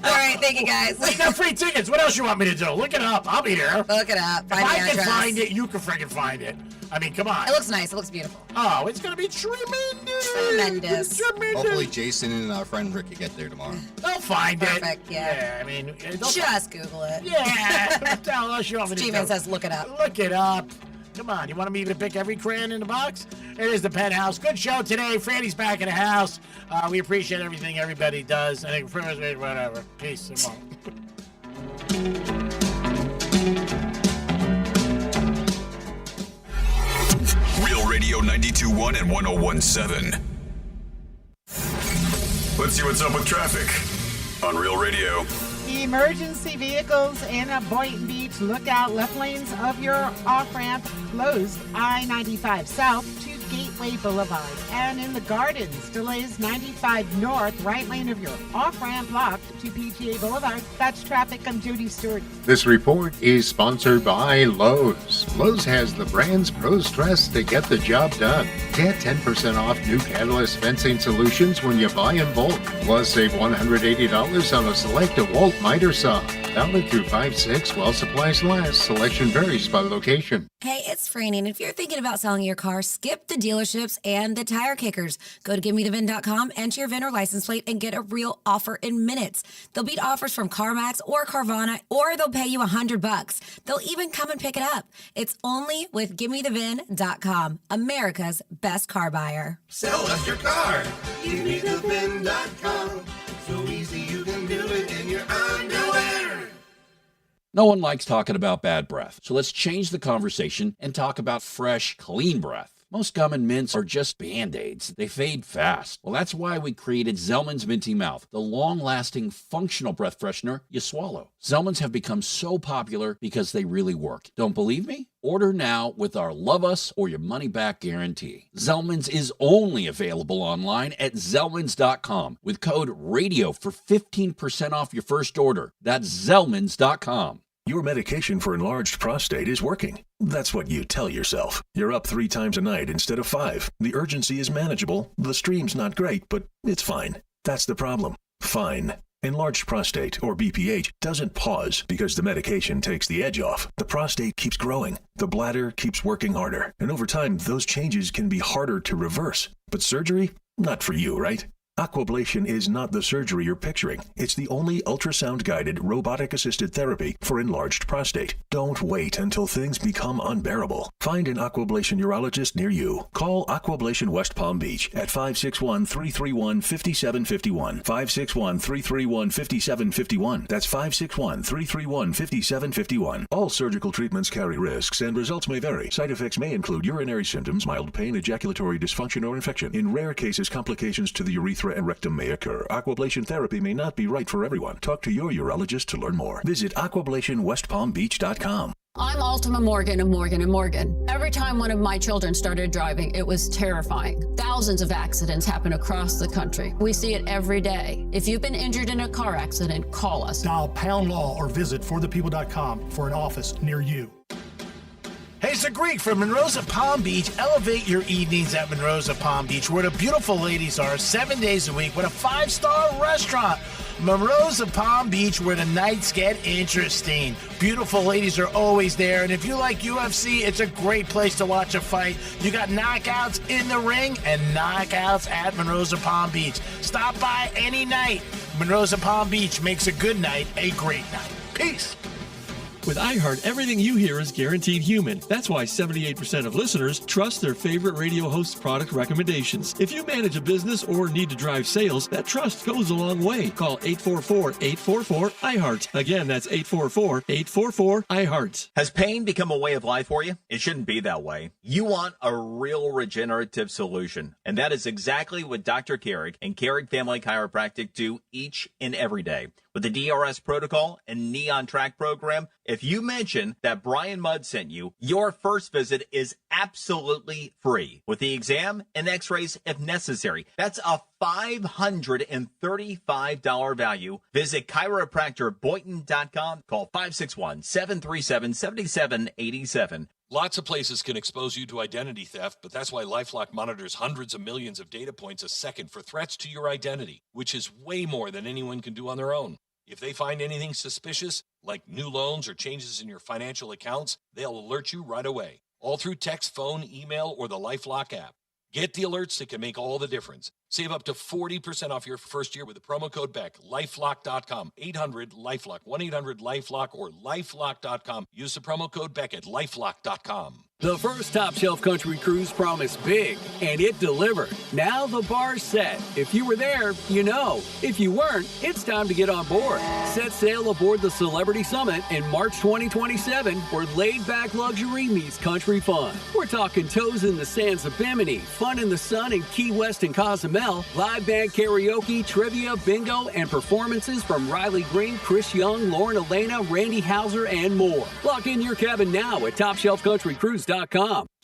All right, thank you, guys. We got free tickets. What else you want me to do? Look it up. I'll be here. Look it up. If I can find it, you can freaking find it. I mean, come on. It looks nice. It looks beautiful. Oh, it's going to be tremendous. Tremendous. Hopefully Jason and our friend Rick can get there tomorrow. They'll find it. Perfect, yeah. I mean, just Google it. Yeah. Tell us you want me to do. G-Man says look it up. Look it up. Come on, you want me to pick every crayon in the box? It is the Penthouse. Good show today. Franny's back in the house. We appreciate everything everybody does. I think whatever. Peace. Real Radio 92.1 and 101.7. Let's see what's up with traffic on Real Radio. Emergency vehicles in Boynton Beach. Look out. Left lanes of your off-ramp closed. I-95 south to Gateway Boulevard. And in the Gardens, delays 95 north. Right lane of your off-ramp locked to PGA Boulevard. That's traffic. I'm Judy Stewart. This report is sponsored by Lowe's. Lowe's has the brands pros trust to get the job done. Get 10% off new Catalyst fencing solutions when you buy in bulk. Plus, save $180 on a select DeWalt miter saw. Valid through 5/6 while supplies last. Selection varies by location. Hey, it's Franny, and if you're thinking about selling your car, skip the dealership dealerships, and the tire kickers. Go to GiveMeTheVIN.com, enter your VIN or license plate, and get a real offer in minutes. They'll beat offers from CarMax or Carvana, or they'll pay you $100. They'll even come and pick it up. It's only with GiveMeTheVIN.com, America's best car buyer. Sell us your car. GiveMeTheVIN.com. So easy you can do it in your underwear. No one likes talking about bad breath, so let's change the conversation and talk about fresh, clean breath. Most gum and mints are just Band-Aids. They fade fast. Well, that's why we created Zellman's Minty Mouth, the long-lasting, functional breath freshener you swallow. Zellman's have become so popular because they really work. Don't believe me? Order now with our Love Us or Your Money Back guarantee. Zellman's is only available online at Zellmans.com with code RADIO for 15% off your first order. That's Zellmans.com. Your medication for enlarged prostate is working. That's what you tell yourself. You're up 3 times a night instead of 5. The urgency is manageable. The stream's not great, but it's fine. That's the problem. Fine. Enlarged prostate, or BPH, doesn't pause because the medication takes the edge off. The prostate keeps growing. The bladder keeps working harder. And over time, those changes can be harder to reverse. But surgery? Not for you, right? Aquablation is not the surgery you're picturing. It's the only ultrasound-guided, robotic-assisted therapy for enlarged prostate. Don't wait until things become unbearable. Find an Aquablation urologist near you. Call Aquablation West Palm Beach at 561-331-5751. 561-331-5751. That's 561-331-5751. All surgical treatments carry risks, and results may vary. Side effects may include urinary symptoms, mild pain, ejaculatory dysfunction, or infection. In rare cases, complications to the urethra and rectum may occur. Aquablation therapy may not be right for everyone. Talk to your urologist to learn more. Visit aquablationwestpalmbeach.com. I'm Altima Morgan of Morgan & Morgan. Every time one of my children started driving, it was terrifying. Thousands of accidents happen across the country. We see it every day. If you've been injured in a car accident, call us. Dial pound law or visit forthepeople.com for an office near you. Hey, it's the Greek from Monroe's at Palm Beach. Elevate your evenings at Monroe's at Palm Beach, where the beautiful ladies are 7 days a week with a 5-star restaurant. Monroe's at Palm Beach, where the nights get interesting. Beautiful ladies are always there, and if you like UFC, it's a great place to watch a fight. You got knockouts in the ring and knockouts at Monroe's at Palm Beach. Stop by any night. Monroe's at Palm Beach makes a good night a great night. Peace. With iHeart, everything you hear is guaranteed human. That's why 78% of listeners trust their favorite radio host's product recommendations. If you manage a business or need to drive sales, that trust goes a long way. Call 844-844-iHeart. Again, that's 844-844-iHeart. Has pain become a way of life for you? It shouldn't be that way. You want a real regenerative solution, and that is exactly what Dr. Carrick and Carrick Family Chiropractic do each and every day. With the DRS protocol and Knee on Track program, if you mention that Brian Mudd sent you, your first visit is absolutely free, with the exam and x-rays if necessary. That's a $535 value. Visit chiropractorboynton.com. Call 561-737-7787. Lots of places can expose you to identity theft, but that's why LifeLock monitors hundreds of millions of data points a second for threats to your identity, which is way more than anyone can do on their own. If they find anything suspicious, like new loans or changes in your financial accounts, they'll alert you right away, all through text, phone, email, or the LifeLock app. Get the alerts that can make all the difference. Save up to 40% off your first year with the promo code BECK. LifeLock.com. 800-LifeLock. 1-800-LifeLock or LifeLock.com. Use the promo code BECK at LifeLock.com. The first Top Shelf Country Cruise promised big, and it delivered. Now the bar's set. If you were there, you know. If you weren't, it's time to get on board. Set sail aboard the Celebrity Summit in March 2027, where laid-back luxury meets country fun. We're talking toes in the sands of Bimini, fun in the sun in Key West and Cozumel, live band karaoke, trivia, bingo, and performances from Riley Green, Chris Young, Lauren Elena, Randy Hauser, and more. Lock in your cabin now at TopShelfCountryCruise.com.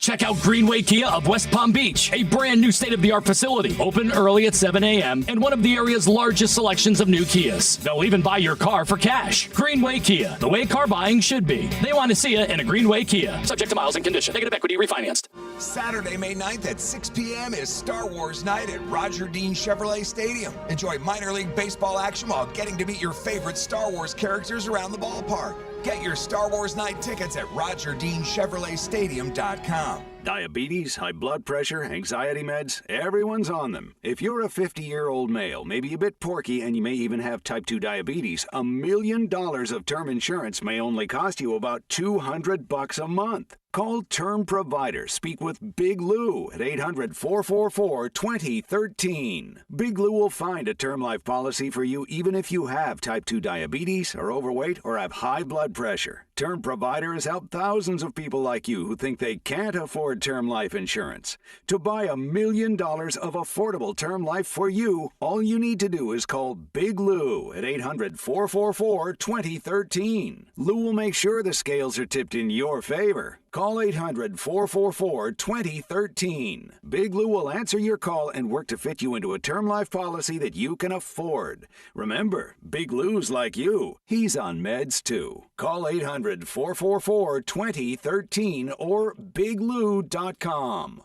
Check out Greenway Kia of West Palm Beach, a brand new state-of-the-art facility, open early at 7 a.m. and one of the area's largest selections of new Kias. They'll even buy your car for cash. Greenway Kia, the way car buying should be. They want to see you in a Greenway Kia, subject to miles and condition. Negative equity refinanced. Saturday, May 9th at 6 p.m. is Star Wars Night at Roger Dean Chevrolet Stadium. Enjoy minor league baseball action while getting to meet your favorite Star Wars characters around the ballpark. Get your Star Wars Night tickets at RogerDeanChevroletStadium.com. Diabetes, high blood pressure, anxiety meds, everyone's on them. If you're a 50-year-old male, maybe a bit porky, and you may even have type 2 diabetes, $1 million of term insurance may only cost you about $200 a month. Call Term Provider. Speak with Big Lou at 800-444-2013. Big Lou will find a term life policy for you even if you have type 2 diabetes, are overweight, or have high blood pressure. Term Provider has helped thousands of people like you who think they can't afford term life insurance. To buy $1 million of affordable term life for you, all you need to do is call Big Lou at 800-444-2013. Lou will make sure the scales are tipped in your favor. Call 800-444-2013. Big Lou will answer your call and work to fit you into a term life policy that you can afford. Remember, Big Lou's like you. He's on meds too. Call 800-444-2013 or biglou.com.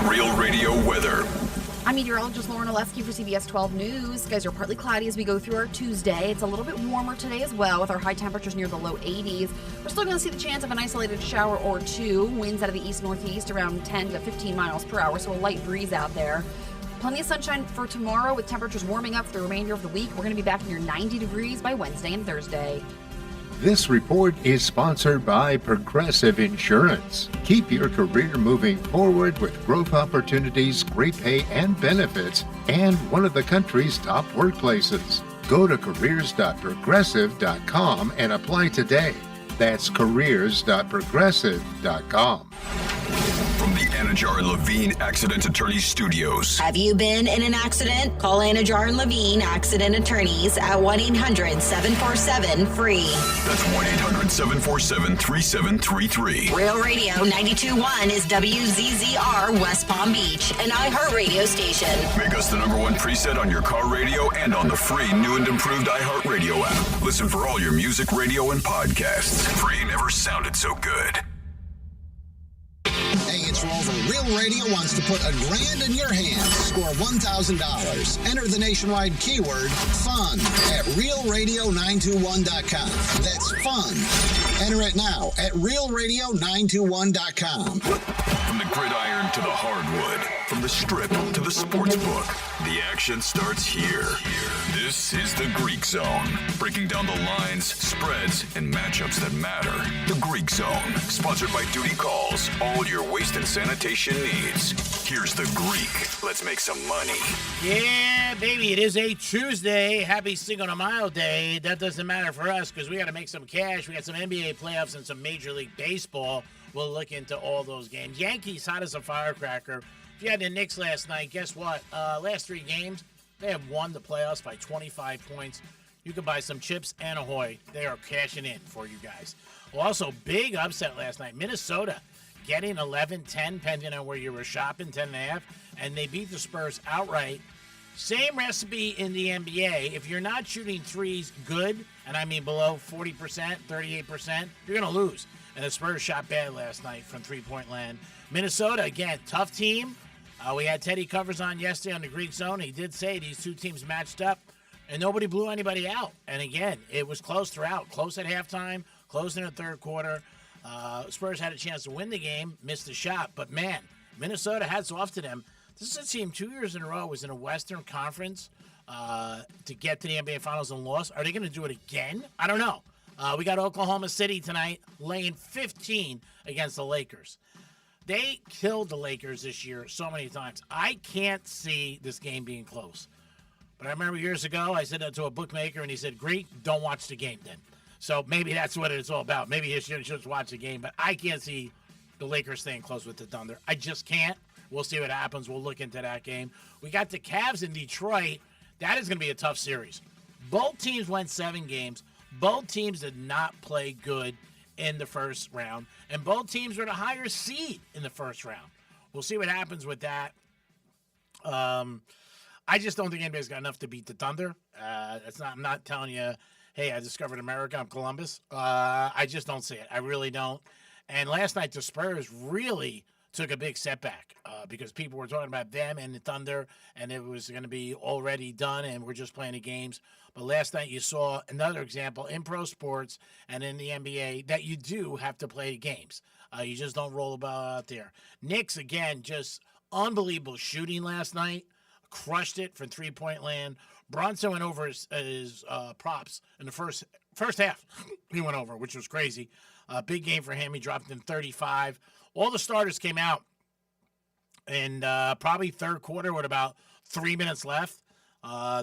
Real Radio weather. I'm meteorologist Lauren Oleski for CBS 12 News. Skies are partly cloudy as we go through our Tuesday. It's a little bit warmer today as well, with our high temperatures near the low 80s. We're still going to see the chance of an isolated shower or two. Winds out of the east-northeast around 10 to 15 miles per hour, so a light breeze out there. Plenty of sunshine for tomorrow with temperatures warming up for the remainder of the week. We're going to be back near 90 degrees by Wednesday and Thursday. This report is sponsored by Progressive Insurance. Keep your career moving forward with growth opportunities, great pay and benefits, and one of the country's top workplaces. Go to careers.progressive.com and apply today. That's careers.progressive.com. From the Anajar and Levine Accident Attorney Studios. Have you been in an accident? Call Anajar and Levine Accident Attorneys at 1-800-747-FREE. That's 1-800-747-3733. Real Radio 92.1 is WZZR West Palm Beach, an iHeartRadio station. Make us the #1 preset on your car radio and on the free new and improved iHeartRadio app. Listen for all your music, radio, and podcasts. Free never sounded so good. Hey, it's Rover. Real Radio wants to put $1,000 in your hands. Score $1,000. Enter the nationwide keyword FUN at realradio921.com. That's FUN. Enter it now at realradio921.com. From the gridiron to the hardwood, from the strip to the sports book, the action starts here. This is the Greek Zone, breaking down the lines, spreads, and matchups that matter. The Greek Zone, sponsored by Duty Calls, all your waste and sanitation needs. Here's the Greek. Let's make some money. Yeah, baby, it is a Tuesday. Happy Cinco de Mayo Day. That doesn't matter for us because we got to make some cash. We got some NBA playoffs and some Major League Baseball. We'll look into all those games. Yankees hot as a firecracker. If you had the Knicks last night, guess what? Last 3 games, they have won the playoffs by 25 points. You can buy some chips and Ahoy. They are cashing in for you guys. Well, also, big upset last night. Minnesota getting 11-10, depending on where you were shopping, 10.5, and they beat the Spurs outright. Same recipe in the NBA. If you're not shooting threes good, and I mean below 40%, 38%, you're going to lose. And the Spurs shot bad last night from three-point land. Minnesota, again, tough team. We had Teddy Covers on yesterday on the Greek Zone. He did say these two teams matched up, and nobody blew anybody out. And again, it was close throughout. Close at halftime, close in the third quarter. Spurs had a chance to win the game, missed the shot. But, man, Minnesota, hats off to them. This is a team 2 years in a row was in a Western Conference to get to the NBA Finals and lost. Are they going to do it again? I don't know. We got Oklahoma City tonight laying 15 against the Lakers. They killed the Lakers this year so many times. I can't see this game being close. But I remember years ago, I said that to a bookmaker, and he said, Greek, don't watch the game then. So maybe that's what it's all about. Maybe you should just watch the game. But I can't see the Lakers staying close with the Thunder. I just can't. We'll see what happens. We'll look into that game. We got the Cavs in Detroit. That is going to be a tough series. Both teams went 7 games. Both teams did not play good in the first round, and both teams were the higher seed in the first round. We'll see what happens with that. I just don't think anybody's got enough to beat the Thunder. I'm not telling you, hey, I discovered America, I'm Columbus. I just don't see it. I really don't. And last night, the Spurs really took a big setback because people were talking about them and the Thunder, and it was going to be already done, and we're just playing the games. But last night you saw another example in pro sports and in the NBA that you do have to play games. You just don't roll the ball out there. Knicks, again, just unbelievable shooting last night. Crushed it from three-point land. Bronson went over his props in the first half. He went over, which was crazy. Big game for him. He dropped in 35. All the starters came out in probably third quarter with about 3 minutes left.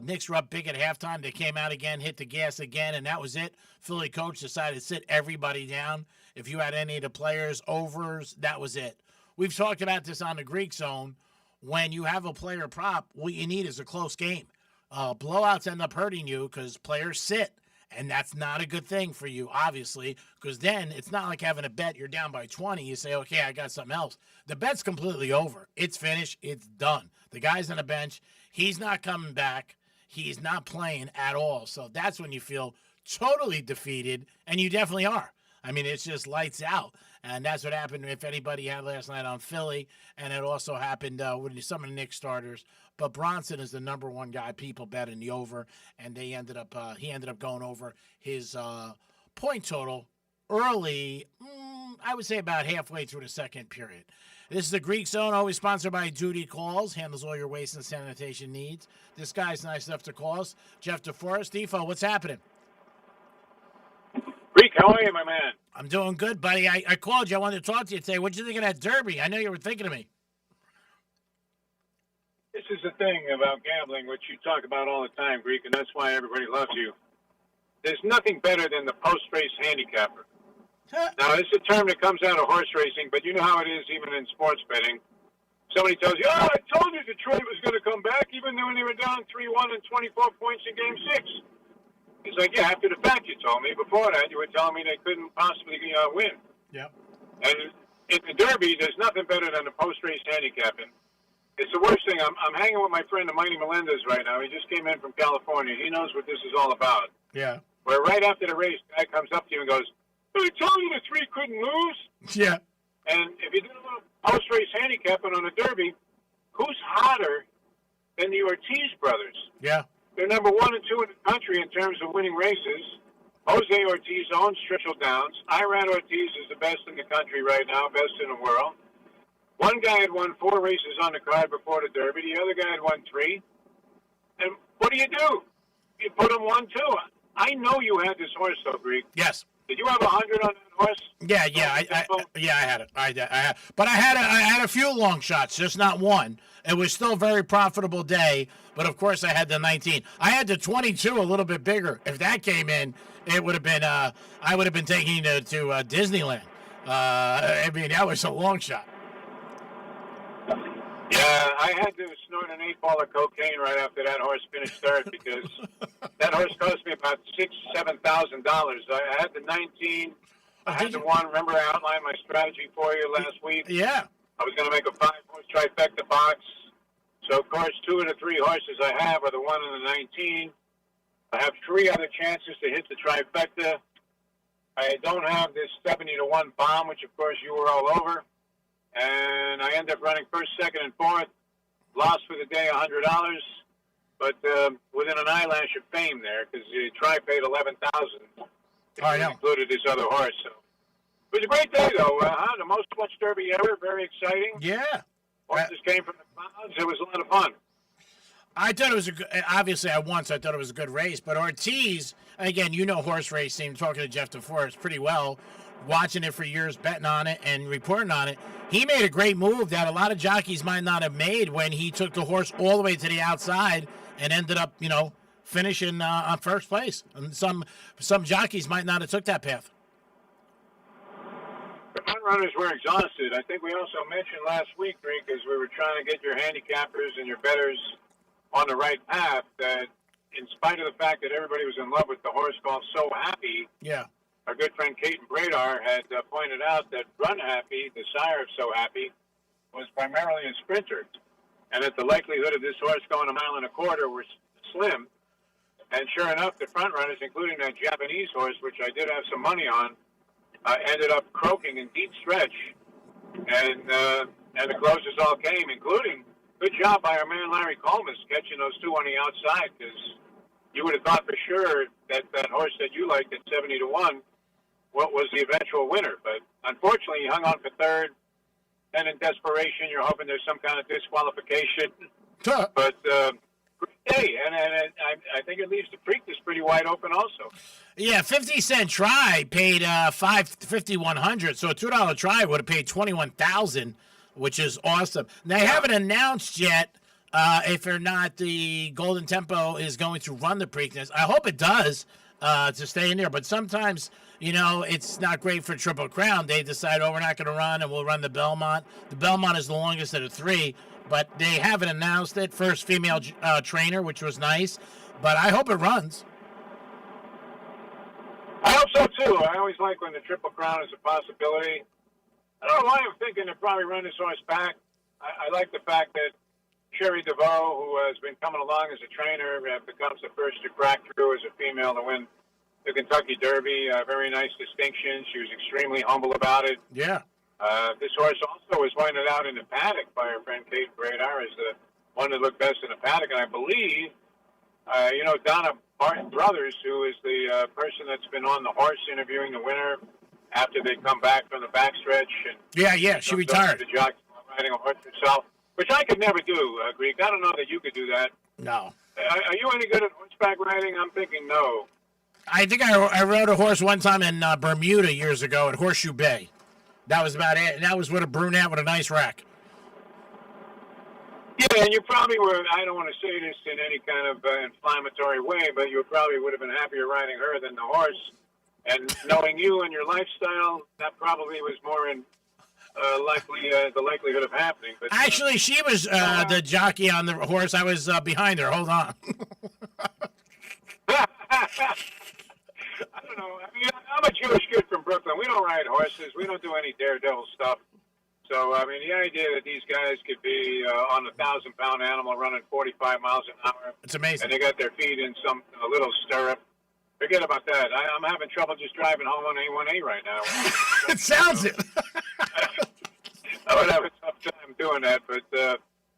Knicks were up big at halftime. They came out again, hit the gas again, and that was it. Philly coach decided to sit everybody down. If you had any of the players overs, that was it. We've talked about this on the Greek Zone. When you have a player prop, what you need is a close game. Blowouts end up hurting you because players sit, and that's not a good thing for you, obviously, because then it's not like having a bet you're down by 20. You say, okay, I got something else. The bet's completely over. It's finished. It's done. The guy's on the bench. He's not coming back. He's not playing at all. So that's when you feel totally defeated, and you definitely are. I mean, it's just lights out. And that's what happened if anybody had last night on Philly. And it also happened with some of the Knicks starters. But Bronson is the number one guy people bet in the over. And he ended up going over his point total early, I would say about halfway through the second period. This is the Greek Zone, always sponsored by Duty Calls. Handles all your waste and sanitation needs. This guy's nice enough to call us. Jeff DeForest. Defo, what's happening? Greek, how are you, my man? I'm doing good, buddy. I called you. I wanted to talk to you today. What did you think of that derby? I know you were thinking of me. This is the thing about gambling, which you talk about all the time, Greek, and that's why everybody loves you. There's nothing better than the post-race handicapper. Now, it's a term that comes out of horse racing, but you know how it is even in sports betting. Somebody tells you, I told you Detroit was going to come back, even though when they were down 3-1 and 24 points in Game 6. He's like, yeah, after the fact you told me. Before that, you were telling me they couldn't possibly win. Yeah. And in the Derby, there's nothing better than the post-race handicapping. It's the worst thing. I'm hanging with my friend, Mighty Melendez, right now. He just came in from California. He knows what this is all about. Yeah. Where right after the race, the guy comes up to you and goes, I told you the three couldn't lose. Yeah. And if you do a little post-race handicapping on the Derby, who's hotter than the Ortiz brothers? Yeah. They're number 1 and 2 in the country in terms of winning races. Jose Ortiz owns Churchill Downs. Iran Ortiz is the best in the country right now, best in the world. One guy had won 4 races on the card before the Derby. The other guy had won 3. And what do? You put him 1-2. I know you had this horse, though, Greek. Yes. Did you have 100 on that horse? Yeah, I had it. But I had a few long shots, just not one. It was still a very profitable day, but of course I had the 19. I had the 22 a little bit bigger. If that came in, it would have been I would have been taking it to Disneyland. I mean, that was a long shot. Yeah, I had to snort an 8-ball of cocaine right after that horse finished third because that horse cost me about $7,000. I had the 19. I had the 1. Remember, I outlined my strategy for you last week. Yeah. I was going to make a 5-horse trifecta box. So, of course, 2 of the 3 horses I have are the 1 and the 19. I have 3 other chances to hit the trifecta. I don't have this 70-1 bomb, which, of course, you were all over. And I end up running first, second, and fourth. Lost for the day $100, but within an eyelash of fame there because the try paid $11,000. I know. Included his other horse. So it was a great day, though. The most watched Derby ever. Very exciting. Yeah. Horses came from the clouds. It was a lot of fun. I thought it was obviously I won, so I thought it was a good race. But Ortiz, again, you know horse racing, talking to Jeff DeForest pretty well, watching it for years, betting on it and reporting on it. He made a great move that a lot of jockeys might not have made when he took the horse all the way to the outside and ended up, finishing on first place. And some jockeys might not have took that path. The front runners were exhausted. I think we also mentioned last week, Rick, as we were trying to get your handicappers and your bettors on the right path, that in spite of the fact that everybody was in love with the horse called So Happy, yeah, our good friend Caton Bradar had pointed out that Run Happy, the sire of So Happy, was primarily a sprinter, and that the likelihood of this horse going 1.25 miles was slim. And sure enough, the front runners, including that Japanese horse, which I did have some money on, ended up croaking in deep stretch. and the closers all came, including good job by our man Larry Coleman catching those two on the outside, because you would have thought for sure that that horse that you liked at 70-1 what was the eventual winner. But unfortunately, he hung on for third, and in desperation, you're hoping there's some kind of disqualification. But hey, and I think it leaves the Preakness pretty wide open also. Yeah, 50-cent try paid $5,100, so a $2 try would have paid $21,000, which is awesome. They haven't announced yet if or not the Golden Tempo is going to run the Preakness. I hope it does to stay in there, but sometimes, you know, it's not great for Triple Crown. They decide, we're not going to run, and we'll run the Belmont. The Belmont is the longest of the three, but they haven't announced it. First female trainer, which was nice, but I hope it runs. I hope so, too. I always like when the Triple Crown is a possibility. I don't know why I'm thinking they'll probably run this horse back. I like the fact that Sherry DeVoe, who has been coming along as a trainer, becomes the first to crack through as a female to win the Kentucky Derby. Very nice distinction. She was extremely humble about it. Yeah. This horse also was pointed out in the paddock by our friend Kate Bradar as the one that looked best in the paddock. And I believe, Donna Barton Brothers, who is the person that's been on the horse interviewing the winner after they come back from the backstretch. And yeah, she retired. The jockey riding a horse herself, which I could never do, Greek. I don't know that you could do that. No. Are you any good at horseback riding? I'm thinking no. I think I rode a horse one time in Bermuda years ago at Horseshoe Bay. That was about it, and that was with a brunette with a nice rack. Yeah, and you probably were, I don't want to say this in any kind of inflammatory way, but you probably would have been happier riding her than the horse. And knowing you and your lifestyle, that probably was more in the likelihood of happening. But actually, she was the jockey on the horse. I was behind her. Hold on. I don't know. I mean, I'm a Jewish kid from Brooklyn. We don't ride horses. We don't do any daredevil stuff. So, I mean, the idea that these guys could be on a 1,000-pound animal running 45 miles an hour. It's amazing. And they got their feet in a little stirrup. Forget about that. I'm having trouble just driving home on A1A right now. It sounds it. I would have a tough time doing that. But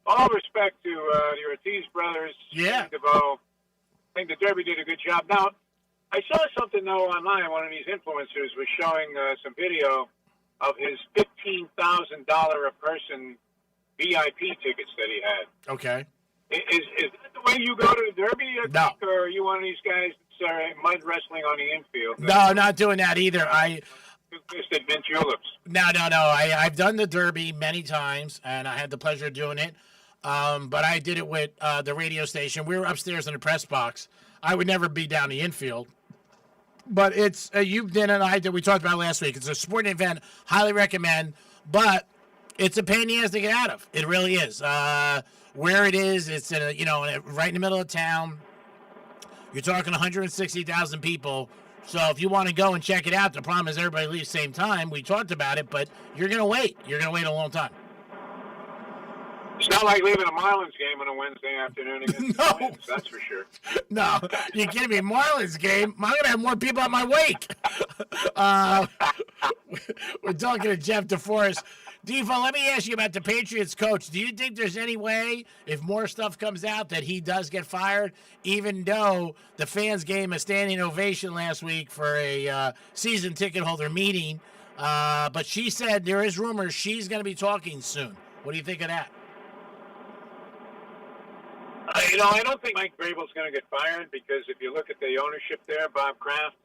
all respect to the Ortiz brothers, DeVoe. I think the Derby did a good job. Now, I saw something, though, online. One of these influencers was showing some video of his $15,000 a person VIP tickets that he had. Okay. Is that the way you go to the Derby? No. Or are you one of these guys that's mud wrestling on the infield? No, not doing that either. Two-fisted mint juleps. No. I've done the Derby many times, and I had the pleasure of doing it. But I did it with the radio station. We were upstairs in the press box. I would never be down the infield. But it's you did and I did. We talked about it last week. It's a sporting event. Highly recommend. But it's a pain in the ass to get out of. It really is. Where it is, it's in right in the middle of town. You're talking 160,000 people. So if you want to go and check it out, the problem is everybody leaves same time. We talked about it, but you're gonna wait. You're gonna wait a long time. It's not like leaving a Marlins game on a Wednesday afternoon against the Twins, that's for sure. No, you're kidding me. Marlins game, I'm going to have more people at my wake. We're talking to Jeff DeForest. Devo, let me ask you about the Patriots coach. Do you think there's any way, if more stuff comes out, that he does get fired, even though the fans gave him a standing ovation last week for a season ticket holder meeting? But she said there is rumors she's going to be talking soon. What do you think of that? I don't think Mike Vrabel's going to get fired because if you look at the ownership there, Bob Kraft,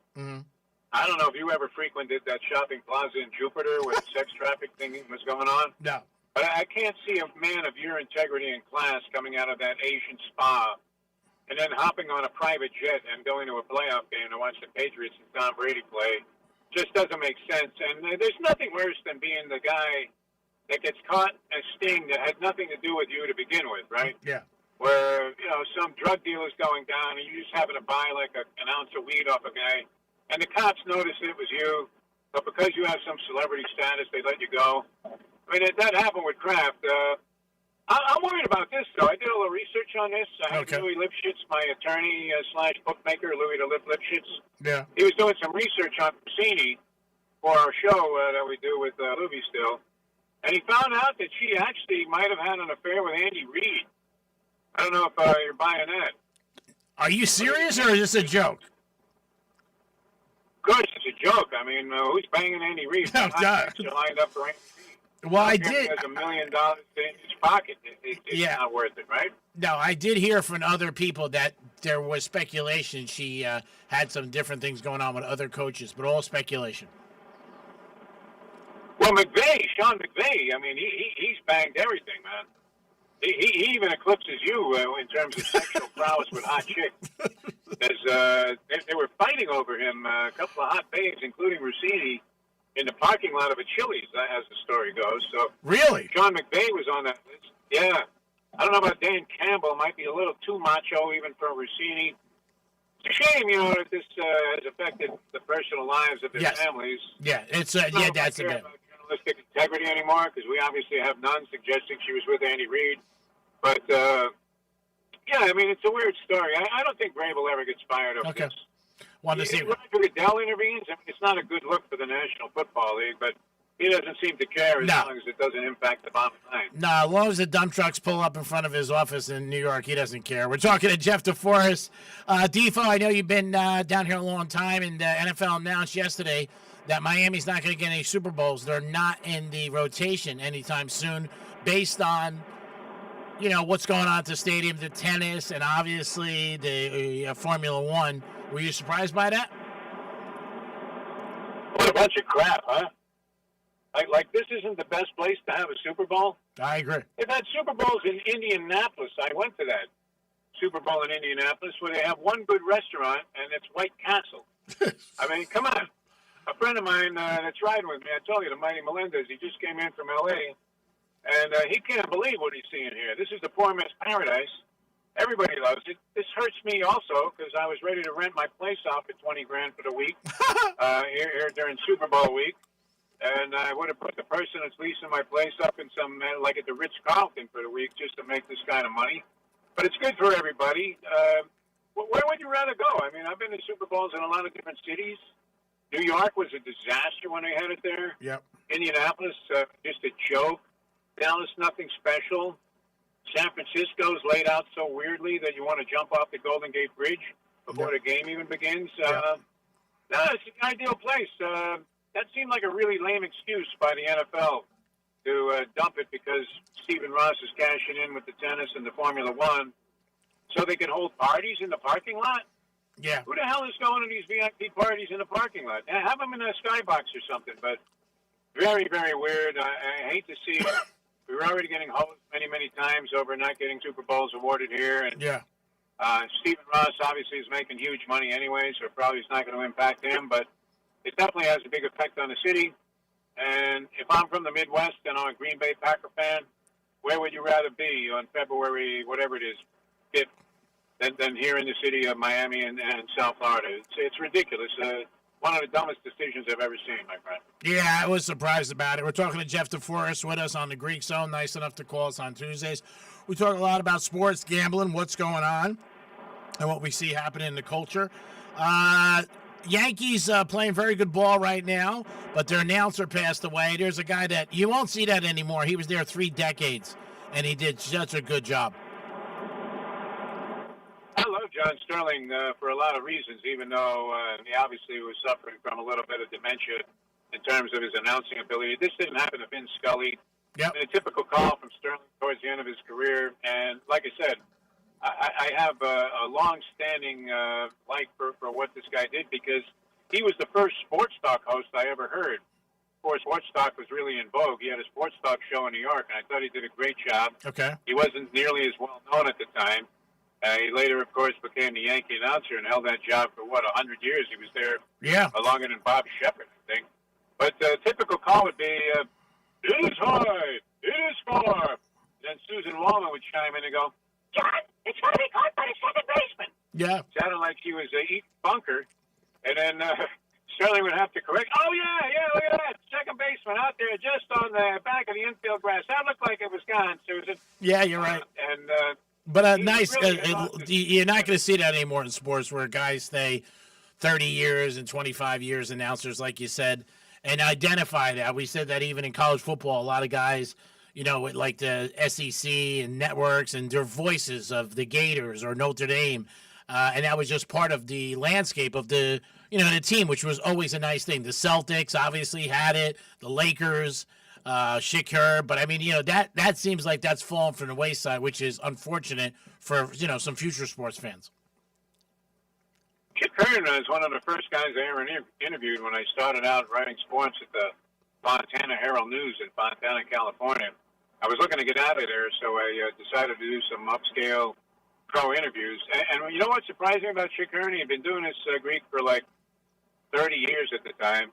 I don't know if you ever frequented that shopping plaza in Jupiter where the sex trafficking was going on. No. But I can't see a man of your integrity and class coming out of that Asian spa and then hopping on a private jet and going to a playoff game to watch the Patriots and Tom Brady play. Just doesn't make sense. And there's nothing worse than being the guy that gets caught and sting that had nothing to do with you to begin with, right? Yeah. Where, some drug deal is going down and you just happen to buy like an ounce of weed off a guy and the cops noticed it was you, but because you have some celebrity status, they let you go. I mean, that happened with Kraft. I'm worried about this, though. I did a little research on this. I had Louis Lipschitz, my attorney / bookmaker, Louis Lipschitz. Yeah. He was doing some research on Cassini for our show that we do with Louis still. And he found out that she actually might have had an affair with Andy Reid. I don't know if you're buying that. Are you serious, or is this a joke? Of course, it's a joke. I mean, who's banging Andy Reid? Oh, God. You're lined up for Andy Reid. Well, I He did. has $1 million in his pocket. It's not worth it, right? No, I did hear from other people that there was speculation she had some different things going on with other coaches, but all speculation. Well, Sean McVay, I mean, he's banged everything, man. He even eclipses you in terms of sexual prowess with hot chicks. They were fighting over him a couple of hot babes, including Rossini, in the parking lot of a Chili's, as the story goes. So really, Sean McVay was on that list. Yeah, I don't know about Dan Campbell. Might be a little too macho even for Rossini. It's a shame, that this has affected the personal lives of their families. Yeah, it's that's a bit. Journalistic integrity anymore, because we obviously have none suggesting she was with Andy Reid. But yeah, I mean, it's a weird story. I don't think Vrabel ever gets fired over this. Wanted to see. Roger Goodell intervenes. I mean, it's not a good look for the National Football League, but he doesn't seem to care as long as it doesn't impact the bottom line. No, as long as the dump trucks pull up in front of his office in New York, he doesn't care. We're talking to Jeff DeForest. Defo, I know you've been down here a long time, and the NFL announced yesterday that Miami's not going to get any Super Bowls. They're not in the rotation anytime soon, based on what's going on at the stadium, the tennis, and obviously the Formula One. Were you surprised by that? What a bunch of crap, huh? Like this isn't the best place to have a Super Bowl? I agree. They've had Super Bowls in Indianapolis. I went to that Super Bowl in Indianapolis where they have one good restaurant, and it's White Castle. I mean, come on. A friend of mine that's riding with me, I told you, the Mighty Melendez, he just came in from L.A., and he can't believe what he's seeing here. This is the poor man's paradise. Everybody loves it. This hurts me also because I was ready to rent my place off at $20,000 for the week here during Super Bowl week, and I would have put the person that's leasing my place up in some like at the Ritz-Carlton for the week just to make this kind of money. But it's good for everybody. Where would you rather go? I mean, I've been to Super Bowls in a lot of different cities. New York was a disaster when they had it there. Yep. Indianapolis, just a joke. Dallas, nothing special. San Francisco's laid out so weirdly that you want to jump off the Golden Gate Bridge before the game even begins. No, it's an ideal place. That seemed like a really lame excuse by the NFL to dump it because Stephen Ross is cashing in with the tennis and the Formula One so they can hold parties in the parking lot. Yeah. Who the hell is going to these VIP parties in the parking lot? Have them in a skybox or something, but very, very weird. I hate to see it. We were already getting hosed many, many times over not getting Super Bowls awarded here. And Stephen Ross obviously is making huge money anyway, so probably it's not going to impact him, but it definitely has a big effect on the city. And if I'm from the Midwest and I'm a Green Bay Packer fan, where would you rather be on February, whatever it is, 5th, than here in the city of Miami and South Florida? It's ridiculous. One of the dumbest decisions I've ever seen, my friend. Yeah, I was surprised about it. We're talking to Jeff DeForest with us on the Greek Zone. Nice enough to call us on Tuesdays. We talk a lot about sports, gambling, what's going on, and what we see happening in the culture. Yankees playing very good ball right now, but their announcer passed away. There's a guy that you won't see that anymore. He was there 3 decades, and he did such a good job. I love John Sterling for a lot of reasons, even though he obviously was suffering from a little bit of dementia in terms of his announcing ability. This didn't happen to Vin Scully. Yep. A typical call from Sterling towards the end of his career. And like I said, I have a long-standing like for what this guy did because he was the first sports talk host I ever heard. Before sports talk was really in vogue, he had a sports talk show in New York, and I thought he did a great job. Okay. He wasn't nearly as well known at the time. He later, of course, became the Yankee announcer and held that job for, 100 years? He was there longer than Bob Shepard, I think. But the typical call would be, it is high, it is far. Then Susan Wallman would chime in and go, John, it's going to be caught by the second baseman. Yeah. Sounded like she was eating bunker. And then Sterling would have to correct, look at that. Second baseman out there just on the back of the infield grass. That looked like it was gone, Susan. Yeah, you're right. But nice. You're not going to see that anymore in sports where guys stay 30 years and 25 years announcers, like you said. and identify that. We said that even in college football, a lot of guys, with like the SEC and networks and their voices of the Gators or Notre Dame. And that was just part of the landscape of the team, which was always a nice thing. The Celtics obviously had it, the Lakers, Shakur. But I mean, that seems like that's fallen from the wayside, which is unfortunate for, some future sports fans. Shakur is one of the first guys I ever interviewed when I started out writing sports at the Fontana Herald News in Fontana, California. I was looking to get out of there, so I decided to do some upscale pro interviews. And you know what's surprising about Chick Kearney? He'd been doing this Greek for like 30 years at the time.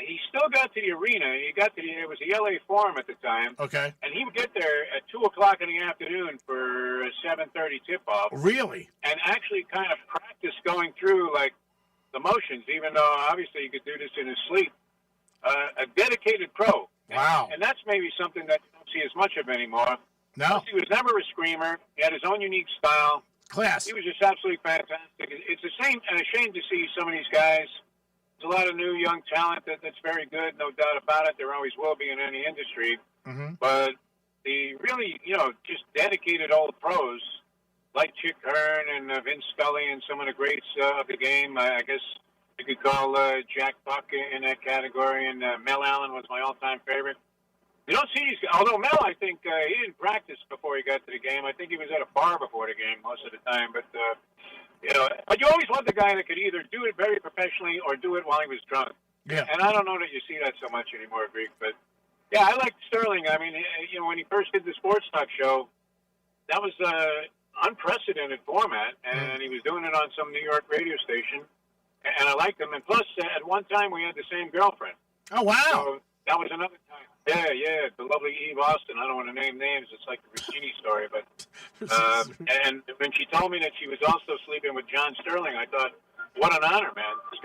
He still got to the arena. It was the LA Forum at the time. Okay. And he would get there at 2 o'clock in the afternoon for a 7:30 tip-off. Really? And actually kind of practice going through like the motions, even though obviously he could do this in his sleep. A dedicated pro. Wow. And that's maybe something that you don't see as much of anymore. No. Plus, he was never a screamer. He had his own unique style. Class. He was just absolutely fantastic. It's a shame to see some of these guys. There's a lot of new young talent that's very good, no doubt about it. There always will be in any industry. Mm-hmm. But the really, just dedicated old pros like Chick Hearn and Vince Scully and some of the greats of the game, I guess you could call Jack Buck in that category, and Mel Allen was my all-time favorite. You don't see these guys. Although Mel, I think he didn't practice before he got to the game. I think he was at a bar before the game most of the time. But but you always want the guy that could either do it very professionally or do it while he was drunk. Yeah. And I don't know that you see that so much anymore, Greek. But yeah, I like Sterling. I mean, when he first did the Sports Talk show, that was unprecedented format, and he was doing it on some New York radio station, and I liked him. And plus, at one time, we had the same girlfriend. Oh, wow. So that was another time. Yeah, the lovely Eve Austin. I don't want to name names. It's like the Rossini story. But and when she told me that she was also sleeping with John Sterling, I thought, what an honor, man. This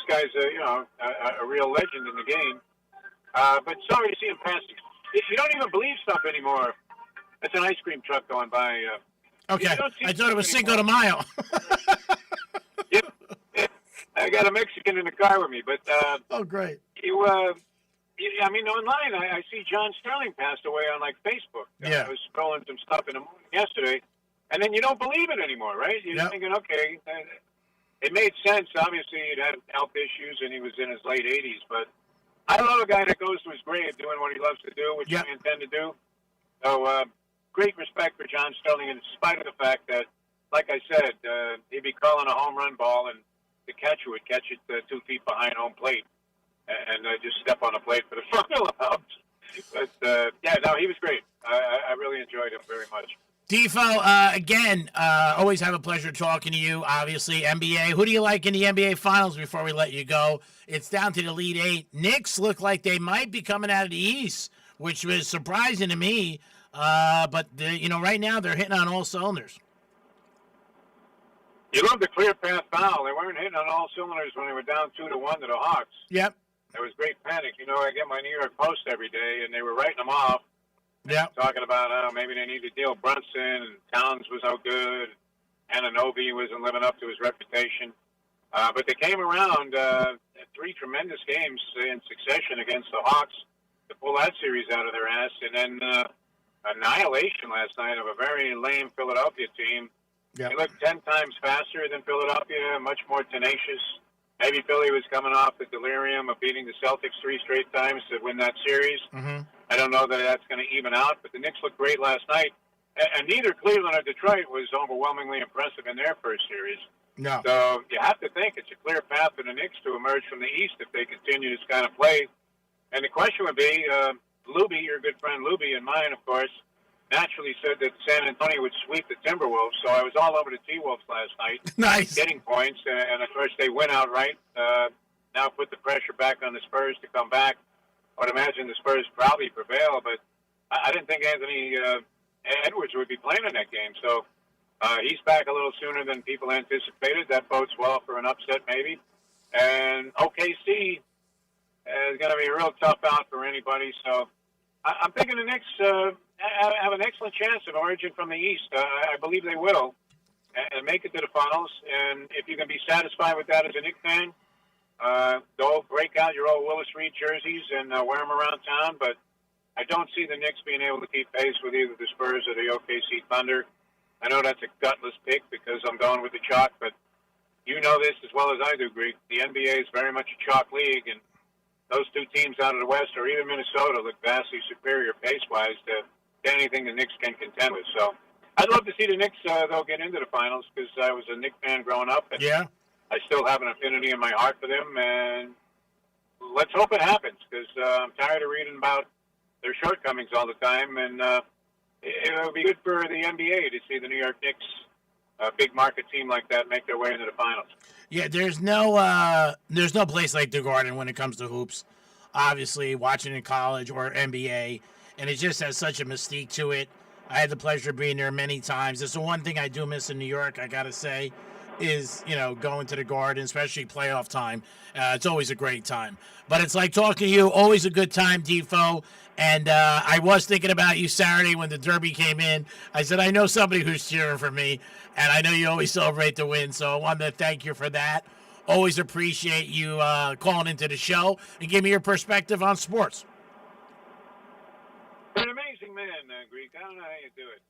guy's a real legend in the game. But sorry to see him pass. You don't even believe stuff anymore. That's an ice cream truck going by. Okay, I thought it was Cinco de Mayo. Yeah, I got a Mexican in the car with me, but oh, great. I mean, online, I see John Sterling passed away on like Facebook. Yeah. I was scrolling some stuff in the morning yesterday, and then you don't believe it anymore, right? You're thinking, okay, it made sense. Obviously, he'd had health issues, and he was in his late 80s. But I love a guy that goes to his grave doing what he loves to do, which I intend to do. So, great respect for John Sterling, in spite of the fact that, like I said, he'd be calling a home run ball, and the catcher would catch it 2 feet behind home plate and just step on the plate for the final out. But, he was great. I really enjoyed him very much. Defo, again, always have a pleasure talking to you, obviously. NBA, who do you like in the NBA Finals before we let you go? It's down to the Elite Eight. Knicks look like they might be coming out of the East, which was surprising to me. But, right now they're hitting on all cylinders. You love the clear path foul. They weren't hitting on all cylinders when they were down 2-1 to the Hawks. Yep. There was great panic. I get my New York Post every day, and they were writing them off. Yeah. Talking about how maybe they need to deal Brunson, and Towns was no good. Anunoby wasn't living up to his reputation. But they came around 3 tremendous games in succession against the Hawks to pull that series out of their ass. And then annihilation last night of a very lame Philadelphia team. Yep. They looked 10 times faster than Philadelphia, much more tenacious. Maybe Philly was coming off the delirium of beating the Celtics 3 straight times to win that series. Mm-hmm. I don't know that that's going to even out, but the Knicks looked great last night. And neither Cleveland or Detroit was overwhelmingly impressive in their first series. No. So you have to think it's a clear path for the Knicks to emerge from the East if they continue this kind of play. And the question would be, Luby, your good friend Luby and mine, of course, naturally said that San Antonio would sweep the Timberwolves. So I was all over the T-Wolves last night. Nice. Getting points. And, of course, they win outright. Now put the pressure back on the Spurs to come back. I would imagine the Spurs probably prevail, but I didn't think Anthony Edwards would be playing in that game. So he's back a little sooner than people anticipated. That bodes well for an upset maybe. And OKC is going to be a real tough out for anybody. So I'm thinking the Knicks have an excellent chance of emerging from the East. I believe they will and make it to the finals. And if you can be satisfied with that as a Knicks fan, Go break out your old Willis Reed jerseys and wear them around town, but I don't see the Knicks being able to keep pace with either the Spurs or the OKC Thunder. I know that's a gutless pick because I'm going with the chalk, but you know this as well as I do, Greek. The NBA is very much a chalk league, and those two teams out of the West, or even Minnesota, look vastly superior pace-wise to anything the Knicks can contend with. So I'd love to see the Knicks, though, get into the finals because I was a Knicks fan growing up. And yeah. I still have an affinity in my heart for them, and let's hope it happens because I'm tired of reading about their shortcomings all the time, and it would be good for the NBA to see the New York Knicks, a big market team like that, make their way into the finals. Yeah, there's no place like the Garden when it comes to hoops. Obviously, watching in college or NBA, and it just has such a mystique to it. I had the pleasure of being there many times. It's the one thing I do miss in New York, I gotta say, is, going to the Garden, especially playoff time. It's always a great time. But it's like talking to you, always a good time, Defoe. And I was thinking about you Saturday when the Derby came in. I said, I know somebody who's cheering for me, and I know you always celebrate the win, so I wanted to thank you for that. Always appreciate you calling into the show and give me your perspective on sports. You're an amazing man, Greek. I don't know how you do it.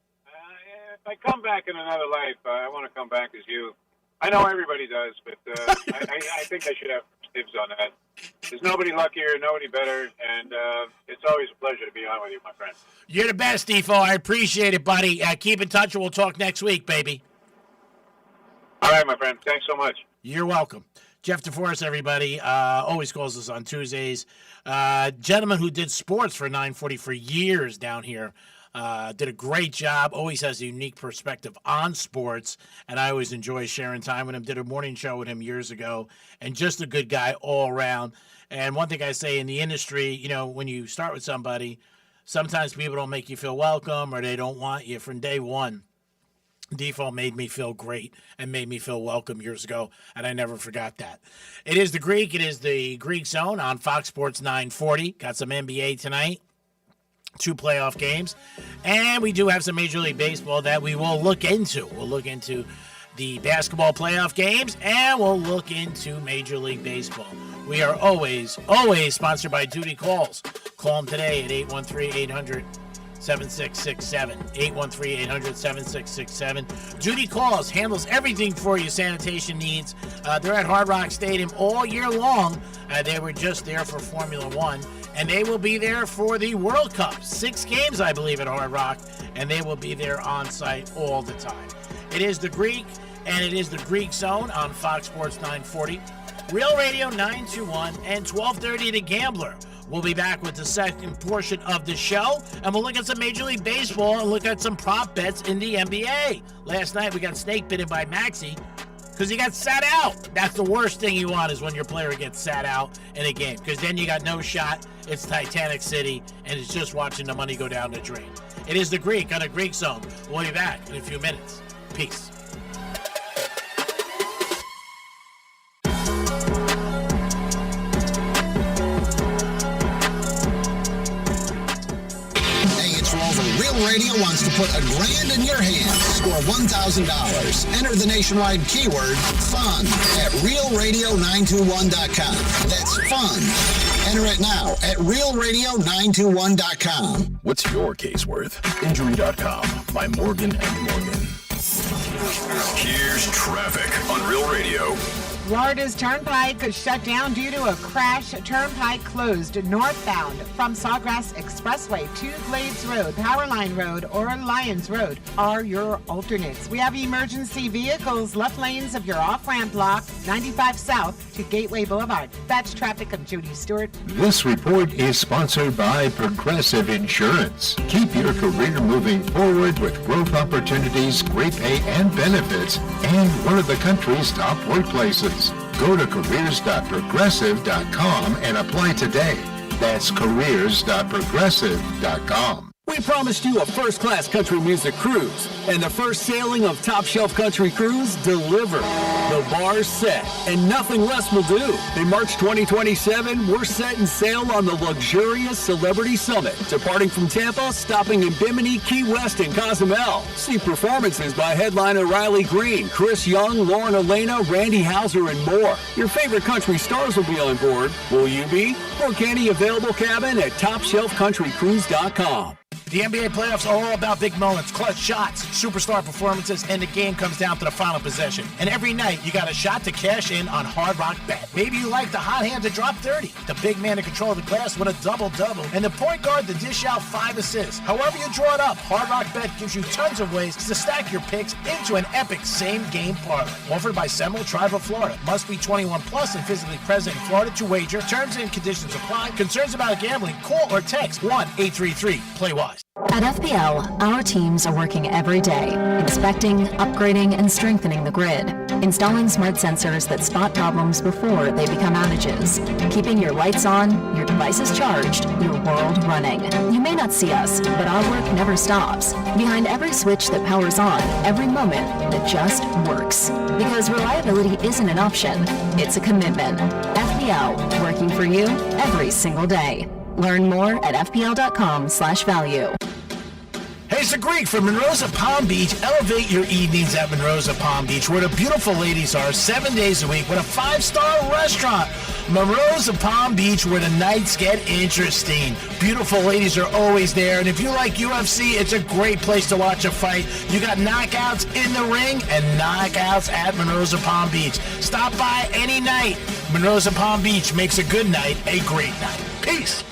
If I come back in another life, I want to come back as you. I know everybody does, but I think I should have dibs on that. There's nobody luckier, nobody better, and it's always a pleasure to be on with you, my friend. You're the best, Defoe. I appreciate it, buddy. Keep in touch, and we'll talk next week, baby. All right, my friend. Thanks so much. You're welcome. Jeff DeForest, everybody, always calls us on Tuesdays. Gentleman who did sports for 940 for years down here. Did a great job, always has a unique perspective on sports, and I always enjoy sharing time with him. Did a morning show with him years ago, and just a good guy all around. And one thing I say in the industry, when you start with somebody, sometimes people don't make you feel welcome or they don't want you from day one. Default made me feel great and made me feel welcome years ago, and I never forgot that. It is the Greek. It is the Greek Zone on Fox Sports 940. Got some NBA tonight. 2 playoff games, and we do have some Major League Baseball that we will look into. We'll look into the basketball playoff games, and we'll look into Major League Baseball. We are always sponsored by Duty Calls. Call them today at 813-800-7667. 813-800-7667. Duty Calls handles everything for your sanitation needs. They're at Hard Rock Stadium all year long. They were just there for Formula One. And they will be there for the World Cup. 6 games, I believe, at Hard Rock. And they will be there on site all the time. It is the Greek, and it is the Greek Zone on Fox Sports 940. Real Radio 921 and 1230 The Gambler. We'll be back with the second portion of the show. And we'll look at some Major League Baseball and look at some prop bets in the NBA. Last night, we got snake bitten by Maxey because he got sat out. That's the worst thing you want, is when your player gets sat out in a game, because then you got no shot. It's Titanic City, and it's just watching the money go down the drain. It is the Greek on a Greek Zone. We'll be back in a few minutes. Peace. Radio wants to put $1,000 in your hands. Score $1,000. Enter the nationwide keyword FUN at realradio921.com. That's FUN. Enter it now at realradio921.com. What's your case worth? Injury.com by Morgan & Morgan. Here's traffic on Real Radio. Florida's Turnpike shut down due to a crash. Turnpike closed northbound from Sawgrass Expressway to Glades Road, Powerline Road, or Lyons Road are your alternates. We have emergency vehicles left lanes of your off-ramp block, 95 South to Gateway Boulevard. That's traffic. I'm Judy Stewart. This report is sponsored by Progressive Insurance. Keep your career moving forward with growth opportunities, great pay and benefits, and one of the country's top workplaces. Go to careers.progressive.com and apply today. That's careers.progressive.com. We promised you a first-class country music cruise, and the first sailing of Top Shelf Country Cruise delivered. The bar's set, and nothing less will do. In March 2027, we're setting sail on the luxurious Celebrity Summit, departing from Tampa, stopping in Bimini, Key West, and Cozumel. See performances by headliner Riley Green, Chris Young, Lauren Elena, Randy Houser, and more. Your favorite country stars will be on board. Will you be? Book any available cabin at TopShelfCountryCruise.com. The NBA playoffs are all about big moments, clutch shots, superstar performances, and the game comes down to the final possession. And every night, you got a shot to cash in on Hard Rock Bet. Maybe you like the hot hand to drop 30, the big man to control the glass with a double-double, and the point guard to dish out 5 assists. However you draw it up, Hard Rock Bet gives you tons of ways to stack your picks into an epic same-game parlay. Offered by Seminole Tribe of Florida. Must be 21 plus and physically present in Florida to wager. Terms and conditions apply. Concerns about gambling? Call or text 1-833-PLAY-WISE. At FPL, our teams are working every day, inspecting, upgrading, and strengthening the grid, installing smart sensors that spot problems before they become outages, keeping your lights on, your devices charged, your world running. You may not see us, but our work never stops. Behind every switch that powers on, every moment that just works. Because reliability isn't an option, it's a commitment. FPL, working for you every single day. Learn more at fpl.com/value. Hey, it's the Greek from Monroe's of Palm Beach. Elevate your evenings at Monroe's of Palm Beach, where the beautiful ladies are 7 days a week with a 5-star restaurant. Monroe's of Palm Beach, where the nights get interesting. Beautiful ladies are always there, and if you like UFC, it's a great place to watch a fight. You got knockouts in the ring and knockouts at Monroe's of Palm Beach. Stop by any night. Monroe's of Palm Beach makes a good night a great night. Peace.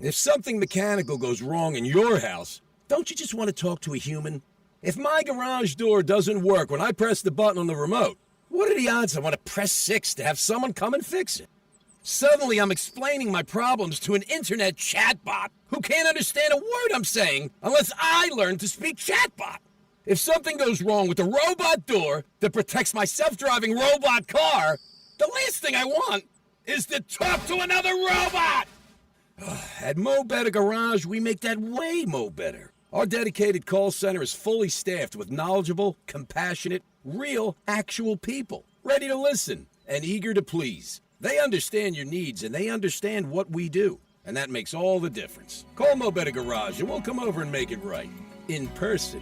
If something mechanical goes wrong in your house, don't you just want to talk to a human? If my garage door doesn't work when I press the button on the remote, what are the odds I want to press 6 to have someone come and fix it? Suddenly I'm explaining my problems to an internet chatbot who can't understand a word I'm saying unless I learn to speak chatbot. If something goes wrong with the robot door that protects my self-driving robot car, the last thing I want is to talk to another robot! At Mo Better Garage, we make that way mo better. Our dedicated call center is fully staffed with knowledgeable, compassionate, real, actual people, ready to listen and eager to please. They understand your needs and they understand what we do, and that makes all the difference. Call Mo Better Garage and we'll come over and make it right. In person.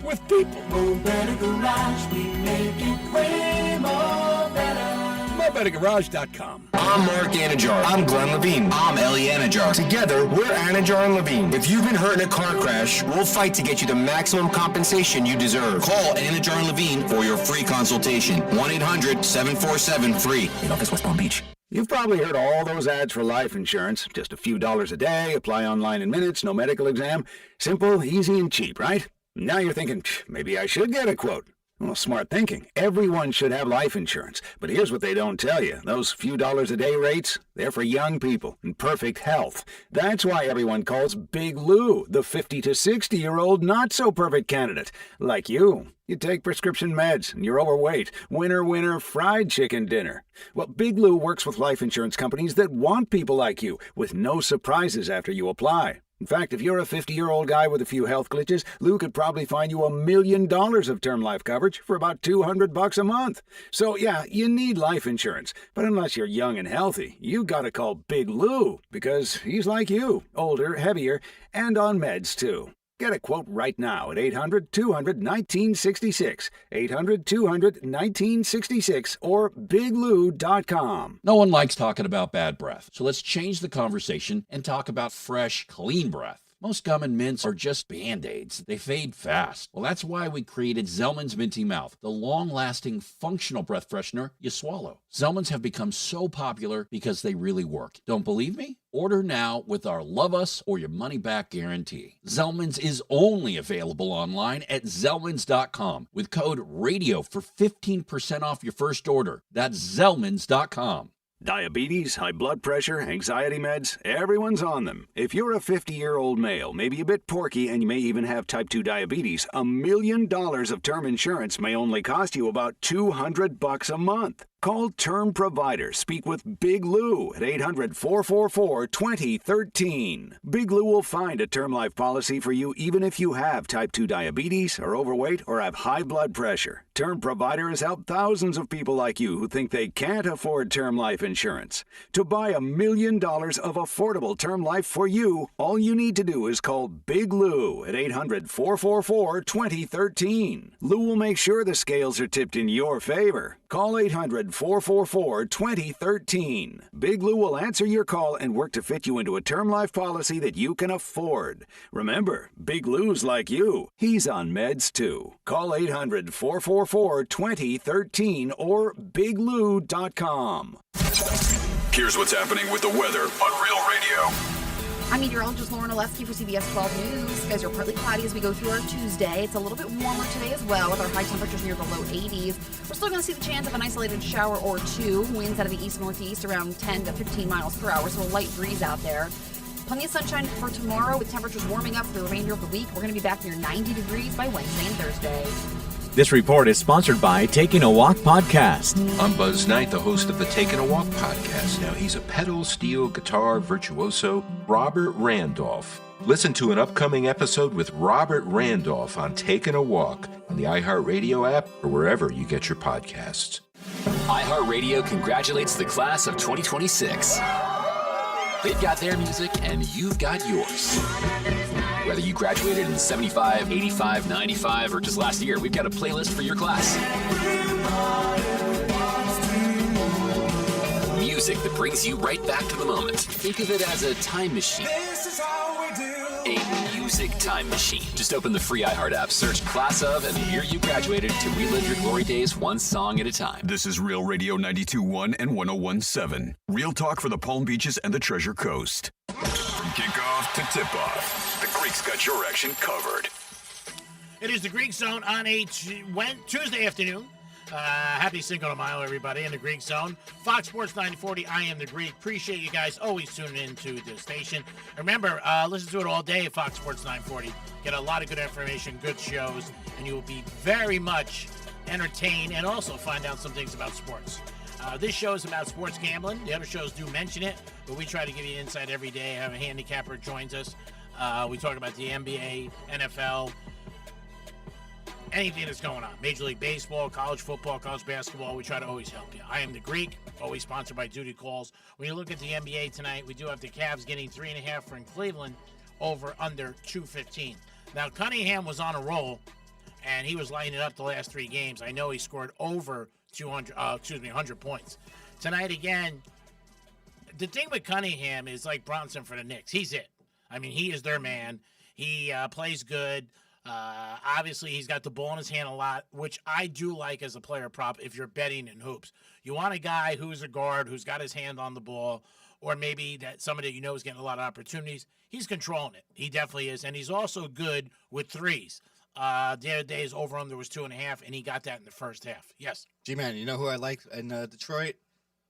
With people. Mo Better Garage, we make it way more better. MoBetterGarage.com. I'm Mark Anajar. I'm Glenn Levine. I'm Ellie Anajar. Together, we're Anajar and Levine. If you've been hurt in a car crash, we'll fight to get you the maximum compensation you deserve. Call Anajar and Levine for your free consultation. 1-800-747-FREE. In office, West Palm Beach. You've probably heard all those ads for life insurance. Just a few dollars a day, apply online in minutes, no medical exam. Simple, easy, and cheap, right? Now you're thinking, maybe I should get a quote. Well, smart thinking. Everyone should have life insurance. But here's what they don't tell you. Those few dollars a day rates, they're for young people in perfect health. That's why everyone calls Big Lou the 50 to 60-year-old not-so-perfect candidate. Like you. You take prescription meds, and you're overweight. Winner, fried chicken dinner. Well, Big Lou works with life insurance companies that want people like you, with no surprises after you apply. In fact, if you're a 50-year-old guy with a few health glitches, Lou could probably find you $1 million of term life coverage for about $200 a month. So, yeah, you need life insurance. But unless you're young and healthy, you gotta call Big Lou, because he's like you, older, heavier, and on meds, too. Get a quote right now at 800-200-1966, 800-200-1966, or biglou.com. No one likes talking about bad breath, so let's change the conversation and talk about fresh, clean breath. Most gum and mints are just Band-Aids. They fade fast. Well, that's why we created Zellman's Minty Mouth, the long-lasting, functional breath freshener you swallow. Zellman's have become so popular because they really work. Don't believe me? Order now with our Love Us or Your Money Back guarantee. Zellman's is only available online at Zellmans.com with code RADIO for 15% off your first order. That's Zellmans.com. Diabetes, high blood pressure, anxiety meds, everyone's on them. If you're a 50-year-old male, maybe a bit porky, and you may even have type 2 diabetes, $1 million of term insurance may only cost you about $200 a month. Call Term Provider. Speak with Big Lou at 800-444-2013. Big Lou will find a term life policy for you even if you have type 2 diabetes, are overweight, or have high blood pressure. Term Provider has helped thousands of people like you who think they can't afford term life insurance. To buy $1 million of affordable term life for you, all you need to do is call Big Lou at 800-444-2013. Lou will make sure the scales are tipped in your favor. Call 800-444-2013. Big Lou will answer your call and work to fit you into a term life policy that you can afford. Remember, Big Lou's like you. He's on meds too. Call 800-444-2013 or biglou.com. Here's what's happening with the weather on Real Radio. I'm meteorologist Lauren Oleski for CBS 12 News. Skies are partly cloudy as we go through our Tuesday. It's a little bit warmer today as well, with our high temperatures near the low 80s. We're still going to see the chance of an isolated shower or two. Winds out of the east-northeast around 10 to 15 miles per hour, so a light breeze out there. Plenty of sunshine for tomorrow, with temperatures warming up for the remainder of the week. We're going to be back near 90 degrees by Wednesday and Thursday. This report is sponsored by Taking a Walk podcast. I'm Buzz Knight, the host of the Taking a Walk podcast. Now, he's a pedal steel guitar virtuoso, Robert Randolph. Listen to an upcoming episode with Robert Randolph on Taking a Walk on the iHeartRadio app or wherever you get your podcasts. iHeartRadio congratulates the class of 2026. They've got their music, and you've got yours. Whether you graduated in 75, 85, 95, or just last year, we've got a playlist for your class. Music that brings you right back to the moment. Think of it as a time machine. This is how we do. A music time machine. Just open the free iHeart app, search Class of and the year you graduated to relive your glory days one song at a time. This is Real Radio 92.1 and 101.7. Real talk for the Palm Beaches and the Treasure Coast. From kickoff to tip-off, the Greeks got your action covered. It is the Greek Zone on a Tuesday afternoon. Happy Cinco de Mayo, everybody, in the Greek Zone. Fox Sports 940, I am the Greek. Appreciate you guys always tuning into the station. Remember, listen to it all day at Fox Sports 940. Get a lot of good information, good shows, and you will be very much entertained and also find out some things about sports. This show is about sports gambling. The other shows do mention it, but we try to give you insight every day. Have a handicapper joins us. We talk about the NBA, NFL, anything that's going on. Major League Baseball, college football, college basketball. We try to always help you. I am the Greek, always sponsored by Duty Calls. When you look at the NBA tonight, we do have the Cavs getting 3.5 from Cleveland over under 215. Now, Cunningham was on a roll, and he was lighting it up the last 3 games. I know he scored over 100 points. Tonight, again, the thing with Cunningham is like Bronson for the Knicks. He's it. I mean, he is their man. He plays good. Obviously, he's got the ball in his hand a lot, which I do like as a player prop if you're betting in hoops. You want a guy who's a guard, who's got his hand on the ball, or maybe that somebody you know is getting a lot of opportunities. He's controlling it. He definitely is. And he's also good with threes. The other day, his over-under was 2.5, and he got that in the first half. Yes. G-Man, you know who I like in Detroit?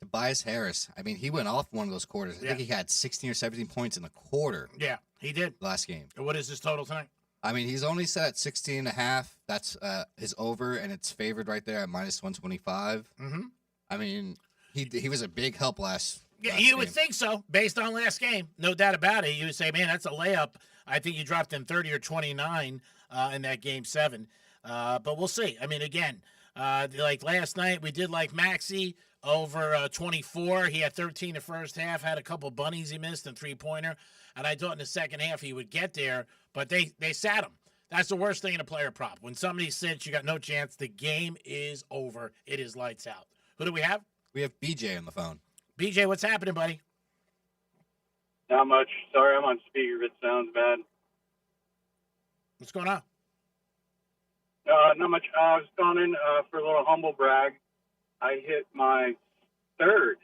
Tobias Harris. I mean, he went off one of those quarters. I think he had 16 or 17 points in the quarter. Yeah, he did. Last game. And what is his total tonight? I mean, he's only set at 16.5. That's his over, and it's favored right there at minus 125. Mm-hmm. I mean, he was a big help last you would think so, based on last game. No doubt about it. You would say, man, that's a layup. I think you dropped in 30 or 29 in that game 7. But we'll see. I mean, again, like last night, we did like Maxey over 24. He had 13 the first half, had a couple bunnies he missed and 3-pointer. And I thought in the second half he would get there, but they sat him. That's the worst thing in a player prop. When somebody sits, you got no chance. The game is over. It is lights out. Who do we have? We have BJ on the phone. BJ, what's happening, buddy? Not much. Sorry, I'm on speaker if it sounds bad. What's going on? Not much. I was calling in for a little humble brag. I hit my 3rd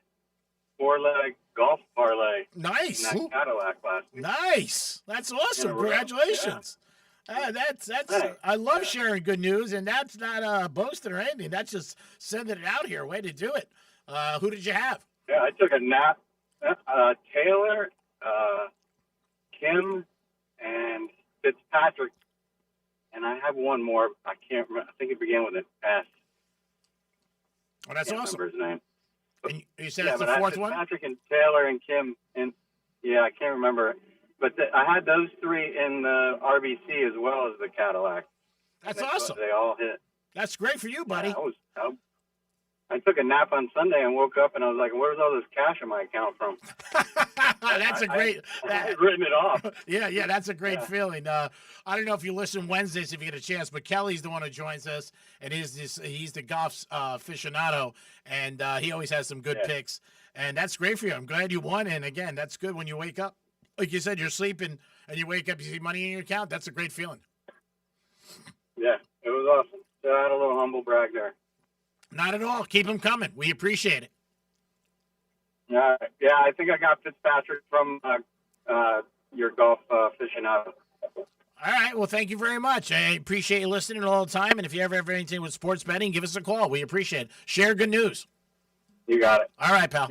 4-leg golf parlay. Nice. In that Cadillac last week. Nice. That's awesome. Congratulations. Yeah. That's. I love sharing good news, and that's not boasting or anything. That's just sending it out here. Way to do it. Who did you have? Yeah, I took a nap. Taylor, Kim, and Fitzpatrick. And I have one more. I can't remember. I think it began with an S. Oh, that's Can't awesome. remember his name. And you said Yeah, it's the but fourth one? Patrick and Taylor and Kim and I can't remember. But I had those three in the RBC as well as the Cadillac. That's And awesome. They all hit. That's great for you, buddy. Yeah, I took a nap on Sunday and woke up and I was like, "Where's all this cash in my account from?" That's a great. I had written it off. Yeah, that's a great feeling. I don't know if you listen Wednesdays if you get a chance, but Kelly's the one who joins us, and he's the golf aficionado, and he always has some good picks, and that's great for you. I'm glad you won, and again, that's good when you wake up. Like you said, you're sleeping and you wake up, you see money in your account. That's a great feeling. Yeah, it was awesome. So I had a little humble brag there. Not at all. Keep them coming. We appreciate it. Yeah, I think I got Fitzpatrick from your golf aficionado. All right. Well, thank you very much. I appreciate you listening all the time. And if you ever have anything with sports betting, give us a call. We appreciate it. Share good news. You got it. All right, pal.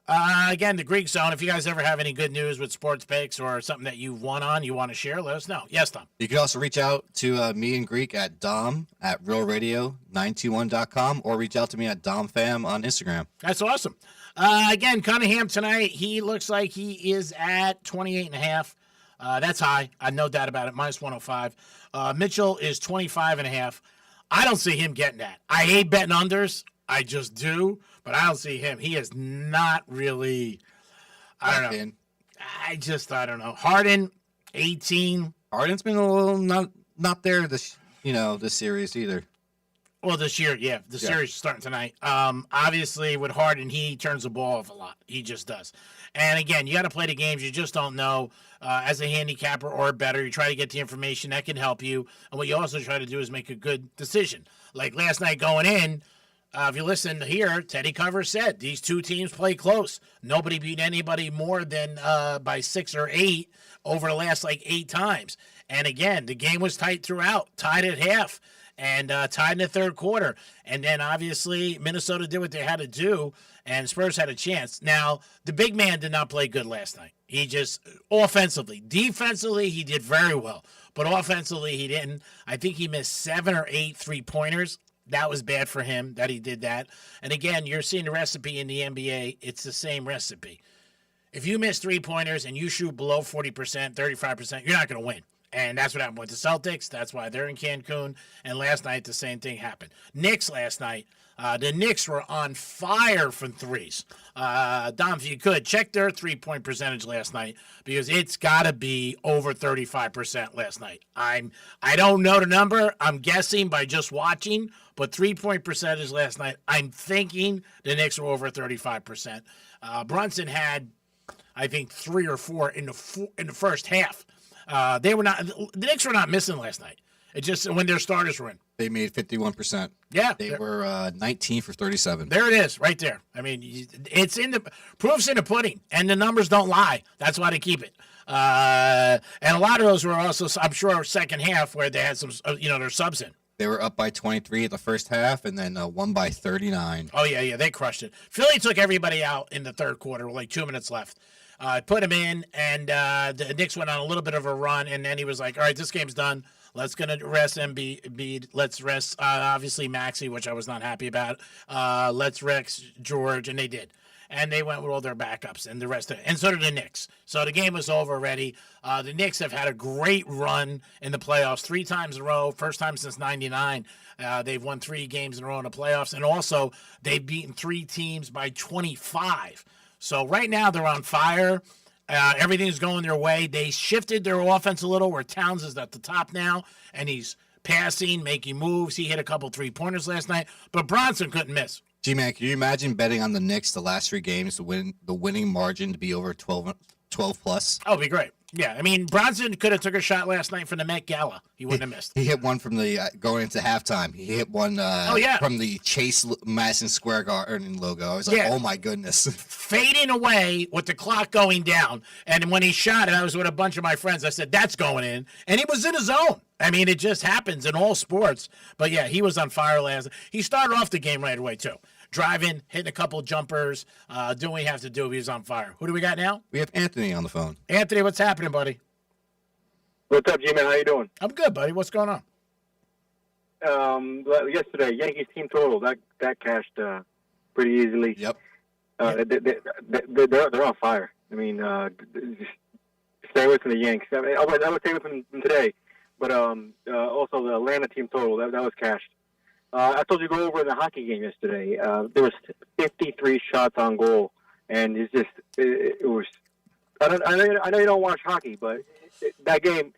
Again, the Greek Zone. If you guys ever have any good news with sports picks or something that you've won on, you want to share, let us know. Yes, Tom. You can also reach out to me and Greek at dom@realradio921.com or reach out to me at domfam on Instagram. That's awesome. Again, Cunningham tonight, he looks like he is at 28.5. That's high. No doubt about it. Minus 105. Mitchell is 25.5. I don't see him getting that. I hate betting unders. I just do, but I don't see him. He is not really. I don't know. I don't know. Harden, 18. Harden's been a little not there this series either. Well, this year, yeah. The series is starting tonight. Obviously, with Harden, he turns the ball off a lot. He just does. And again, you got to play the games. You just don't know. As a handicapper or better, you try to get the information that can help you. And what you also try to do is make a good decision. Like last night going in, if you listen here, Teddy Cover said these two teams play close. Nobody beat anybody more than by 6 or 8 over the last 8 times. And again, the game was tight throughout, tied at half. And tied in the third quarter. And then, obviously, Minnesota did what they had to do, and Spurs had a chance. Now, the big man did not play good last night. He just, offensively. Defensively, he did very well. But offensively, he didn't. I think he missed 7 or 8 three-pointers. That was bad for him that he did that. And, again, you're seeing the recipe in the NBA. It's the same recipe. If you miss three-pointers and you shoot below 40%, 35%, you're not going to win. And that's what happened with the Celtics. That's why they're in Cancun. And last night, the same thing happened. Knicks last night, the Knicks were on fire from threes. Dom, if you could, check their three-point percentage last night because it's got to be over 35% last night. I don't know the number. I'm guessing by just watching, but three-point percentage last night, I'm thinking the Knicks were over 35%. Brunson had, I think, 3 or 4 in the first half. The Knicks were not missing last night. It just when their starters were in. They made 51%. Yeah. They were 19 for 37. There it is, right there. I mean, it's in the proof's in the pudding, and the numbers don't lie. That's why they keep it. And a lot of those were also, I'm sure, second half where they had some, their subs in. They were up by 23 at the first half and then won by 39. Oh, yeah, they crushed it. Philly took everybody out in the third quarter with 2 minutes left. Put him in, and the Knicks went on a little bit of a run, and then he was like, all right, this game's done. Let's rest Embiid. Let's rest, obviously, Maxey, which I was not happy about. Let's rest George, and they did. And they went with all their backups and the rest of it. And so did the Knicks. So the game was over already. The Knicks have had a great run in the playoffs 3 times in a row, first time since 99. They've won 3 games in a row in the playoffs, and also they've beaten 3 teams by 25. So right now they're on fire. Everything's going their way. They shifted their offense a little where Towns is at the top now, and he's passing, making moves. He hit a couple three-pointers last night, but Bronson couldn't miss. G-Man, can you imagine betting on the Knicks the last 3 games to win the winning margin to be over 12 plus? Oh, it'd be great. Yeah, I mean, Bronson could have took a shot last night from the Met Gala. He wouldn't have missed. He hit one from the going into halftime. He hit one from the Chase Madison Square Garden logo. I was like, oh, my goodness. Fading away with the clock going down. And when he shot it, I was with a bunch of my friends. I said, that's going in. And he was in his zone. I mean, it just happens in all sports. But, yeah, he was on fire last night. He started off the game right away, too. Driving, hitting a couple jumpers, doing what you have to do. He was on fire. Who do we got now? We have Anthony on the phone. Anthony, what's happening, buddy? What's up, G-Man? How you doing? I'm good, buddy. What's going on? yesterday, Yankees team total that cashed pretty easily. Yep. They're on fire. I mean, just stay away from the Yanks. I mean, I would stay away from them today, but also the Atlanta team total that was cashed. I told you to go over in the hockey game yesterday. There was 53 shots on goal, and it was. I know you don't watch hockey, but that game,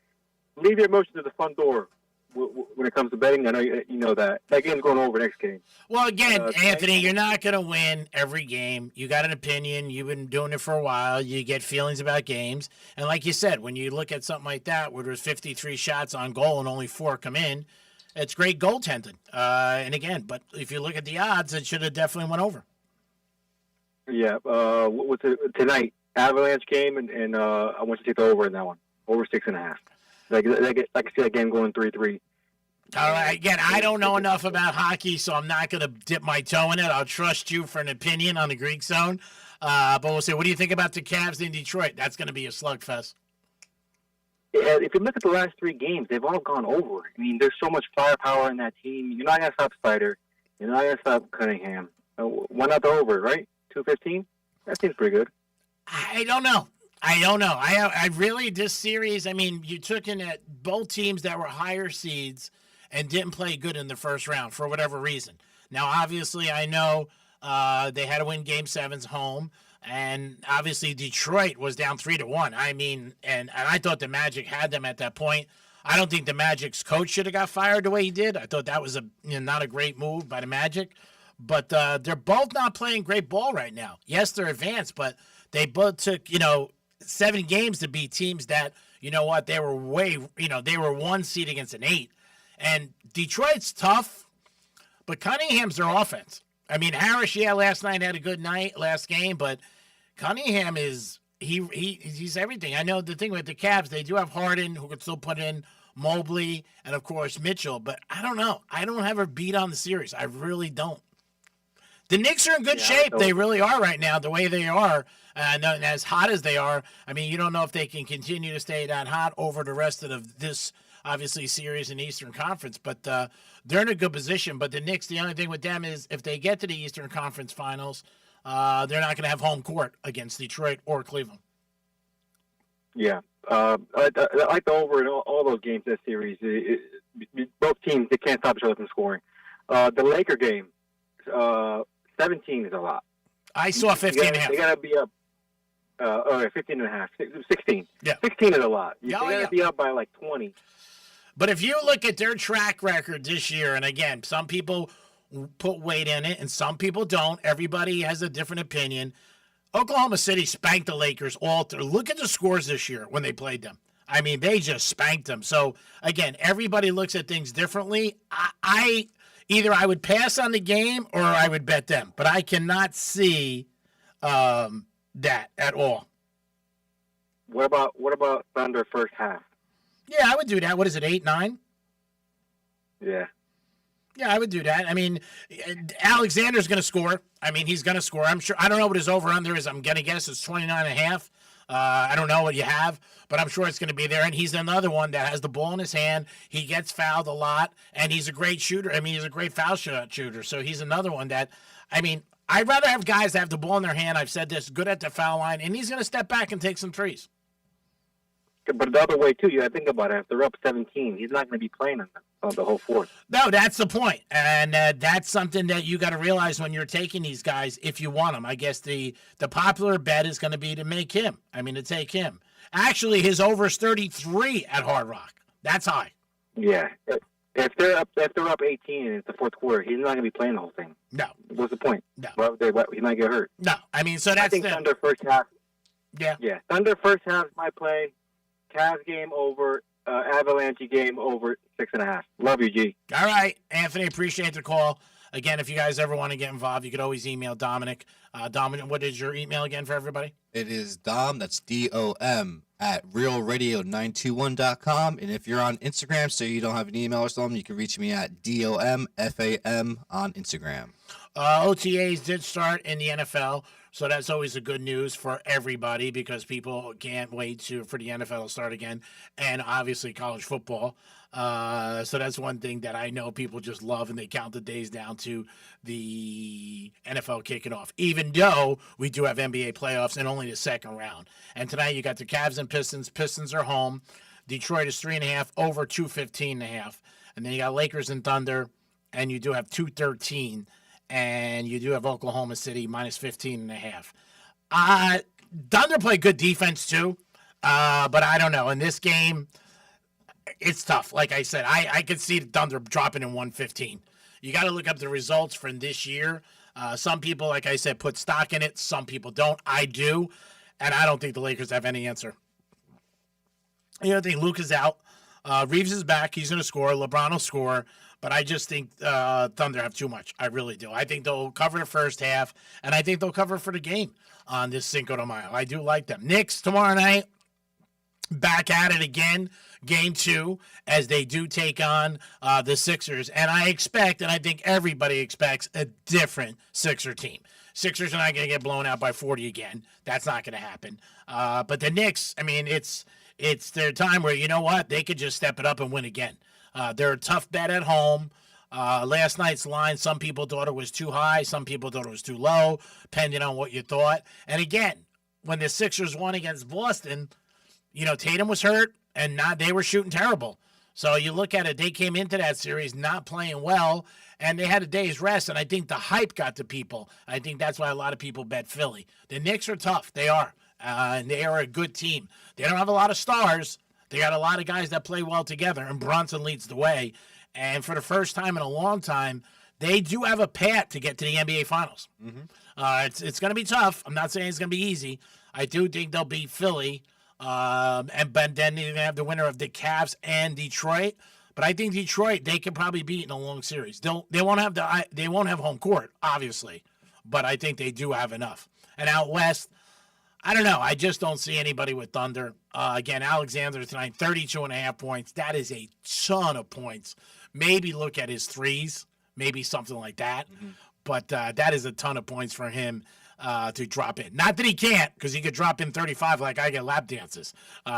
leave your emotions at the front door when it comes to betting. I know you know that game's going over next game. Well, again, Anthony, you're not going to win every game. You got an opinion. You've been doing it for a while. You get feelings about games, and like you said, when you look at something like that where there's 53 shots on goal and only 4 come in. It's great goaltending. And again, but if you look at the odds, it should have definitely went over. Yeah. What's it tonight? Avalanche game, and I want you to take the over in that one. Over 6.5. Like I see that game going 3-3. All right. Again, I don't know enough about hockey, so I'm not going to dip my toe in it. I'll trust you for an opinion on the Greek zone. But we'll see. What do you think about the Cavs in Detroit? That's going to be a slugfest. Yeah, if you look at the last 3 games, they've all gone over. I mean, there's so much firepower in that team. You're not going to stop Snyder. You're not going to stop Cunningham. Why not the over, right? 215? That seems pretty good. I don't know. I really, this series, I mean, you took in at both teams that were higher seeds and didn't play good in the first round for whatever reason. Now, obviously, I know they had to win Game 7's home. And obviously Detroit was down 3-1. I mean, and I thought the Magic had them at that point. I don't think the Magic's coach should have got fired the way he did. I thought that was not a great move by the Magic. But they're both not playing great ball right now. Yes, they're advanced, but they both took 7 games to beat teams that they were they were 1 seed against an 8. And Detroit's tough, but Cunningham's their offense. I mean, Harris, last night had a good night, last game, but Cunningham is he's everything. I know the thing with the Cavs, they do have Harden, who could still put in Mobley, and of course Mitchell, but I don't know. I don't have a beat on the series. I really don't. The Knicks are in good shape. They really are right now, the way they are, and as hot as they are. I mean, you don't know if they can continue to stay that hot over the rest of this, obviously, series in Eastern Conference, but they're in a good position. But the Knicks, the only thing with them is if they get to the Eastern Conference Finals, they're not going to have home court against Detroit or Cleveland. Yeah. I like the over in all those games this series. Both teams, they can't stop each other from scoring. The Laker game, 17 is a lot. I saw 15.5. They got to be up. 15.5. 16. Yeah. 16 is a lot. They got to yeah. be up by like 20. But if you look at their track record this year, and again, some people put weight in it and some people don't. Everybody has a different opinion. Oklahoma City spanked the Lakers all through. Look at the scores this year when they played them. I mean, they just spanked them. So, again, everybody looks at things differently. Either I would pass on the game or I would bet them. But I cannot see that at all. What about Thunder first half? Yeah, I would do that. What is it, 8-9? Yeah. Yeah, I would do that. I mean, Alexander's going to score. I mean, he's going to score. I'm sure. I don't know what his over-under is. I'm going to guess it's 29.5. I don't know what you have, but I'm sure it's going to be there. And he's another one that has the ball in his hand. He gets fouled a lot, and he's a great shooter. I mean, he's a great foul shot shooter. So he's another one that, I mean, I'd rather have guys that have the ball in their hand. I've said this, good at the foul line, and he's going to step back and take some threes. But the other way, too, you got to think about it. If they're up 17, he's not going to be playing on the whole fourth. No, that's the point. And that's something that you got to realize when you're taking these guys if you want them. I guess the popular bet is going to be to make him. I mean, to take him. Actually, his over is 33 at Hard Rock. That's high. Yeah. If they're up 18 and it's the fourth quarter, he's not going to be playing the whole thing. No. What's the point? No. He might get hurt. No. I mean, so that's I think Thunder first half. Yeah. Yeah. Thunder first half might play. Cavs game over, Avalanche game over 6.5. Love you, G. All right, Anthony, appreciate the call. Again, if you guys ever want to get involved, you could always email Dominic. Dominic, what is your email again for everybody? It is Dom, that's DOM, at realradio921.com. And if you're on Instagram, so you don't have an email or something, you can reach me at DOMFAM on Instagram. OTAs did start in the NFL, so that's always a good news for everybody because people can't wait for the NFL to start again, and obviously college football. So that's one thing that I know people just love, and they count the days down to the NFL kicking off, even though we do have NBA playoffs and only the second round. And tonight you got the Cavs and Pistons. Pistons are home. Detroit is 3.5, over 215.5. And then you got Lakers and Thunder, and you do have 213. And you do have Oklahoma City minus 15.5. Thunder play good defense too, but I don't know. In this game, it's tough. Like I said, I could see the Thunder dropping in 115. You got to look up the results from this year. Some people, like I said, put stock in it. Some people don't. I do, and I don't think the Lakers have any answer. You know, I think Luke is out. Reeves is back. He's going to score. LeBron will score. But I just think Thunder have too much. I really do. I think they'll cover the first half, and I think they'll cover for the game on this Cinco de Mayo. I do like them. Knicks tomorrow night, back at it again, game 2, as they do take on the Sixers. And I expect, and I think everybody expects, a different Sixer team. Sixers are not going to get blown out by 40 again. That's not going to happen. But the Knicks, I mean, it's their time where, you know what, they could just step it up and win again. They're a tough bet at home. Last night's line, some people thought it was too high. Some people thought it was too low, depending on what you thought. And again, when the Sixers won against Boston, you know, Tatum was hurt, and they were shooting terrible. So you look at it, they came into that series not playing well, and they had a day's rest, and I think the hype got to people. I think that's why a lot of people bet Philly. The Knicks are tough. They are. And they are a good team. They don't have a lot of stars. They got a lot of guys that play well together, and Brunson leads the way. And for the first time in a long time, they do have a path to get to the NBA Finals. Mm-hmm. It's going to be tough. I'm not saying it's going to be easy. I do think they'll beat Philly, but then they're going to have the winner of the Cavs and Detroit. But I think Detroit, they can probably beat in a long series. They won't have home court, obviously, but I think they do have enough. And out west, I don't know. I just don't see anybody with Thunder. Again, Alexander tonight, 32.5 points. That is a ton of points. Maybe look at his threes, maybe something like that. Mm-hmm. But that is a ton of points for him to drop in. Not that he can't, because he could drop in 35 like I get lap dances.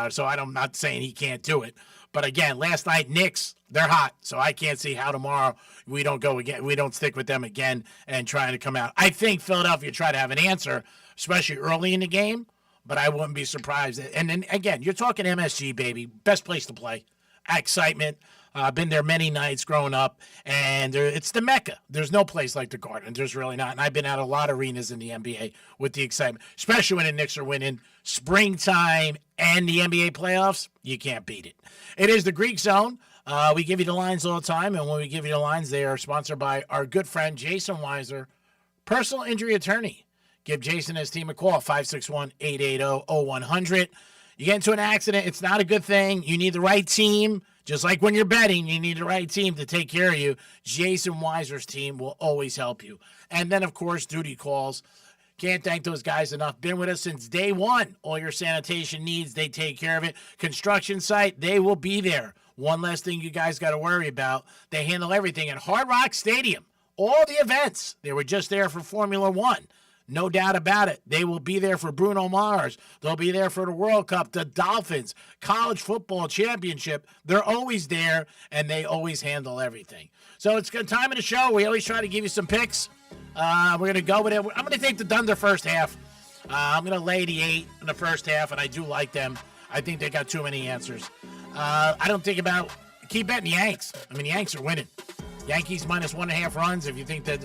So I'm not saying he can't do it. But again, last night, Knicks, they're hot. So I can't see how tomorrow we don't go again. We don't stick with them again and try to come out. I think Philadelphia tried to have an answer, especially early in the game, but I wouldn't be surprised. And then, again, you're talking MSG, baby. Best place to play. Excitement. Been there many nights growing up, and it's the Mecca. There's no place like the Garden. There's really not. And I've been at a lot of arenas in the NBA with the excitement, especially when the Knicks are winning. Springtime and the NBA playoffs, you can't beat it. It is the Greek Zone. We give you the lines all the time, and when we give you the lines, they are sponsored by our good friend Jason Weiser, personal injury attorney. Give Jason and his team a call, 561-880-0100. You get into an accident, it's not a good thing. You need the right team. Just like when you're betting, you need the right team to take care of you. Jason Weiser's team will always help you. And then, of course, duty calls. Can't thank those guys enough. Been with us since day one. All your sanitation needs, they take care of it. Construction site, they will be there. One last thing you guys got to worry about. They handle everything at Hard Rock Stadium. All the events. They were just there for Formula One. No doubt about it. They will be there for Bruno Mars. They'll be there for the World Cup, the Dolphins, college football championship. They're always there, and they always handle everything. So it's good time of the show. We always try to give you some picks. We're going to go with it. I'm going to take the Thunder first half. I'm going to lay the 8 in the first half, and I do like them. I think they got too many answers. I don't think about keep betting the Yanks. I mean, the Yanks are winning. Yankees minus 1.5 runs. If you think that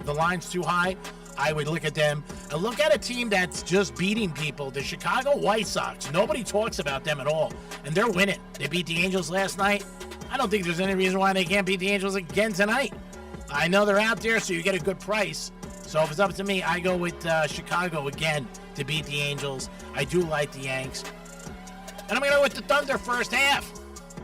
the line's too high, I would look at them. And look at a team that's just beating people, the Chicago White Sox. Nobody talks about them at all, and they're winning. They beat the Angels last night. I don't think there's any reason why they can't beat the Angels again tonight. I know they're out there, so you get a good price. So if it's up to me, I go with Chicago again to beat the Angels. I do like the Yanks. And I'm going to go with the Thunder first half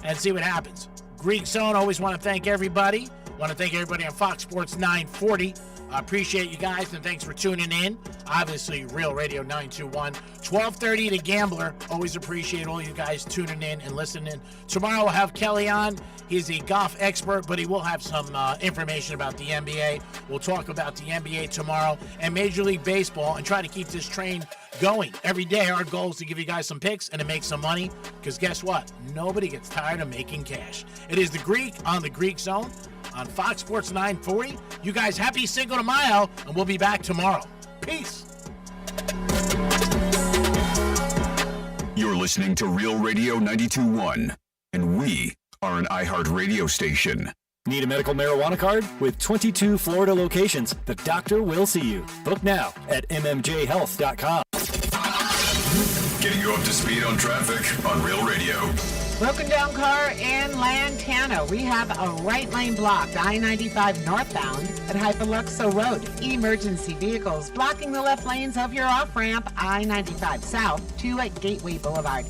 and see what happens. Greek Zone, always want to thank everybody. Want to thank everybody on Fox Sports 940. I appreciate you guys, and thanks for tuning in. Obviously, Real Radio 921, 12:30 to Gambler. Always appreciate all you guys tuning in and listening. Tomorrow we'll have Kelly on. He's a golf expert, but he will have some information about the NBA. We'll talk about the NBA tomorrow and Major League Baseball and try to keep this train going. Every day, our goal is to give you guys some picks and to make some money, because guess what? Nobody gets tired of making cash. It is the Greek on the Greek Zone on Fox Sports 940. You guys, happy Cinco de Mayo, and we'll be back tomorrow. Peace. You're listening to Real Radio 92.1, and we are an iHeart radio station. Need a medical marijuana card? With 22 Florida locations, the doctor will see you. Book now at mmjhealth.com. Getting you up to speed on traffic on Real Radio. Broken down car in Lantana. We have a right lane blocked, I-95 northbound at Hyperluxo Road. Emergency vehicles blocking the left lanes of your off-ramp, I-95 south to Gateway Boulevard.